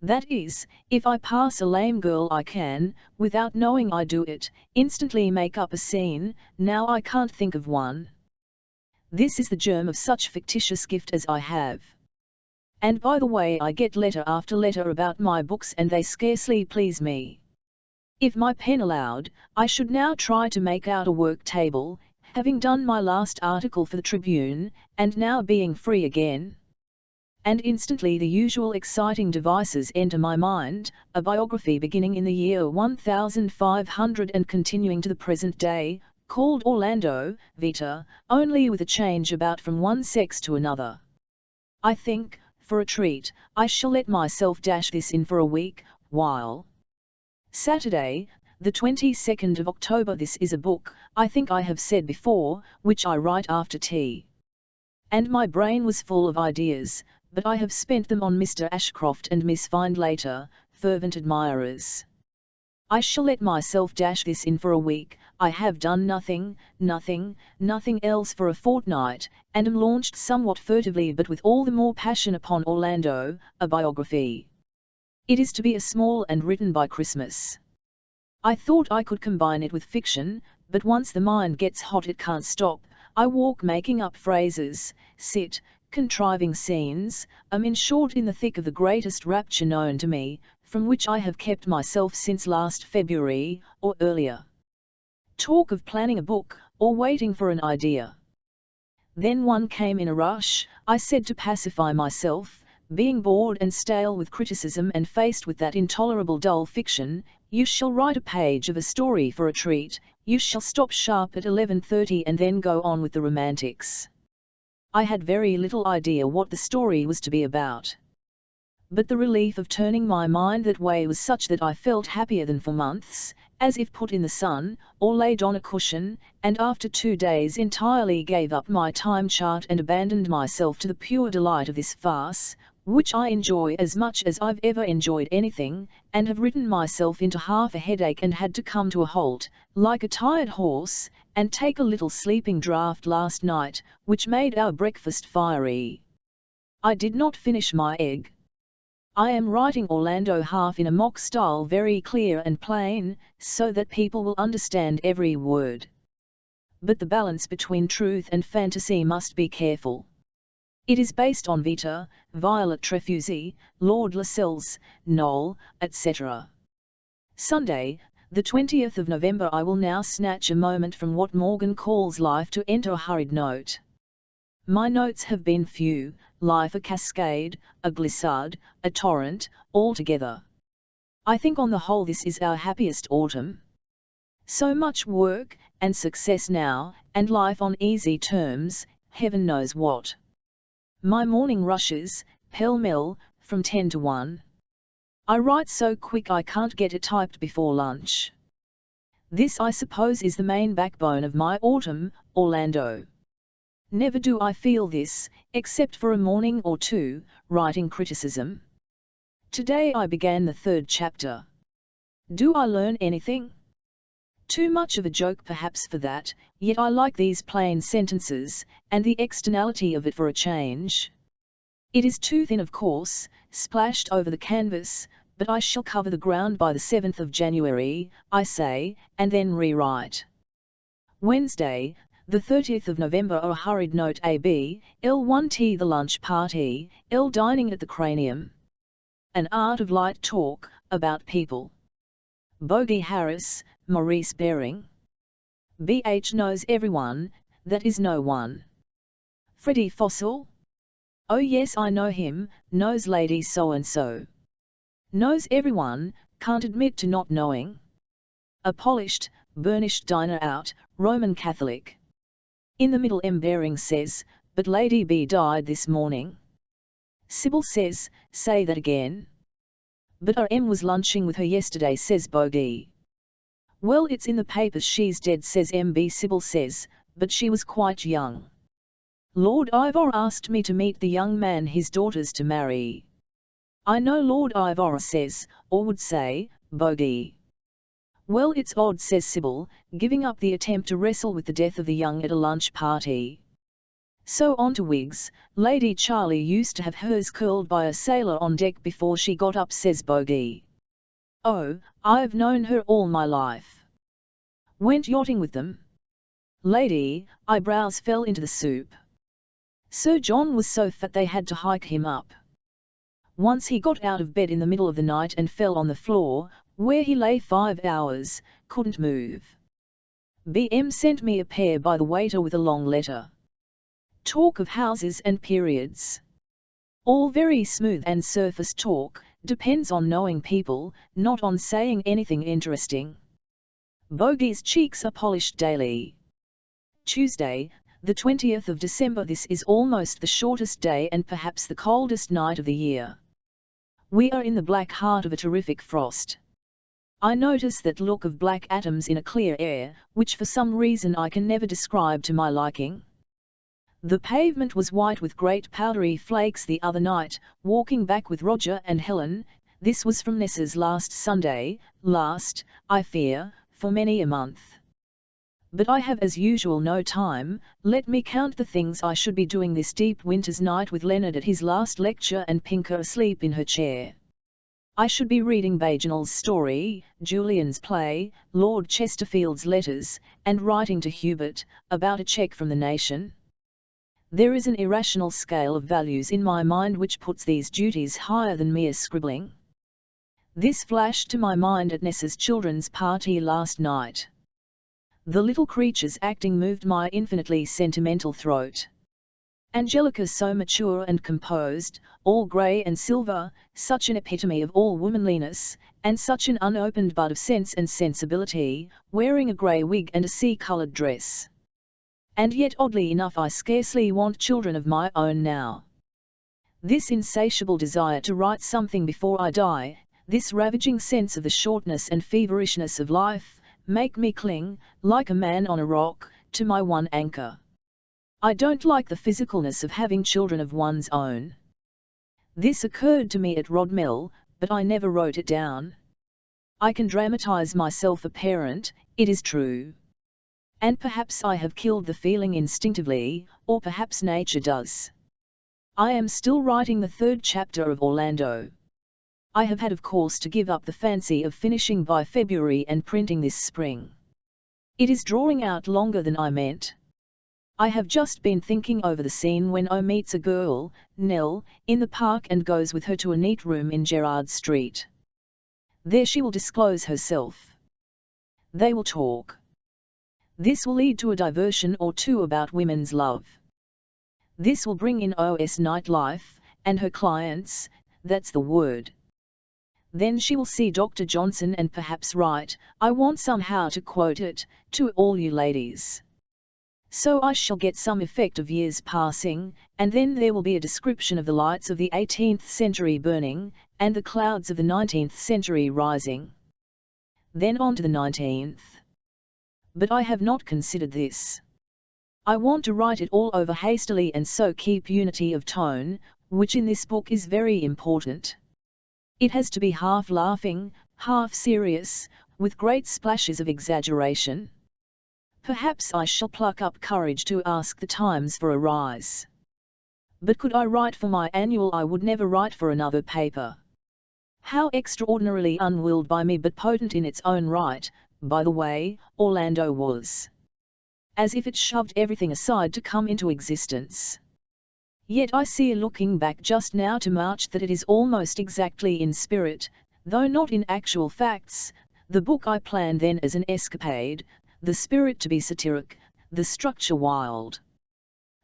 That is, if I pass a lame girl I can, without knowing I do it, instantly make up a scene. Now I can't think of one. This is the germ of such fictitious gift as I have. And by the way, I get letter after letter about my books and they scarcely please me. If my pen allowed, I should now try to make out a work table, having done my last article for the Tribune, and now being free again. And instantly the usual exciting devices enter my mind, a biography beginning in the year 1500 and continuing to the present day, called Orlando Vita, only with a change about from one sex to another. I think, for a treat, I shall let myself dash this in for a week, while Saturday, the 22nd of October. This is a book, I think I have said before, which I write after tea. And my brain was full of ideas, but I have spent them on Mr. Ashcroft and Miss Findlater, fervent admirers. I shall let myself dash this in for a week. I have done nothing else for a fortnight, and am launched somewhat furtively but with all the more passion upon Orlando, a biography. It is to be a small and written by Christmas. I thought I could combine it with fiction, but once the mind gets hot it can't stop. I walk making up phrases, sit, contriving scenes, am in short in the thick of the greatest rapture known to me, from which I have kept myself since last February, or earlier. Talk of planning a book, or waiting for an idea. Then one came in a rush, I said to pacify myself, being bored and stale with criticism and faced with that intolerable dull fiction, you shall write a page of a story for a treat, you shall stop sharp at 11:30 and then go on with the romantics. I had very little idea what the story was to be about. But the relief of turning my mind that way was such that I felt happier than for months, as if put in the sun, or laid on a cushion, and after 2 days entirely gave up my time chart and abandoned myself to the pure delight of this farce, which I enjoy as much as I've ever enjoyed anything, and have written myself into half a headache and had to come to a halt, like a tired horse, and take a little sleeping draught last night, which made our breakfast fiery. I did not finish my egg. I am writing Orlando half in a mock style, very clear and plain, so that people will understand every word. But the balance between truth and fantasy must be careful. It is based on Vita, Violet Trefusi, Lord Lascelles, Noel, etc. Sunday, the 20th of November. I will now snatch a moment from what Morgan calls life to enter a hurried note. My notes have been few, life a cascade, a glissade, a torrent, all together. I think on the whole this is our happiest autumn. So much work, and success now, and life on easy terms, heaven knows what. My morning rushes, pell-mell, from 10 to 1. I write so quick I can't get it typed before lunch. This I suppose is the main backbone of my autumn, Orlando. Never do I feel this, except for a morning or two, writing criticism. Today I began the 3rd chapter. Do I learn anything? Too much of a joke perhaps for that, yet I like these plain sentences, and the externality of it for a change. It is too thin of course, splashed over the canvas, but I shall cover the ground by the 7th of January, I say, and then rewrite. Wednesday, the 30th of November. A hurried note. AB, L1T. The lunch party, L dining at the Cranium. An art of light talk, about people. Bogey Harris, Maurice Baring. BH knows everyone, that is no one. Freddie Fossil? Oh yes, I know him, knows Lady So-and-so. Knows everyone, can't admit to not knowing. A polished, burnished diner out, Roman Catholic. In the middle. M. Baring says, but Lady B died this morning. Sybil says, say that again. But R.M. was lunching with her yesterday, says Bogey. Well, it's in the papers she's dead, says M.B. Sybil says, but she was quite young. Lord Ivor asked me to meet the young man his daughters to marry. I know Lord Ivor says, or would say, Bogey. Well, it's odd, says Sybil, giving up the attempt to wrestle with the death of the young at a lunch party. So on to wigs. Lady Charlie used to have hers curled by a sailor on deck before she got up, says Bogey. Oh, I've known her all my life. Went yachting with them. Lady, eyebrows fell into the soup. Sir John was so fat they had to hike him up. Once he got out of bed in the middle of the night and fell on the floor, where he lay 5 hours, couldn't move. BM sent me a pair by the waiter with a long letter. Talk of houses and periods. All very smooth and surface talk, depends on knowing people, not on saying anything interesting. Bogey's cheeks are polished daily. Tuesday, the 20th of December. This is almost the shortest day and perhaps the coldest night of the year. We are in the black heart of a terrific frost. I notice that look of black atoms in a clear air, which for some reason I can never describe to my liking. The pavement was white with great powdery flakes the other night, walking back with Roger and Helen. This was from Nessa's last Sunday, last, I fear, for many a month. But I have as usual no time. Let me count the things I should be doing this deep winter's night with Leonard at his last lecture and Pinker asleep in her chair. I should be reading Bagenal's story, Julian's play, Lord Chesterfield's letters, and writing to Hubert, about a cheque from the nation. There is an irrational scale of values in my mind which puts these duties higher than mere scribbling. This flashed to my mind at Nessa's children's party last night. The little creatures acting moved my infinitely sentimental throat. Angelica so mature and composed, all grey and silver, such an epitome of all womanliness, and such an unopened bud of sense and sensibility, wearing a grey wig and a sea-coloured dress. And yet oddly enough I scarcely want children of my own now. This insatiable desire to write something before I die, this ravaging sense of the shortness and feverishness of life, make me cling, like a man on a rock, to my one anchor. I don't like the physicalness of having children of one's own. This occurred to me at Rodmell, but I never wrote it down. I can dramatize myself a parent, it is true. And perhaps I have killed the feeling instinctively, or perhaps nature does. I am still writing the 3rd chapter of Orlando. I have had of course to give up the fancy of finishing by February and printing this spring. It is drawing out longer than I meant. I have just been thinking over the scene when O meets a girl, Nell, in the park and goes with her to a neat room in Gerrard Street. There she will disclose herself. They will talk. This will lead to a diversion or two about women's love. This will bring in OS nightlife, and her clients, that's the word. Then she will see Dr. Johnson and perhaps write, I want somehow to quote it, to all you ladies. So I shall get some effect of years passing, and then there will be a description of the lights of the 18th century burning, and the clouds of the 19th century rising. Then on to the 19th. But I have not considered this. I want to write it all over hastily and so keep unity of tone, which in this book is very important. It has to be half laughing, half serious, with great splashes of exaggeration. Perhaps I shall pluck up courage to ask the Times for a rise. But could I write for my annual I would never write for another paper. How extraordinarily unwilled by me but potent in its own right, by the way, Orlando was. As if it shoved everything aside to come into existence. Yet I see looking back just now to March that it is almost exactly in spirit, though not in actual facts, the book I planned then as an escapade, the spirit to be satiric, the structure wild.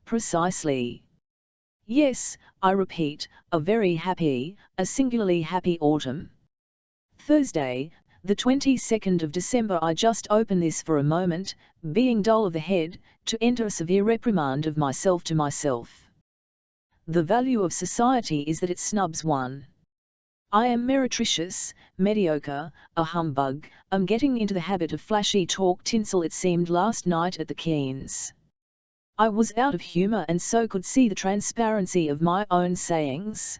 Precisely. Yes, I repeat, a very happy, a singularly happy autumn. Thursday, the 22nd of December. I just open this for a moment, being dull of the head, to enter a severe reprimand of myself to myself. The value of society is that it snubs one. I am meretricious, mediocre, a humbug, am getting into the habit of flashy talk tinsel it seemed last night at the Keens. I was out of humour and so could see the transparency of my own sayings.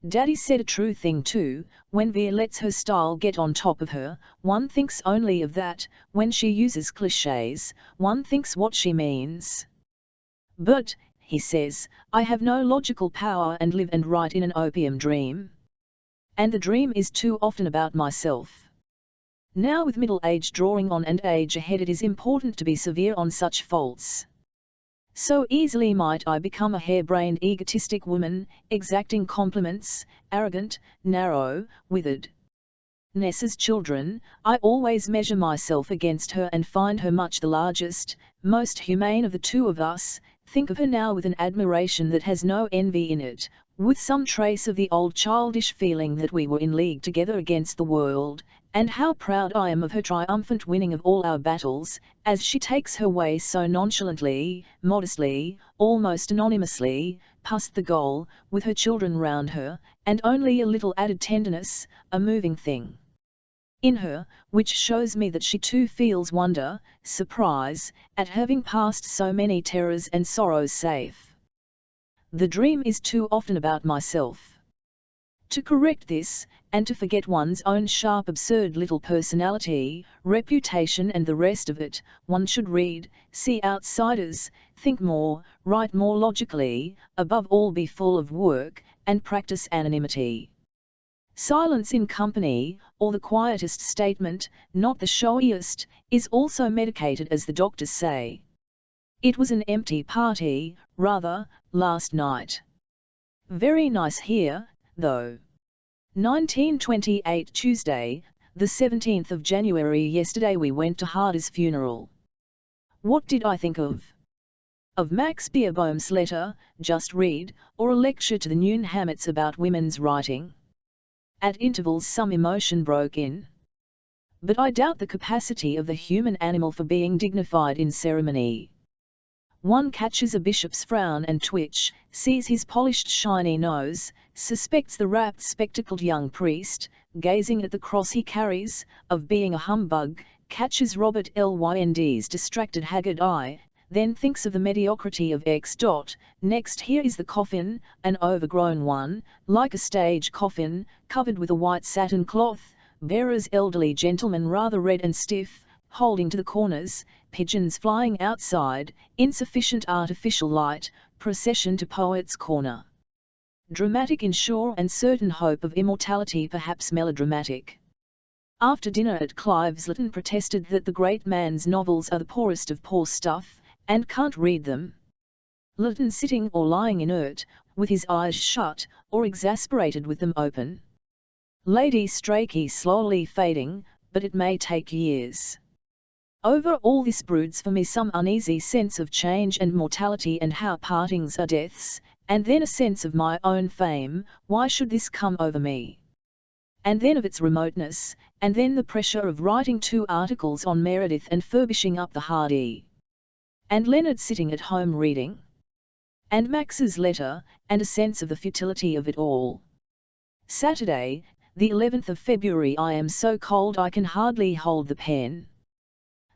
Daddy said a true thing too, when Vera lets her style get on top of her, one thinks only of that, when she uses clichés, one thinks what she means. But, he says, I have no logical power and live and write in an opium dream. And the dream is too often about myself. Now with middle age drawing on and age ahead it is important to be severe on such faults. So easily might I become a harebrained egotistic woman, exacting compliments, arrogant, narrow, withered. Nessa's children, I always measure myself against her and find her much the largest, most humane of the two of us, think of her now with an admiration that has no envy in it, with some trace of the old childish feeling that we were in league together against the world, and how proud I am of her triumphant winning of all our battles, as she takes her way so nonchalantly, modestly, almost anonymously, past the goal, with her children round her, and only a little added tenderness, a moving thing in her, which shows me that she too feels wonder, surprise, at having passed so many terrors and sorrows safe. The dream is too often about myself. To correct this, and to forget one's own sharp absurd little personality, reputation and the rest of it, one should read, see outsiders, think more, write more logically, above all be full of work, and practice anonymity. Silence in company, or the quietest statement, not the showiest, is also medicated as the doctors say. It was an empty party, rather, last night. Very nice here, though. 1928 Tuesday, the 17th of January. Yesterday we went to Harder's funeral. What did I think of? Of Max Beerbohm's letter, just read, or a lecture to the noon hammets about women's writing. At intervals some emotion broke in. But I doubt the capacity of the human animal for being dignified in ceremony. One catches a bishop's frown and twitch, sees his polished shiny nose, suspects the rapt spectacled young priest, gazing at the cross he carries, of being a humbug, catches Robert Lynd's distracted haggard eye, then thinks of the mediocrity of X. Next here is the coffin, an overgrown one, like a stage coffin, covered with a white satin cloth, bearer's elderly gentleman rather red and stiff, holding to the corners, pigeons flying outside, insufficient artificial light, procession to Poets' Corner. Dramatic in sure and certain hope of immortality, perhaps melodramatic. After dinner at Clive's, Lytton protested that the great man's novels are the poorest of poor stuff, and can't read them. Lytton sitting or lying inert, with his eyes shut, or exasperated with them open. Lady Strachey slowly fading, but it may take years. Over all this broods for me some uneasy sense of change and mortality, and how partings are deaths, and then a sense of my own fame. Why should this come over me? And then of its remoteness, and then the pressure of writing 2 articles on Meredith and furbishing up the Hardy. And Leonard sitting at home reading. And Max's letter, and a sense of the futility of it all. Saturday, the 11th of February. I am so cold I can hardly hold the pen.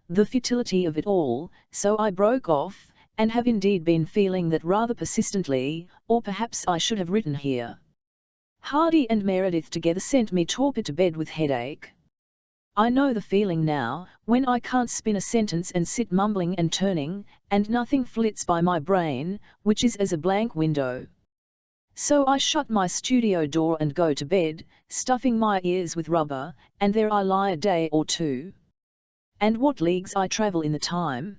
The futility of it all, so I broke off, and have indeed been feeling that rather persistently, or perhaps I should have written here. Hardy and Meredith together sent me torpid to bed with headache. I know the feeling now, when I can't spin a sentence and sit mumbling and turning, and nothing flits by my brain, which is as a blank window. So I shut my studio door and go to bed, stuffing my ears with rubber, and there I lie a day or 2. And what leagues I travel in the time!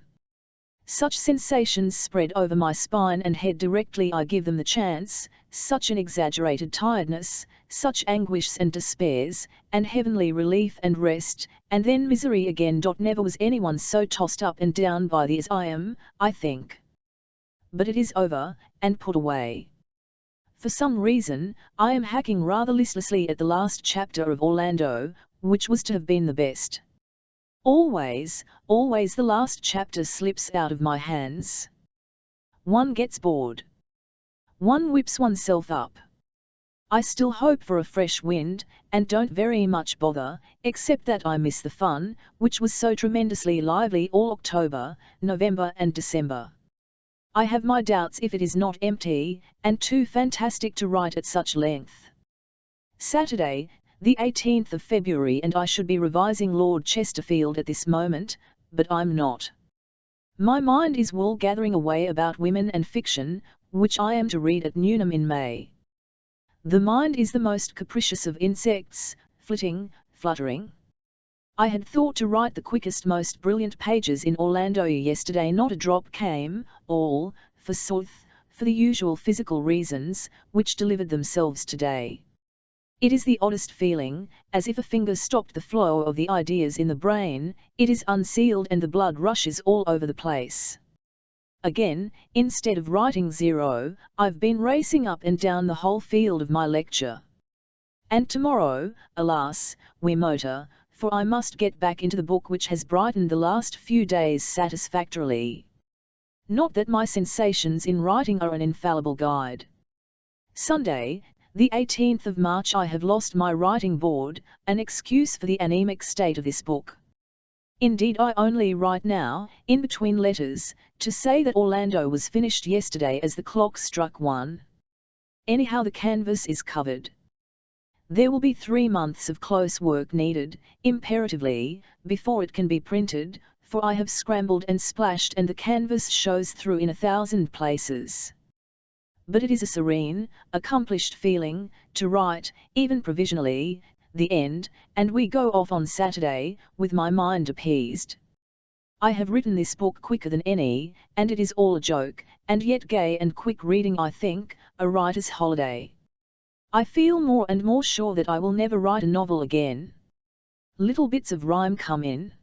Such sensations spread over my spine and head directly I give them the chance, such an exaggerated tiredness, such anguish and despairs, and heavenly relief and rest, and then misery again. Never was anyone so tossed up and down by the as I am, I think. But it is over, and put away. For some reason, I am hacking rather listlessly at the last chapter of Orlando, which was to have been the best. Always the last chapter slips out of my hands. One gets bored. One whips oneself up. I still hope for a fresh wind, and don't very much bother, except that I miss the fun, which was so tremendously lively all October, November and December. I have my doubts if it is not empty, and too fantastic to write at such length. Saturday, the 18th of February, and I should be revising Lord Chesterfield at this moment, but I'm not. My mind is wool gathering away about women and fiction, which I am to read at Newnham in May. The mind is the most capricious of insects, flitting, fluttering. I had thought to write the quickest, most brilliant pages in Orlando yesterday. Not a drop came, all, forsooth, for the usual physical reasons, which delivered themselves today. It is the oddest feeling, as if a finger stopped the flow of the ideas in the brain. It is unsealed and the blood rushes all over the place. Again, instead of writing 0, I've been racing up and down the whole field of my lecture. And tomorrow, alas, we motor, for I must get back into the book which has brightened the last few days satisfactorily. Not that my sensations in writing are an infallible guide. Sunday, the 18th of March. I have lost my writing board, an excuse for the anemic state of this book. Indeed, I only write now, in between letters, to say that Orlando was finished yesterday as the clock struck 1. Anyhow, the canvas is covered. There will be 3 months of close work needed, imperatively, before it can be printed, for I have scrambled and splashed and the canvas shows through in 1,000 places. But it is a serene, accomplished feeling, to write, even provisionally, the end, and we go off on Saturday, with my mind appeased. I have written this book quicker than any, and it is all a joke, and yet gay and quick reading, I think, a writer's holiday. I feel more and more sure that I will never write a novel again. Little bits of rhyme come in.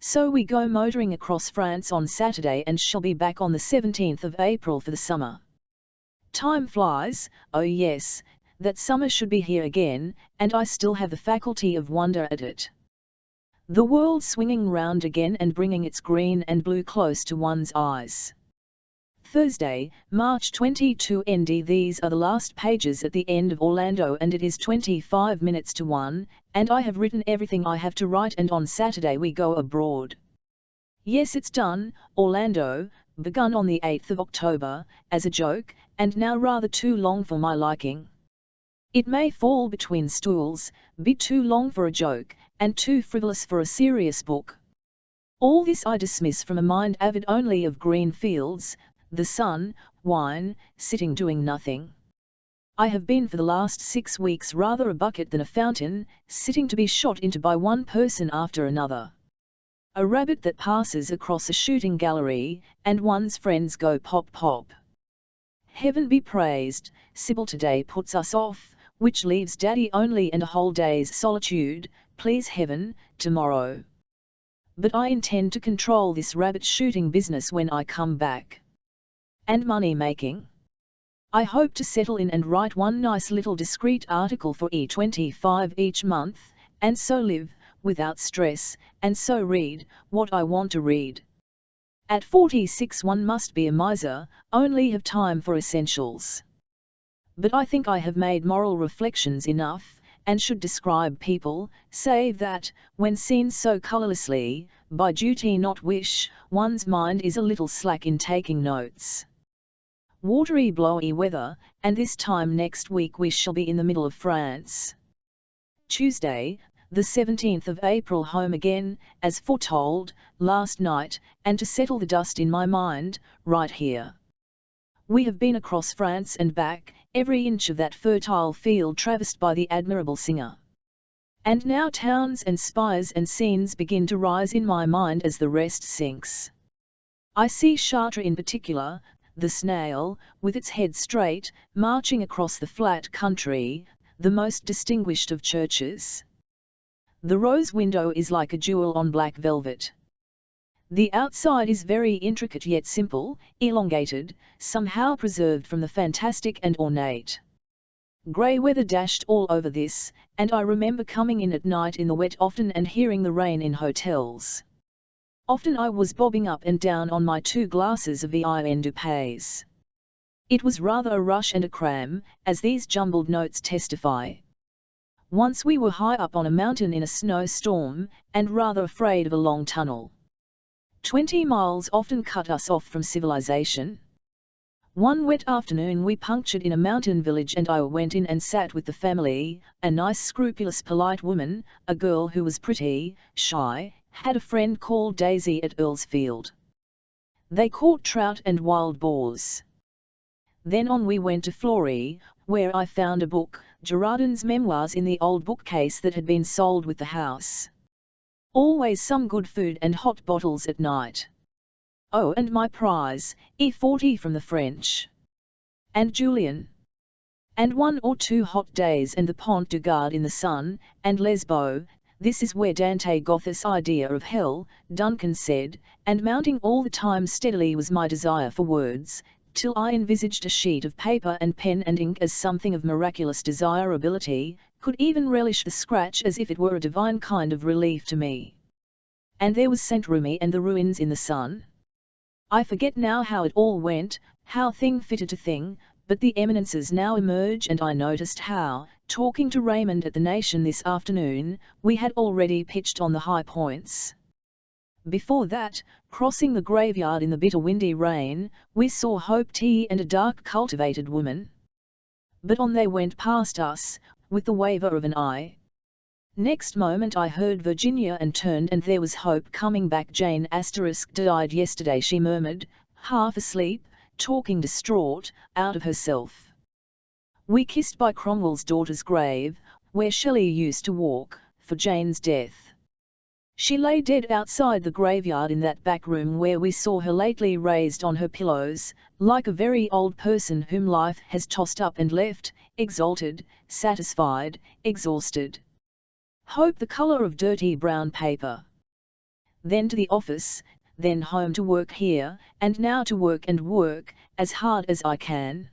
So we go motoring across France on Saturday and shall be back on the 17th of April for the summer. Time flies, oh yes, that summer should be here again, and I still have the faculty of wonder at it. The world swinging round again and bringing its green and blue close to one's eyes. Thursday, March 22 ND. These are the last pages at the end of Orlando, and it is 25 minutes to 1, and I have written everything I have to write, and on Saturday we go abroad. Yes, it's done, Orlando, begun on the 8th of October, as a joke, and now rather too long for my liking. It may fall between stools, be too long for a joke, and too frivolous for a serious book. All this I dismiss from a mind avid only of green fields, the sun, wine, sitting doing nothing. I have been for the last 6 weeks rather a bucket than a fountain, sitting to be shot into by one person after another. A rabbit that passes across a shooting gallery, and one's friends go pop pop. Heaven be praised, Sybil today puts us off, which leaves Daddy only and a whole day's solitude, please heaven, tomorrow. But I intend to control this rabbit shooting business when I come back. And money making. I hope to settle in and write one nice little discreet article for E25 each month, and so live, without stress, and so read what I want to read. At 46 one must be a miser, only have time for essentials. But I think I have made moral reflections enough, and should describe people, save that, when seen so colourlessly, by duty not wish, one's mind is a little slack in taking notes. Watery blowy weather, and this time next week we shall be in the middle of France. Tuesday, the 17th of April, home again, as foretold, last night, and to settle the dust in my mind, right here. We have been across France and back, every inch of that fertile field traversed by the admirable singer. And now towns and spires and scenes begin to rise in my mind as the rest sinks. I see Chartres in particular, the snail, with its head straight, marching across the flat country, the most distinguished of churches. The rose window is like a jewel on black velvet. The outside is very intricate yet simple, elongated, somehow preserved from the fantastic and ornate. Grey weather dashed all over this, and I remember coming in at night in the wet often and hearing the rain in hotels. Often I was bobbing up and down on my 2 glasses of vin du pays. It was rather a rush and a cram, as these jumbled notes testify. Once we were high up on a mountain in a snowstorm, and rather afraid of a long tunnel. 20 miles often cut us off from civilization. One wet afternoon we punctured in a mountain village, and I went in and sat with the family, a nice scrupulous polite woman, a girl who was pretty, shy, had a friend called Daisy at Earlsfield. They caught trout and wild boars. Then on we went to Florey, where I found a book, Girardin's Memoirs, in the old bookcase that had been sold with the house. Always some good food and hot bottles at night. Oh, and my prize, E40 from the French. And Julian. And 1 or 2 hot days and the Pont du Gard in the sun, and Lesbos. This is where Dante got this idea of hell, Duncan said, and mounting all the time steadily was my desire for words, till I envisaged a sheet of paper and pen and ink as something of miraculous desirability, could even relish the scratch as if it were a divine kind of relief to me. And there was Saint Remy and the ruins in the sun. I forget now how it all went, how thing fitted to thing, but the eminences now emerge, and I noticed how, talking to Raymond at the Nation this afternoon, we had already pitched on the high points. Before that, crossing the graveyard in the bitter windy rain, we saw Hope T and a dark cultivated woman. But on they went past us, with the waver of an eye. Next moment I heard Virginia and turned, and there was Hope coming back. Jane died yesterday, she murmured, half asleep, talking distraught, out of herself. We kissed by Cromwell's daughter's grave, where Shelley used to walk, for Jane's death. She lay dead outside the graveyard in that back room where we saw her lately raised on her pillows, like a very old person whom life has tossed up and left, exalted, satisfied, exhausted. Hope the colour of dirty brown paper. then to the office, then home to work here, and now to work and work, as hard as I can.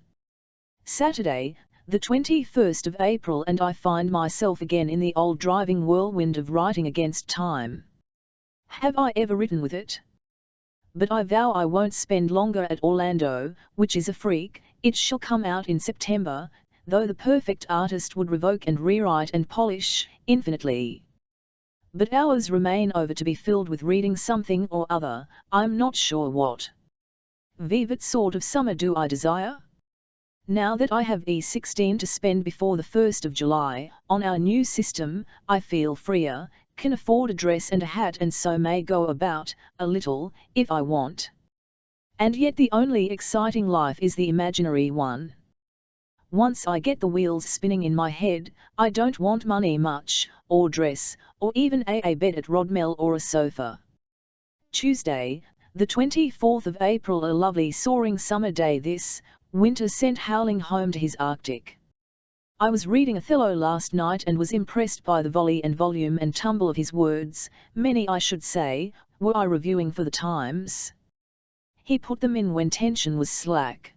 Saturday, the 21st of April, and I find myself again in the old driving whirlwind of writing against time. Have I ever written with it? But I vow I won't spend longer at Orlando, which is a freak. It shall come out in September, though the perfect artist would revoke and rewrite and polish infinitely. But hours remain over to be filled with reading something or other, I'm not sure what. Vivid sort of summer do I desire? Now that I have E16 to spend before the 1st of July, on our new system, I feel freer, can afford a dress and a hat, and so may go about, a little, if I want. And yet the only exciting life is the imaginary one. Once I get the wheels spinning in my head, I don't want money much, or dress, or even a bed at Rodmell or a sofa. Tuesday, the 24th of April, a lovely soaring summer day this, winter sent howling home to his Arctic. I was reading Othello last night and was impressed by the volley and volume and tumble of his words, many I should say, were I reviewing for the Times. He put them in when tension was slack.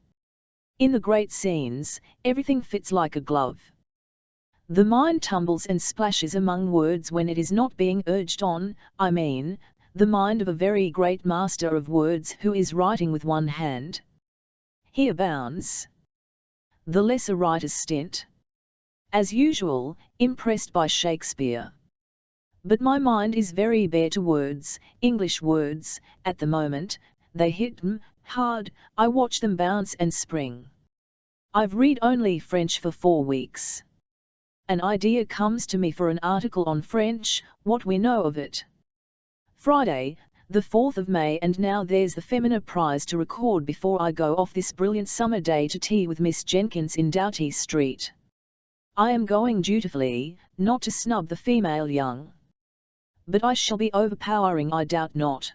In the great scenes, everything fits like a glove. The mind tumbles and splashes among words when it is not being urged on, I mean, the mind of a very great master of words who is writing with one hand. He abounds. The lesser writers stint. As usual, impressed by Shakespeare. But my mind is very bare to words, English words, at the moment. They hit hard, I watch them bounce and spring. I've read only French for 4 weeks. An idea comes to me for an article on French, what we know of it. Friday, the 4th of May, and now there's the Femina Prize to record before I go off this brilliant summer day to tea with Miss Jenkins in Doughty Street. I am going dutifully, not to snub the female young. But I shall be overpowering, I doubt not.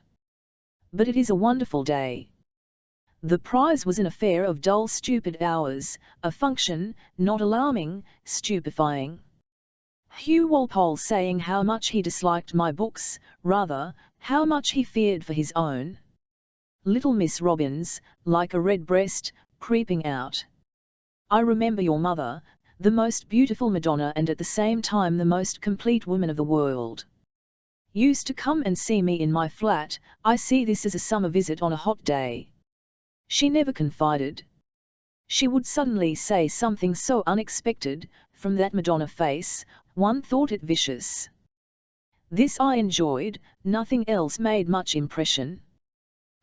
But it is a wonderful day. The prize was an affair of dull stupid hours, a function, not alarming, stupefying. Hugh Walpole saying how much he disliked my books, rather, how much he feared for his own. Little Miss Robbins, like a redbreast, creeping out. I remember your mother, the most beautiful Madonna and at the same time the most complete woman of the world. Used to come and see me in my flat. I see this as a summer visit on a hot day. She never confided. She would suddenly say something so unexpected, from that Madonna face, one thought it vicious. This I enjoyed, nothing else made much impression.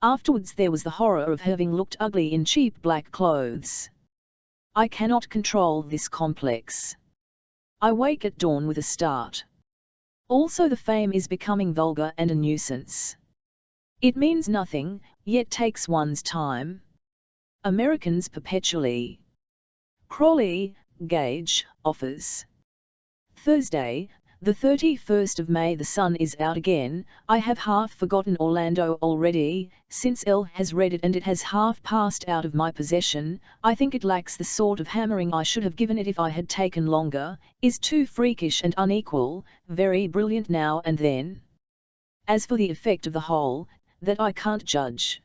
Afterwards there was the horror of having looked ugly in cheap black clothes. I cannot control this complex. I wake at dawn with a start. Also the fame is becoming vulgar and a nuisance. It means nothing, yet takes one's time. Americans perpetually. Crawley, Gage, offers. Thursday, the 31st of May, the sun is out again. I have half forgotten Orlando already, since Elle has read it, and it has half passed out of my possession. I think it lacks the sort of hammering I should have given it if I had taken longer, is too freakish and unequal, very brilliant now and then. As for the effect of the whole, that I can't judge.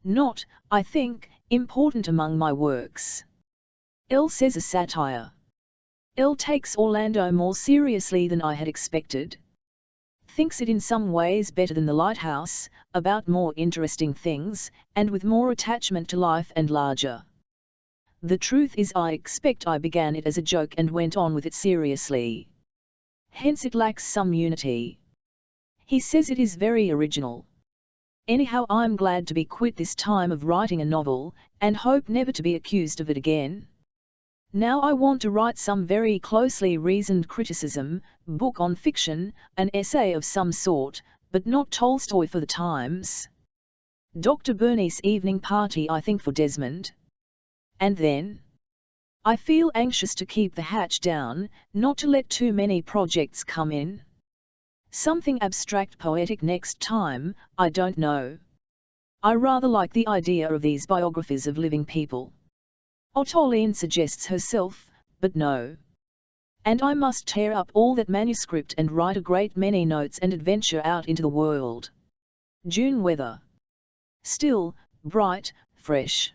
Not, I think, important among my works. Elle says a satire. Elle takes Orlando more seriously than I had expected. Thinks it in some ways better than The Lighthouse, about more interesting things, and with more attachment to life and larger. The truth is I expect I began it as a joke and went on with it seriously. Hence it lacks some unity. He says it is very original. Anyhow, I'm glad to be quit this time of writing a novel, and hope never to be accused of it again. Now I want to write some very closely reasoned criticism, book on fiction, an essay of some sort, but not Tolstoy for the Times. Dr. Burney's evening party I think for Desmond. And then? I feel anxious to keep the hatch down, not to let too many projects come in. Something abstract poetic next time, I don't know. I rather like the idea of these biographies of living people. Ottolene suggests herself, but no. And I must tear up all that manuscript and write a great many notes and adventure out into the world. June weather. Still, bright, fresh.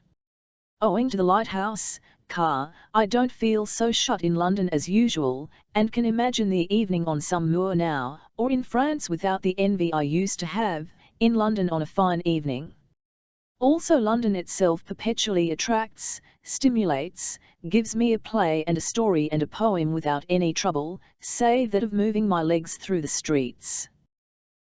Owing to the lighthouse car, I don't feel so shut in London as usual, and can imagine the evening on some moor now, or in France without the envy I used to have, in London on a fine evening. Also London itself perpetually attracts, stimulates, gives me a play and a story and a poem without any trouble, save that of moving my legs through the streets.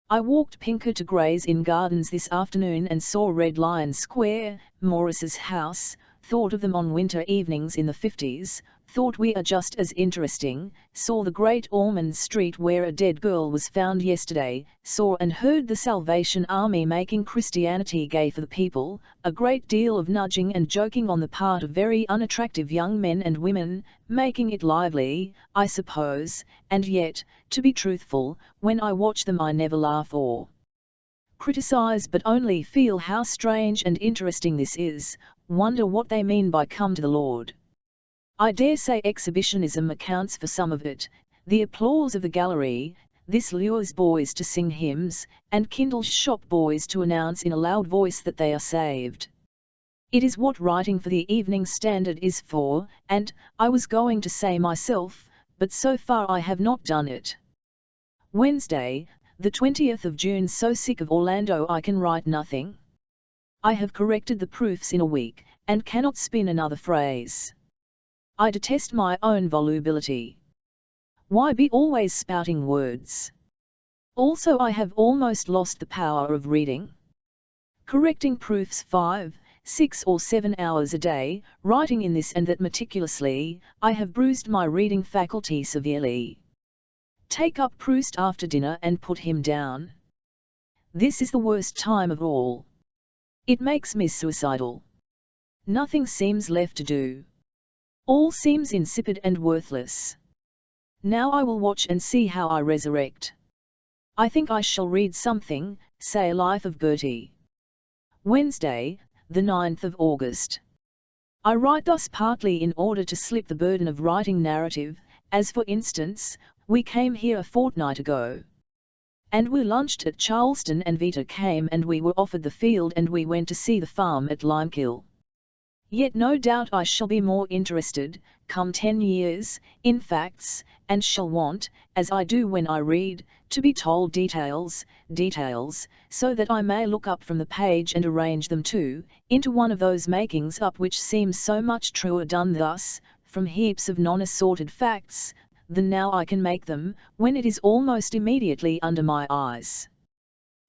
I walked Pinker to Gray's Inn Gardens this afternoon and saw Red Lion Square, Morris's house, thought of them on winter evenings in the 50s, thought we are just as interesting, saw the great Ormond Street where a dead girl was found yesterday, saw and heard the Salvation Army making Christianity gay for the people, a great deal of nudging and joking on the part of very unattractive young men and women, making it lively, I suppose, and yet, to be truthful, when I watch them I never laugh or criticize but only feel how strange and interesting this is, wonder what they mean by come to the Lord. I dare say exhibitionism accounts for some of it, the applause of the gallery, this lures boys to sing hymns, and kindles shop boys to announce in a loud voice that they are saved. It is what writing for the Evening Standard is for, and, I was going to say myself, but so far I have not done it. Wednesday, the 20th of June. So sick of Orlando I can write nothing. I have corrected the proofs in a week, and cannot spin another phrase. I detest my own volubility. Why be always spouting words? Also I have almost lost the power of reading. Correcting proofs 5, 6 or 7 hours a day, writing in this and that meticulously, I have bruised my reading faculty severely. Take up Proust after dinner and put him down. This is the worst time of all. It makes me suicidal. Nothing seems left to do. All seems insipid and worthless. Now I will watch and see how I resurrect. I think I shall read something, say Life of Bertie. Wednesday, the 9th of August. I write thus partly in order to slip the burden of writing narrative, as for instance, we came here a fortnight ago. And we lunched at Charleston and Vita came and we were offered the field and we went to see the farm at Limekill. Yet no doubt I shall be more interested, come 10 years, in facts, and shall want, as I do when I read, to be told details, so that I may look up from the page and arrange them too, into one of those makings up which seem so much truer done thus, from heaps of non-assorted facts, than now I can make them, when it is almost immediately under my eyes.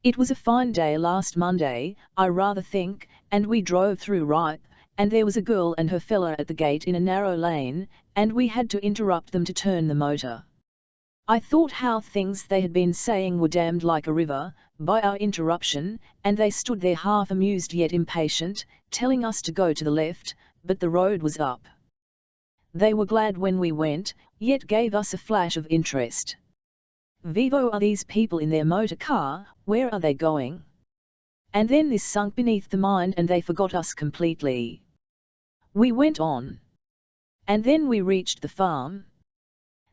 It was a fine day last Monday, I rather think, and we drove through Ripe, and there was a girl and her fella at the gate in a narrow lane, and we had to interrupt them to turn the motor. I thought how things they had been saying were damned like a river, by our interruption, and they stood there half amused yet impatient, telling us to go to the left, but the road was up. They were glad when we went, yet gave us a flash of interest. Vivo are these people in their motor car, where are they going? And then this sunk beneath the mind and they forgot us completely. We went on. And then we reached the farm.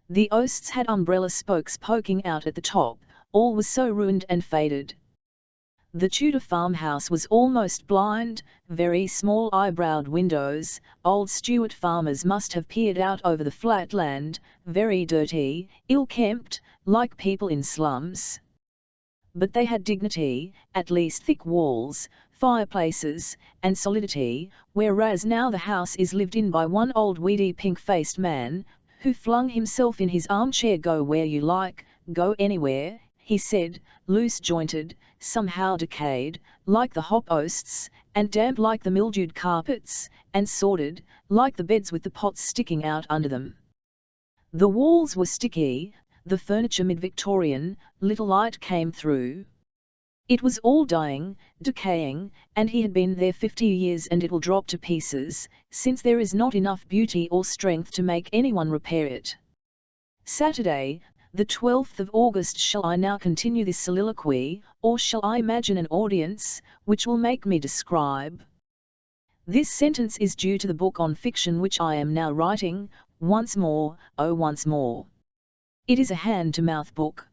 The oasts had umbrella spokes poking out at the top, all was so ruined and faded. The Tudor farmhouse was almost blind, very small eye-browed windows, old Stuart farmers must have peered out over the flat land, very dirty, ill-kempt, like people in slums. But they had dignity, at least thick walls, fireplaces, and solidity, whereas now the house is lived in by one old weedy pink-faced man, who flung himself in his armchair. Go where you like, go anywhere, he said, loose-jointed, somehow decayed, like the hop oasts, and damp like the mildewed carpets, and sordid, like the beds with the pots sticking out under them. The walls were sticky, the furniture mid-Victorian, little light came through. It was all dying, decaying, and he had been there 50 years and it will drop to pieces, since there is not enough beauty or strength to make anyone repair it. Saturday, the 12th of August. Shall I now continue this soliloquy, or shall I imagine an audience, which will make me describe? This sentence is due to the book on fiction which I am now writing, once more, oh once more. It is a hand-to-mouth book.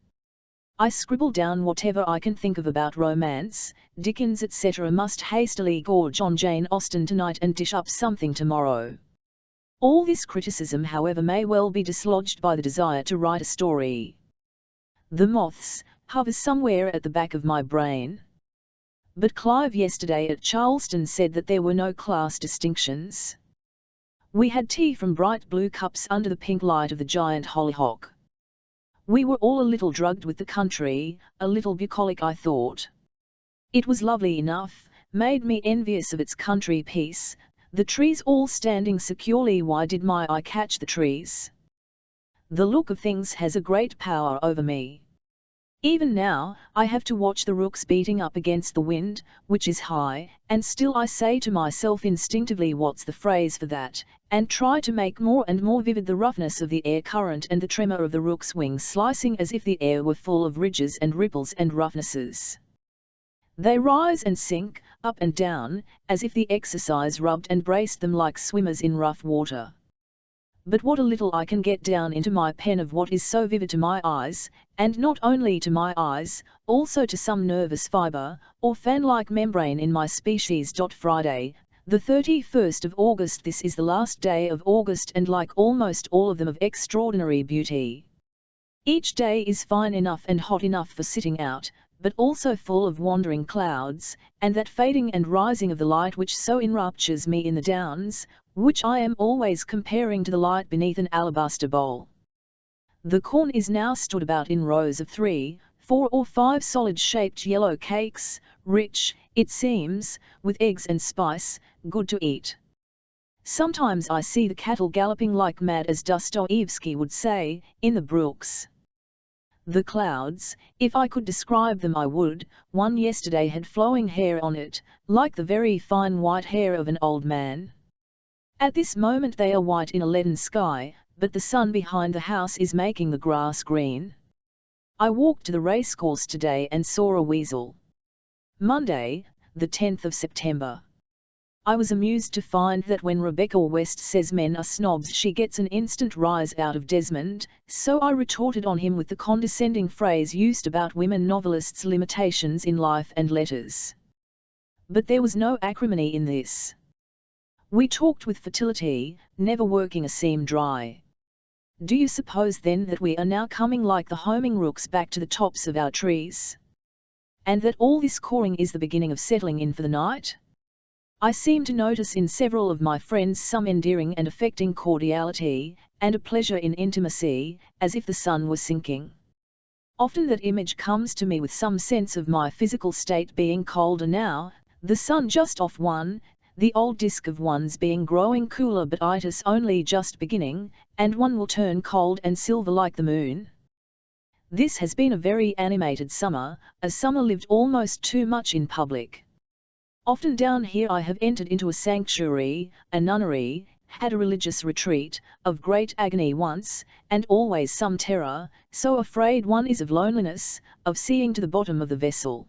I scribble down whatever I can think of about romance, Dickens etc. Must hastily gorge on Jane Austen tonight and dish up something tomorrow. All this criticism however may well be dislodged by the desire to write a story. The moths hover somewhere at the back of my brain. But Clive yesterday at Charleston said that there were no class distinctions. We had tea from bright blue cups under the pink light of the giant hollyhock. We were all a little drugged with the country, a little bucolic I thought. It was lovely enough, made me envious of its country peace, the trees all standing securely. Why did my eye catch the trees? The look of things has a great power over me. Even now, I have to watch the rooks beating up against the wind, which is high, and still I say to myself instinctively what's the phrase for that, and try to make more and more vivid the roughness of the air current and the tremor of the rook's wings slicing as if the air were full of ridges and ripples and roughnesses. They rise and sink, up and down, as if the exercise rubbed and braced them like swimmers in rough water. But what a little I can get down into my pen of what is so vivid to my eyes, and not only to my eyes, also to some nervous fibre, or fan-like membrane in my species. Friday, the 31st of August. This is the last day of August and like almost all of them of extraordinary beauty. Each day is fine enough and hot enough for sitting out, but also full of wandering clouds, and that fading and rising of the light which so enraptures me in the downs, which I am always comparing to the light beneath an alabaster bowl. The corn is now stood about in rows of 3, 4 or 5 solid-shaped yellow cakes, rich, it seems, with eggs and spice, good to eat. Sometimes I see the cattle galloping like mad, as Dostoevsky would say, in the brooks. The clouds, if I could describe them I would. One yesterday had flowing hair on it, like the very fine white hair of an old man. At this moment they are white in a leaden sky, but the sun behind the house is making the grass green. I walked to the racecourse today and saw a weasel. Monday, the 10th of September. I was amused to find that when Rebecca West says men are snobs she gets an instant rise out of Desmond, so I retorted on him with the condescending phrase used about women novelists' limitations in life and letters. But there was no acrimony in this. We talked with fertility, never working a seam dry. Do you suppose then that we are now coming like the homing rooks back to the tops of our trees? And that all this cawing is the beginning of settling in for the night? I seem to notice in several of my friends some endearing and affecting cordiality, and a pleasure in intimacy, as if the sun were sinking. Often that image comes to me with some sense of my physical state being colder now, the sun just off one, the old disk of one's being growing cooler but itis only just beginning, and one will turn cold and silver like the moon. This has been a very animated summer, a summer lived almost too much in public. Often down here I have entered into a sanctuary, a nunnery, had a religious retreat, of great agony once, and always some terror, so afraid one is of loneliness, of seeing to the bottom of the vessel.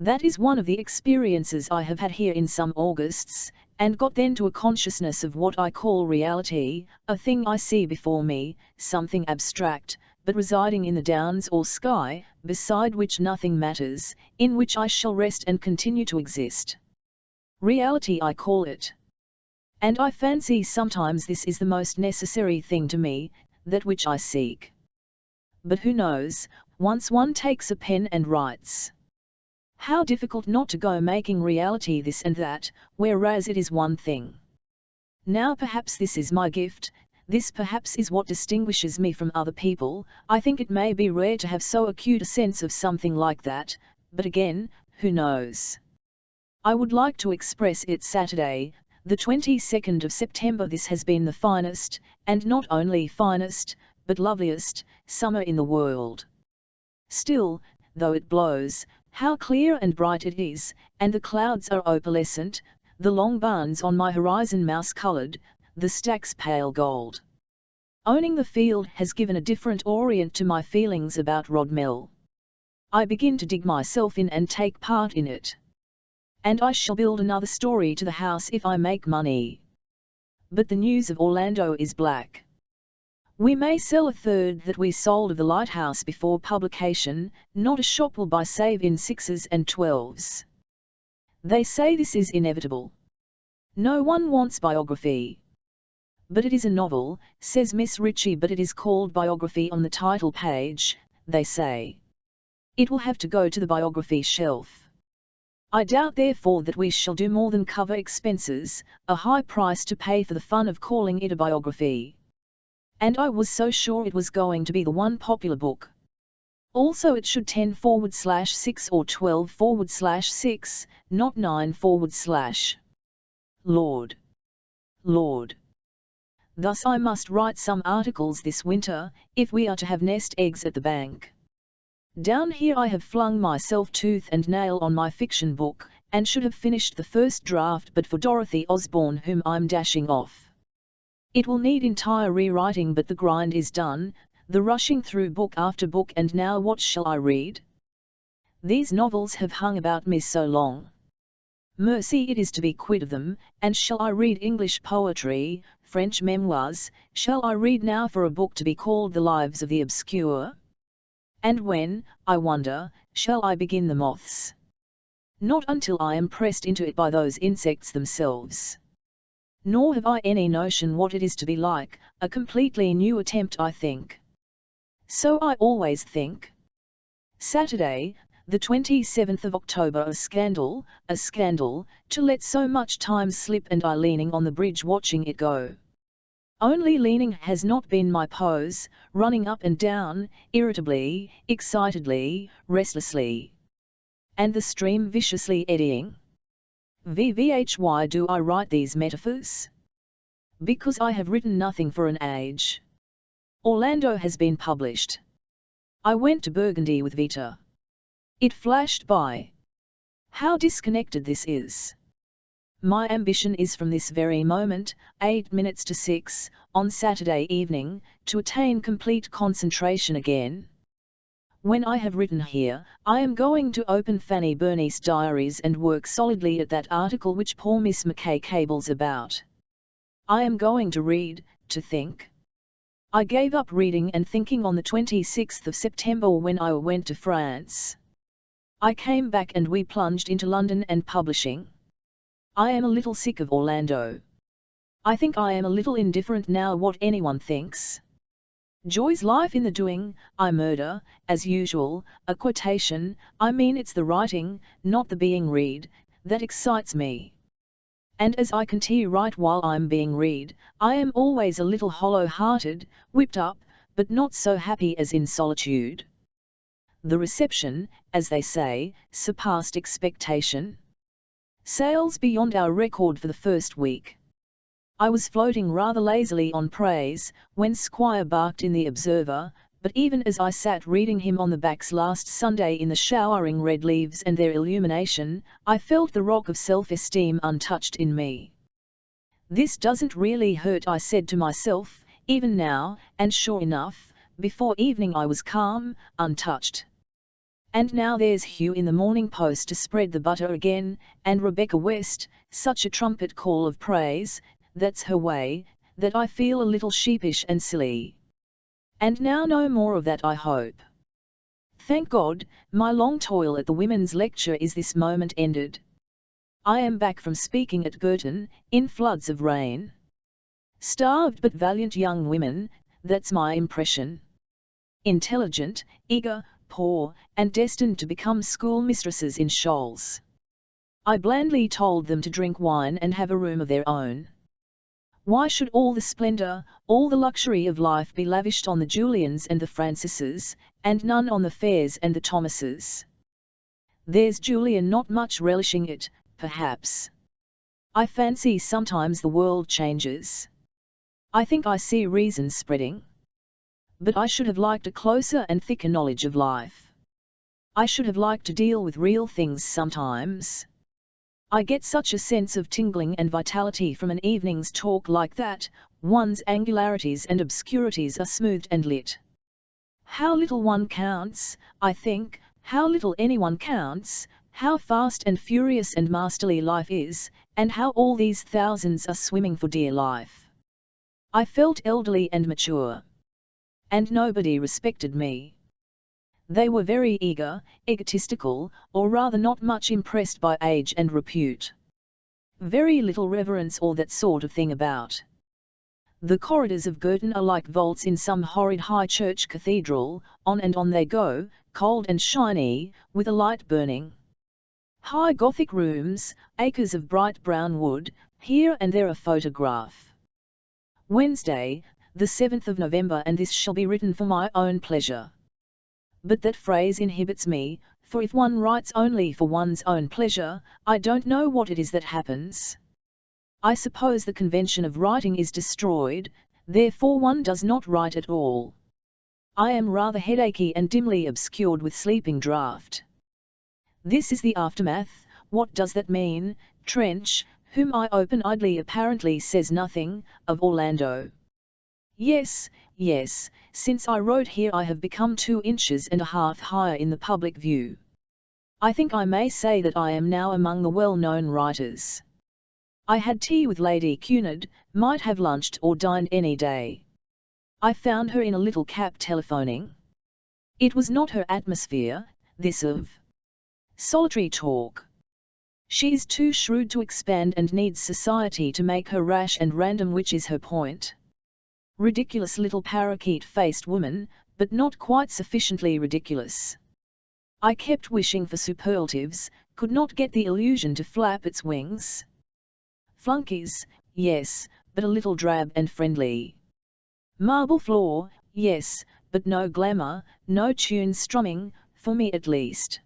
That is one of the experiences I have had here in some Augusts, and got then to a consciousness of what I call reality, a thing I see before me, something abstract, but residing in the downs or sky, beside which nothing matters, in which I shall rest and continue to exist. Reality I call it. And I fancy sometimes this is the most necessary thing to me, that which I seek. But who knows, once one takes a pen and writes. How difficult not to go making reality this and that, whereas it is one thing. Now perhaps this is my gift, this perhaps is what distinguishes me from other people. I think it may be rare to have so acute a sense of something like that, but again, who knows? I would like to express it Saturday, the 22nd of September. This has been the finest, and not only finest, but loveliest, summer in the world. Still, though it blows, how clear and bright it is, and the clouds are opalescent, the long barns on my horizon mouse-coloured, the stacks pale gold. Owning the field has given a different orient to my feelings about Rodmell. I begin to dig myself in and take part in it. And I shall build another story to the house if I make money. but the news of Orlando is black. We may sell a third that we sold of the Lighthouse before publication, not a shop will buy save in 6s and 12s. They say this is inevitable. No one wants biography. But it is a novel, says Miss Ritchie, but it is called biography on the title page, they say. It will have to go to the biography shelf. I doubt therefore that we shall do more than cover expenses, a high price to pay for the fun of calling it a biography. And I was so sure it was going to be the one popular book. Also it should 10/6 or 12/6, not 9/. Lord. Lord. Thus I must write some articles this winter, if we are to have nest eggs at the bank. Down here I have flung myself tooth and nail on my fiction book, and should have finished the first draft but for Dorothy Osborne, whom I'm dashing off. It will need entire rewriting, but the grind is done, the rushing through book after book, and now what shall I read? These novels have hung about me so long. Mercy, it is to be quit of them, and shall I read English poetry, French memoirs, shall I read now for a book to be called The Lives of the Obscure? And when, I wonder, shall I begin The Moths? Not until I am pressed into it by those insects themselves. Nor have I any notion what it is to be like, a completely new attempt, I think. So I always think. Saturday, the 27th of October, a scandal, to let so much time slip, and I leaning on the bridge watching it go. Only leaning has not been my pose, running up and down, irritably, excitedly, restlessly. And the stream viciously eddying. Why do I write these metaphors? Because I have written nothing for an age. Orlando has been published. I went to Burgundy with Vita. It flashed by. How disconnected this is. My ambition is from this very moment, 8 minutes to 6, on Saturday evening, to attain complete concentration again. When I have written here, I am going to open Fanny Burney's diaries and work solidly at that article which poor Miss Mackay cables about. I am going to read, to think. I gave up reading and thinking on the 26th of September when I went to France. I came back and we plunged into London and publishing. I am a little sick of Orlando. I think I am a little indifferent now what anyone thinks. Joy's life in the doing, I murder, as usual, a quotation, I mean it's the writing, not the being read, that excites me. And as I continue write while I'm being read, I am always a little hollow-hearted, whipped up, but not so happy as in solitude. The reception, as they say, surpassed expectation. Sales beyond our record for the first week. I was floating rather lazily on praise, when Squire barked in the Observer, but even as I sat reading him on the backs last Sunday in the showering red leaves and their illumination, I felt the rock of self-esteem untouched in me. This doesn't really hurt, I said to myself, even now, and sure enough, before evening I was calm, untouched. And now there's Hugh in the Morning Post to spread the butter again, and Rebecca West, such a trumpet call of praise, that's her way, that I feel a little sheepish and silly. And now no more of that, I hope. Thank God, my long toil at the women's lecture is this moment ended. I am back from speaking at Girton, in floods of rain. Starved but valiant young women, that's my impression. Intelligent, eager, poor, and destined to become schoolmistresses in shoals. I blandly told them to drink wine and have a room of their own. Why should all the splendour, all the luxury of life be lavished on the Julians and the Francises, and none on the Fairs and the Thomases? There's Julian not much relishing it, perhaps. I fancy sometimes the world changes. I think I see reason spreading. But I should have liked a closer and thicker knowledge of life. I should have liked to deal with real things sometimes. I get such a sense of tingling and vitality from an evening's talk like that, one's angularities and obscurities are smoothed and lit. How little one counts, I think, how little anyone counts, How fast and furious and masterly life is, and how all these thousands are swimming for dear life. I felt elderly and mature. And nobody respected me. They were very eager, egotistical, or rather not much impressed by age and repute. Very little reverence or that sort of thing about. The corridors of Girton are like vaults in some horrid high church cathedral, on and on they go, cold and shiny, with a light burning. High Gothic rooms, acres of bright brown wood, here and there a photograph. Wednesday, the 7th of November, and this shall be written for my own pleasure. But that phrase inhibits me, for if one writes only for one's own pleasure, I don't know what it is that happens. I suppose the convention of writing is destroyed, therefore one does not write at all. I am rather headachy and dimly obscured with sleeping draught. This is the aftermath. What does that mean? Trench, whom I open idly apparently says nothing, of Orlando. Yes, yes, since I wrote here I have become 2.5 inches higher in the public view. I think I may say that I am now among the well-known writers. I had tea with Lady Cunard, might have lunched or dined any day. I found her in a little cap telephoning. It was not her atmosphere, this of solitary talk. She is too shrewd to expand and needs society to make her rash and random, which is her point. Ridiculous little parakeet-faced woman, but not quite sufficiently ridiculous. I kept wishing for superlatives, could not get the illusion to flap its wings. Flunkies, yes, but a little drab and friendly. Marble floor, yes, but no glamour, no tune strumming, for me at least.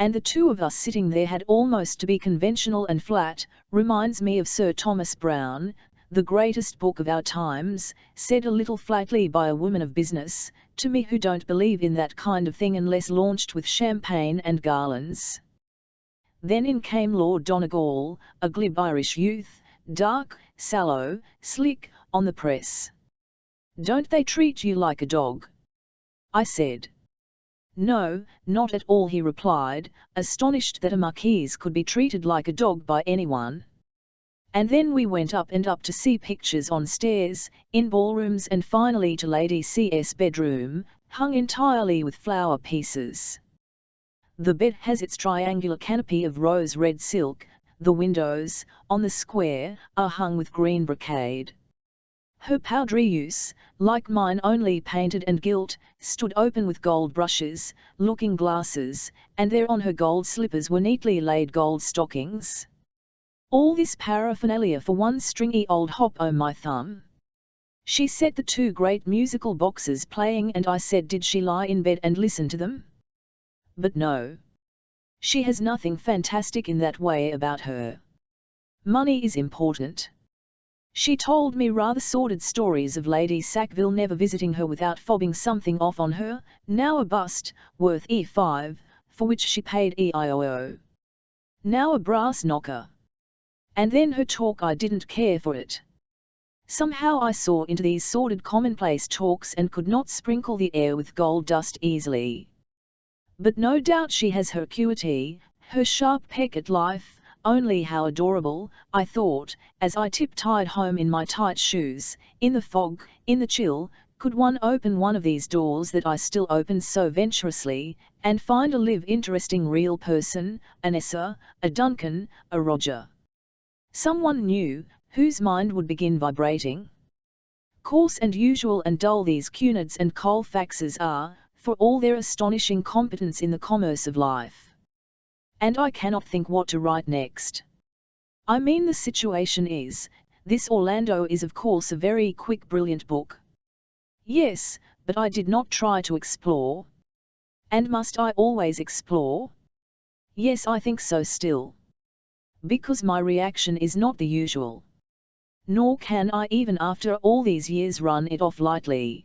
And the two of us sitting there had almost to be conventional and flat. Reminds me of Sir Thomas Browne, the greatest book of our times, said a little flatly by a woman of business, to me who don't believe in that kind of thing unless launched with champagne and garlands. Then in came Lord Donegal, a glib Irish youth, dark, sallow, slick, on the press. "Don't they treat you like a dog?" I said. "No, not at all," he replied, astonished that a marquise could be treated like a dog by anyone. And then we went up and up to see pictures on stairs, in ballrooms, and finally to Lady C.'s bedroom, hung entirely with flower pieces. The bed has its triangular canopy of rose-red silk, the windows, on the square, are hung with green brocade. Her poudreuse, like mine only painted and gilt, stood open with gold brushes, looking glasses, and there on her gold slippers were neatly laid gold stockings. All this paraphernalia for one stringy old hop o' my thumb. She set the 2 great musical boxes playing, and I said, did she lie in bed and listen to them? But no. She has nothing fantastic in that way about her. Money is important. She told me rather sordid stories of Lady Sackville never visiting her without fobbing something off on her, now a bust, worth E5, for which she paid EIOO. Now a brass knocker. And then her talk, I didn't care for it. Somehow I saw into these sordid commonplace talks and could not sprinkle the air with gold dust easily. But no doubt she has her acuity, her sharp peck at life. Only how adorable, I thought, as I tip-tied home in my tight shoes, in the fog, in the chill, could one open one of these doors that I still open so venturously, and find a live interesting real person, an Essa, a Duncan, a Roger. Someone new, whose mind would begin vibrating. Coarse and usual and dull these Cunards and Colfaxes are, for all their astonishing competence in the commerce of life. And I cannot think what to write next. I mean, the situation is, this Orlando is of course a very quick, brilliant book. Yes, but I did not try to explore. And must I always explore? Yes, I think so still. Because my reaction is not the usual. Nor can I even after all these years run it off lightly.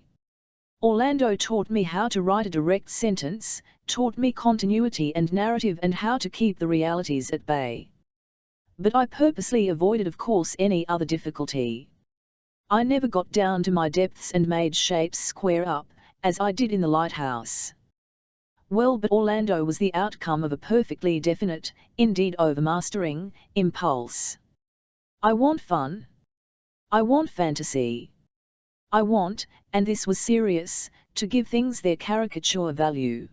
Orlando taught me how to write a direct sentence, taught me continuity and narrative and how to keep the realities at bay. But I purposely avoided, of course, any other difficulty. I never got down to my depths and made shapes square up, as I did in the lighthouse. Well, but Orlando was the outcome of a perfectly definite, indeed overmastering, impulse. I want fun. I want fantasy. I want, and this was serious, to give things their caricature value.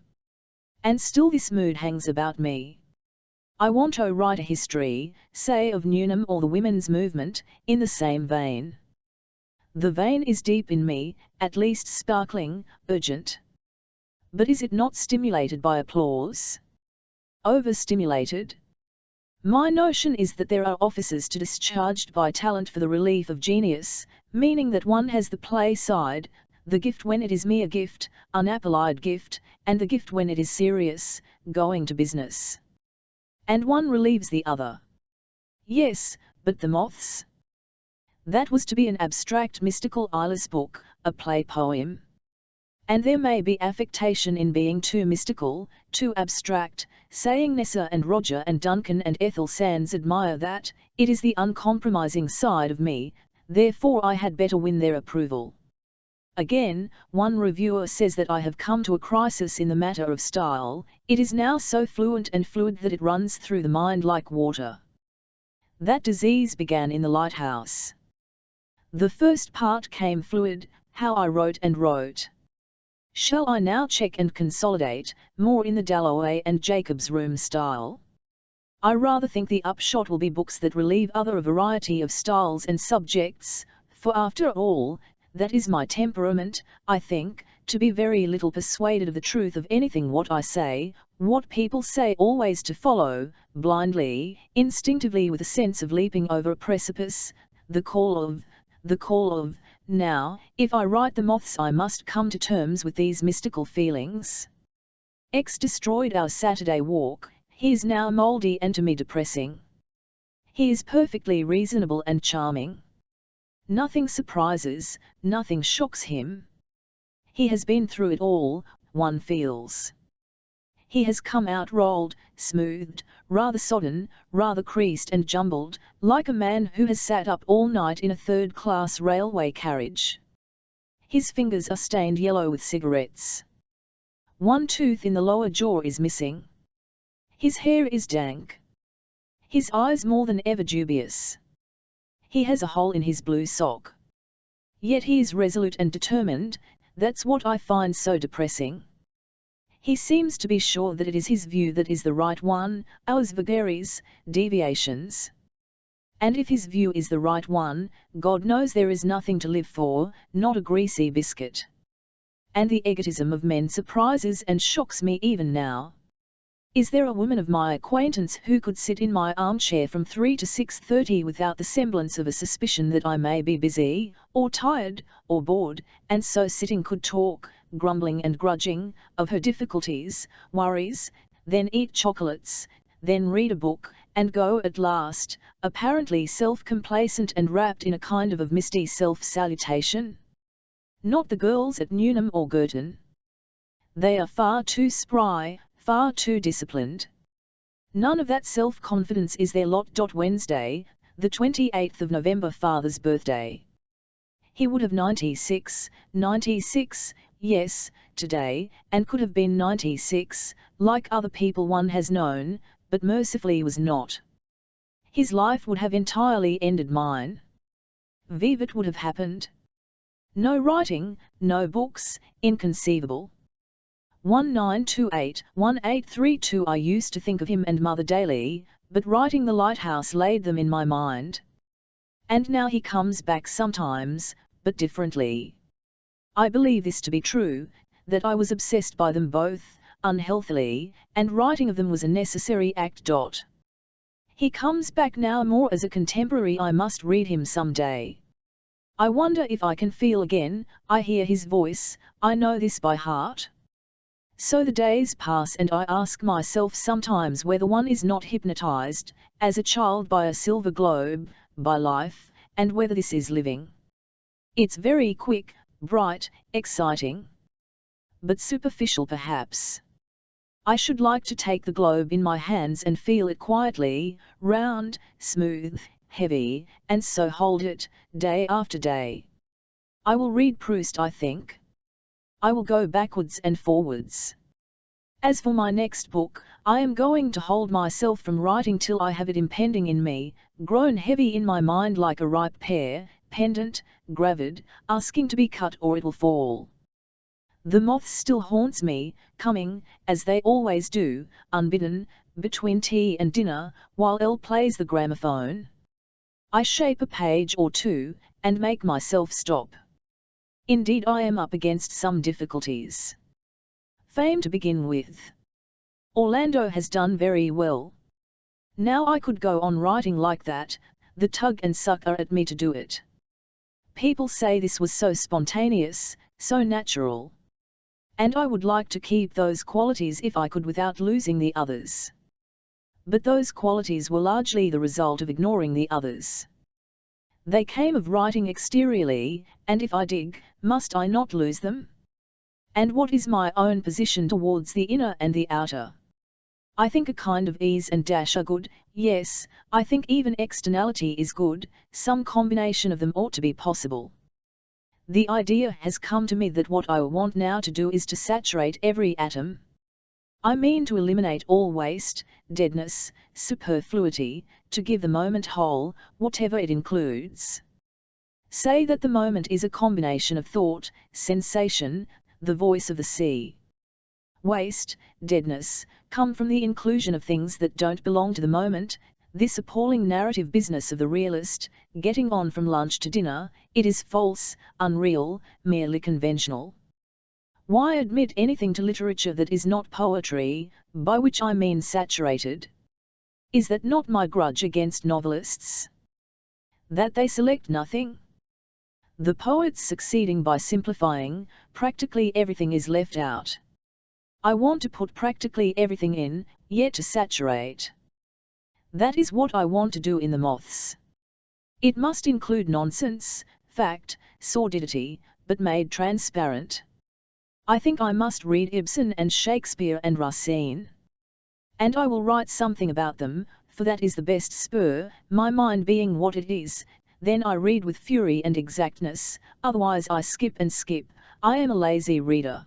And still this mood hangs about me. I want to write a history, say of Newnham or the women's movement, in the same vein. The vein is deep in me, at least sparkling, urgent. But is it not stimulated by applause? Overstimulated? My notion is that there are offices to discharged by talent for the relief of genius, meaning that one has the play side, the gift when it is mere gift, unapplied gift, and the gift when it is serious, going to business. And one relieves the other. Yes, but the moths? That was to be an abstract mystical eyeless book, a play poem. And there may be affectation in being too mystical, too abstract, saying Nessa and Roger and Duncan and Ethel Sands admire that, it is the uncompromising side of me, therefore I had better win their approval. Again, one reviewer says that I have come to a crisis in the matter of style, it is now so fluent and fluid that it runs through the mind like water. That disease began in the lighthouse. The first part came fluid, how I wrote and wrote. Shall I now check and consolidate, more in the Dalloway and Jacob's room style? I rather think the upshot will be books that relieve other a variety of styles and subjects, for after all, that is my temperament, I think, to be very little persuaded of the truth of anything what I say, what people say always to follow, blindly, instinctively with a sense of leaping over a precipice, the call of, now, if I write the moths I must come to terms with these mystical feelings. X destroyed our Saturday walk, he is now mouldy and to me depressing. He is perfectly reasonable and charming. Nothing surprises, nothing shocks him. He has been through it all, one feels. He has come out rolled, smoothed, rather sodden, rather creased and jumbled, like a man who has sat up all night in a third-class railway carriage. His fingers are stained yellow with cigarettes. One tooth in the lower jaw is missing. His hair is dank. His eyes more than ever dubious. He has a hole in his blue sock. Yet he is resolute and determined, that's what I find so depressing. He seems to be sure that it is his view that is the right one, ours vagaries, deviations. And if his view is the right one, God knows there is nothing to live for, not a greasy biscuit. And the egotism of men surprises and shocks me even now. Is there a woman of my acquaintance who could sit in my armchair from 3 to 6:30 without the semblance of a suspicion that I may be busy, or tired, or bored, and so sitting could talk, grumbling and grudging, of her difficulties, worries, then eat chocolates, then read a book, and go at last, apparently self-complacent and wrapped in a kind of misty self-salutation? Not the girls at Newnham or Girton. They are far too spry, far too disciplined. None of that self-confidence is their lot. Wednesday, the 28th of November, father's birthday. He would have 96, yes, today, and could have been 96, like other people one has known, but mercifully was not. His life would have entirely ended mine. Vive it would have happened. No writing, no books, inconceivable. 1928-1832 I used to think of him and mother daily, but writing The Lighthouse laid them in my mind. And now he comes back sometimes, but differently. I believe this to be true, that I was obsessed by them both, unhealthily, and writing of them was a necessary act. He comes back now more as a contemporary. I must read him some day. I wonder if I can feel again, I hear his voice, I know this by heart. So the days pass and I ask myself sometimes whether one is not hypnotized, as a child by a silver globe, by life, and whether this is living. It's very quick, bright, exciting. But superficial perhaps. I should like to take the globe in my hands and feel it quietly, round, smooth, heavy, and so hold it, day after day. I will read Proust, I think. I will go backwards and forwards. As for my next book, I am going to hold myself from writing till I have it impending in me, grown heavy in my mind like a ripe pear, pendant, gravid, asking to be cut or it will fall. The moth still haunts me, coming, as they always do, unbidden, between tea and dinner, while L plays the gramophone. I shape a page or two, and make myself stop. Indeed, I am up against some difficulties. Fame to begin with. Orlando has done very well. Now I could go on writing like that, the tug and suck are at me to do it. People say this was so spontaneous, so natural. And I would like to keep those qualities if I could without losing the others. But those qualities were largely the result of ignoring the others. They came of writing exteriorly, and if I dig, must I not lose them? And what is my own position towards the inner and the outer? I think a kind of ease and dash are good, yes, I think even externality is good, some combination of them ought to be possible. The idea has come to me that what I want now to do is to saturate every atom. I mean to eliminate all waste, deadness, superfluity, to give the moment whole, whatever it includes. Say that the moment is a combination of thought, sensation, the voice of the sea. Waste, deadness, come from the inclusion of things that don't belong to the moment, this appalling narrative business of the realist, getting on from lunch to dinner, it is false, unreal, merely conventional. Why admit anything to literature that is not poetry, by which I mean saturated? Is that not my grudge against novelists? That they select nothing? The poets succeeding by simplifying, practically everything is left out. I want to put practically everything in, yet to saturate. That is what I want to do in The Moths. It must include nonsense, fact, sordidity, but made transparent. I think I must read Ibsen and Shakespeare and Racine. And I will write something about them, for that is the best spur, my mind being what it is, then I read with fury and exactness, otherwise I skip and skip, I am a lazy reader.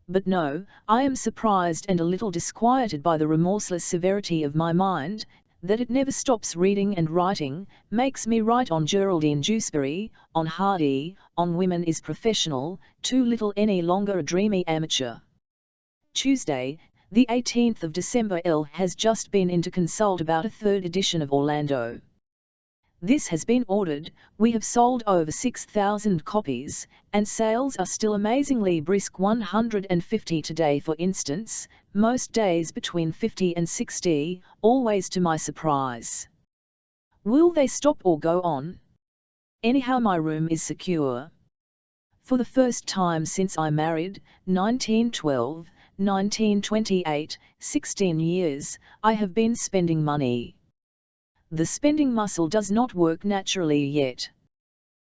But no, I am surprised and a little disquieted by the remorseless severity of my mind, that it never stops reading and writing, makes me write on Geraldine Dewsbury, on Hardy, on women is professional, too little any longer a dreamy amateur. Tuesday, the 18th of December. L has just been in to consult about a third edition of Orlando. This has been ordered, we have sold over 6,000 copies, and sales are still amazingly brisk, 150 today for instance, most days between 50 and 60, always to my surprise. Will they stop or go on? Anyhow, my room is secure. For the first time since I married, 1912, 1928, 16 years, I have been spending money. The spending muscle does not work naturally yet.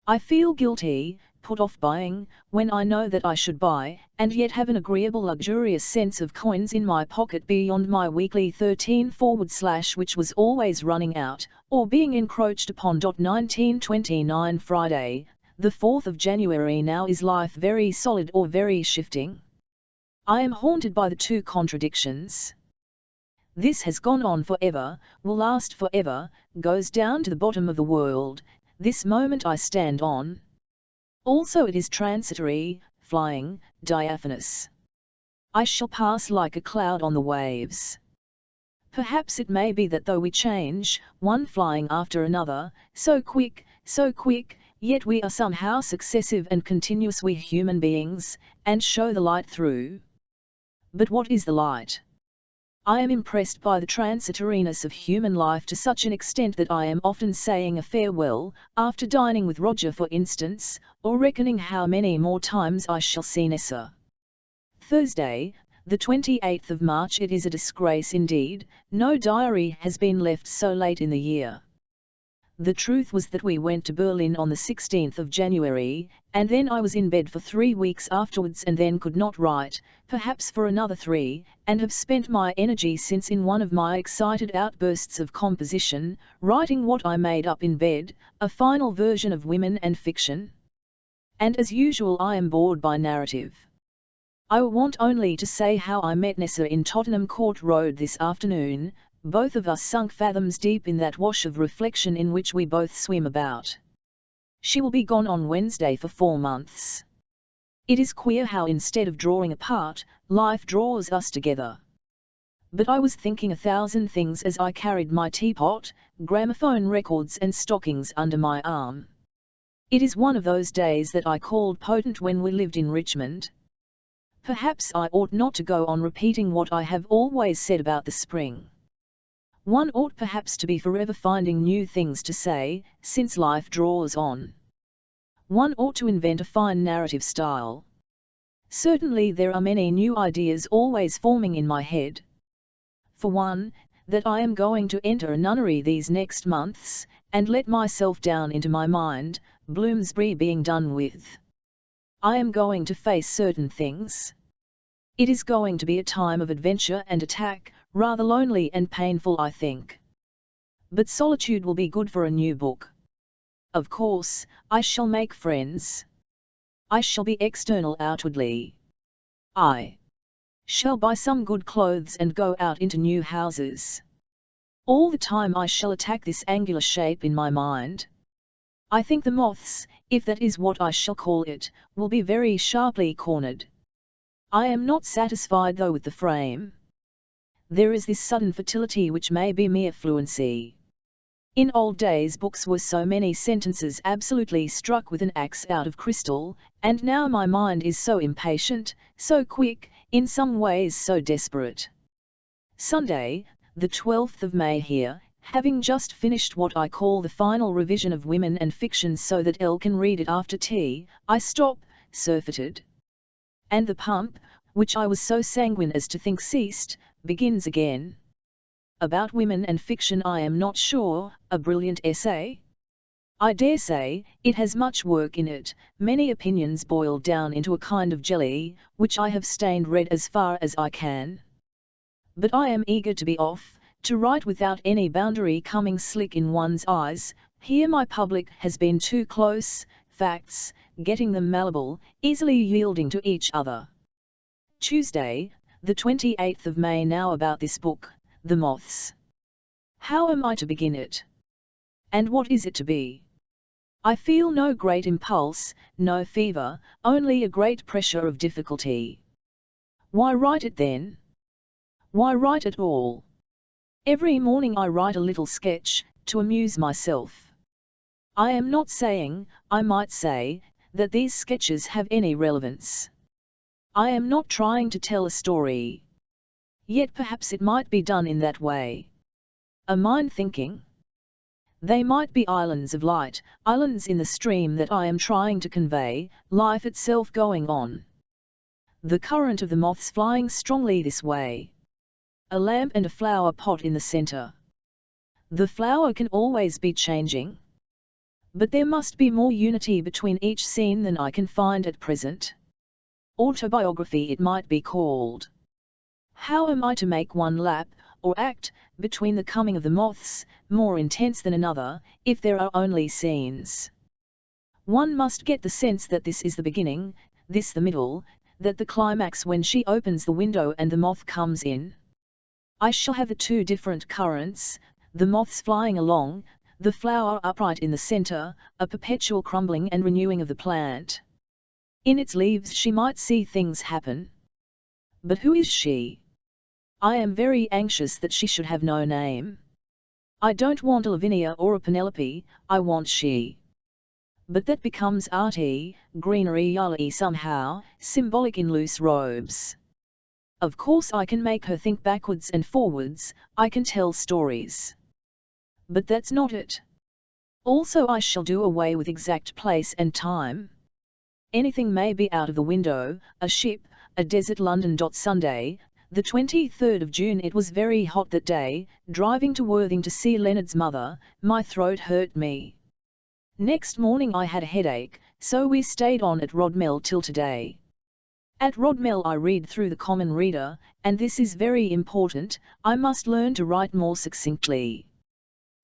I feel guilty, put off buying, when I know that I should buy, and yet have an agreeable luxurious sense of coins in my pocket beyond my weekly 13 / which was always running out, or being encroached upon. 1929 Friday, the 4th of January. Now is life very solid or very shifting? I am haunted by the two contradictions. This has gone on forever, will last forever, goes down to the bottom of the world, this moment I stand on. Also it is transitory, flying, diaphanous. I shall pass like a cloud on the waves. Perhaps it may be that though we change, one flying after another, so quick, yet we are somehow successive and continuous, we human beings, and show the light through. But what is the light? I am impressed by the transitoriness of human life to such an extent that I am often saying a farewell, after dining with Roger for instance, or reckoning how many more times I shall see Nessa. Thursday, the 28th of March. It is a disgrace indeed, no diary has been left so late in the year. The truth was that we went to Berlin on the 16th of January, and then I was in bed for 3 weeks afterwards and then could not write, perhaps for another 3, and have spent my energy since in one of my excited outbursts of composition, writing what I made up in bed, a final version of Women and Fiction. And as usual I am bored by narrative. I want only to say how I met Nessa in Tottenham Court Road this afternoon, both of us sunk fathoms deep in that wash of reflection in which we both swim about. She will be gone on Wednesday for 4 months. It is queer how instead of drawing apart, life draws us together. But I was thinking 1,000 things as I carried my teapot, gramophone records and stockings under my arm. It is one of those days that I called potent when we lived in Richmond. Perhaps I ought not to go on repeating what I have always said about the spring. One ought perhaps to be forever finding new things to say, since life draws on. One ought to invent a fine narrative style. Certainly there are many new ideas always forming in my head. For one, that I am going to enter a nunnery these next months, and let myself down into my mind, Bloomsbury being done with. I am going to face certain things. It is going to be a time of adventure and attack, rather lonely and painful I think. But solitude will be good for a new book. Of course, I shall make friends. I shall be external outwardly. I shall buy some good clothes and go out into new houses. All the time I shall attack this angular shape in my mind. I think the moths, if that is what I shall call it, will be very sharply cornered. I am not satisfied though with the frame. There is this sudden fertility which may be mere fluency. In old days books were so many sentences absolutely struck with an axe out of crystal, and now my mind is so impatient, so quick, in some ways so desperate. Sunday, the 12th of May here, having just finished what I call the final revision of Women and Fiction so that Elle can read it after tea, I stop, surfeited. And the pump, which I was so sanguine as to think ceased, begins again. About Women and Fiction I am not sure, a brilliant essay? I dare say, it has much work in it, many opinions boiled down into a kind of jelly, which I have stained red as far as I can. But I am eager to be off, to write without any boundary coming slick in one's eyes. Here my public has been too close, facts, getting them malleable, easily yielding to each other. Tuesday, the 28th of May. Now about this book, The Moths. How am I to begin it? And what is it to be? I feel no great impulse, no fever, only a great pressure of difficulty. Why write it then? Why write at all? Every morning I write a little sketch, to amuse myself. I am not saying, I might say, that these sketches have any relevance. I am not trying to tell a story. Yet perhaps it might be done in that way. A mind thinking? They might be islands of light, islands in the stream that I am trying to convey, life itself going on. The current of the moths flying strongly this way. A lamp and a flower pot in the center. The flower can always be changing. But there must be more unity between each scene than I can find at present. Autobiography it might be called. How am I to make one lap, or act, between the coming of the moths, more intense than another, if there are only scenes? One must get the sense that this is the beginning, this the middle, that the climax when she opens the window and the moth comes in. I shall have the two different currents, the moths flying along, the flower upright in the center, a perpetual crumbling and renewing of the plant. In its leaves she might see things happen. But who is she? I am very anxious that she should have no name. I don't want a Lavinia or a Penelope, I want she. But that becomes arty, greenery-yally somehow, symbolic in loose robes. Of course I can make her think backwards and forwards, I can tell stories. But that's not it. Also I shall do away with exact place and time. Anything may be out of the window, a ship, a desert London. Sunday, the 23rd of June. It was very hot that day, driving to Worthing to see Leonard's mother, my throat hurt me. Next morning I had a headache, so we stayed on at Rodmell till today. At Rodmell I read through the Common Reader, and this is very important, I must learn to write more succinctly.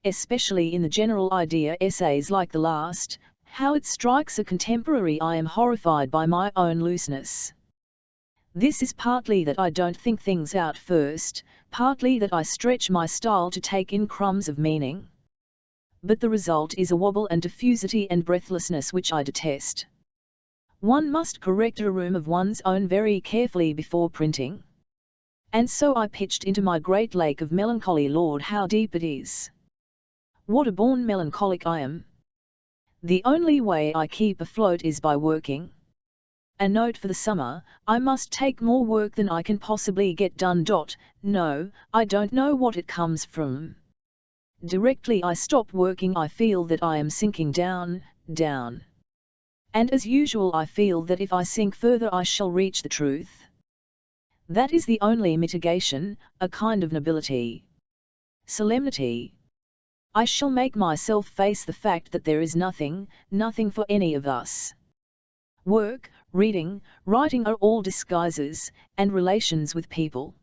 Especially in the general idea essays like the last, how it strikes a contemporary. I am horrified by my own looseness. This is partly that I don't think things out first, partly that I stretch my style to take in crumbs of meaning. But the result is a wobble and diffusity and breathlessness which I detest. One must correct a room of one's own very carefully before printing. And so I pitched into my great lake of melancholy. Lord, how deep it is! What a born melancholic I am! The only way I keep afloat is by working. A note for the summer: I must take more work than I can possibly get done. No, I don't know what it comes from. Directly I stop working I feel that I am sinking down, down. And as usual I feel that if I sink further I shall reach the truth. That is the only mitigation, a kind of nobility. Solemnity. I shall make myself face the fact that there is nothing, nothing for any of us. Work, reading, writing are all disguises, and relations with people.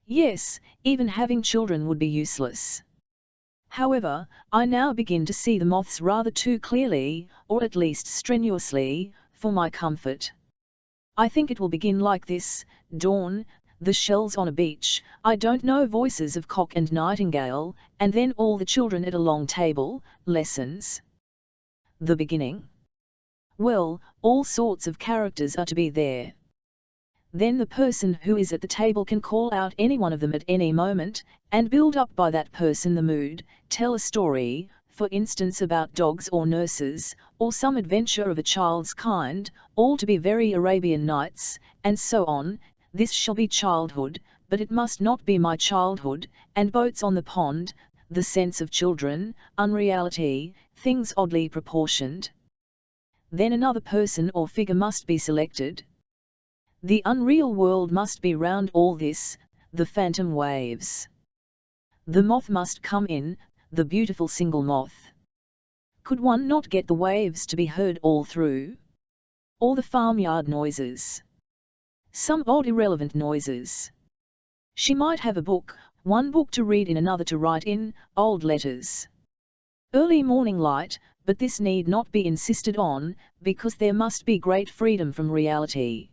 Yes, even having children would be useless. However, I now begin to see the moths rather too clearly, or at least strenuously, for my comfort. I think it will begin like this: dawn, the shells on a beach, I don't know, voices of cock and nightingale, and then all the children at a long table, lessons. The beginning? Well, all sorts of characters are to be there. Then the person who is at the table can call out any one of them at any moment, and build up by that person the mood, tell a story, for instance about dogs or nurses, or some adventure of a child's kind, all to be very Arabian Nights, and so on. This shall be childhood, but it must not be my childhood, and boats on the pond, the sense of children, unreality, things oddly proportioned. Then another person or figure must be selected. The unreal world must be round all this, the phantom waves. The moth must come in, the beautiful single moth. Could one not get the waves to be heard all through? Or the farmyard noises? Some odd irrelevant noises. She might have a book, one book to read in, another to write in, old letters. Early morning light, but this need not be insisted on, because there must be great freedom from reality.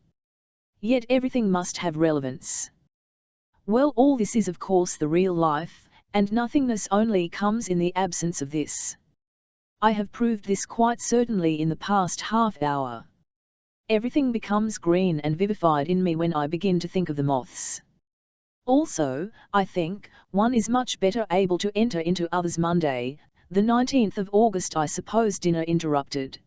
Yet everything must have relevance. Well, all this is of course the real life, and nothingness only comes in the absence of this. I have proved this quite certainly in the past half hour. Everything becomes green and vivified in me when I begin to think of the moths. Also, I think, one is much better able to enter into others. Monday, the 19th of August, I suppose dinner interrupted.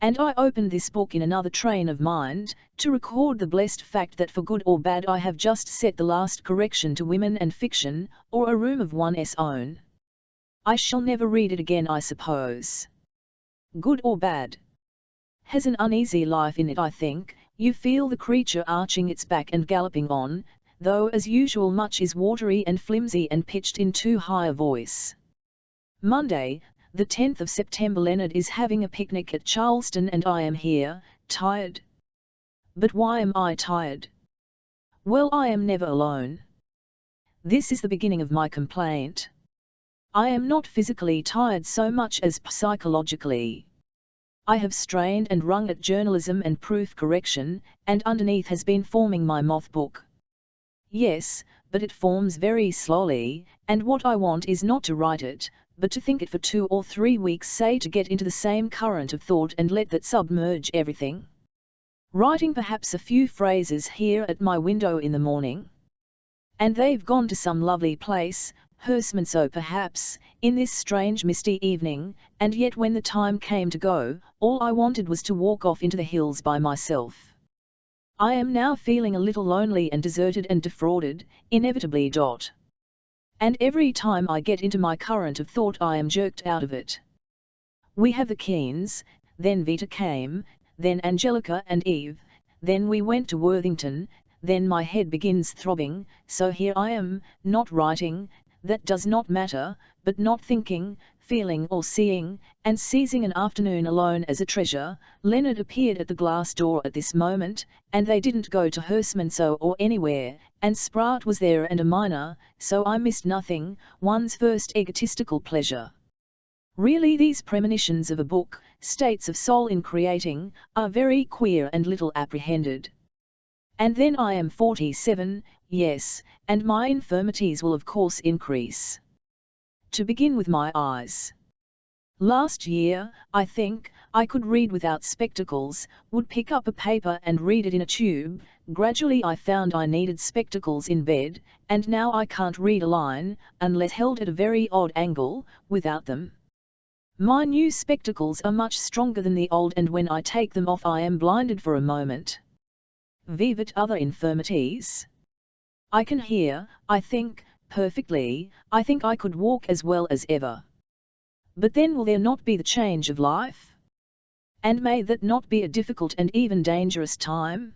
And I opened this book in another train of mind, to record the blessed fact that for good or bad I have just set the last correction to Women and Fiction, or a room of one's own. I shall never read it again, I suppose. Good or bad? Has an uneasy life in it, I think. You feel the creature arching its back and galloping on, though as usual much is watery and flimsy and pitched in too high a voice. Monday, the 10th of September. Leonard is having a picnic at Charleston and I am here, tired. But why am I tired? Well, I am never alone. This is the beginning of my complaint. I am not physically tired so much as psychologically. I have strained and wrung at journalism and proof correction, and underneath has been forming my moth book. Yes, but it forms very slowly, and what I want is not to write it, but to think it for 2 or 3 weeks, say, to get into the same current of thought and let that submerge everything. Writing perhaps a few phrases here at my window in the morning. And they've gone to some lovely place, Herstmonceux perhaps, in this strange misty evening, and yet when the time came to go, all I wanted was to walk off into the hills by myself. I am now feeling a little lonely and deserted and defrauded, inevitably. And every time I get into my current of thought I am jerked out of it. We have the Keens, then Vita came, then Angelica and Eve, then we went to Worthington, then my head begins throbbing, so here I am, not writing, that does not matter, but not thinking, feeling or seeing, and seizing an afternoon alone as a treasure. Leonard appeared at the glass door at this moment, and they didn't go to Herstmonceux or anywhere, and Spratt was there and a miner, so I missed nothing, one's first egotistical pleasure. Really, these premonitions of a book, states of soul in creating, are very queer and little apprehended. And then I am 47, yes, and my infirmities will of course increase. To begin with my eyes. Last year, I think, I could read without spectacles, would pick up a paper and read it in a tube. Gradually I found I needed spectacles in bed, and now I can't read a line, unless held at a very odd angle, without them. My new spectacles are much stronger than the old, and when I take them off I am blinded for a moment. Vivat other infirmities. I can hear, I think, perfectly. I think I could walk as well as ever. But then will there not be the change of life? And may that not be a difficult and even dangerous time?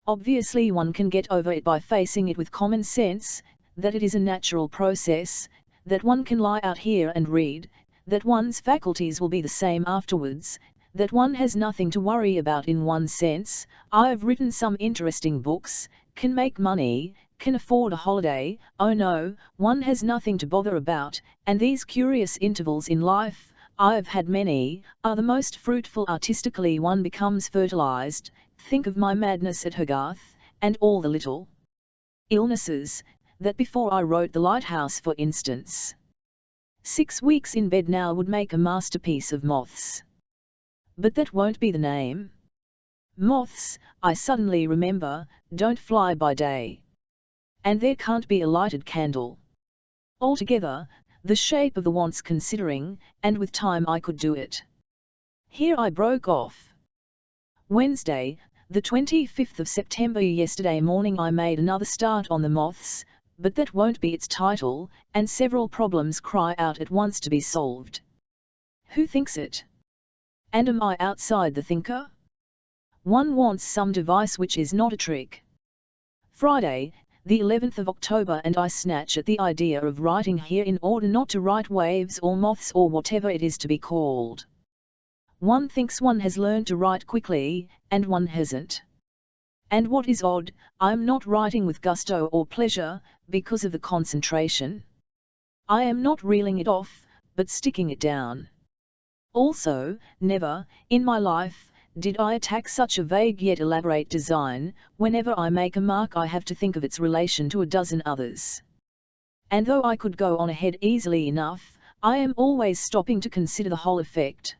Obviously one can get over it by facing it with common sense, that it is a natural process, that one can lie out here and read, that one's faculties will be the same afterwards, that one has nothing to worry about in one sense. I've written some interesting books, can make money, can afford a holiday. Oh no, one has nothing to bother about, and these curious intervals in life, I've had many, are the most fruitful. Artistically one becomes fertilized. Think of my madness at Hogarth, and all the little illnesses, that before I wrote The Lighthouse for instance. 6 weeks in bed now would make a masterpiece of Moths. But that won't be the name. Moths, I suddenly remember, don't fly by day. And there can't be a lighted candle. Altogether, the shape of the wants considering, and with time I could do it. Here I broke off. Wednesday, the 25th of September. Yesterday morning I made another start on the Moths, but that won't be its title, and several problems cry out at once to be solved. Who thinks it? And am I outside the thinker? One wants some device which is not a trick. Friday, the 11th of October, and I snatch at the idea of writing here in order not to write waves or moths or whatever it is to be called. One thinks one has learned to write quickly, and one hasn't. And what is odd, I'm not writing with gusto or pleasure, because of the concentration. I am not reeling it off, but sticking it down. Also, never, in my life, did I attack such a vague yet elaborate design. Whenever I make a mark I have to think of its relation to a dozen others. And though I could go on ahead easily enough, I am always stopping to consider the whole effect.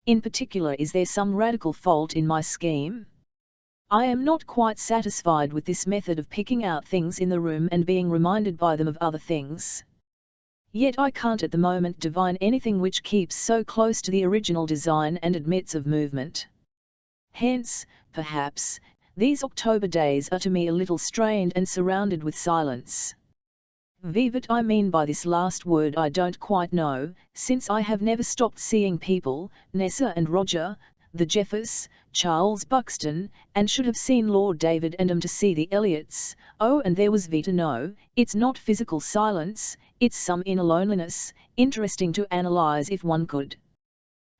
In particular, is there some radical fault in my scheme? I am not quite satisfied with this method of picking out things in the room and being reminded by them of other things. Yet I can't at the moment divine anything which keeps so close to the original design and admits of movement. Hence, perhaps, these October days are to me a little strained and surrounded with silence. Vivat I mean by this last word I don't quite know, since I have never stopped seeing people, Nessa and Roger, the Jeffers, Charles Buxton, and should have seen Lord David and to see the Elliots. Oh, and there was Vita. No, it's not physical silence, it's some inner loneliness, interesting to analyse if one could.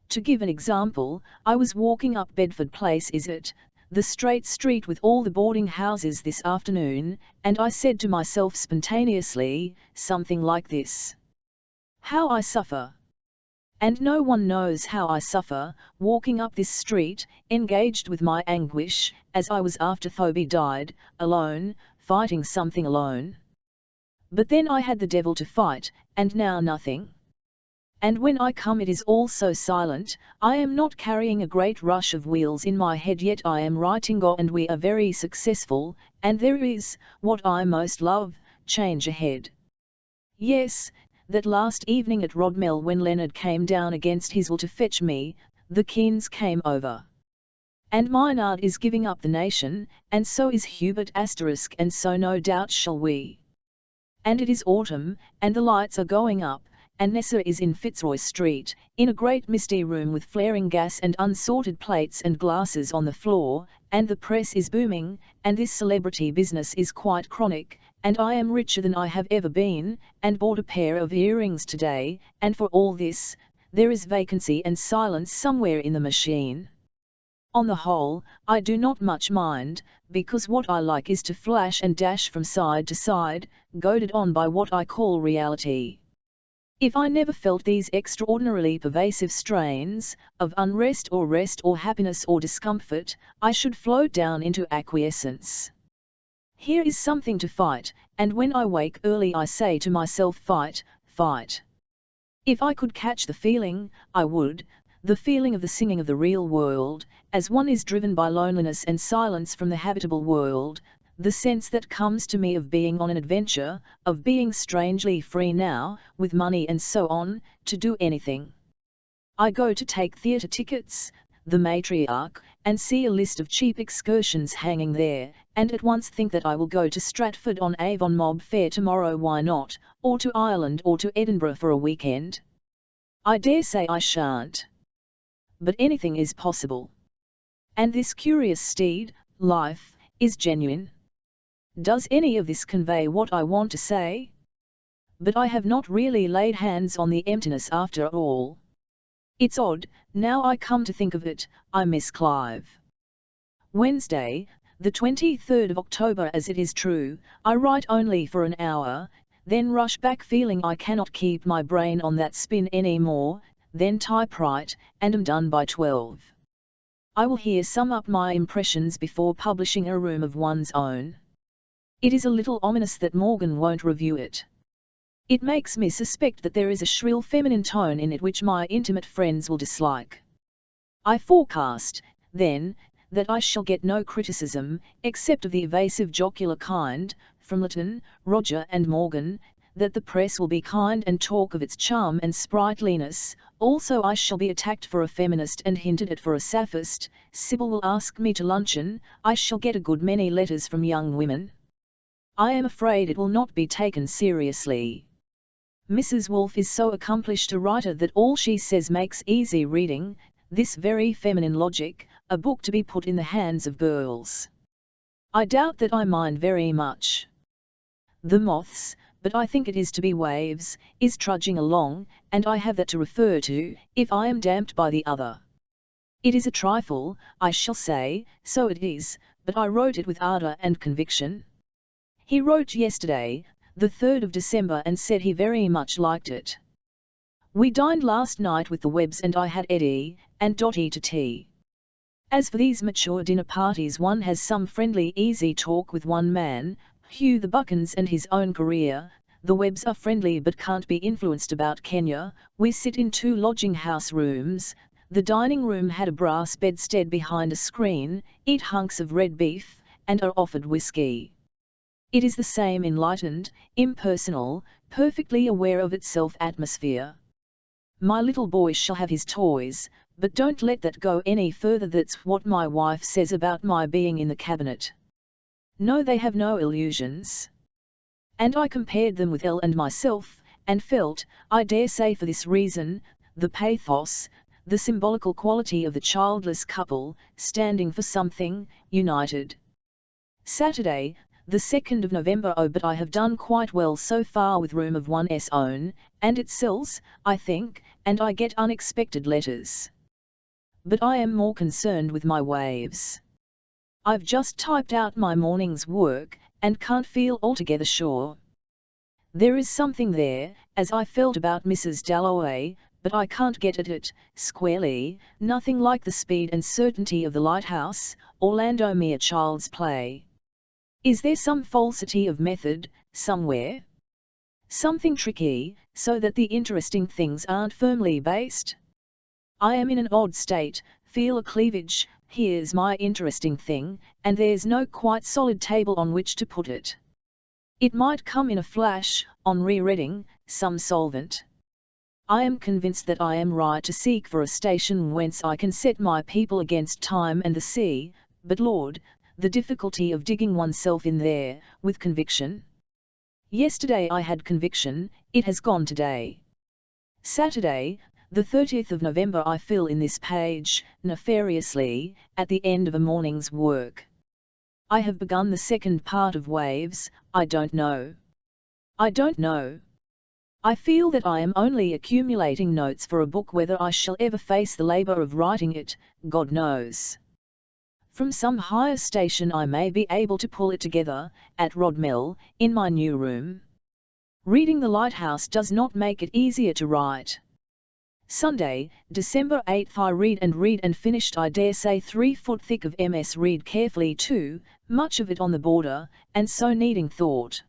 To give an example, I was walking up Bedford Place, is it, the straight street with all the boarding houses this afternoon, and I said to myself spontaneously, something like this: how I suffer. And no one knows how I suffer, walking up this street, engaged with my anguish, as I was after Thoby died, alone, fighting something alone. But then I had the devil to fight, and now nothing. And when I come it is all so silent. I am not carrying a great rush of wheels in my head, yet I am writing Go, and we are very successful, and there is, what I most love, change ahead. Yes, that last evening at Rodmell when Leonard came down against his will to fetch me, the Keens came over. And Maynard is giving up the nation, and so is Hubert *, and so no doubt shall we. And it is autumn, and the lights are going up, and Nessa is in Fitzroy Street, in a great misty room with flaring gas and unsorted plates and glasses on the floor, and the press is booming, and this celebrity business is quite chronic, and I am richer than I have ever been, and bought a pair of earrings today, and for all this, there is vacancy and silence somewhere in the machine. On the whole, I do not much mind, because what I like is to flash and dash from side to side, goaded on by what I call reality. If I never felt these extraordinarily pervasive strains, of unrest or rest or happiness or discomfort, I should float down into acquiescence. Here is something to fight, and when I wake early I say to myself, fight, fight. If I could catch the feeling, I would, the feeling of the singing of the real world, as one is driven by loneliness and silence from the habitable world, the sense that comes to me of being on an adventure, of being strangely free now, with money and so on, to do anything. I go to take theatre tickets, the matriarch, and see a list of cheap excursions hanging there, and at once think that I will go to Stratford-on-Avon Mob Fair tomorrow, why not, or to Ireland or to Edinburgh for a weekend. I dare say I shan't. But anything is possible. And this curious steed, life, is genuine. Does any of this convey what I want to say? But I have not really laid hands on the emptiness after all. It's odd, now I come to think of it, I miss Clive. Wednesday, the 23rd of October. As it is true, I write only for an hour, then rush back feeling I cannot keep my brain on that spin any more, then typewrite, and am done by 12. I will here sum up my impressions before publishing A Room of One's Own. It is a little ominous that Morgan won't review it. It makes me suspect that there is a shrill feminine tone in it which my intimate friends will dislike. I forecast, then, that I shall get no criticism, except of the evasive jocular kind, from Lytton, Roger and Morgan, that the press will be kind and talk of its charm and sprightliness, also I shall be attacked for a feminist and hinted at for a sapphist, Sybil will ask me to luncheon, I shall get a good many letters from young women. I am afraid it will not be taken seriously. Mrs. Woolf is so accomplished a writer that all she says makes easy reading, this very feminine logic, a book to be put in the hands of girls. I doubt that I mind very much. The Moths, but I think it is to be Waves, is trudging along, and I have that to refer to, if I am damped by the other. It is a trifle, I shall say, so it is, but I wrote it with ardour and conviction. He wrote yesterday, the 3rd of December, and said he very much liked it. We dined last night with the Webbs and I had Eddie and Dotty to tea. As for these mature dinner parties, one has some friendly easy talk with one man, Hugh the Buckens, and his own career. The Webbs are friendly but can't be influenced about Kenya. We sit in 2 lodging-house rooms. The dining room had a brass bedstead behind a screen, eat hunks of red beef, and are offered whisky. It is the same enlightened, impersonal, perfectly aware of itself atmosphere. My little boy shall have his toys, but don't let that go any further. That's what my wife says about my being in the cabinet. No, they have no illusions. And I compared them with Elle and myself, and felt, I dare say for this reason, the pathos, the symbolical quality of the childless couple, standing for something, united. Saturday, the 2nd of November. Oh, but I have done quite well so far with Room of One's Own, and it sells, I think, and I get unexpected letters. But I am more concerned with my Waves. I've just typed out my morning's work, and can't feel altogether sure. There is something there, as I felt about Mrs. Dalloway, but I can't get at it, squarely, nothing like the speed and certainty of the Lighthouse, Orlando mere child's play. Is there some falsity of method, somewhere? Something tricky, so that the interesting things aren't firmly based? I am in an odd state, feel a cleavage, here's my interesting thing, and there's no quite solid table on which to put it. It might come in a flash, on rereading, some solvent. I am convinced that I am right to seek for a station whence I can set my people against time and the sea, but Lord, the difficulty of digging oneself in there, with conviction. Yesterday I had conviction, it has gone today. Saturday, the 30th of November. I fill in this page, nefariously, at the end of a morning's work. I have begun the second part of Waves. I don't know. I feel that I am only accumulating notes for a book. Whether I shall ever face the labour of writing it, God knows. From some higher station I may be able to pull it together, at Rodmell, in my new room. Reading The Lighthouse does not make it easier to write. Sunday, December 8. I read and finished, I dare say, 3 foot thick of MS. Read carefully too, much of it on the border, and so needing thought.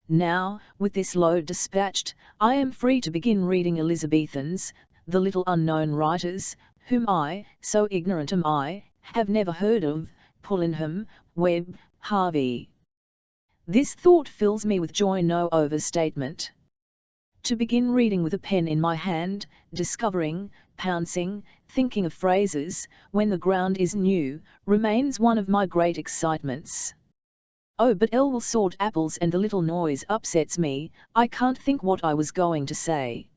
Now, with this load dispatched, I am free to begin reading Elizabethans, the little unknown writers, whom I, so ignorant am I, have never heard of, Pullenham, Webb, Harvey. This thought fills me with joy, no overstatement. To begin reading with a pen in my hand, discovering, pouncing, thinking of phrases, when the ground is new, remains one of my great excitements. Oh, but L will sort apples and the little noise upsets me, I can't think what I was going to say.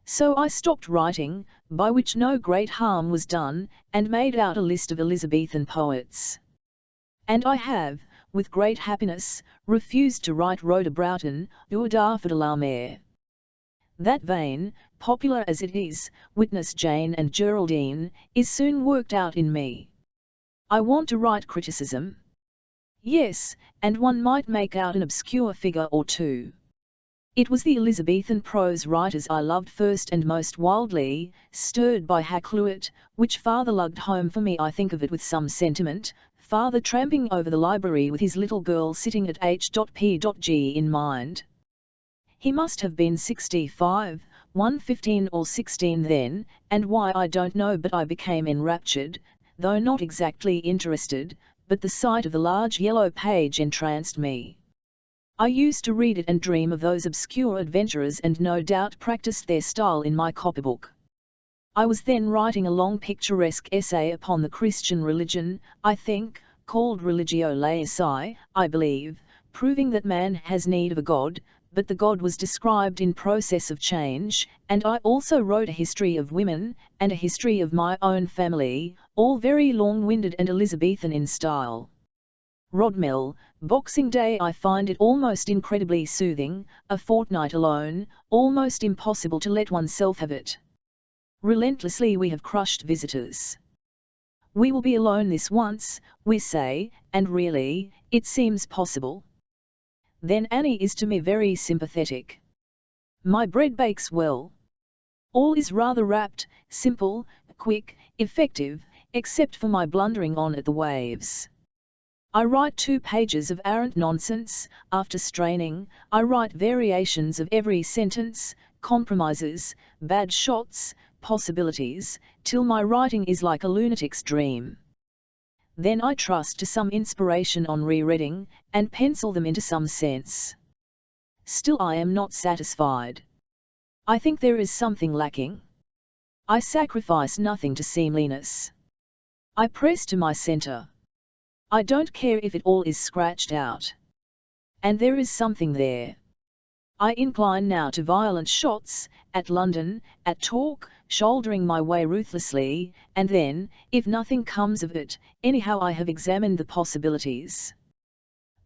So I stopped writing, by which no great harm was done, and made out a list of Elizabethan poets. And I have, with great happiness, refused to write Rhoda Broughton, or Darford Alarmere. That vein, popular as it is, witness Jane and Geraldine, is soon worked out in me. I want to write criticism. Yes, and one might make out an obscure figure or two. It was the Elizabethan prose writers I loved first and most wildly, stirred by Hakluyt, which father lugged home for me. I think of it with some sentiment, father tramping over the library with his little girl sitting at H.P.G. in mind. He must have been 65, 15 or 16 then, and why I don't know, but I became enraptured, though not exactly interested, but the sight of the large yellow page entranced me. I used to read it and dream of those obscure adventurers, and no doubt practiced their style in my copybook. I was then writing a long picturesque essay upon the Christian religion, I think, called Religio Laici, I believe, proving that man has need of a God, but the God was described in process of change, and I also wrote a history of women, and a history of my own family, all very long-winded and Elizabethan in style. Rodmell, Boxing Day. I find it almost incredibly soothing, a fortnight alone, almost impossible to let oneself have it. Relentlessly we have crushed visitors. We will be alone this once, we say, and really, it seems possible. Then Annie is to me very sympathetic. My bread bakes well. All is rather rapt, simple, quick, effective, except for my blundering on at the waves. I write 2 pages of arrant nonsense, after straining, I write variations of every sentence, compromises, bad shots, possibilities, till my writing is like a lunatic's dream. Then I trust to some inspiration on rereading, and pencil them into some sense. Still I am not satisfied. I think there is something lacking. I sacrifice nothing to seemliness. I press to my centre. I don't care if it all is scratched out. And there is something there. I incline now to violent shots, at London, at talk, shouldering my way ruthlessly, and then, if nothing comes of it, anyhow I have examined the possibilities.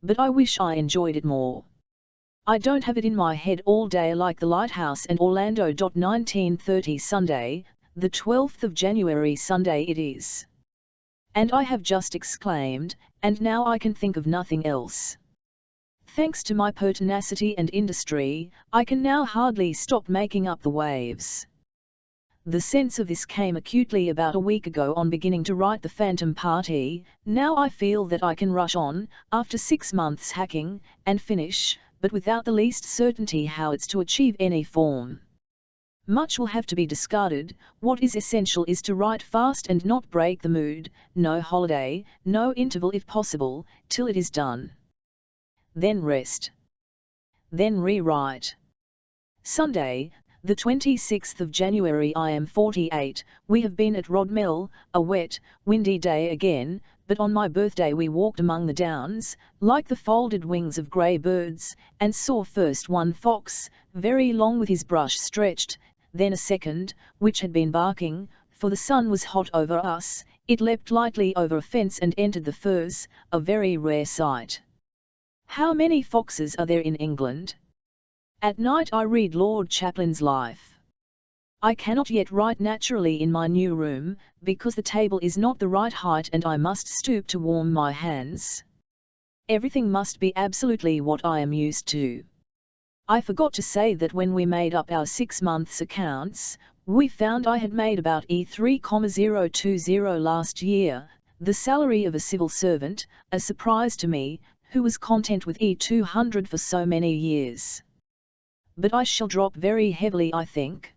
But I wish I enjoyed it more. I don't have it in my head all day like The Lighthouse and Orlando. 1930 Sunday, the 12th of January. Sunday it is. And I have just exclaimed, and now I can think of nothing else. Thanks to my pertinacity and industry, I can now hardly stop making up the waves. The sense of this came acutely about a week ago on beginning to write The Phantom Party. Now I feel that I can rush on, after 6 months hacking, and finish, but without the least certainty how it's to achieve any form. Much will have to be discarded. What is essential is to write fast and not break the mood, no holiday, no interval if possible, till it is done. Then rest. Then rewrite. Sunday, the 26th of January. I am 48, we have been at Rodmell, a wet, windy day again, but on my birthday we walked among the downs, like the folded wings of grey birds, and saw first one fox, very long with his brush stretched, then a second, which had been barking, for the sun was hot over us. It leapt lightly over a fence and entered the furze, a very rare sight. How many foxes are there in England? At night I read Lord Chaplin's Life. I cannot yet write naturally in my new room, because the table is not the right height and I must stoop to warm my hands. Everything must be absolutely what I am used to. I forgot to say that when we made up our 6 months accounts, we found I had made about E3,020 last year, the salary of a civil servant, a surprise to me, who was content with E200 for so many years. But I shall drop very heavily, I think.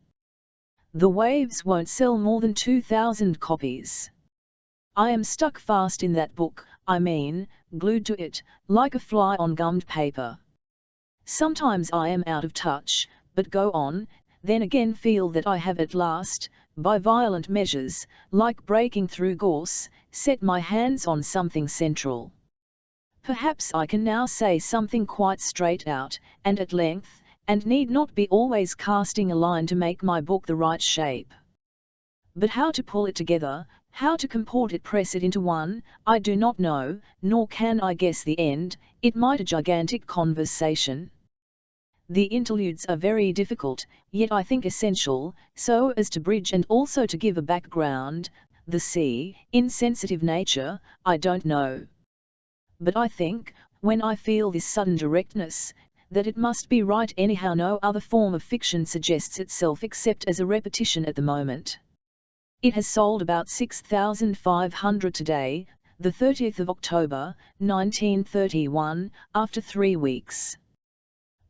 The Waves won't sell more than 2,000 copies. I am stuck fast in that book, I mean, glued to it, like a fly on gummed paper. Sometimes I am out of touch, but go on, then again feel that I have at last, by violent measures, like breaking through gorse, set my hands on something central. Perhaps I can now say something quite straight out, and at length, and need not be always casting a line to make my book the right shape. But how to pull it together, how to comport it, press it into one, I do not know, nor can I guess the end. It might a gigantic conversation. The interludes are very difficult, yet I think essential, so as to bridge and also to give a background. The sea, insensitive nature, I don't know. But I think, when I feel this sudden directness, that it must be right anyhow. No other form of fiction suggests itself except as a repetition at the moment. It has sold about 6,500 today, the 30th of October, 1931, after 3 weeks.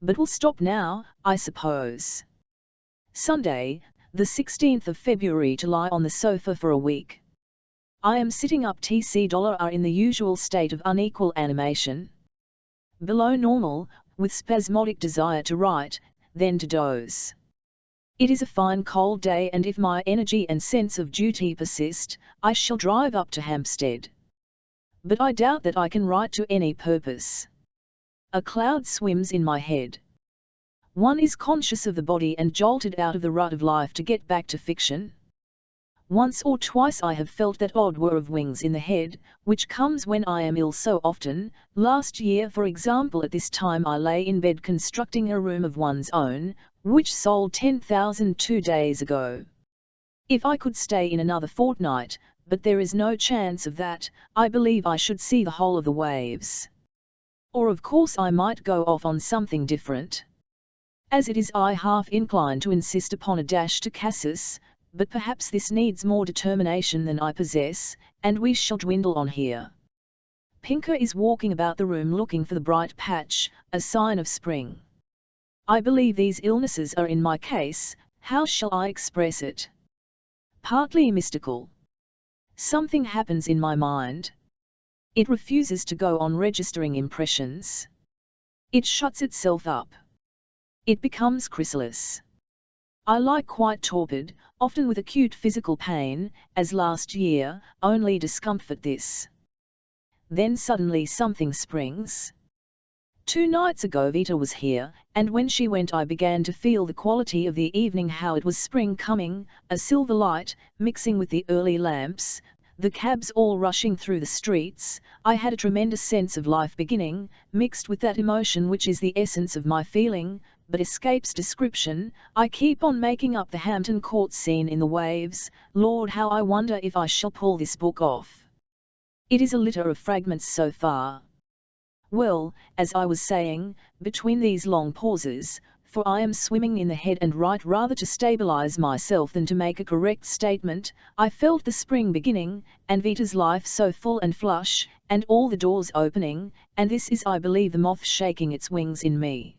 But will stop now, I suppose. Sunday, the 16th of February, to lie on the sofa for a week. I am sitting up. $are in the usual state of unequal animation. Below normal, with spasmodic desire to write, then to doze. It is a fine cold day, and if my energy and sense of duty persist, I shall drive up to Hampstead. But I doubt that I can write to any purpose. A cloud swims in my head. One is conscious of the body and jolted out of the rut of life to get back to fiction. Once or twice I have felt that odd whir of wings in the head, which comes when I am ill so often. Last year, for example, at this time I lay in bed constructing a room of one's own, which sold 10,000 2 days ago. If I could stay in another fortnight, but there is no chance of that, I believe I should see the whole of the Waves. Or of course I might go off on something different. As it is, I half incline to insist upon a dash to Cassis, but perhaps this needs more determination than I possess, and we shall dwindle on here. Pinker is walking about the room looking for the bright patch, a sign of spring. I believe these illnesses are in my case. How shall I express it? Partly mystical. Something happens in my mind. It refuses to go on registering impressions. It shuts itself up. It becomes chrysalis. I lie quite torpid, often with acute physical pain, as last year, only discomfort this. Then suddenly something springs. 2 nights ago Vita was here, and when she went I began to feel the quality of the evening, how it was spring coming, a silver light, mixing with the early lamps, the cabs all rushing through the streets. I had a tremendous sense of life beginning, mixed with that emotion which is the essence of my feeling, but escapes description. I keep on making up the Hampton Court scene in the Waves. Lord, how I wonder if I shall pull this book off. It is a litter of fragments so far. Well, as I was saying, between these long pauses, for I am swimming in the head and write rather to stabilize myself than to make a correct statement, I felt the spring beginning, and Vita's life so full and flush, and all the doors opening, and this is, I believe, the moth shaking its wings in me.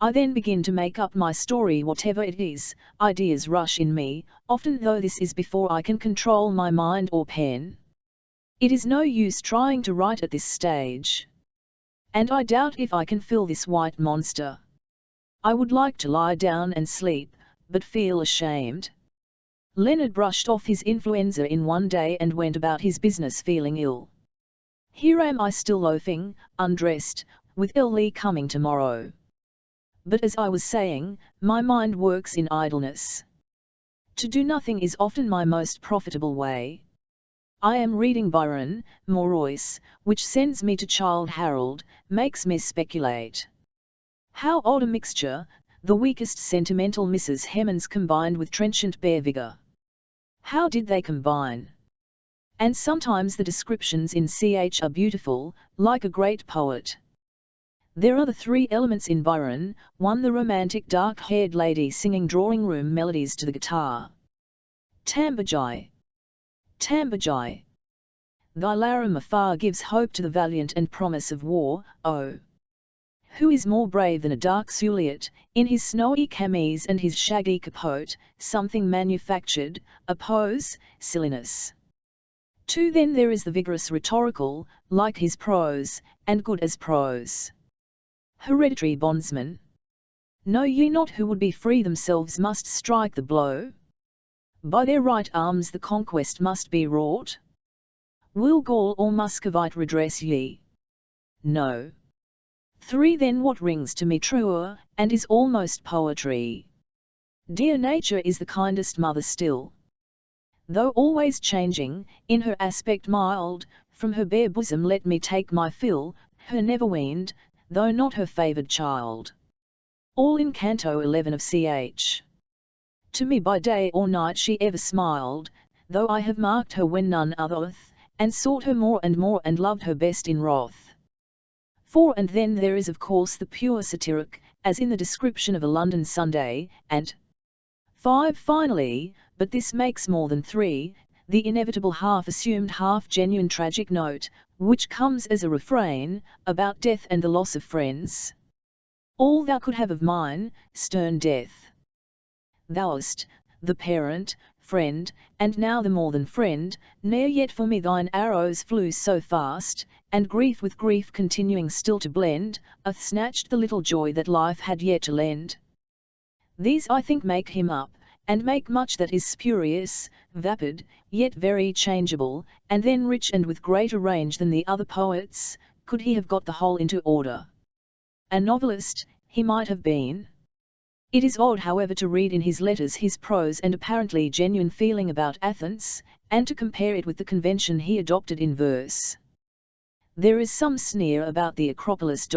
I then begin to make up my story, whatever it is. Ideas rush in me, often, though this is before I can control my mind or pen. It is no use trying to write at this stage. And I doubt if I can fill this white monster. I would like to lie down and sleep, but feel ashamed. Leonard brushed off his influenza in one day and went about his business feeling ill. Here am I still loafing, undressed, with Ellie coming tomorrow. But as I was saying, my mind works in idleness. To do nothing is often my most profitable way. I am reading Byron, Morois, which sends me to Childe Harold, makes me speculate. How odd a mixture, the weakest sentimental Mrs. Hemans combined with trenchant bare vigour. How did they combine? And sometimes the descriptions in ch are beautiful, like a great poet. There are the three elements in Byron: 1. The romantic dark-haired lady singing drawing-room melodies to the guitar. Tambajai, Tambajai. Thy larum afar gives hope to the valiant and promise of war, oh! Who is more brave than a dark Suliot, in his snowy camise and his shaggy capote, something manufactured, a pose, silliness. 2. Then there is the vigorous rhetorical, like his prose, and good as prose. Hereditary bondsman. Know ye not who would be free themselves must strike the blow? By their right arms the conquest must be wrought? Will Gaul or Muscovite redress ye? No. 3. Then what rings to me truer, and is almost poetry? Dear nature is the kindest mother still. Though always changing, in her aspect mild, from her bare bosom let me take my fill, her never weaned, though not her favoured child. All in Canto 11 of ch. To me by day or night she ever smiled, though I have marked her when none othereth, and sought her more and loved her best in wrath. 4. And then there is of course the pure satiric, as in the description of a London Sunday, and 5. Finally, but this makes more than 3, the inevitable half-assumed half-genuine tragic note, which comes as a refrain, about death and the loss of friends. All thou could have of mine, stern death. Thou'st, the parent, friend, and now the more than friend, ne'er yet for me thine arrows flew so fast, and grief with grief continuing still to blend, hath snatched the little joy that life had yet to lend. These I think make him up, and make much that is spurious, vapid, yet very changeable, and then rich and with greater range than the other poets, could he have got the whole into order. A novelist, he might have been. It is odd however to read in his letters his prose and apparently genuine feeling about Athens, and to compare it with the convention he adopted in verse. There is some sneer about the Acropolis.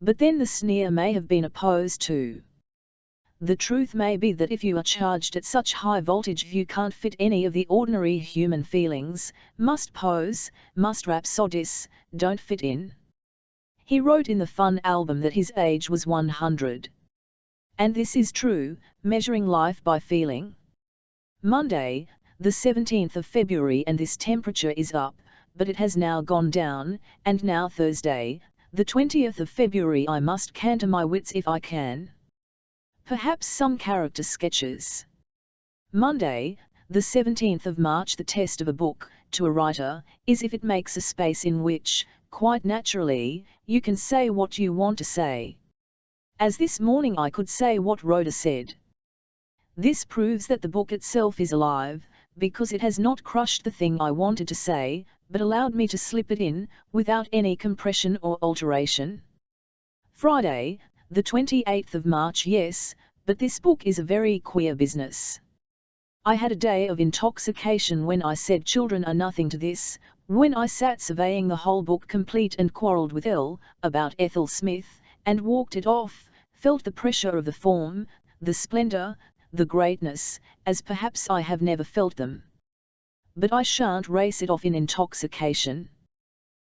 But then the sneer may have been opposed to. The truth may be that if you are charged at such high voltage you can't fit any of the ordinary human feelings, must pose, must rhapsodize, don't fit in. He wrote in the Fun album that his age was 100. And this is true, measuring life by feeling. Monday, the 17th of February, and this temperature is up, but it has now gone down, and now Thursday, the 20th of February, I must canter my wits if I can. Perhaps some character sketches. Monday, the 17th of March. The test of a book, to a writer, is if it makes a space in which, quite naturally, you can say what you want to say. As this morning I could say what Rhoda said. This proves that the book itself is alive, because it has not crushed the thing I wanted to say, but allowed me to slip it in, without any compression or alteration. Friday, the 28th of March. Yes, but this book is a very queer business. I had a day of intoxication when I said children are nothing to this, when I sat surveying the whole book complete and quarrelled with L. about Ethel Smith, and walked it off, felt the pressure of the form, the splendour, the greatness, as perhaps I have never felt them. But I shan't race it off in intoxication.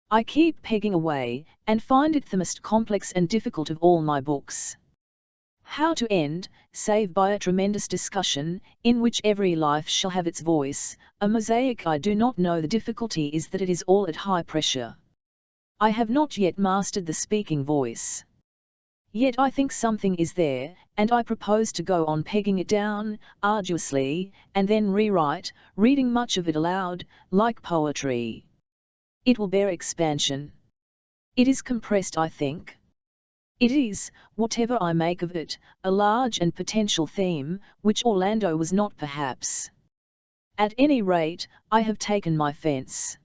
I keep pegging away, and find it the most complex and difficult of all my books. How to end, save by a tremendous discussion, in which every life shall have its voice, a mosaic I do not know. The difficulty is that it is all at high pressure. I have not yet mastered the speaking voice. Yet I think something is there, and I propose to go on pegging it down, arduously, and then rewrite, reading much of it aloud, like poetry. It will bear expansion. It is compressed, I think. It is, whatever I make of it, a large and potential theme, which Orlando was not perhaps. At any rate, I have taken my fence.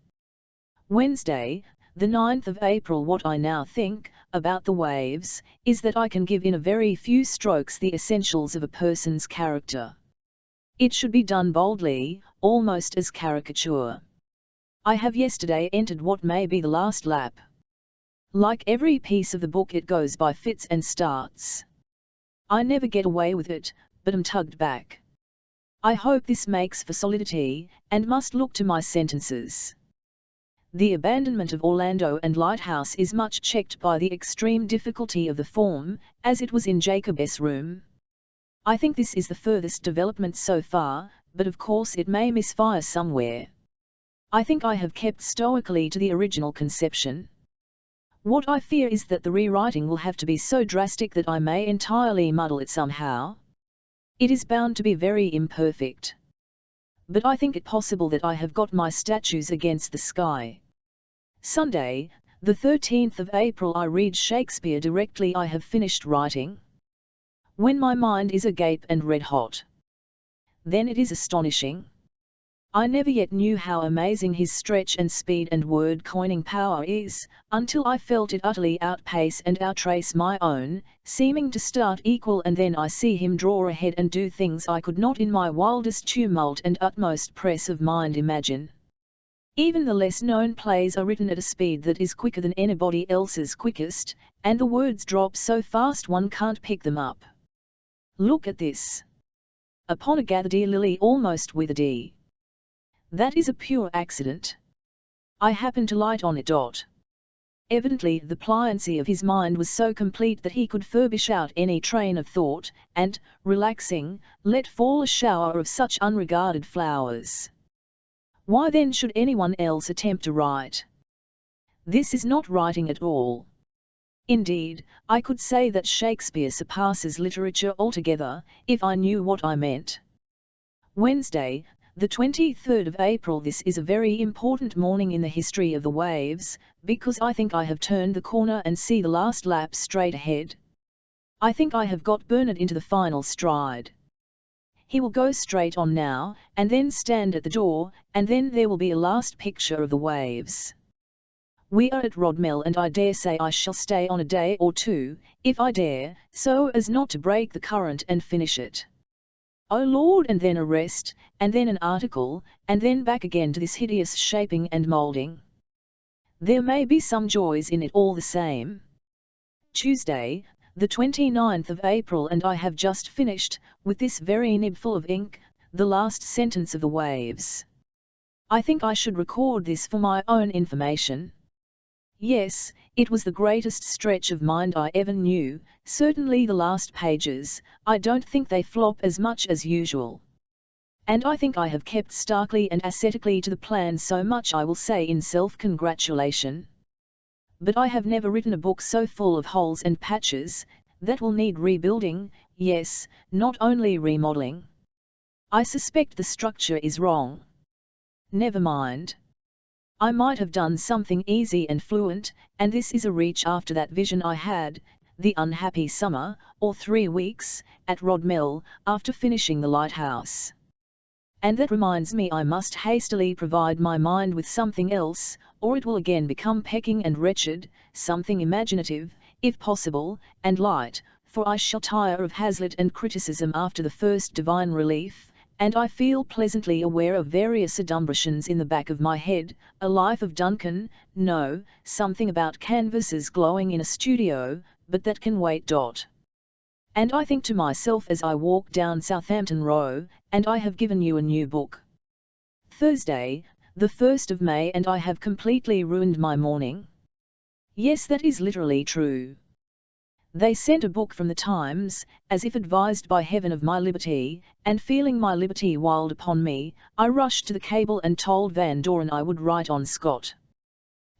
Wednesday, the 9th of April. What I now think, about the waves, is that I can give in a very few strokes the essentials of a person's character. It should be done boldly, almost as caricature. I have yesterday entered what may be the last lap. Like every piece of the book, it goes by fits and starts. I never get away with it, but am tugged back. I hope this makes for solidity, and must look to my sentences. The abandonment of Orlando and Lighthouse is much checked by the extreme difficulty of the form, as it was in Jacob's room. I think this is the furthest development so far, but of course it may misfire somewhere. I think I have kept stoically to the original conception. What I fear is that the rewriting will have to be so drastic that I may entirely muddle it somehow. It is bound to be very imperfect. But I think it possible that I have got my statues against the sky. Sunday, the 13th of April. I read Shakespeare directly I have finished writing. When my mind is agape and red hot, then it is astonishing. I never yet knew how amazing his stretch and speed and word-coining power is, until I felt it utterly outpace and outtrace my own, seeming to start equal, and then I see him draw ahead and do things I could not in my wildest tumult and utmost press of mind imagine. Even the less-known plays are written at a speed that is quicker than anybody else's quickest, and the words drop so fast one can't pick them up. Look at this. Upon a gathered lily almost with a D. That is a pure accident. I happened to light on it. Evidently the pliancy of his mind was so complete that he could furbish out any train of thought, and, relaxing, let fall a shower of such unregarded flowers. Why then should anyone else attempt to write? This is not writing at all. Indeed, I could say that Shakespeare surpasses literature altogether, if I knew what I meant. Wednesday, the 23rd of April. This is a very important morning in the history of the waves, because I think I have turned the corner and see the last lap straight ahead. I think I have got Bernard into the final stride. He will go straight on now, and then stand at the door, and then there will be a last picture of the waves. We are at Rodmell, and I dare say I shall stay on a day or two, if I dare, so as not to break the current and finish it. Oh Lord, and then a rest, and then an article, and then back again to this hideous shaping and moulding. There may be some joys in it all the same. Tuesday, the 29th of April, and I have just finished, with this very nibful of ink, the last sentence of the waves. I think I should record this for my own information. Yes, it was the greatest stretch of mind I ever knew, certainly the last pages. I don't think they flop as much as usual. And I think I have kept starkly and ascetically to the plan, so much I will say in self-congratulation. But I have never written a book so full of holes and patches, that will need rebuilding, yes, not only remodeling. I suspect the structure is wrong. Never mind. I might have done something easy and fluent, and this is a reach after that vision I had, the unhappy summer, or 3 weeks, at Rodmell, after finishing the Lighthouse. And that reminds me I must hastily provide my mind with something else, or it will again become pecking and wretched, something imaginative, if possible, and light, for I shall tire of Hazlitt and criticism after the first Divine Relief, and I feel pleasantly aware of various adumbrations in the back of my head, a life of Duncan, no, something about canvases glowing in a studio, but that can wait. And I think to myself as I walk down Southampton Row, and I have given you a new book. Thursday, the 1st of May, and I have completely ruined my morning. Yes, that is literally true. They sent a book from the Times, as if advised by heaven of my liberty, and feeling my liberty wild upon me, I rushed to the cable and told Van Doren I would write on Scott.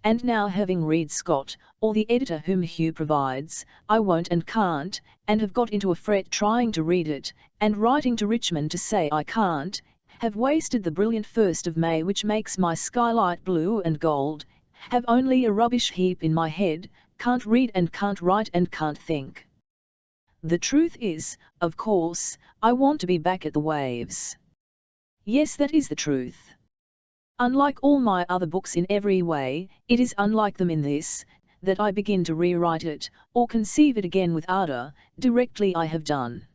And now, having read Scott, or the editor whom Hugh provides, I won't and can't, and have got into a fret trying to read it, and writing to Richmond to say I can't, have wasted the brilliant 1st of May which makes my skylight blue and gold, have only a rubbish heap in my head, can't read and can't write and can't think. The truth is, of course, I want to be back at the waves. Yes, that is the truth. Unlike all my other books in every way, it is unlike them in this, that I begin to rewrite it, or conceive it again with ardour, directly I have done.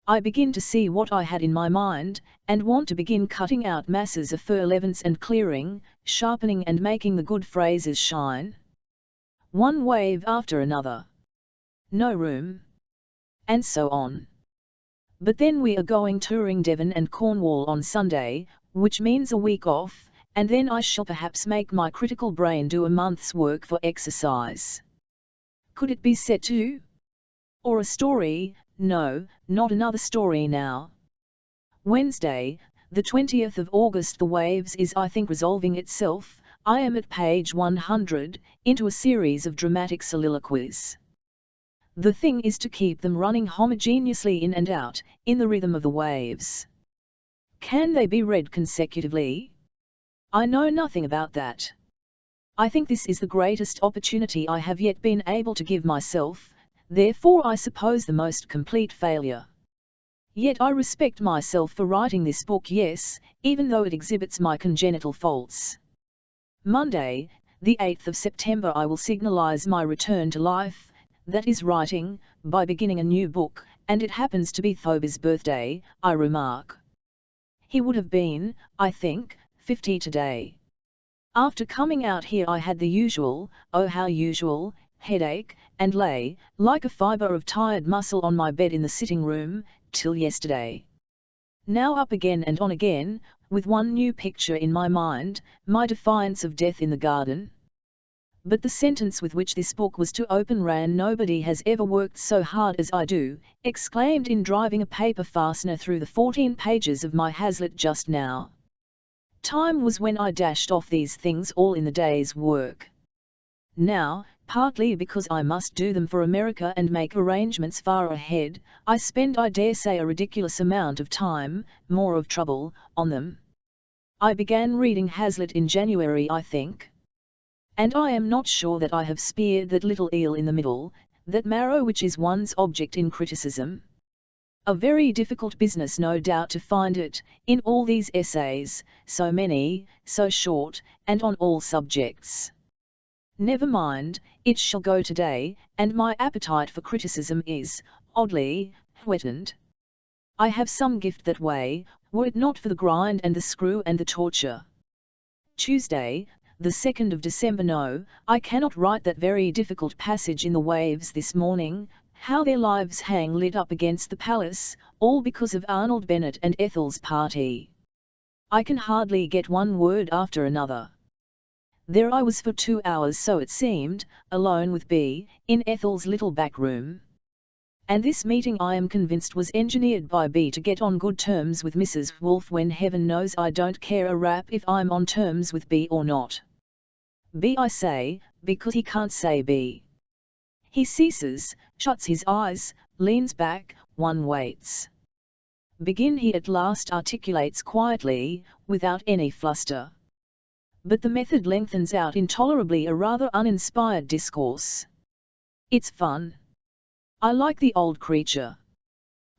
I begin to see what I had in my mind, and want to begin cutting out masses of irrelevance and clearing, sharpening and making the good phrases shine. One wave after another. No room. And so on. But then we are going touring Devon and Cornwall on Sunday, which means a week off, and then I shall perhaps make my critical brain do a month's work for exercise. Could it be set to? Or a story? No, not another story now. Wednesday, the 20th of August. The Waves is, I think, resolving itself. I am at page 100, into a series of dramatic soliloquies. The thing is to keep them running homogeneously in and out, in the rhythm of the waves. Can they be read consecutively? I know nothing about that. I think this is the greatest opportunity I have yet been able to give myself, therefore I suppose the most complete failure. Yet I respect myself for writing this book, yes, even though it exhibits my congenital faults. Monday, the 8th of September. I will signalize my return to life, that is writing, by beginning a new book, and it happens to be Thoba's birthday, I remark. He would have been, I think, 50 today. After coming out here I had the usual, oh how usual, headache, and lay, like a fibre of tired muscle on my bed in the sitting room, till yesterday. Now up again and on again, with one new picture in my mind, my defiance of death in the garden. But the sentence with which this book was to open ran, "Nobody has ever worked so hard as I do," exclaimed in driving a paper fastener through the 14 pages of my Hazlitt just now. Time was when I dashed off these things all in the day's work. Now, partly because I must do them for America and make arrangements far ahead, I spend, I dare say, a ridiculous amount of time, more of trouble, on them. I began reading Hazlitt in January, I think. And I am not sure that I have speared that little eel in the middle, that marrow which is one's object in criticism. A very difficult business, no doubt, to find it, in all these essays, so many, so short, and on all subjects. Never mind, it shall go today, and my appetite for criticism is, oddly, whetted. I have some gift that way, were it not for the grind and the screw and the torture. Tuesday, the 2nd of December. No, I cannot write that very difficult passage in the Waves this morning, how their lives hang lit up against the palace, all because of Arnold Bennett and Ethel's party. I can hardly get one word after another. There I was for 2 hours, so it seemed, alone with B, in Ethel's little back room. And this meeting, I am convinced, was engineered by B to get on good terms with Mrs. Woolf, when heaven knows I don't care a rap if I'm on terms with B or not. B, I say, because he can't say B. He ceases, shuts his eyes, leans back, one waits. Begin, he at last articulates quietly, without any fluster. But the method lengthens out intolerably a rather uninspired discourse. It's fun. I like the old creature.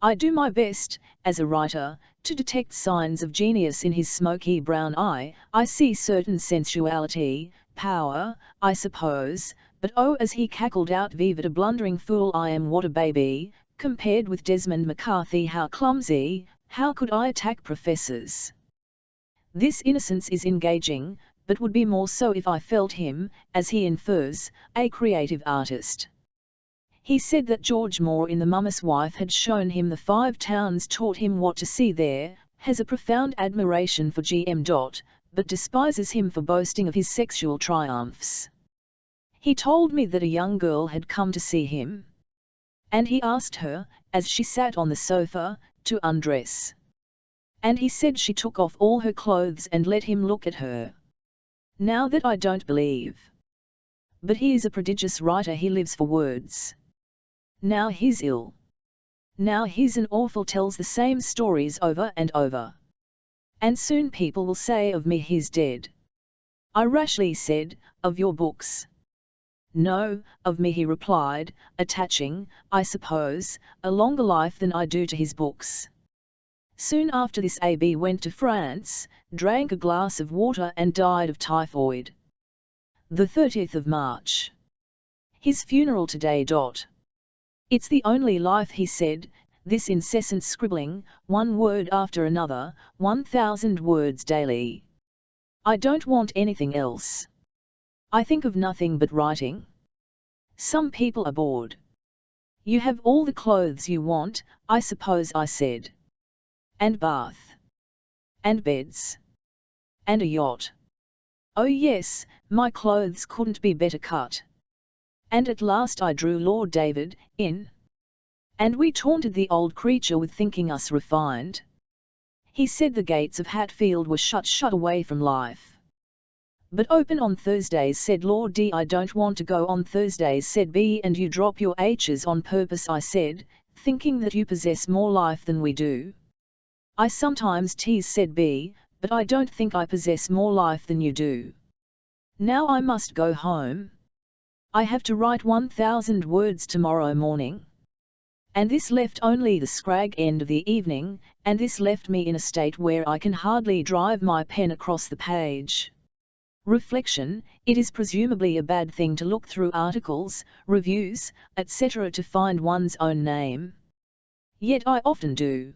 I do my best, as a writer, to detect signs of genius in his smoky brown eye. I see certain sensuality, power, I suppose, but oh, as he cackled out, "Vivat a blundering fool, I am, what a baby, compared with Desmond McCarthy, how clumsy, how could I attack professors?" This innocence is engaging, but would be more so if I felt him, as he infers, a creative artist. He said that George Moore in The Mummers' Wife had shown him the 5 towns, taught him what to see there, has a profound admiration for G.M. but despises him for boasting of his sexual triumphs. He told me that a young girl had come to see him. And he asked her, as she sat on the sofa, to undress. And he said she took off all her clothes and let him look at her. Now that I don't believe. But he is a prodigious writer, he lives for words. Now he's ill. Now he's an awful, tells the same stories over and over. And soon people will say of me he's dead. I rashly said, of your books. No, of me, he replied, attaching, I suppose, a longer life than I do to his books. Soon after this A.B. went to France, drank a glass of water and died of typhoid. The 30th of March. His funeral today. It's the only life, he said, this incessant scribbling, one word after another, 1,000 words daily. I don't want anything else. I think of nothing but writing. Some people are bored. You have all the clothes you want, I suppose, I said. And bath. And beds. And a yacht. Oh yes, my clothes couldn't be better cut. And at last I drew Lord David in. And we taunted the old creature with thinking us refined. He said the gates of Hatfield were shut away from life. But open on Thursdays, said Lord D. I don't want to go on Thursdays, said B. And you drop your H's on purpose, I said, thinking that you possess more life than we do. I sometimes tease, said B, but I don't think I possess more life than you do. Now I must go home. I have to write 1,000 words tomorrow morning. And this left only the scrag end of the evening, and this left me in a state where I can hardly drive my pen across the page. Reflection: it is presumably a bad thing to look through articles, reviews, etc. to find one's own name. Yet I often do.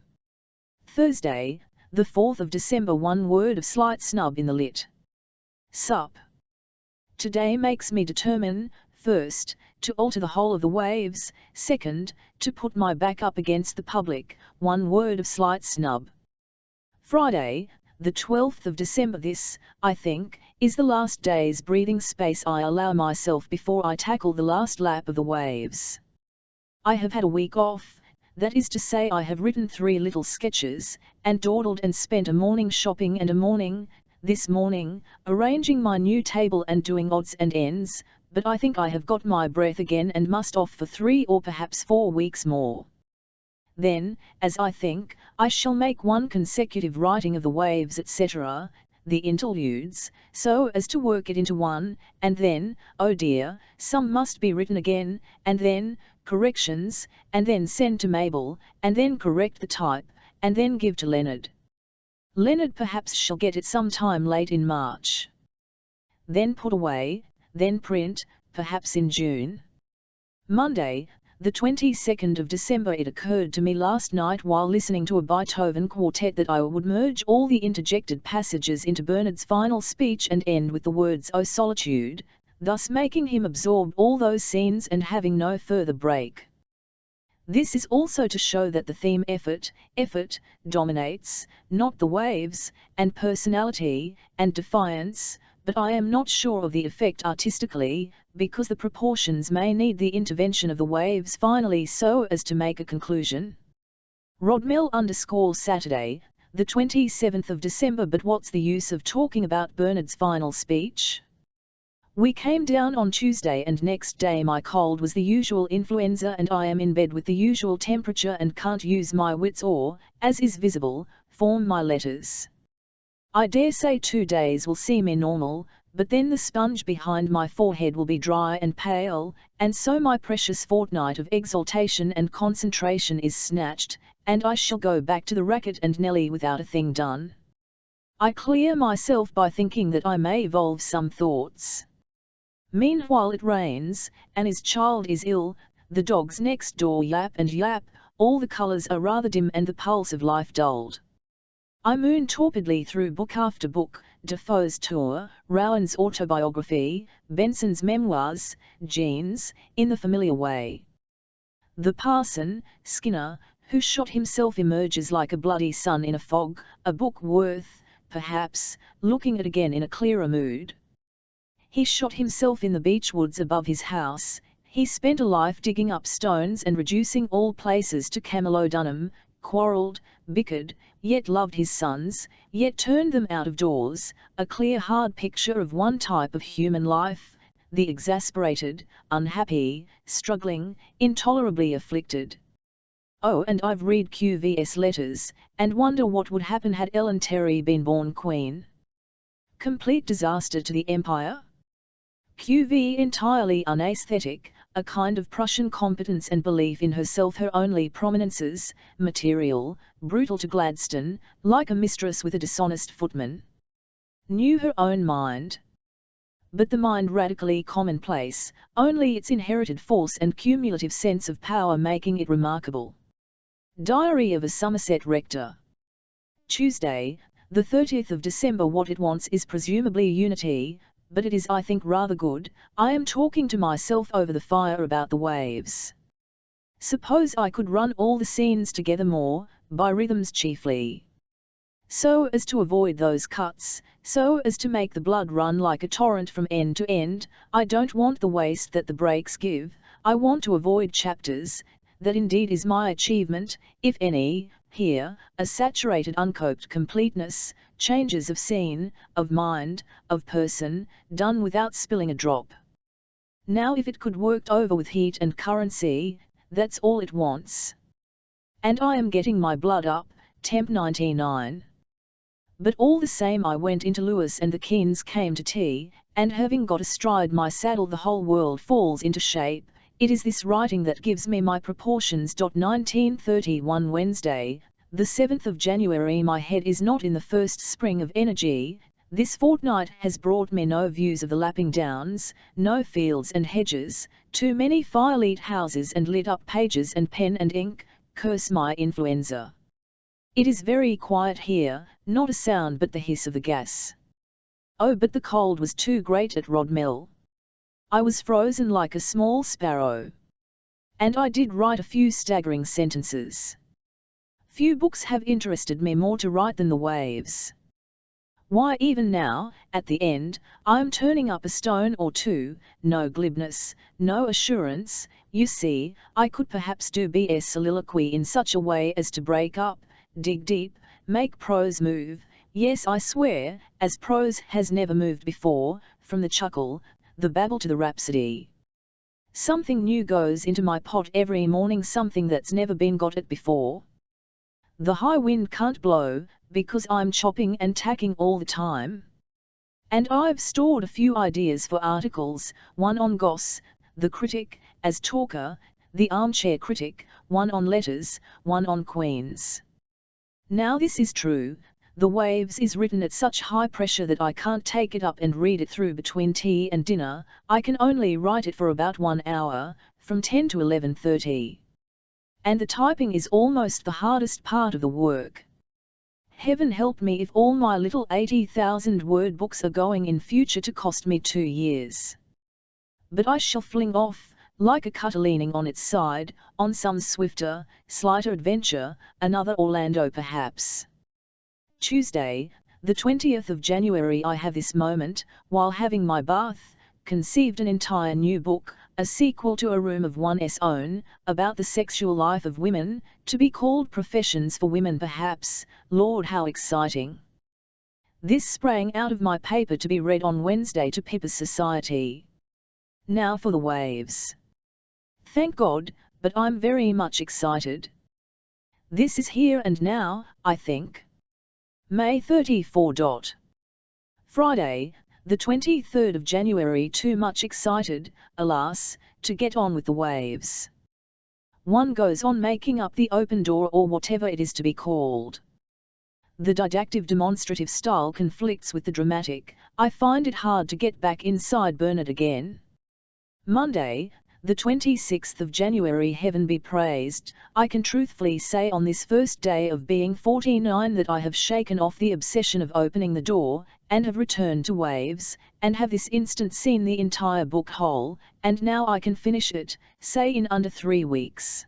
Thursday, the 4th of December. One word of slight snub in the lit. Sup. Today makes me determine, first, to alter the whole of the waves, second, to put my back up against the public. One word of slight snub. Friday, the 12th of December. This, I think, is the last day's breathing space I allow myself before I tackle the last lap of the waves. I have had a week off, that is to say I have written 3 little sketches, and dawdled and spent a morning shopping and a morning, this morning, arranging my new table and doing odds and ends, but I think I have got my breath again and must off for 3 or perhaps 4 weeks more. Then, as I think, I shall make one consecutive writing of the waves, etc., the interludes, so as to work it into one, and then, oh dear, some must be written again, and then, corrections, and then send to Mabel, and then correct the type, and then give to Leonard. Leonard perhaps shall get it some time late in March. Then put away, then print, perhaps in June. Monday, the 22nd of December. It occurred to me last night while listening to a Beethoven quartet that I would merge all the interjected passages into Bernard's final speech and end with the words "O solitude," thus making him absorb all those scenes and having no further break. This is also to show that the theme effort, dominates, not the waves, and personality, and defiance, but I am not sure of the effect artistically, because the proportions may need the intervention of the waves finally so as to make a conclusion. Rodmell_Saturday, the 27th of December. But what's the use of talking about Bernard's final speech? We came down on Tuesday and next day my cold was the usual influenza and I am in bed with the usual temperature and can't use my wits or, as is visible, form my letters. I dare say 2 days will see me normal, but then the sponge behind my forehead will be dry and pale, and so my precious fortnight of exaltation and concentration is snatched, and I shall go back to the racket and Nelly without a thing done. I clear myself by thinking that I may evolve some thoughts. Meanwhile it rains, and his child is ill, the dogs next door yap and yap, all the colours are rather dim and the pulse of life dulled. I moon torpidly through book after book, Defoe's Tour, Rowan's autobiography, Benson's memoirs, Jean's, in the familiar way. The parson, Skinner, who shot himself, emerges like a bloody sun in a fog, a book worth, perhaps, looking at again in a clearer mood. He shot himself in the beech woods above his house. He spent a life digging up stones and reducing all places to Camelodunum, quarrelled, bickered, yet loved his sons, yet turned them out of doors, a clear hard picture of one type of human life, the exasperated, unhappy, struggling, intolerably afflicted. Oh, and I've read QVS letters, and wonder what would happen had Ellen Terry been born queen. Complete disaster to the empire? QV entirely unaesthetic, a kind of Prussian competence and belief in herself, her only prominences, material, brutal to Gladstone, like a mistress with a dishonest footman. Knew her own mind. But the mind radically commonplace, only its inherited force and cumulative sense of power making it remarkable. Diary of a Somerset Rector. Tuesday, the 30th of December. What it wants is presumably unity, but it is, I think, rather good. I am talking to myself over the fire about the waves. Suppose I could run all the scenes together more, by rhythms chiefly. so as to avoid those cuts, so as to make the blood run like a torrent from end to end. I don't want the waste that the breaks give, I want to avoid chapters. That indeed is my achievement, if any, here, a saturated uncoped completeness, changes of scene, of mind, of person, done without spilling a drop. Now if it could worked over with heat and currency, that's all it wants. And I am getting my blood up, temp 99. But all the same I went into Lewis and the Keens came to tea, and having got astride my saddle the whole world falls into shape. It is this writing that gives me my proportions. 1931 Wednesday, the 7th of January. My head is not in the first spring of energy. This fortnight has brought me no views of the lapping downs, no fields and hedges, too many fire-lit houses and lit-up pages and pen and ink. Curse my influenza. It is very quiet here, not a sound but the hiss of the gas. Oh, but the cold was too great at Rodmell. I was frozen like a small sparrow. And I did write a few staggering sentences. Few books have interested me more to write than The Waves. Why, even now, at the end, I am turning up a stone or two, no glibness, no assurance. You see, I could perhaps do B.S. soliloquy in such a way as to break up, dig deep, make prose move, yes I swear, as prose has never moved before, from the chuckle, the babble to the rhapsody. Something new goes into my pot every morning, something that's never been got at before. The high wind can't blow, because I'm chopping and tacking all the time. And I've stored a few ideas for articles, one on Goss, the critic, as talker, the armchair critic, one on letters, one on queens. Now this is true, The Waves is written at such high pressure that I can't take it up and read it through between tea and dinner. I can only write it for about 1 hour, from 10 to 11:30. And the typing is almost the hardest part of the work. Heaven help me if all my little 80,000 word books are going in future to cost me 2 years. But I shall fling off, like a cutter leaning on its side, on some swifter, slighter adventure, another Orlando perhaps. Tuesday, the 20th of January. I have this moment, while having my bath, conceived an entire new book, a sequel to A Room of One's Own, about the sexual life of women, to be called Professions for Women perhaps. Lord, how exciting! This sprang out of my paper to be read on Wednesday to Pippa's Society. Now for The Waves. Thank God, but I'm very much excited. This is here and now, I think. May 34. Friday, the 23rd of January. Too much excited, alas, to get on with The Waves. One goes on making up the open door or whatever it is to be called. The didactic demonstrative style conflicts with the dramatic. I find it hard to get back inside Bernard again. Monday, the 26th of January. Heaven be praised, I can truthfully say on this first day of being 49 that I have shaken off the obsession of opening the door, and have returned to Waves, and have this instant seen the entire book whole, and now I can finish it, say in under 3 weeks.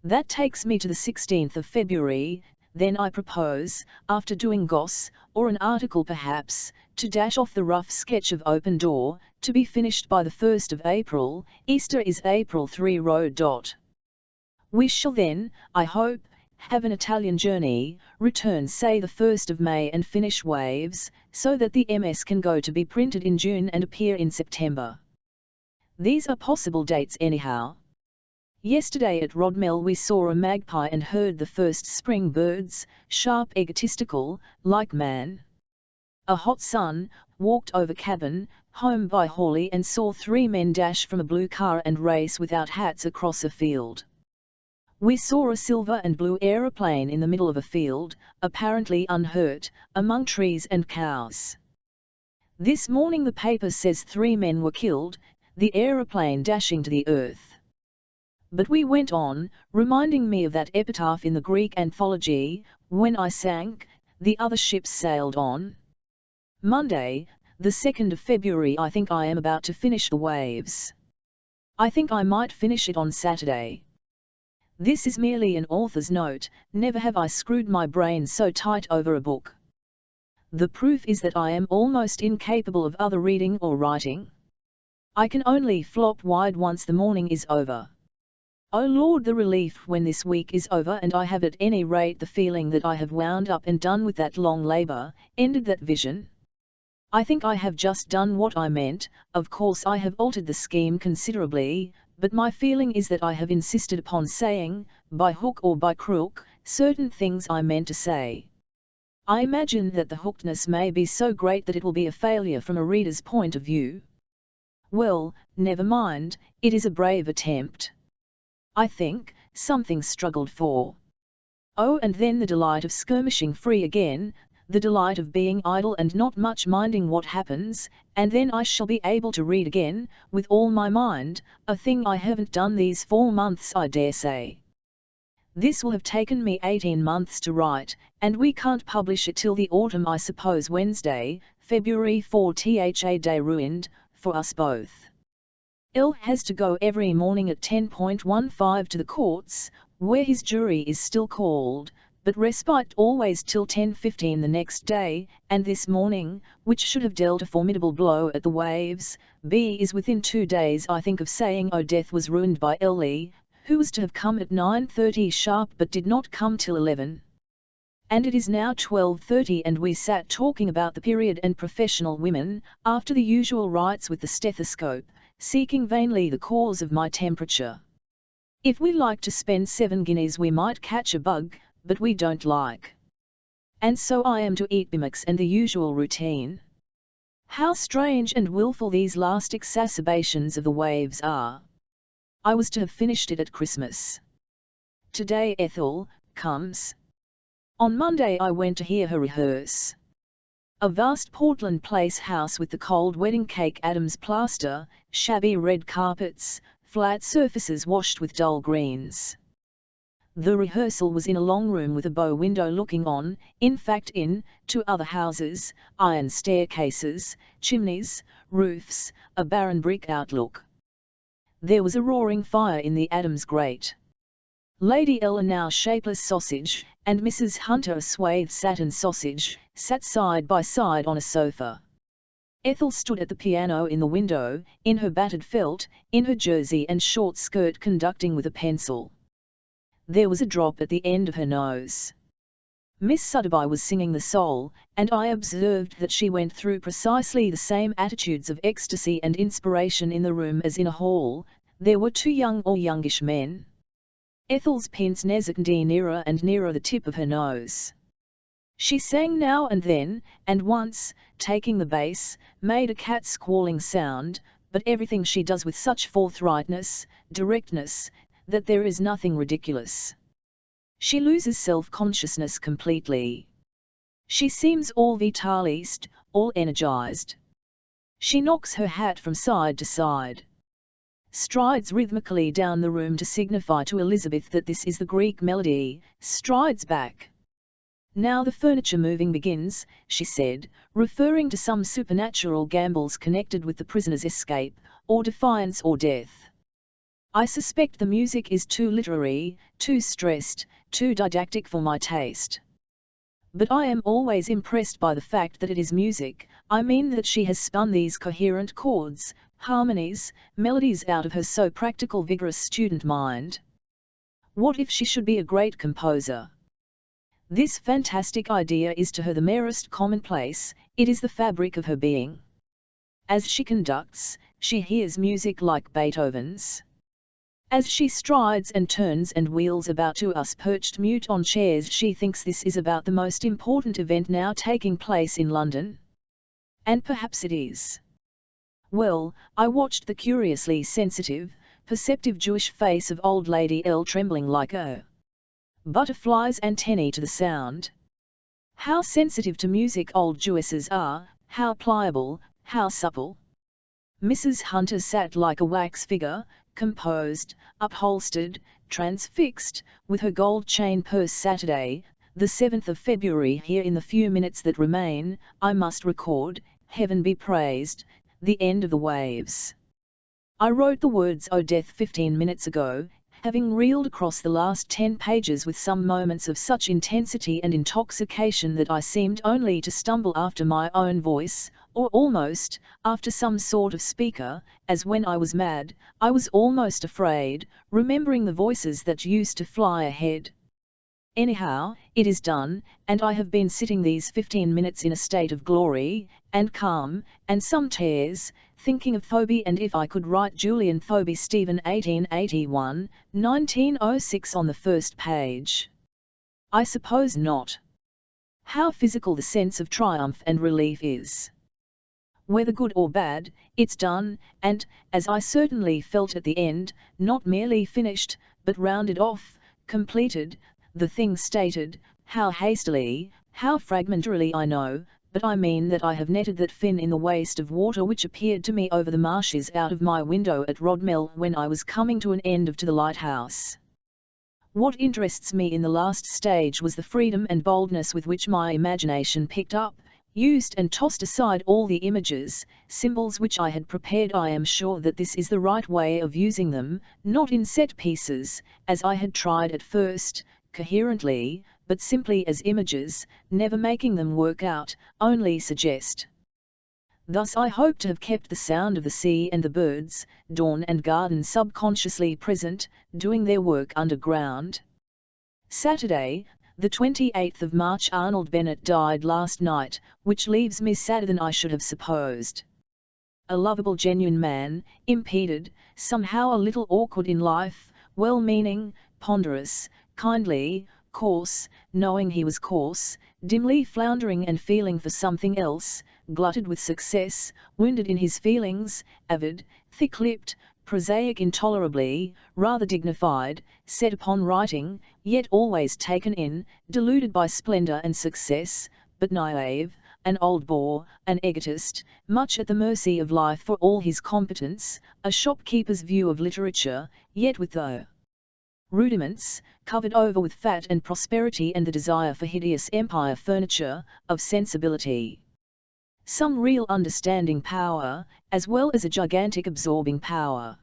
That takes me to the 16th of February, then I propose, after doing Goss, or an article perhaps, to dash off the rough sketch of Open Door, to be finished by the 1st of April. Easter is April 3. We shall then, I hope, have an Italian journey, return say the 1st of May and finish Waves, so that the MS can go to be printed in June and appear in September. These are possible dates anyhow. Yesterday at Rodmell we saw a magpie and heard the first spring birds, sharp, egotistical, like man. A hot sun, walked over cabin, home by Hawley and saw 3 men dash from a blue car and race without hats across a field. We saw a silver and blue aeroplane in the middle of a field, apparently unhurt, among trees and cows. This morning the paper says 3 men were killed, the aeroplane dashing to the earth. But we went on, reminding me of that epitaph in the Greek anthology, when I sank, the other ships sailed on. Monday, the 2nd of February. I think I am about to finish The Waves. I think I might finish it on Saturday. This is merely an author's note, never have I screwed my brain so tight over a book. The proof is that I am almost incapable of other reading or writing. I can only flop wide once the morning is over. Oh Lord, the relief when this week is over and I have at any rate the feeling that I have wound up and done with that long labour, ended that vision. I think I have just done what I meant. Of course I have altered the scheme considerably, but my feeling is that I have insisted upon saying, by hook or by crook, certain things I meant to say. I imagine that the hookedness may be so great that it will be a failure from a reader's point of view. Well, never mind, it is a brave attempt. I think, something struggled for. Oh, and then the delight of skirmishing free again, the delight of being idle and not much minding what happens, and then I shall be able to read again, with all my mind, a thing I haven't done these 4 months I dare say. This will have taken me 18 months to write, and we can't publish it till the autumn I suppose. Wednesday, February 4 tha day ruined, for us both. Il has to go every morning at 10:15 to the courts, where his jury is still called, but respite always till 10:15 the next day, and this morning, which should have dealt a formidable blow at the waves, B is within 2 days I think of saying oh death was ruined by Ellie, who was to have come at 9:30 sharp but did not come till 11. And it is now 12:30 and we sat talking about the period and professional women, after the usual rites with the stethoscope, seeking vainly the cause of my temperature. If we like to spend 7 guineas we might catch a bug, but we don't like. And so I am to eat bimix and the usual routine. How strange and wilful these last exacerbations of the waves are. I was to have finished it at Christmas. Today Ethel comes. On Monday I went to hear her rehearse. A vast Portland Place house with the cold wedding cake Adams plaster, shabby red carpets, flat surfaces washed with dull greens. The rehearsal was in a long room with a bow window looking on, in fact in, 2 other houses, iron staircases, chimneys, roofs, a barren brick outlook. There was a roaring fire in the Adams grate. Lady Ella, now shapeless sausage, and Mrs. Hunter, a swathed satin sausage, sat side by side on a sofa. Ethel stood at the piano in the window, in her battered felt, in her jersey and short skirt, conducting with a pencil. There was a drop at the end of her nose. Miss Sutterby was singing the soul, and I observed that she went through precisely the same attitudes of ecstasy and inspiration in the room as in a hall. There were 2 young or youngish men. Ethel's pince nez nearer and nearer the tip of her nose. She sang now and then, and once, taking the bass, made a cat squalling sound, but everything she does with such forthrightness, directness, that there is nothing ridiculous. She loses self-consciousness completely. She seems all vitalist, all energized. She knocks her hat from side to side, strides rhythmically down the room to signify to Elizabeth that this is the Greek melody, strides back. Now the furniture moving begins, she said, referring to some supernatural gambols connected with the prisoner's escape, or defiance or death. I suspect the music is too literary, too stressed, too didactic for my taste. But I am always impressed by the fact that it is music. I mean that she has spun these coherent chords, harmonies, melodies out of her so practical, vigorous student mind. What if she should be a great composer? This fantastic idea is to her the merest commonplace, it is the fabric of her being. As she conducts, she hears music like Beethoven's. As she strides and turns and wheels about to us perched mute on chairs, she thinks this is about the most important event now taking place in London. And perhaps it is. Well, I watched the curiously sensitive, perceptive Jewish face of old Lady L trembling like a butterfly's antennae to the sound. How sensitive to music old Jewesses are, how pliable, how supple. Mrs. Hunter sat like a wax figure, composed, upholstered, transfixed, with her gold chain purse. Saturday, the 7th of February. Here in the few minutes that remain, I must record, heaven be praised, the end of the waves. I wrote the words "O Death" 15 minutes ago. having reeled across the last 10 pages with some moments of such intensity and intoxication that I seemed only to stumble after my own voice, or almost, after some sort of speaker, as when I was mad, I was almost afraid, remembering the voices that used to fly ahead. Anyhow, it is done, and I have been sitting these 15 minutes in a state of glory, and calm, and some tears, thinking of Thoby and if I could write Julian Thoby Stephen 1881, 1906 on the first page. I suppose not. How physical the sense of triumph and relief is. Whether good or bad, it's done, and, as I certainly felt at the end, not merely finished, but rounded off, completed, the thing stated, how hastily, how fragmentarily I know, but I mean that I have netted that fin in the waste of water which appeared to me over the marshes out of my window at Rodmell when I was coming to an end of to the lighthouse. What interests me in the last stage was the freedom and boldness with which my imagination picked up, used and tossed aside all the images, symbols which I had prepared. I am sure that this is the right way of using them, not in set pieces, as I had tried at first, coherently, but simply as images, never making them work out, only suggest. Thus I hope to have kept the sound of the sea and the birds, dawn and garden subconsciously present, doing their work underground. Saturday, the 28th of March. Arnold Bennett died last night, which leaves me sadder than I should have supposed. A lovable genuine man, impeded, somehow a little awkward in life, well-meaning, ponderous, kindly, coarse, knowing he was coarse, dimly floundering and feeling for something else, glutted with success, wounded in his feelings, avid, thick-lipped, prosaic intolerably, rather dignified, set upon writing, yet always taken in, deluded by splendour and success, but naive, an old bore, an egotist, much at the mercy of life for all his competence, a shopkeeper's view of literature, yet with the rudiments, covered over with fat and prosperity and the desire for hideous empire furniture, of sensibility. Some real understanding power, as well as a gigantic absorbing power.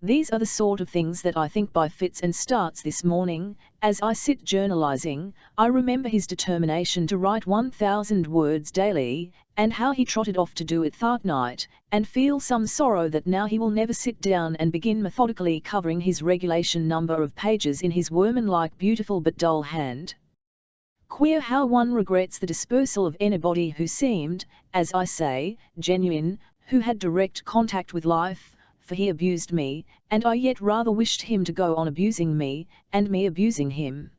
These are the sort of things that I think by fits and starts. This morning, as I sit journalizing, I remember his determination to write 1,000 words daily, and how he trotted off to do it that night, and feel some sorrow that now he will never sit down and begin methodically covering his regulation number of pages in his workman-like beautiful but dull hand. Queer how one regrets the dispersal of anybody who seemed, as I say, genuine, who had direct contact with life, for he abused me, and I yet rather wished him to go on abusing me, and me abusing him.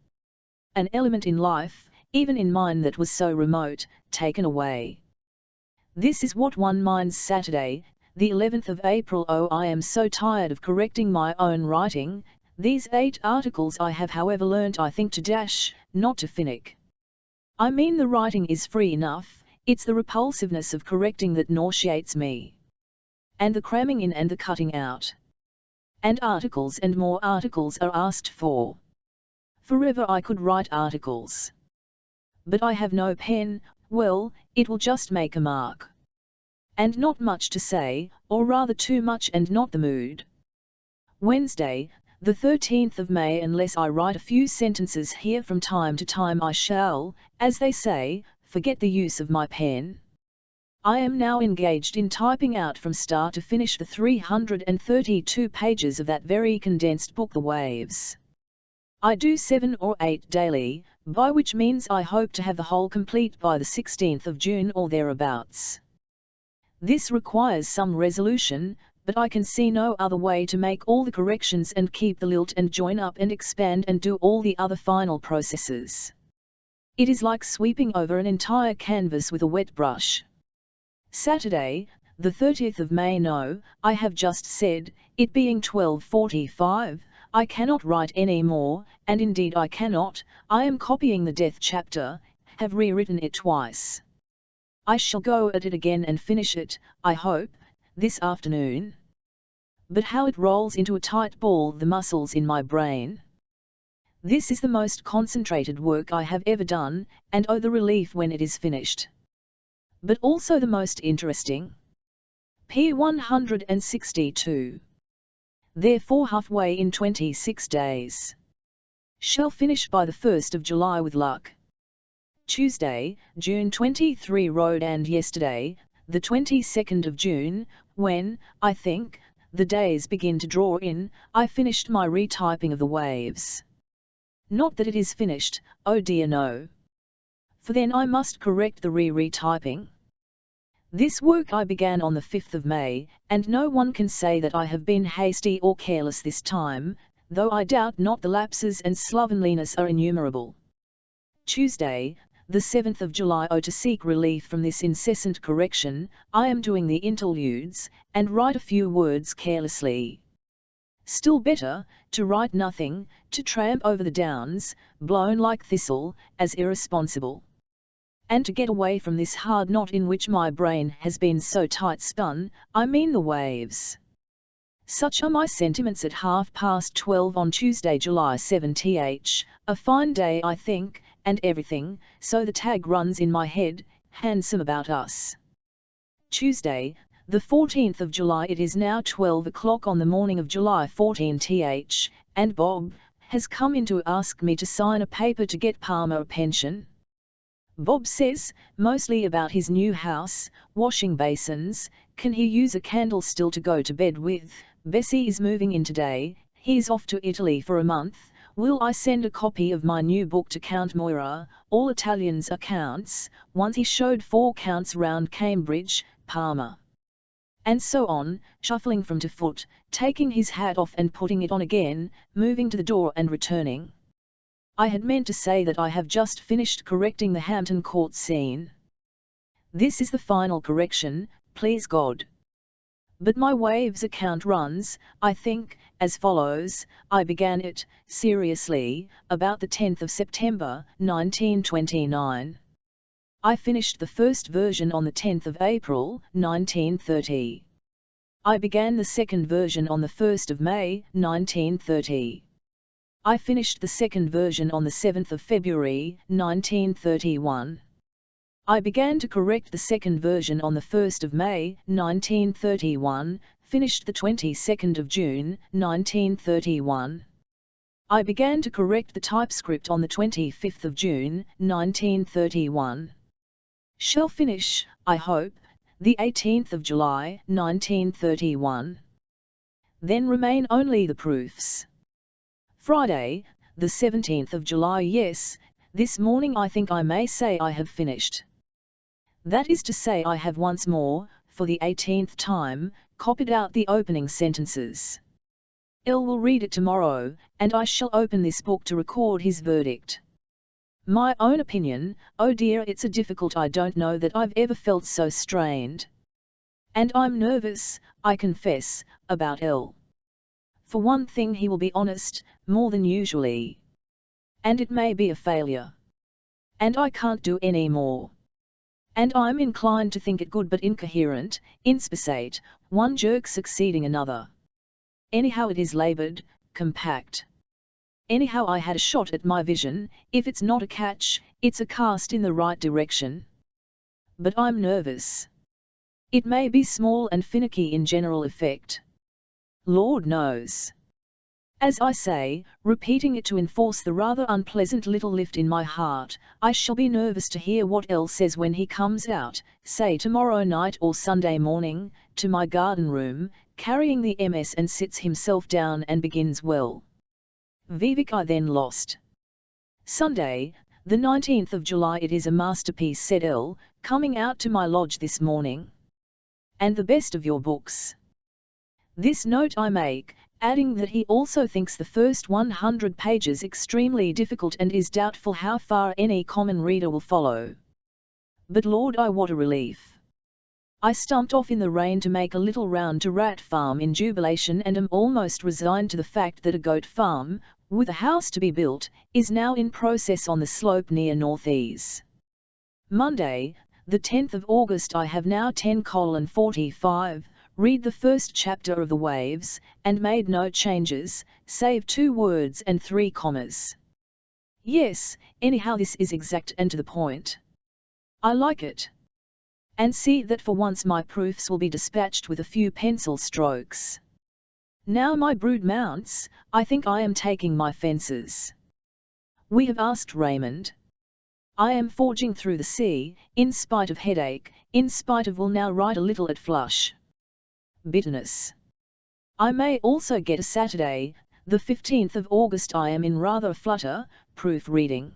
An element in life, even in mine that was so remote, taken away. This is what one minds Saturday, the 11th of April. Oh, I am so tired of correcting my own writing. These 8 articles I have however learnt, I think, to dash, not to finick. I mean the writing is free enough, it's the repulsiveness of correcting that nauseates me. And the cramming in and the cutting out. And articles and more articles are asked for. Forever I could write articles. But I have no pen. Well, it will just make a mark. And not much to say, or rather too much and not the mood. Wednesday, the 13th of May. Unless I write a few sentences here from time to time, I shall, as they say, forget the use of my pen. I am now engaged in typing out from start to finish the 332 pages of that very condensed book, The Waves. I do 7 or 8 daily, by which means I hope to have the whole complete by the 16th of June or thereabouts. This requires some resolution, but I can see no other way to make all the corrections and keep the lilt and join up and expand and do all the other final processes. It is like sweeping over an entire canvas with a wet brush. Saturday, the 30th of May. No, I have just said, it being 12:45, I cannot write any more, and indeed I cannot. I am copying the death chapter, have rewritten it twice. I shall go at it again and finish it, I hope, this afternoon. But how it rolls into a tight ball the muscles in my brain. This is the most concentrated work I have ever done, and oh, the relief when it is finished. But also the most interesting. p. 162. therefore halfway in 26 days. Shall finish by the 1st of July with luck. Tuesday, June 23 wrote, and yesterday, the 22nd of June, when, I think, the days begin to draw in, I finished my retyping of the waves. Not that it is finished, oh dear no. For then I must correct the retyping. This work I began on the 5th of May, and no one can say that I have been hasty or careless this time, though I doubt not the lapses and slovenliness are innumerable. Tuesday, the 7th of July. To seek relief from this incessant correction, I am doing the interludes, and write a few words carelessly. Still better, to write nothing, to tramp over the downs, blown like thistle, as irresponsible. And to get away from this hard knot in which my brain has been so tight spun, I mean the waves. Such are my sentiments at 12:30 on Tuesday, July 7th, a fine day I think, and everything, so the tag runs in my head, handsome about us. Tuesday, the 14th of July. It is now 12 o'clock on the morning of July 14th, and Bob has come in to ask me to sign a paper to get Palmer a pension. Bob says, mostly about his new house, washing basins, can he use a candle still to go to bed with, Bessie is moving in today, he's off to Italy for a month, will I send a copy of my new book to Count Moira, all Italians are counts, once he showed 4 counts round Cambridge, Palmer. And so on, shuffling from to foot, taking his hat off and putting it on again, moving to the door and returning. I had meant to say that I have just finished correcting the Hampton Court scene. This is the final correction, please God. But my waves account runs, I think, as follows. I began it, seriously, about the 10th of September, 1929. I finished the first version on the 10th of April, 1930. I began the second version on the 1st of May, 1930. I finished the second version on the 7th of February, 1931. I began to correct the second version on the 1st of May, 1931, finished the 22nd of June, 1931. I began to correct the typescript on the 25th of June, 1931. Shall finish, I hope, the 18th of July, 1931. Then remain only the proofs. Friday, the 17th of July. Yes, this morning I think I may say I have finished. That is to say, I have once more, for the 18th time, copied out the opening sentences. L will read it tomorrow, and I shall open this book to record his verdict. My own opinion, oh dear, it's a difficult. I don't know that I've ever felt so strained. And I'm nervous, I confess, about L. For one thing, he will be honest, more than usually. And it may be a failure. And I can't do any more. And I'm inclined to think it good but incoherent, insensate, one jerk succeeding another. Anyhow it is laboured, compact. Anyhow I had a shot at my vision, if it's not a catch, it's a cast in the right direction. But I'm nervous. It may be small and finicky in general effect. Lord knows. As I say, repeating it to enforce the rather unpleasant little lift in my heart, I shall be nervous to hear what L says when he comes out, say tomorrow night or Sunday morning, to my garden room, carrying the MS and sits himself down and begins well. Vivek I then lost. Sunday, the 19th of July. It is a masterpiece, said L, coming out to my lodge this morning. And the best of your books. This note I make, adding that he also thinks the first 100 pages extremely difficult and is doubtful how far any common reader will follow. But Lord, what a relief! I stumped off in the rain to make a little round to Rat Farm in jubilation, and am almost resigned to the fact that a goat farm, with a house to be built, is now in process on the slope near Northease. Monday, the 10th of August. I have now 10:45. Read the first chapter of The Waves, and made no changes, save 2 words and 3 commas. Yes, anyhow this is exact and to the point. I like it. And see that for once my proofs will be dispatched with a few pencil strokes. Now my brood mounts, I think I am taking my fences. We have asked Raymond. I am forging through the sea, in spite of headache, in spite of will now write a little at flush. Bitterness. I may also get a Saturday, the 15th of August. I am in rather a flutter, proofreading.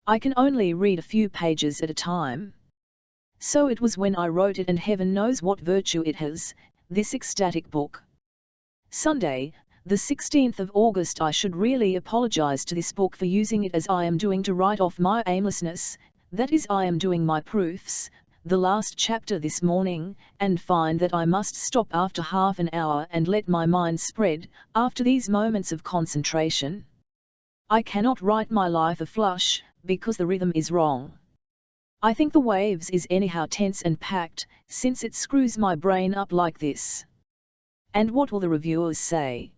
I can only read a few pages at a time. So it was when I wrote it, and heaven knows what virtue it has, this ecstatic book. Sunday, the 16th of August. I should really apologize to this book for using it as I am doing to write off my aimlessness, that is, I am doing my proofs, the last chapter this morning, and find that I must stop after half an hour and let my mind spread, after these moments of concentration. I cannot write my life a flush, because the rhythm is wrong. I think The Waves is anyhow tense and packed, since it screws my brain up like this. And what will the reviewers say?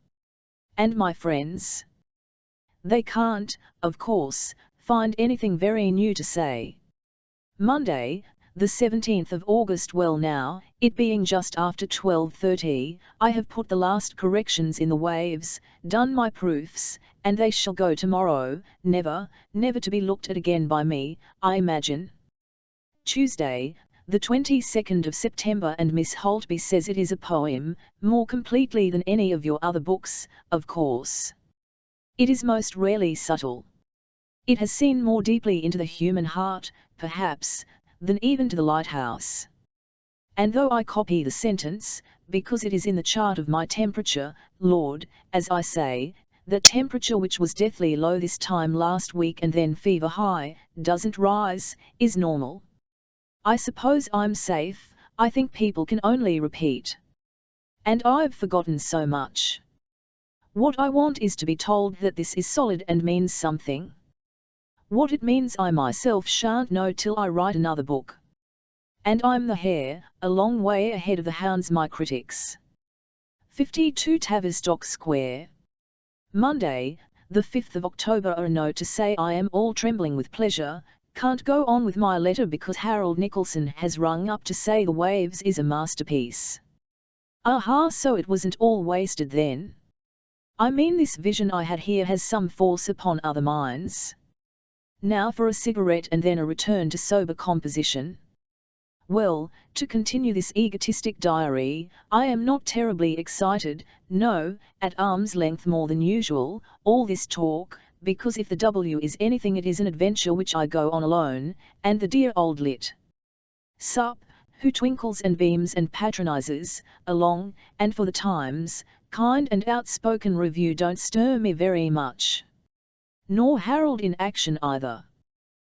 And my friends? They can't, of course, find anything very new to say. Monday, the 17th of August. Well now, it being just after 12:30, I have put the last corrections in The Waves, done my proofs, and they shall go tomorrow, never to be looked at again by me, I imagine. Tuesday, the 22nd of September, and Miss Holtby says it is a poem, more completely than any of your other books, of course. It is most rarely subtle. It has seen more deeply into the human heart, perhaps, than even to the lighthouse. And though I copy the sentence, because it is in the chart of my temperature, Lord, as I say, that temperature which was deathly low this time last week and then fever high, doesn't rise, is normal. I suppose I'm safe. I think people can only repeat. And I've forgotten so much. What I want is to be told that this is solid and means something. What it means I myself shan't know till I write another book. And I'm the hare, a long way ahead of the hounds, my critics. 52 Tavistock Square. Monday, the 5th of October. A note to say I am all trembling with pleasure. Can't go on with my letter because Harold Nicholson has rung up to say The Waves is a masterpiece. Aha, so it wasn't all wasted then. I mean, this vision I had here has some force upon other minds. Now for a cigarette and then a return to sober composition. Well, to continue this egotistic diary, I am not terribly excited, no, at arm's length more than usual, all this talk, because if the W is anything it is an adventure which I go on alone, and the dear old lit. Sup, who twinkles and beams and patronizes, along, and for the Times, kind and outspoken review don't stir me very much. Nor Harold in action either.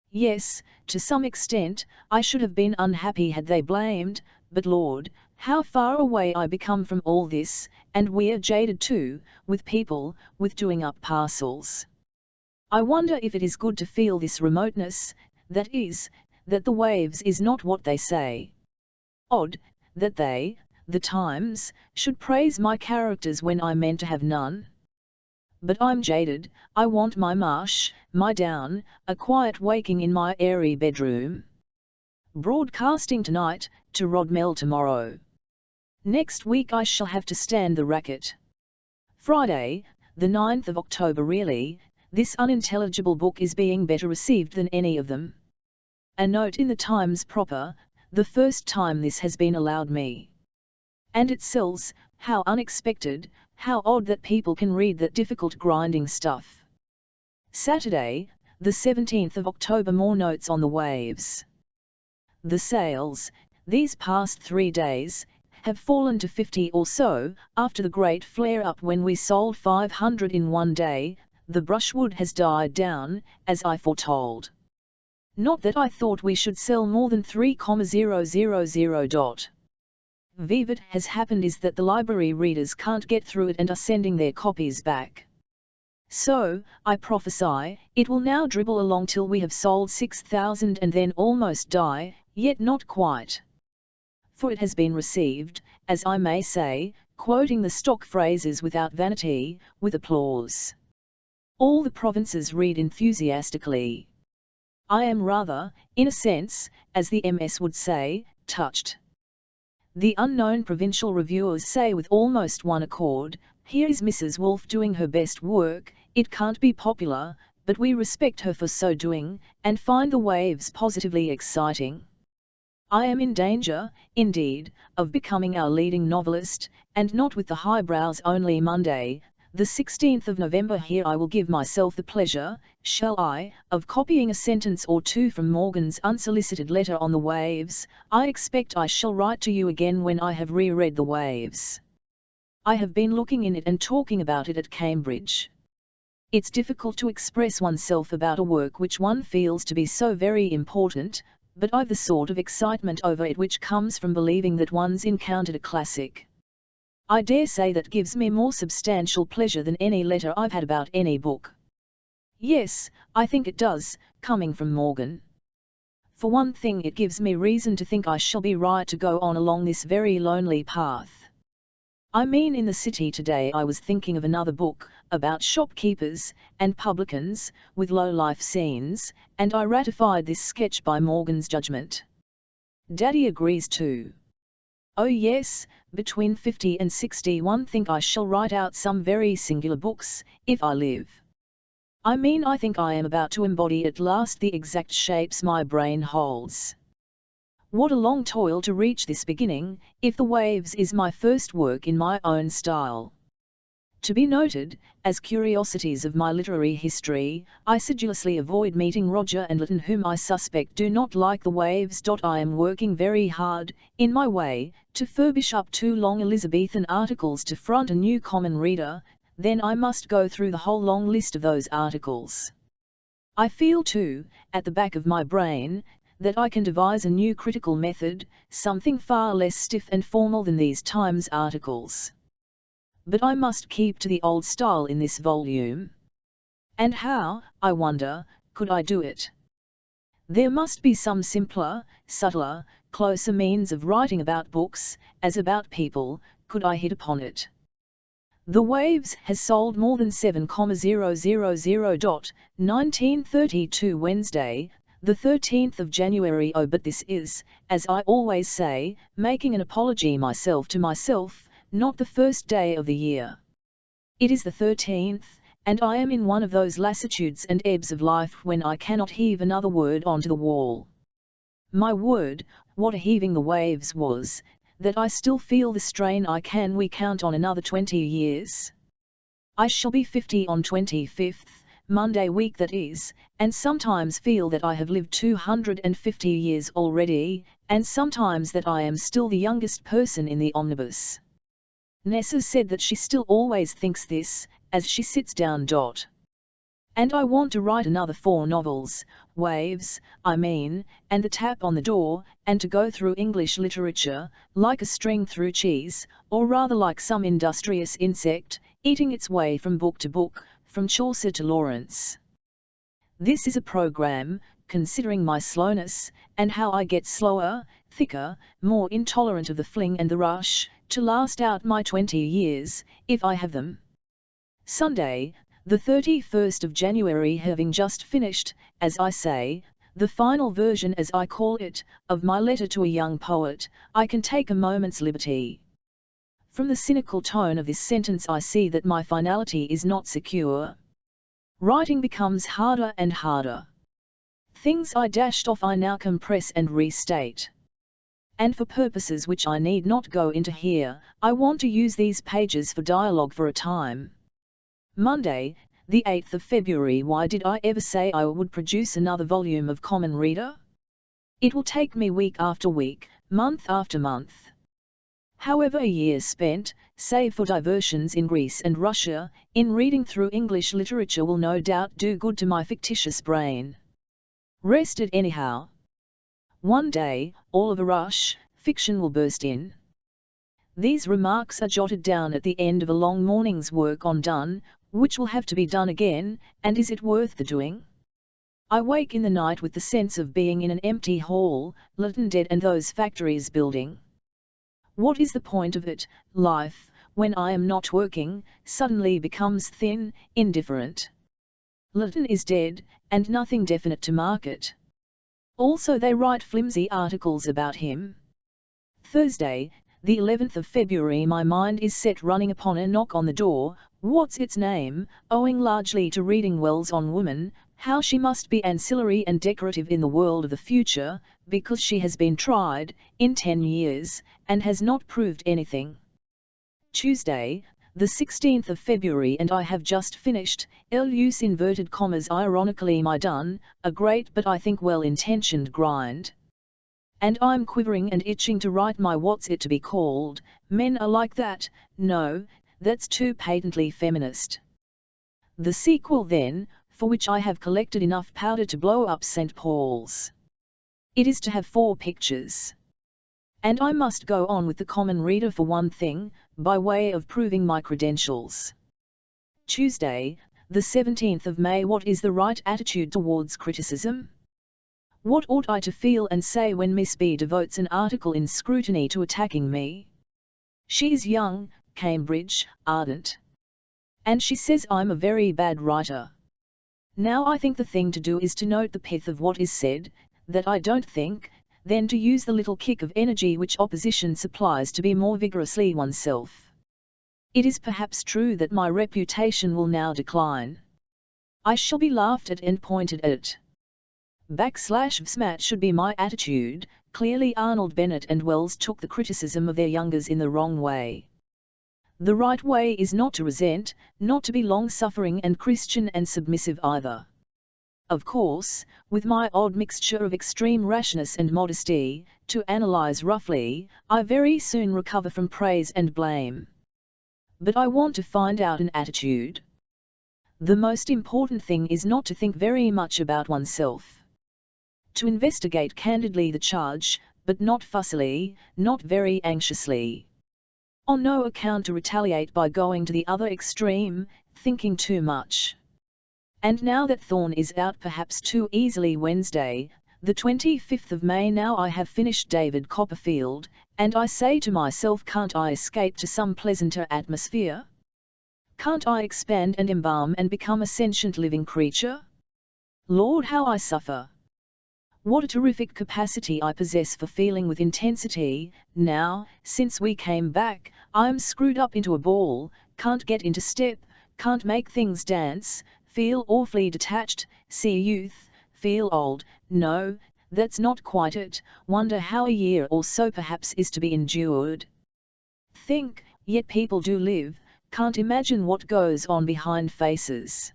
Yes, to some extent, I should have been unhappy had they blamed, but Lord, how far away I become from all this, and we're jaded too, with people, with doing up parcels. I wonder if it is good to feel this remoteness, that is, that The Waves is not what they say. Odd, that they, the Times, should praise my characters when I meant to have none. But I'm jaded, I want my mush, my down, a quiet waking in my airy bedroom. Broadcasting tonight, to Rodmell tomorrow. Next week I shall have to stand the racket. Friday, the 9th of October. Really, this unintelligible book is being better received than any of them. A note in the Times proper, the first time this has been allowed me. And it sells, how unexpected, how odd that people can read that difficult grinding stuff. Saturday, the 17th of October. More notes on The Waves. The sales, these past 3 days, have fallen to 50 or so, after the great flare-up when we sold 500 in one day. The brushwood has died down, as I foretold. Not that I thought we should sell more than 3,000. Vivat has happened is that the library readers can't get through it and are sending their copies back. So, I prophesy, it will now dribble along till we have sold 6,000 and then almost die, yet not quite. For it has been received, as I may say, quoting the stock phrases without vanity, with applause. All the provinces read enthusiastically. I am rather, in a sense, as the MS would say, touched. The unknown provincial reviewers say with almost one accord, "Here is Mrs. Woolf doing her best work, it can't be popular, but we respect her for so doing, and find the Waves positively exciting." I am in danger, indeed, of becoming our leading novelist, and not with the highbrows only. Monday, the 16th of November. Here I will give myself the pleasure, shall I, of copying a sentence or two from Morgan's unsolicited letter on the Waves. I expect I shall write to you again when I have reread the Waves. I have been looking in it and talking about it at Cambridge. It's difficult to express oneself about a work which one feels to be so very important, but I've the sort of excitement over it which comes from believing that one's encountered a classic. I dare say that gives me more substantial pleasure than any letter I've had about any book. Yes, I think it does, coming from Morgan. For one thing, it gives me reason to think I shall be right to go on along this very lonely path. I mean, in the city today I was thinking of another book, about shopkeepers and publicans, with low-life scenes, and I ratified this sketch by Morgan's judgment. Daddy agrees too. Oh yes, between 50 and 61 think I shall write out some very singular books, if I live. I mean, I think I am about to embody at last the exact shapes my brain holds. What a long toil to reach this beginning, if the Waves is my first work in my own style. To be noted, as curiosities of my literary history, I sedulously avoid meeting Roger and Lytton, whom I suspect do not like the Waves. I am working very hard, in my way, to furbish up 2 long Elizabethan articles to front a new common reader. Then I must go through the whole long list of those articles. I feel too, at the back of my brain, that I can devise a new critical method, something far less stiff and formal than these Times articles. But I must keep to the old style in this volume. And how, I wonder, could I do it? There must be some simpler, subtler, closer means of writing about books, as about people. Could I hit upon it? The Waves has sold more than 7,000. 1932 Wednesday, the 13th of January. Oh, but this is, as I always say, making an apology myself to myself, not the first day of the year. It is the 13th, and I am in one of those lassitudes and ebbs of life when I cannot heave another word onto the wall. My word, what a heaving the Waves was, that I still feel the strain. We count on another 20 years. I shall be 50 on 25th, Monday week that is, and sometimes feel that I have lived 250 years already, and sometimes that I am still the youngest person in the omnibus. Nessa said that she still always thinks this, as she sits down. And I want to write another 4 novels, Waves, I mean, and The Tap on the Door, and to go through English literature, like a string through cheese, or rather like some industrious insect, eating its way from book to book, from Chaucer to Lawrence. This is a program, considering my slowness, and how I get slower, thicker, more intolerant of the fling and the rush, to last out my 20 years, if I have them. Sunday, the 31st of January, having just finished, as I say, the final version, as I call it, of my letter to a young poet, I can take a moment's liberty. From the cynical tone of this sentence I see that my finality is not secure. Writing becomes harder and harder. Things I dashed off I now compress and restate. And for purposes which I need not go into here, I want to use these pages for dialogue for a time. Monday, the 8th of February. Why did I ever say I would produce another volume of Common Reader? It will take me week after week, month after month. However, a year spent, save for diversions in Greece and Russia, in reading through English literature will no doubt do good to my fictitious brain. Rest it anyhow. One day, all of a rush, fiction will burst in. These remarks are jotted down at the end of a long morning's work undone, which will have to be done again, and is it worth the doing? I wake in the night with the sense of being in an empty hall, Lytton dead and those factories building. What is the point of it? Life, when I am not working, suddenly becomes thin, indifferent. Lytton is dead, and nothing definite to market. Also they write flimsy articles about him. Thursday, the 11th of February. My mind is set running upon a knock on the door. What's its name? Owing largely to reading Wells on woman, how she must be ancillary and decorative in the world of the future, because she has been tried, in 10 years, and has not proved anything. Tuesday, the 16th of February, and I have just finished, use inverted commas ironically my done, a great but I think well-intentioned grind. And I'm quivering and itching to write my what's it to be called. Men are like that. No, that's too patently feminist. The sequel then, for which I have collected enough powder to blow up St. Paul's. It is to have 4 pictures. And I must go on with the common reader for one thing, by way of proving my credentials. Tuesday, the 17th of May. What is the right attitude towards criticism? What ought I to feel and say when Miss B devotes an article in Scrutiny to attacking me? She is young, Cambridge, ardent. And she says I'm a very bad writer. Now I think the thing to do is to note the pith of what is said, that I don't think, then to use the little kick of energy which opposition supplies to be more vigorously oneself. It is perhaps true that my reputation will now decline. I shall be laughed at and pointed at. /smat should be my attitude. Clearly Arnold Bennett and Wells took the criticism of their youngers in the wrong way. The right way is not to resent, not to be long-suffering and Christian and submissive either. Of course, with my odd mixture of extreme rashness and modesty, to analyze roughly, I very soon recover from praise and blame. But I want to find out an attitude. The most important thing is not to think very much about oneself. To investigate candidly the charge, but not fussily, not very anxiously. On no account to retaliate by going to the other extreme, thinking too much. And now that Thorn is out perhaps too easily, Wednesday, the 25th of May. Now I have finished David Copperfield, and I say to myself, can't I escape to some pleasanter atmosphere? Can't I expand and embalm and become a sentient living creature? Lord, how I suffer! What a terrific capacity I possess for feeling with intensity. Now, since we came back, I'm screwed up into a ball, can't get into step, can't make things dance, feel awfully detached, see youth, feel old. No, that's not quite it. Wonder how a year or so perhaps is to be endured. Think, yet people do live, can't imagine what goes on behind faces.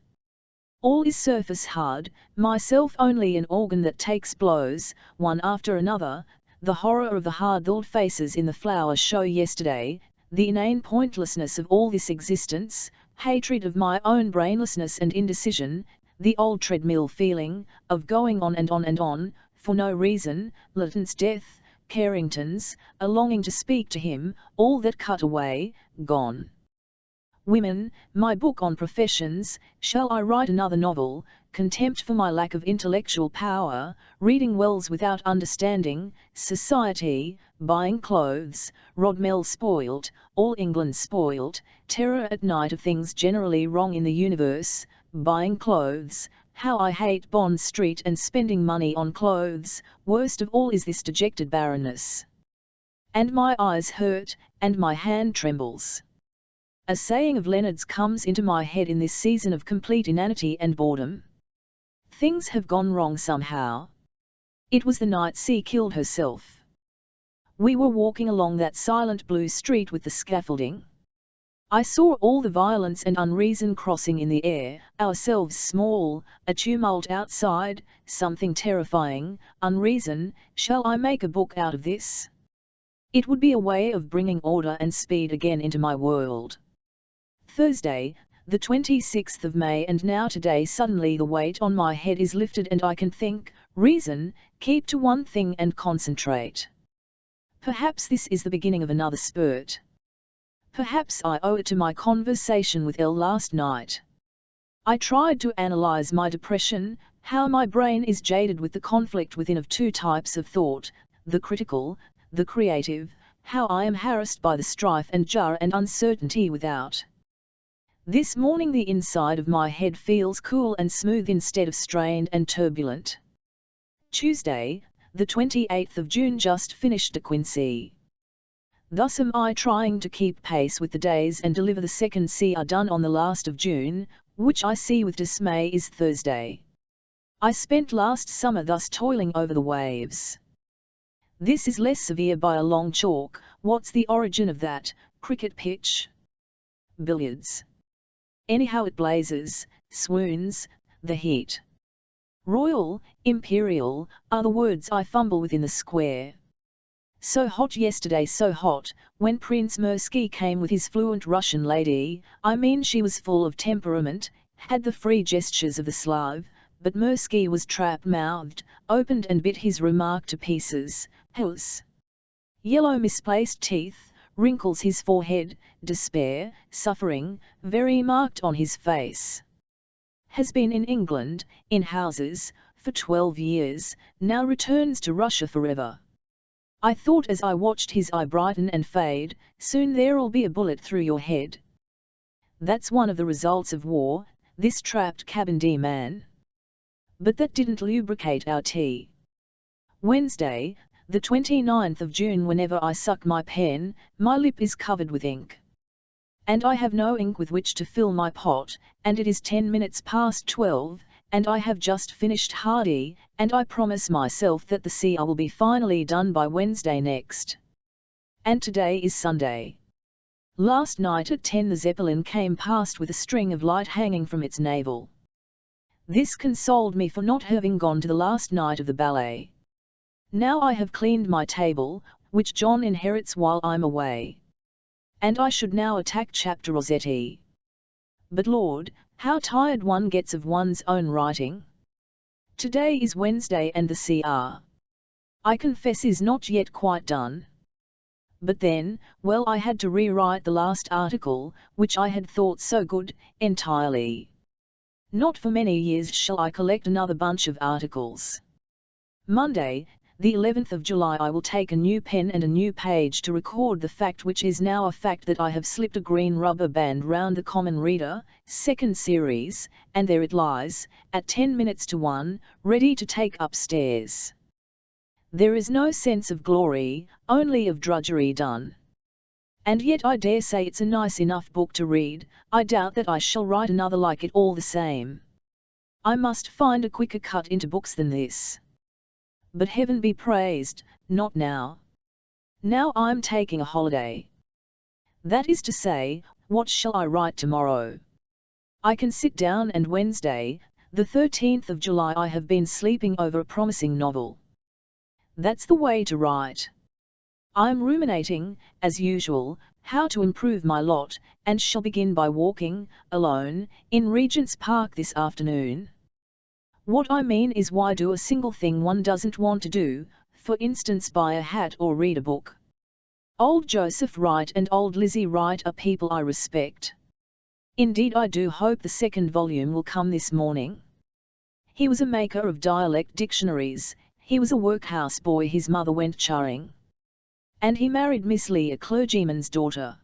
All is surface hard, myself only an organ that takes blows, one after another. The horror of the hard-dulled faces in the flower show yesterday, the inane pointlessness of all this existence, hatred of my own brainlessness and indecision, the old treadmill feeling, of going on and on and on, for no reason, Lytton's death, Carrington's, a longing to speak to him, all that cut away, gone. Women, my book on professions, shall I write another novel, contempt for my lack of intellectual power, reading Wells without understanding, society, buying clothes, Rodmell spoilt, all England spoilt, terror at night of things generally wrong in the universe, buying clothes, how I hate Bond Street and spending money on clothes, worst of all is this dejected barrenness. And my eyes hurt, and my hand trembles. A saying of Leonard's comes into my head in this season of complete inanity and boredom. Things have gone wrong somehow. It was the night C killed herself. We were walking along that silent blue street with the scaffolding. I saw all the violence and unreason crossing in the air, ourselves small, a tumult outside, something terrifying, unreason. Shall I make a book out of this? It would be a way of bringing order and speed again into my world. Thursday, the 26th of May, and now today suddenly the weight on my head is lifted and I can think, reason, keep to one thing and concentrate. Perhaps this is the beginning of another spurt. Perhaps I owe it to my conversation with Elle last night. I tried to analyze my depression, how my brain is jaded with the conflict within of 2 types of thought, the critical, the creative, how I am harassed by the strife and jar and uncertainty without. This morning the inside of my head feels cool and smooth instead of strained and turbulent. Tuesday, the 28th of June, just finished De Quincey. Thus am I trying to keep pace with the days and deliver the second CR done on the last of June, which I see with dismay is Thursday. I spent last summer thus toiling over the waves. This is less severe by a long chalk. What's the origin of that? Cricket pitch? Billiards. Anyhow it blazes, swoons, the heat. Royal, imperial, are the words I fumble within the square. So hot yesterday, so hot, when Prince Mirsky came with his fluent Russian lady, I mean she was full of temperament, had the free gestures of the Slav, but Mirsky was trap-mouthed, opened and bit his remark to pieces, his yellow misplaced teeth, wrinkles his forehead, despair, suffering, very marked on his face. Has been in England, in houses, for 12 years, now returns to Russia forever. I thought as I watched his eye brighten and fade, soon there'll be a bullet through your head. That's one of the results of war, this trapped cabin man. But that didn't lubricate our tea. Wednesday, the 29th of June. Whenever I suck my pen, my lip is covered with ink. And I have no ink with which to fill my pot, and it is 10 minutes past 12, and I have just finished Hardy, and I promise myself that the CR will be finally done by Wednesday next. And today is Sunday. Last night at 10 the Zeppelin came past with a string of light hanging from its navel. This consoled me for not having gone to the last night of the ballet. Now I have cleaned my table, which John inherits while I'm away. And I should now attack chapter Rossetti. But Lord, how tired one gets of one's own writing. Today is Wednesday and the CR, I confess, is not yet quite done. But then, well, I had to rewrite the last article, which I had thought so good, entirely. Not for many years shall I collect another bunch of articles. Monday, the 11th of July, I will take a new pen and a new page to record the fact, which is now a fact, that I have slipped a green rubber band round the Common Reader, second series, and there it lies, at 10 minutes to 1, ready to take upstairs. There is no sense of glory, only of drudgery done. And yet I dare say it's a nice enough book to read. I doubt that I shall write another like it all the same. I must find a quicker cut into books than this. But heaven be praised, not now. Now I'm taking a holiday. That is to say, what shall I write tomorrow? I can sit down, and Wednesday, the 13th of July, I have been sleeping over a promising novel. That's the way to write. I'm ruminating, as usual, how to improve my lot, and shall begin by walking, alone, in Regent's Park this afternoon. What I mean is, why do a single thing one doesn't want to do, for instance buy a hat or read a book? Old Joseph Wright and old Lizzie Wright are people I respect. Indeed, I do hope the second volume will come this morning. He was a maker of dialect dictionaries, he was a workhouse boy, his mother went charing. And he married Miss Lee, a clergyman's daughter.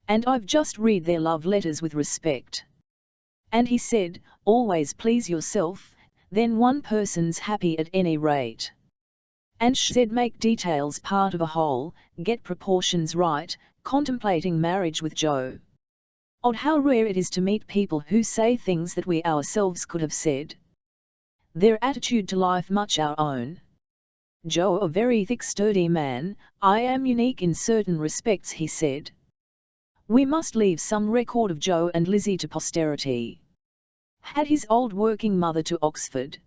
And I've just read their love letters with respect. And he said, always please yourself, then one person's happy at any rate. And she said, make details part of a whole, get proportions right, contemplating marriage with Joe. Odd how rare it is to meet people who say things that we ourselves could have said. Their attitude to life much our own. Joe a very thick sturdy man, I am unique in certain respects, he said. We must leave some record of Joe and Lizzie to posterity. Had his old working mother to Oxford.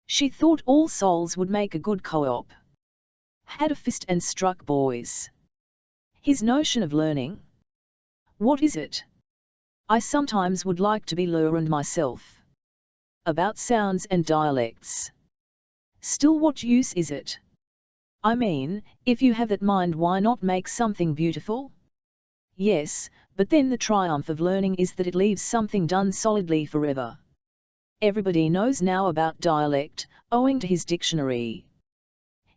She thought All Souls would make a good co-op. Had a fist and struck boys. His notion of learning. What is it? I sometimes would like to be learned myself. About sounds and dialects. Still, what use is it? I mean, if you have that mind, why not make something beautiful? Yes, but then the triumph of learning is that it leaves something done solidly forever. Everybody knows now about dialect, owing to his dictionary.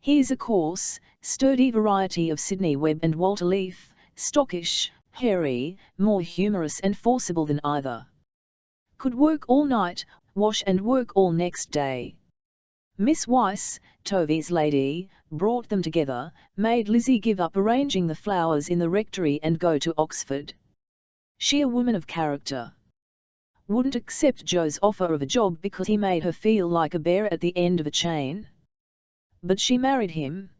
Here's a coarse, sturdy variety of Sidney Webb and Walter Leaf, stockish, hairy, more humorous and forcible than either. Could work all night, wash and work all next day. Miss Weiss, Tovy's lady, brought them together, made Lizzie give up arranging the flowers in the rectory and go to Oxford. She, a woman of character, wouldn't accept Joe's offer of a job because he made her feel like a bear at the end of a chain. But she married him.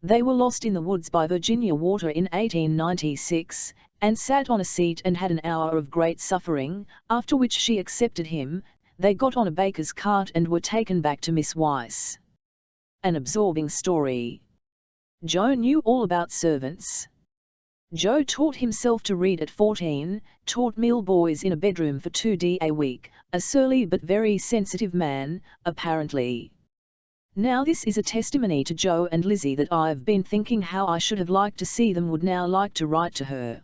They were lost in the woods by Virginia Water in 1896, and sat on a seat and had an hour of great suffering, after which she accepted him. They got on a baker's cart and were taken back to Miss Weiss. An absorbing story. Joe knew all about servants. Joe taught himself to read at 14, taught mill boys in a bedroom for 2 days a week, a surly but very sensitive man, apparently. Now this is a testimony to Joe and Lizzie that I've been thinking how I should have liked to see them, would now like to write to her.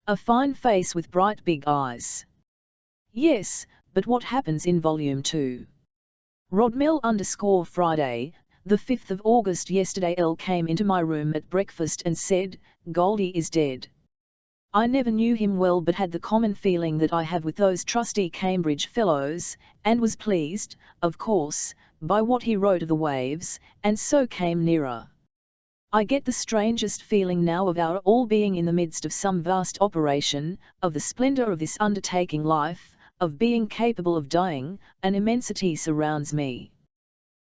A fine face with bright big eyes. Yes, but what happens in Volume 2? Rodmill_Friday, the 5th of August. Yesterday Elle came into my room at breakfast and said, "Goldie is dead." I never knew him well but had the common feeling that I have with those trusty Cambridge fellows, and was pleased, of course, by what he wrote of the waves, and so came nearer. I get the strangest feeling now of our all being in the midst of some vast operation, of the splendour of this undertaking life, of being capable of dying. An immensity surrounds me.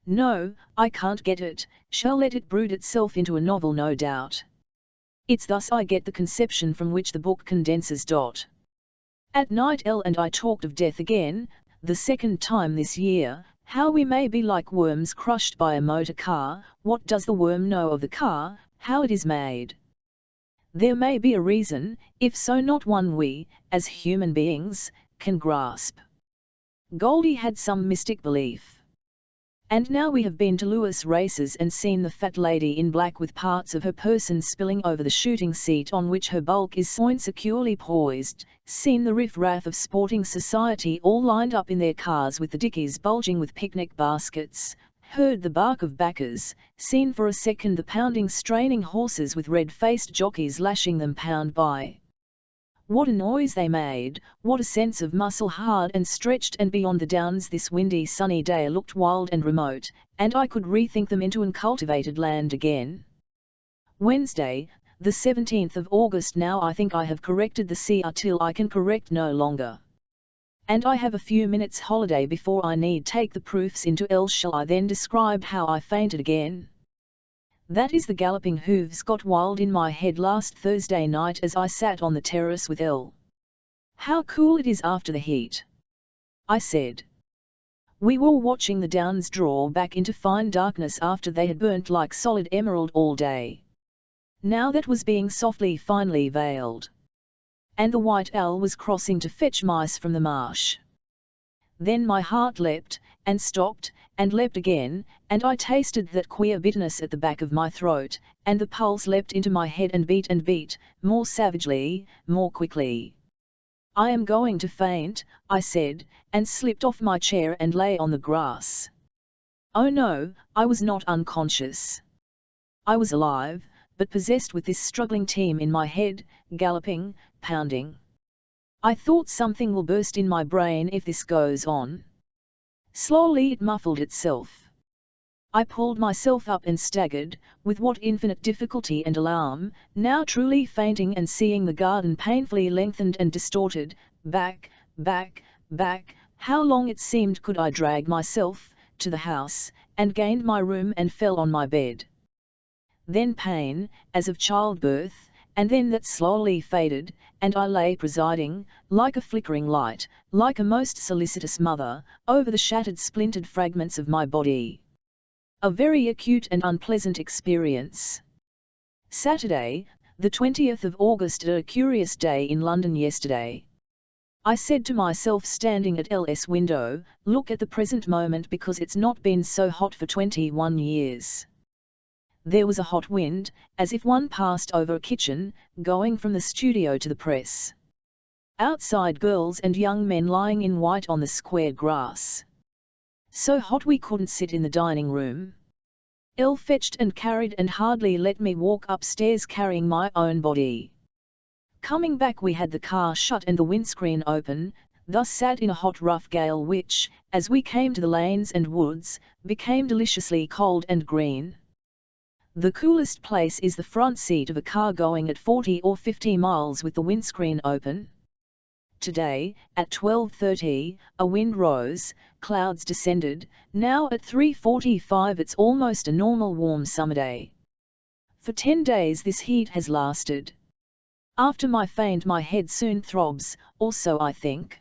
No, I can't get it, shall let it brood itself into a novel no doubt. It's thus I get the conception from which the book condenses. At night Elle and I talked of death again, the second time this year, how we may be like worms crushed by a motor car. What does the worm know of the car, how it is made? There may be a reason, if so not one we, as human beings, can grasp. Goldie had some mystic belief. And now we have been to Lewis races and seen the fat lady in black with parts of her person spilling over the shooting seat on which her bulk is so insecurely poised, seen the riff-raff of sporting society all lined up in their cars with the dickies bulging with picnic baskets, heard the bark of backers, seen for a second the pounding straining horses with red-faced jockeys lashing them pound by. What a noise they made, what a sense of muscle hard and stretched and beyond the downs this windy sunny day looked wild and remote, and I could rethink them into uncultivated land again. Wednesday, the 17th of August. Now I think I have corrected the CR till I can correct no longer. And I have a few minutes holiday before I need take the proofs into L. Shall I then describe how I fainted again? That is the galloping hoofs got wild in my head last Thursday night as I sat on the terrace with Elle. How cool it is after the heat, I said. We were watching the downs draw back into fine darkness after they had burnt like solid emerald all day. Now that was being softly finely veiled. And the white owl was crossing to fetch mice from the marsh. Then my heart leapt, and stopped, and leapt again, and I tasted that queer bitterness at the back of my throat, and the pulse leapt into my head and beat, more savagely, more quickly. I am going to faint, I said, and slipped off my chair and lay on the grass. Oh no, I was not unconscious. I was alive, but possessed with this struggling team in my head, galloping, pounding. I thought something will burst in my brain if this goes on. Slowly it muffled itself. I pulled myself up and staggered, with what infinite difficulty and alarm, now truly fainting and seeing the garden painfully lengthened and distorted, back, how long it seemed could I drag myself, to the house, and gained my room and fell on my bed. Then pain, as of childbirth, and then that slowly faded, and I lay presiding, like a flickering light, like a most solicitous mother, over the shattered splintered fragments of my body. A very acute and unpleasant experience. Saturday, the 20th of August. A curious day in London yesterday. I said to myself standing at L.'s window, look at the present moment because it's not been so hot for 21 years. There was a hot wind, as if one passed over a kitchen, going from the studio to the press. Outside girls and young men lying in white on the square grass. So hot we couldn't sit in the dining room. Elle fetched and carried and hardly let me walk upstairs carrying my own body. Coming back we had the car shut and the windscreen open, thus sat in a hot rough gale which, as we came to the lanes and woods, became deliciously cold and green. The coolest place is the front seat of a car going at 40 or 50 miles with the windscreen open. Today, at 12:30, a wind rose, clouds descended, now at 3:45 it's almost a normal warm summer day. For 10 days this heat has lasted. After my faint my head soon throbs, or so I think.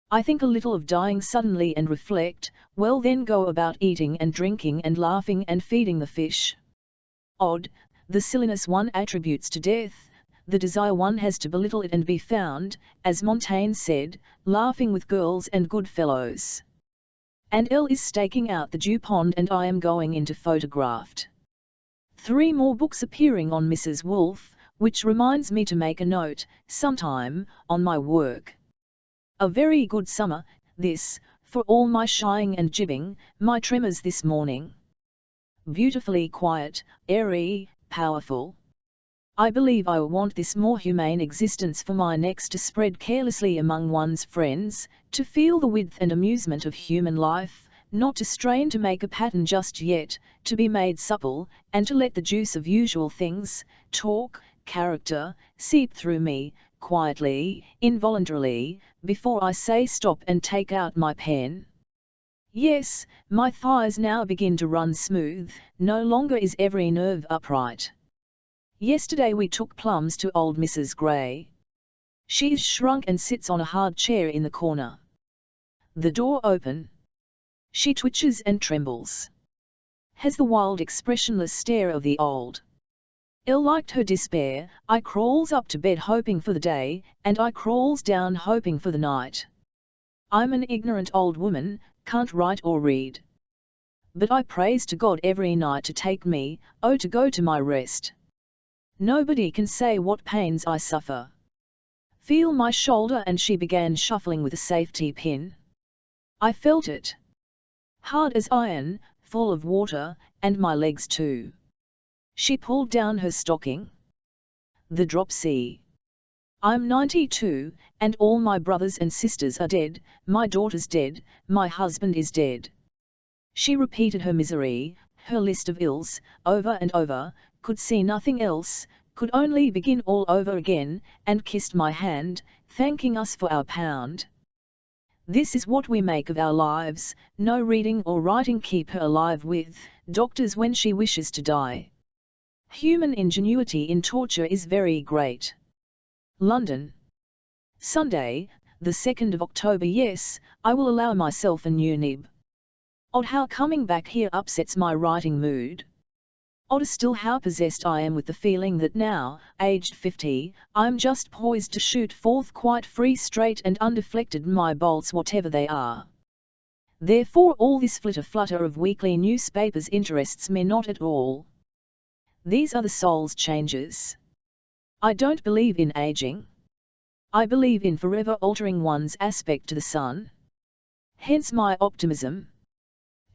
I think a little of dying suddenly and reflect, well then go about eating and drinking and laughing and feeding the fish. Odd, the silliness one attributes to death, the desire one has to belittle it and be found, as Montaigne said, laughing with girls and good fellows. And L is staking out the dew pond and I am going into photographed. 3 more books appearing on Mrs. Woolf, which reminds me to make a note, sometime, on my work. A very good summer, this, for all my shying and jibbing, my tremors this morning. Beautifully quiet, airy, powerful. I believe I want this more humane existence for my next to spread carelessly among one's friends, to feel the width and amusement of human life, not to strain to make a pattern just yet, to be made supple, and to let the juice of usual things, talk, character, seep through me, quietly, involuntarily, before I say stop and take out my pen. Yes, my thighs now begin to run smooth, no longer is every nerve upright. Yesterday we took Plums to old Mrs. Gray. She is shrunk and sits on a hard chair in the corner. The door open. She twitches and trembles. Has the wild expressionless stare of the old. Ill liked her despair. I crawls up to bed hoping for the day, and I crawls down hoping for the night. I'm an ignorant old woman, can't write or read. But I prays to God every night to take me, oh to go to my rest. Nobody can say what pains I suffer. Feel my shoulder and she began shuffling with a safety pin. I felt it. Hard as iron, full of water, and my legs too. She pulled down her stocking. The dropsy. I'm 92, and all my brothers and sisters are dead, my daughter's dead, my husband is dead. She repeated her misery, her list of ills, over and over, could see nothing else, could only begin all over again, and kissed my hand, thanking us for our pound. This is what we make of our lives, no reading or writing keep her alive with, doctors when she wishes to die. Human ingenuity in torture is very great. London. Sunday, the 2nd of October. Yes, I will allow myself a new nib. Odd how coming back here upsets my writing mood. Odder still how possessed I am with the feeling that now, aged 50, I'm just poised to shoot forth quite free, straight and undeflected my bolts whatever they are. Therefore all this flitter-flutter of weekly newspapers interests me not at all. These are the soul's changes. I don't believe in aging. I believe in forever altering one's aspect to the sun. Hence my optimism.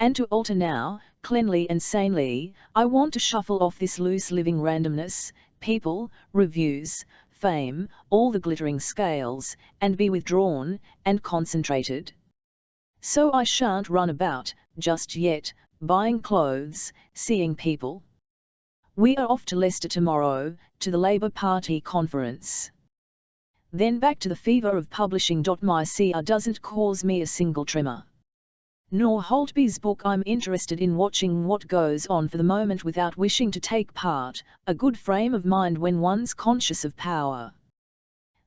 And to alter now, cleanly and sanely, I want to shuffle off this loose living randomness, people, reviews, fame, all the glittering scales, and be withdrawn, and concentrated. So I shan't run about, just yet, buying clothes, seeing people. We are off to Leicester tomorrow, to the Labour Party conference. Then back to the fever of publishing. My CR doesn't cause me a single tremor. Nor Holtby's book. I'm interested in watching what goes on for the moment without wishing to take part, a good frame of mind when one's conscious of power.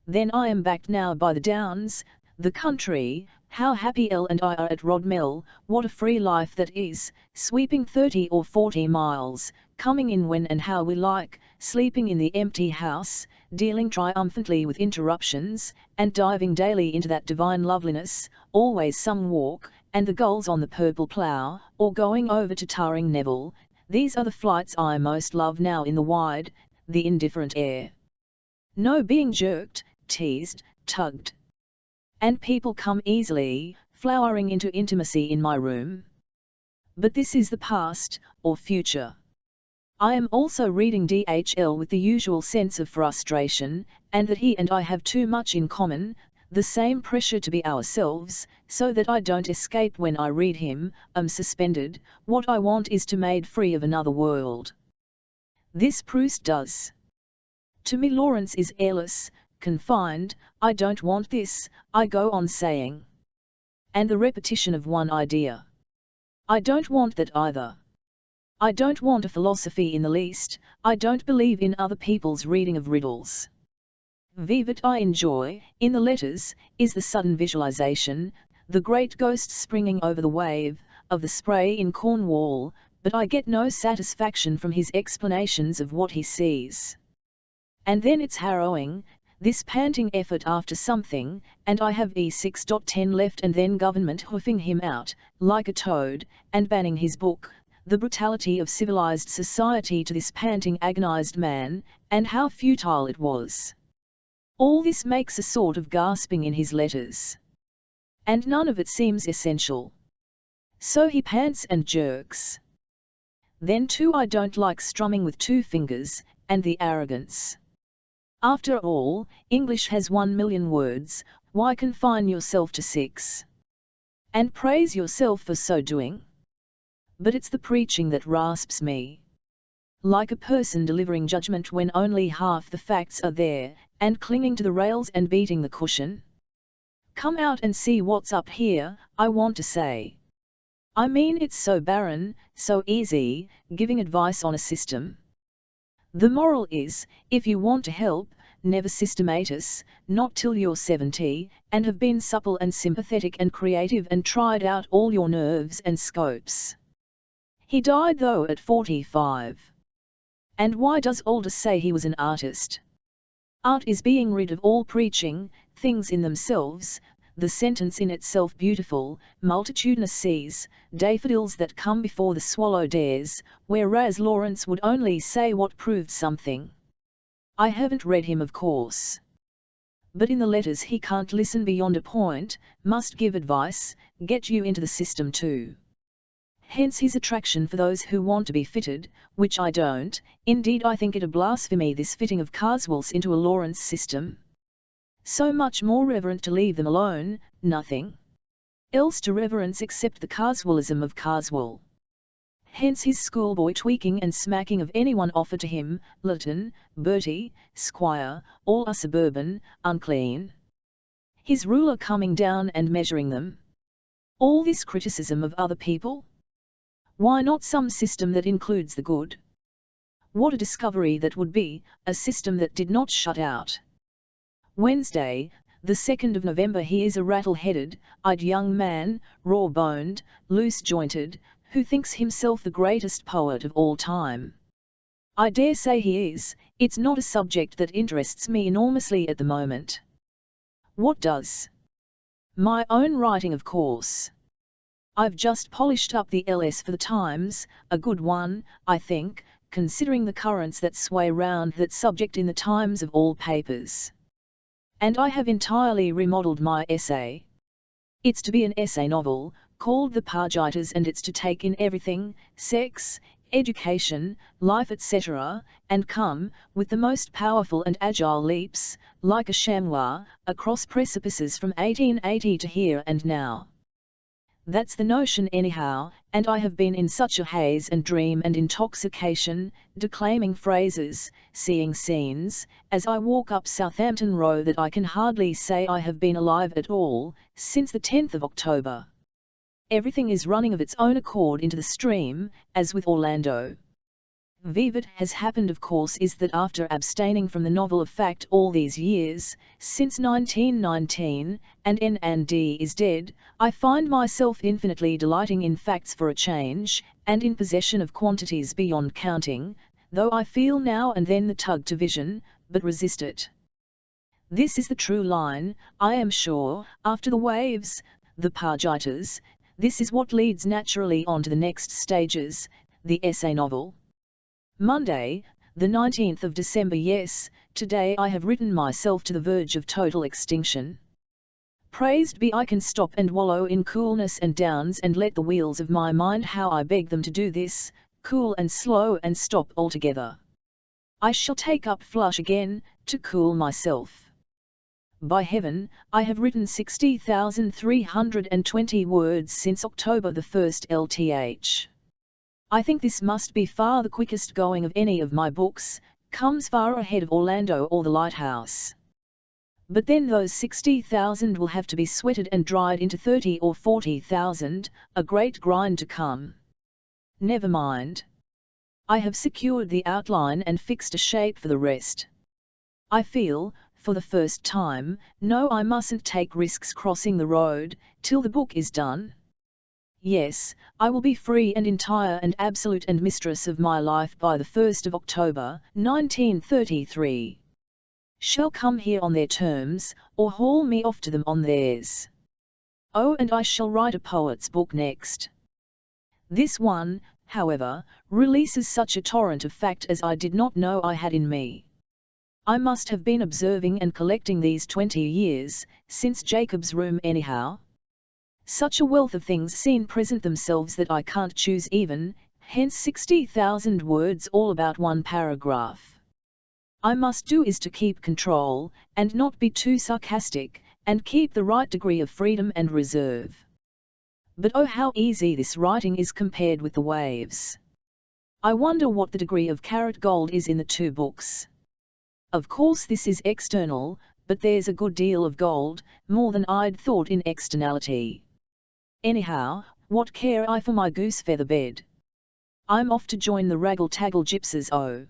Then I am back now by the Downs, the country. How happy Elle and I are at Rodmell, what a free life that is, sweeping 30 or 40 miles, coming in when and how we like, sleeping in the empty house, dealing triumphantly with interruptions, and diving daily into that divine loveliness, always some walk, and the gulls on the purple plough, or going over to Tarring Neville. These are the flights I most love now in the wide, the indifferent air. No being jerked, teased, tugged. And people come easily, flowering into intimacy in my room. But this is the past, or future. I am also reading DHL with the usual sense of frustration, and that he and I have too much in common, the same pressure to be ourselves, so that I don't escape when I read him, suspended. What I want is to made free of another world. This Proust does. To me Lawrence is airless, confined. I don't want this, I go on saying. And the repetition of one idea. I don't want that either. I don't want a philosophy in the least, I don't believe in other people's reading of riddles. Vivat I enjoy, in the letters, is the sudden visualization, the great ghost springing over the wave, of the spray in Cornwall, but I get no satisfaction from his explanations of what he sees. And then it's harrowing, this panting effort after something, and I have E6.10 left and then government hoofing him out, like a toad, and banning his book, the brutality of civilized society to this panting agonized man, and how futile it was. All this makes a sort of gasping in his letters. And none of it seems essential. So he pants and jerks. Then too I don't like strumming with 2 fingers, and the arrogance. After all, English has 1,000,000 words, why confine yourself to 6? And praise yourself for so doing? But it's the preaching that rasps me. Like a person delivering judgment when only half the facts are there, and clinging to the rails and beating the cushion. Come out and see what's up here, I want to say. I mean it's so barren, so easy, giving advice on a system. The moral is, if you want to help, never systematize, not till you're 70, and have been supple and sympathetic and creative and tried out all your nerves and scopes. He died though at 45. And why does Aldous say he was an artist? Art is being rid of all preaching, things in themselves, the sentence in itself beautiful, multitudinous seas, daffodils that come before the swallow dares, whereas Lawrence would only say what proved something. I haven't read him of course. But in the letters he can't listen beyond a point, must give advice, get you into the system too. Hence his attraction for those who want to be fitted, which I don't. Indeed I think it a blasphemy this fitting of Carswells into a Lawrence system. So much more reverent to leave them alone, nothing else to reverence except the Carswellism of Carswell. Hence his schoolboy tweaking and smacking of anyone offered to him, Lytton, Bertie, Squire, all are suburban, unclean. His ruler coming down and measuring them. All this criticism of other people? Why not some system that includes the good? What a discovery that would be, a system that did not shut out. Wednesday, the 2nd of November. He is a rattle-headed, eyed young man, raw-boned, loose-jointed, who thinks himself the greatest poet of all time. I dare say he is, it's not a subject that interests me enormously at the moment. What does? My own writing of course. I've just polished up the LS for the Times, a good one, I think, considering the currents that sway round that subject in the Times of all papers. And I have entirely remodelled my essay. It's to be an essay novel, called The Pargitas, and it's to take in everything, sex, education, life etc., and come, with the most powerful and agile leaps, like a chamois, across precipices from 1880 to here and now. That's the notion anyhow, and I have been in such a haze and dream and intoxication, declaiming phrases, seeing scenes, as I walk up Southampton Row that I can hardly say I have been alive at all, since the 10th of October. Everything is running of its own accord into the stream, as with Orlando. Vivat has happened of course is that after abstaining from the novel of fact all these years, since 1919, and N&D is dead, I find myself infinitely delighting in facts for a change, and in possession of quantities beyond counting, though I feel now and then the tug to vision, but resist it. This is the true line, I am sure, after the waves, the Pargitas, this is what leads naturally on to the next stages, the essay novel. Monday, the 19th of December. Yes, today I have written myself to the verge of total extinction. Praised be I can stop and wallow in coolness and downs and let the wheels of my mind how I beg them to do this, cool and slow and stop altogether. I shall take up flush again, to cool myself. By heaven, I have written 60,320 words since October the 1st LTH. I think this must be far the quickest going of any of my books, comes far ahead of Orlando or The Lighthouse. But then those 60,000 will have to be sweated and dried into 30 or 40,000, a great grind to come. Never mind. I have secured the outline and fixed a shape for the rest. I feel, for the first time, no, I mustn't take risks crossing the road, till the book is done. Yes, I will be free and entire and absolute and mistress of my life by the 1st of October, 1933. Shall come here on their terms, or haul me off to them on theirs. Oh, and I shall write a poet's book next. This one, however, releases such a torrent of fact as I did not know I had in me. I must have been observing and collecting these 20 years, since Jacob's room anyhow. Such a wealth of things seen present themselves that I can't choose even, hence 60,000 words all about one paragraph. I must do is to keep control, and not be too sarcastic, and keep the right degree of freedom and reserve. But oh, how easy this writing is compared with the waves. I wonder what the degree of carat gold is in the two books. Of course this is external, but there's a good deal of gold, more than I'd thought in externality. Anyhow, what care I for my goose feather bed? I'm off to join the raggle-taggle gypsies. Oh!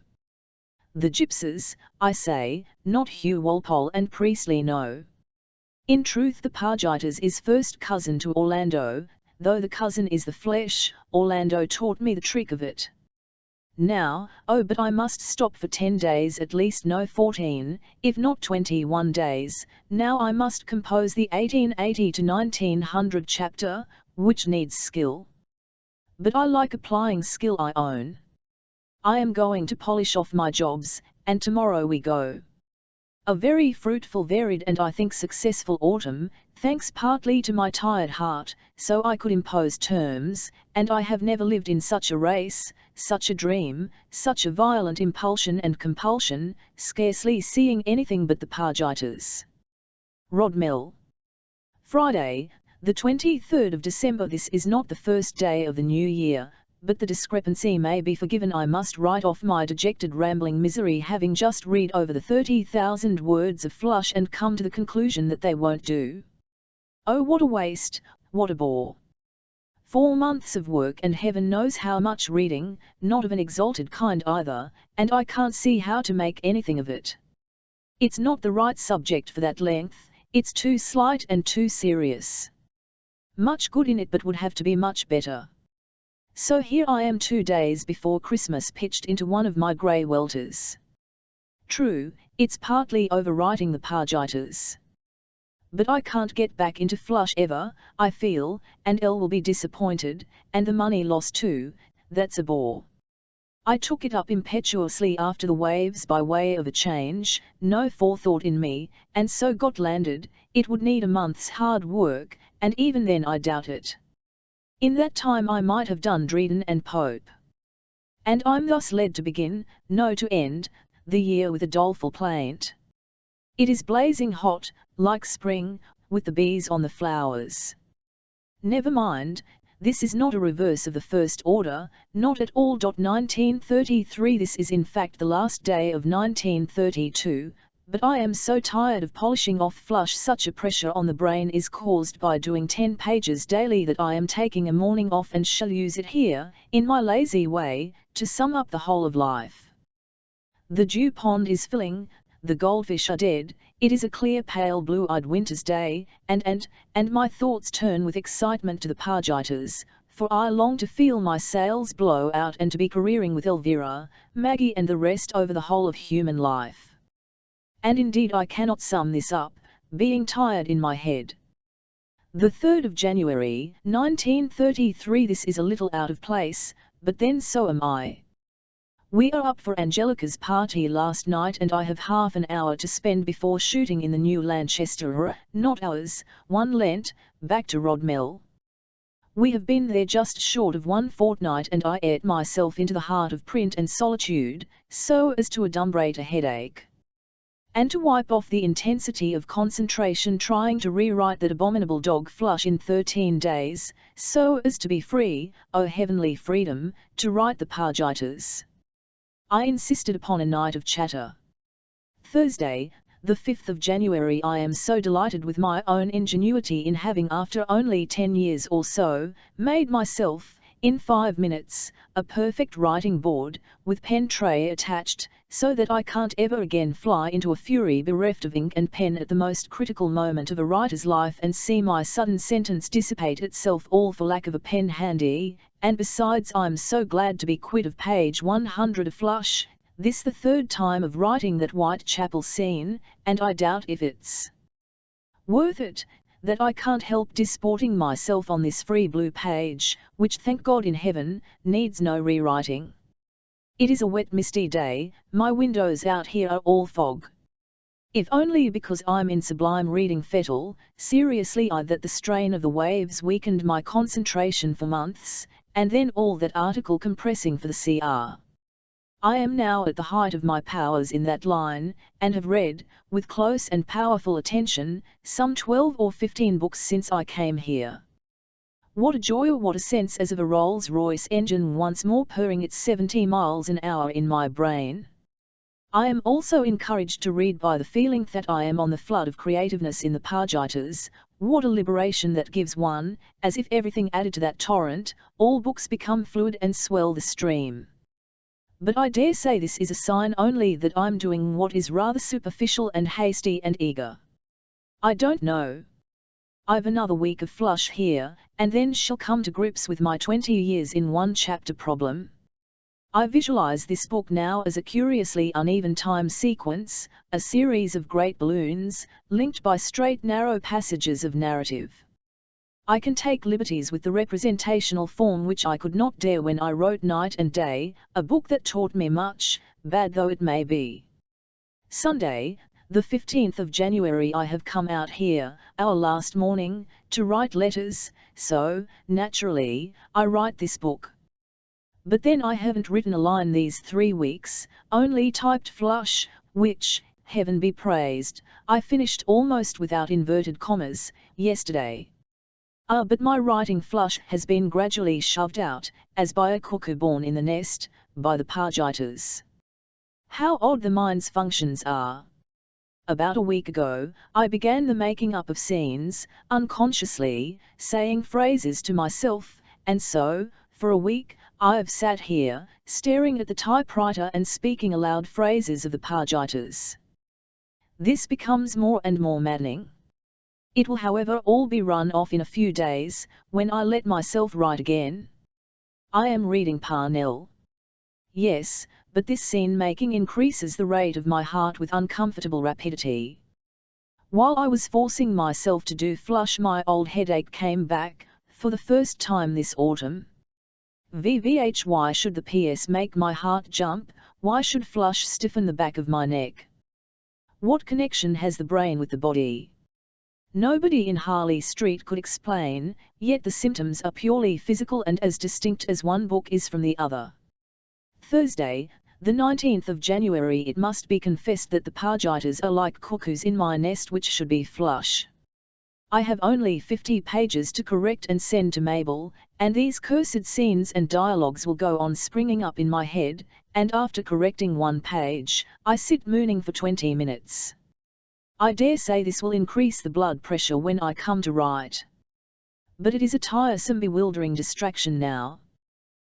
The gypsies, I say, not Hugh Walpole and Priestley, no. In truth the Pargitas is first cousin to Orlando, though the cousin is the flesh. Orlando taught me the trick of it. Now, oh, but I must stop for 10 days at least, no 14, if not 21 days, now I must compose the 1880 to 1900 chapter, which needs skill. But I like applying skill, I own. I am going to polish off my jobs, and tomorrow we go. A very fruitful, varied and I think successful autumn, thanks partly to my tired heart, so I could impose terms, and I have never lived in such a race, such a dream, such a violent impulsion and compulsion, scarcely seeing anything but the Pargitas. Rodmell. Friday, the 23rd of December. This is not the first day of the new year, but the discrepancy may be forgiven. I must write off my dejected rambling misery, having just read over the 30,000 words of Flush and come to the conclusion that they won't do. Oh, what a waste, what a bore. 4 months of work and heaven knows how much reading, not of an exalted kind either, and I can't see how to make anything of it. It's not the right subject for that length, it's too slight and too serious. Much good in it, but would have to be much better. So here I am 2 days before Christmas, pitched into one of my grey welters. True, it's partly overwriting the Pargitas. But I can't get back into Flush ever, I feel, and Elle will be disappointed, and the money lost too, that's a bore. I took it up impetuously after the waves by way of a change, no forethought in me, and so got landed. It would need a month's hard work, and even then I doubt it. In that time I might have done Dryden and Pope. And I'm thus led to begin, no to end, the year with a doleful plaint. It is blazing hot, like spring, with the bees on the flowers. Never mind, this is not a reverse of the first order, not at all. 1933. This is in fact the last day of 1932, but I am so tired of polishing off Flush. Such a pressure on the brain is caused by doing 10 pages daily that I am taking a morning off and shall use it here, in my lazy way, to sum up the whole of life. The dew pond is filling, the goldfish are dead, it is a clear pale blue-eyed winter's day, and my thoughts turn with excitement to the Pargitas, for I long to feel my sails blow out and to be careering with Elvira, Maggie and the rest over the whole of human life. And indeed I cannot sum this up, being tired in my head. The 3rd of January, 1933. This is a little out of place, but then so am I. We are up for Angelica's party last night and I have half an hour to spend before shooting in the new Lanchester, not ours, 1 Lent, back to Rodmell. We have been there just short of 1 fortnight and I ate myself into the heart of print and solitude, so as to adumbrate a headache. and to wipe off the intensity of concentration trying to rewrite that abominable dog flush in 13 days, so as to be free, oh heavenly freedom, to write the Pargitas. I insisted upon a night of chatter. Thursday, the 5th of January. I am so delighted with my own ingenuity in having, after only 10 years or so, made myself, in 5 minutes, a perfect writing board, with pen tray attached, so that I can't ever again fly into a fury bereft of ink and pen at the most critical moment of a writer's life and see my sudden sentence dissipate itself all for lack of a pen handy, and besides I'm so glad to be quit of page 100 a flush, this the 3rd time of writing that Whitechapel scene, and I doubt if it's worth it, that I can't help disporting myself on this free blue page, which thank God in heaven, needs no rewriting. It is a wet misty day, my windows out here are all fog. If only because I'm in sublime reading fettle, seriously that the strain of the waves weakened my concentration for months, and then all that article compressing for the CR. I am now at the height of my powers in that line, and have read, with close and powerful attention, some 12 or 15 books since I came here. What a joy, or what a sense as of a Rolls-Royce engine once more purring its 70 miles an hour in my brain. I am also encouraged to read by the feeling that I am on the flood of creativeness in the Pargitas. What a liberation that gives one, as if everything added to that torrent, all books become fluid and swell the stream. But I dare say this is a sign only that I'm doing what is rather superficial and hasty and eager. I don't know. I've another week of flush here, and then shall come to grips with my 20 years in one chapter problem. I visualize this book now as a curiously uneven time sequence, a series of great balloons, linked by straight narrow passages of narrative. I can take liberties with the representational form which I could not dare when I wrote Night and Day, a book that taught me much, bad though it may be. Sunday, the 15th of January. I have come out here, our last morning, to write letters, so, naturally, I write this book. But then I haven't written a line these 3 weeks, only typed flush, which, heaven be praised, I finished almost without inverted commas, yesterday. But my writing flush has been gradually shoved out, as by a cuckoo born in the nest, by the Pargitas. How odd the mind's functions are. About a week ago, I began the making up of scenes, unconsciously, saying phrases to myself, and so, for a week, I've sat here, staring at the typewriter and speaking aloud phrases of the Pargitas. This becomes more and more maddening. It will however all be run off in a few days, when I let myself write again. I am reading Parnell. Yes, but this scene-making increases the rate of my heart with uncomfortable rapidity. While I was forcing myself to do flush, my old headache came back, for the first time this autumn. VVH, why should the PS make my heart jump, why should flush stiffen the back of my neck? What connection has the brain with the body? Nobody in Harley Street could explain, yet the symptoms are purely physical and as distinct as one book is from the other. Thursday, the 19th of January. It must be confessed that the Pargitas are like cuckoos in my nest which should be flush. I have only 50 pages to correct and send to Mabel, and these cursed scenes and dialogues will go on springing up in my head, and after correcting 1 page, I sit mooning for 20 minutes. I dare say this will increase the blood pressure when I come to write. But it is a tiresome, bewildering distraction now.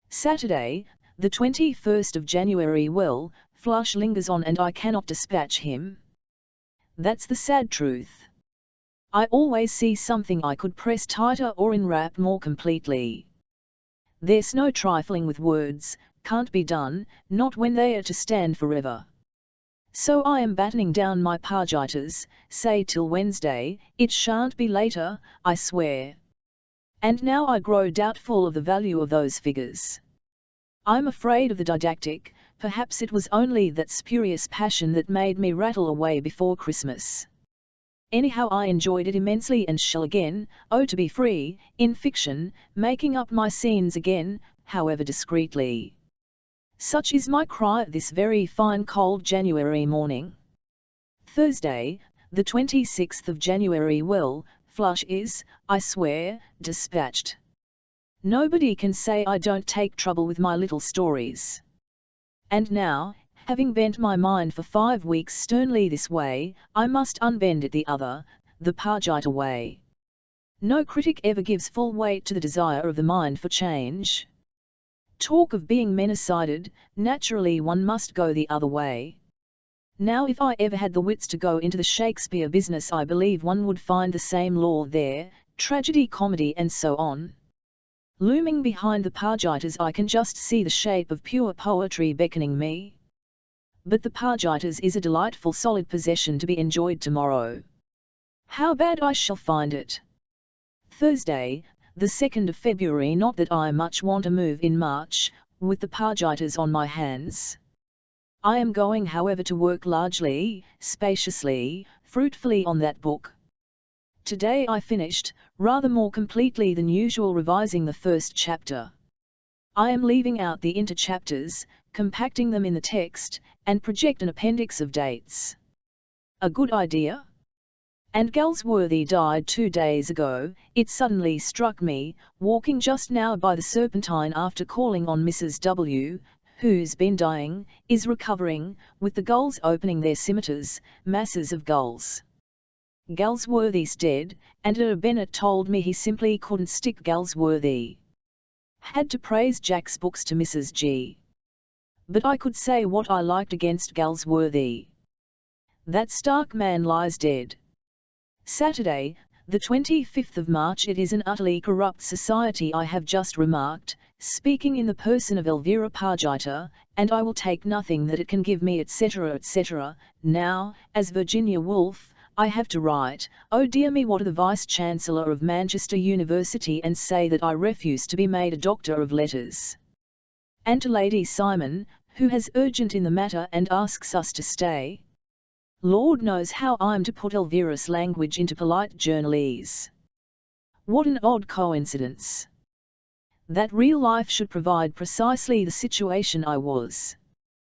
Saturday, the 21st of January. Well, flush lingers on and I cannot dispatch him. That's the sad truth. I always see something I could press tighter or enwrap more completely. There's no trifling with words, can't be done, not when they are to stand forever. So I am battening down my Pargitas, say till Wednesday, it shan't be later, I swear. And now I grow doubtful of the value of those figures. I'm afraid of the didactic, perhaps it was only that spurious passion that made me rattle away before Christmas. Anyhow, I enjoyed it immensely and shall again, oh to be free, in fiction, making up my scenes again, however discreetly. Such is my cry this very fine cold January morning. Thursday, the 26th of January. Well, Flush is, I swear, dispatched. Nobody can say I don't take trouble with my little stories. And now, having bent my mind for 5 weeks sternly this way, I must unbend it the other, the Parjita way. No critic ever gives full weight to the desire of the mind for change. Talk of being many-sided, naturally one must go the other way. Now if I ever had the wits to go into the Shakespeare business, I believe one would find the same law there, tragedy, comedy and so on. Looming behind the Parjitas I can just see the shape of pure poetry beckoning me. But the Parjitas is a delightful solid possession to be enjoyed tomorrow. How bad I shall find it. Thursday, the 2nd of February. Not that I much want to move in March, with the Parjitas on my hands. I am going, however, to work largely, spaciously, fruitfully on that book. Today I finished, rather more completely than usual, revising the first chapter. I am leaving out the inter-chapters, compacting them in the text, and project an appendix of dates. A good idea? And Galsworthy died 2 days ago, it suddenly struck me, walking just now by the Serpentine after calling on Mrs. W., who's been dying, is recovering, with the gulls opening their scimitars, masses of gulls. Galsworthy's dead, and Bennett told me he simply couldn't stick Galsworthy. Had to praise Jack's books to Mrs. G. But I could say what I liked against Galsworthy. That stark man lies dead. Saturday, the 25th of March. It is an utterly corrupt society, I have just remarked, speaking in the person of Elvira Parjita, and I will take nothing that it can give me, etc., etc. Now, as Virginia Woolf, I have to write, oh dear me, what to the Vice-Chancellor of Manchester University and say that I refuse to be made a Doctor of Letters. And to Lady Simon, who has urgent in the matter and asks us to stay. Lord knows how I'm to put Elvira's language into polite journalese. What an odd coincidence. That real life should provide precisely the situation I was.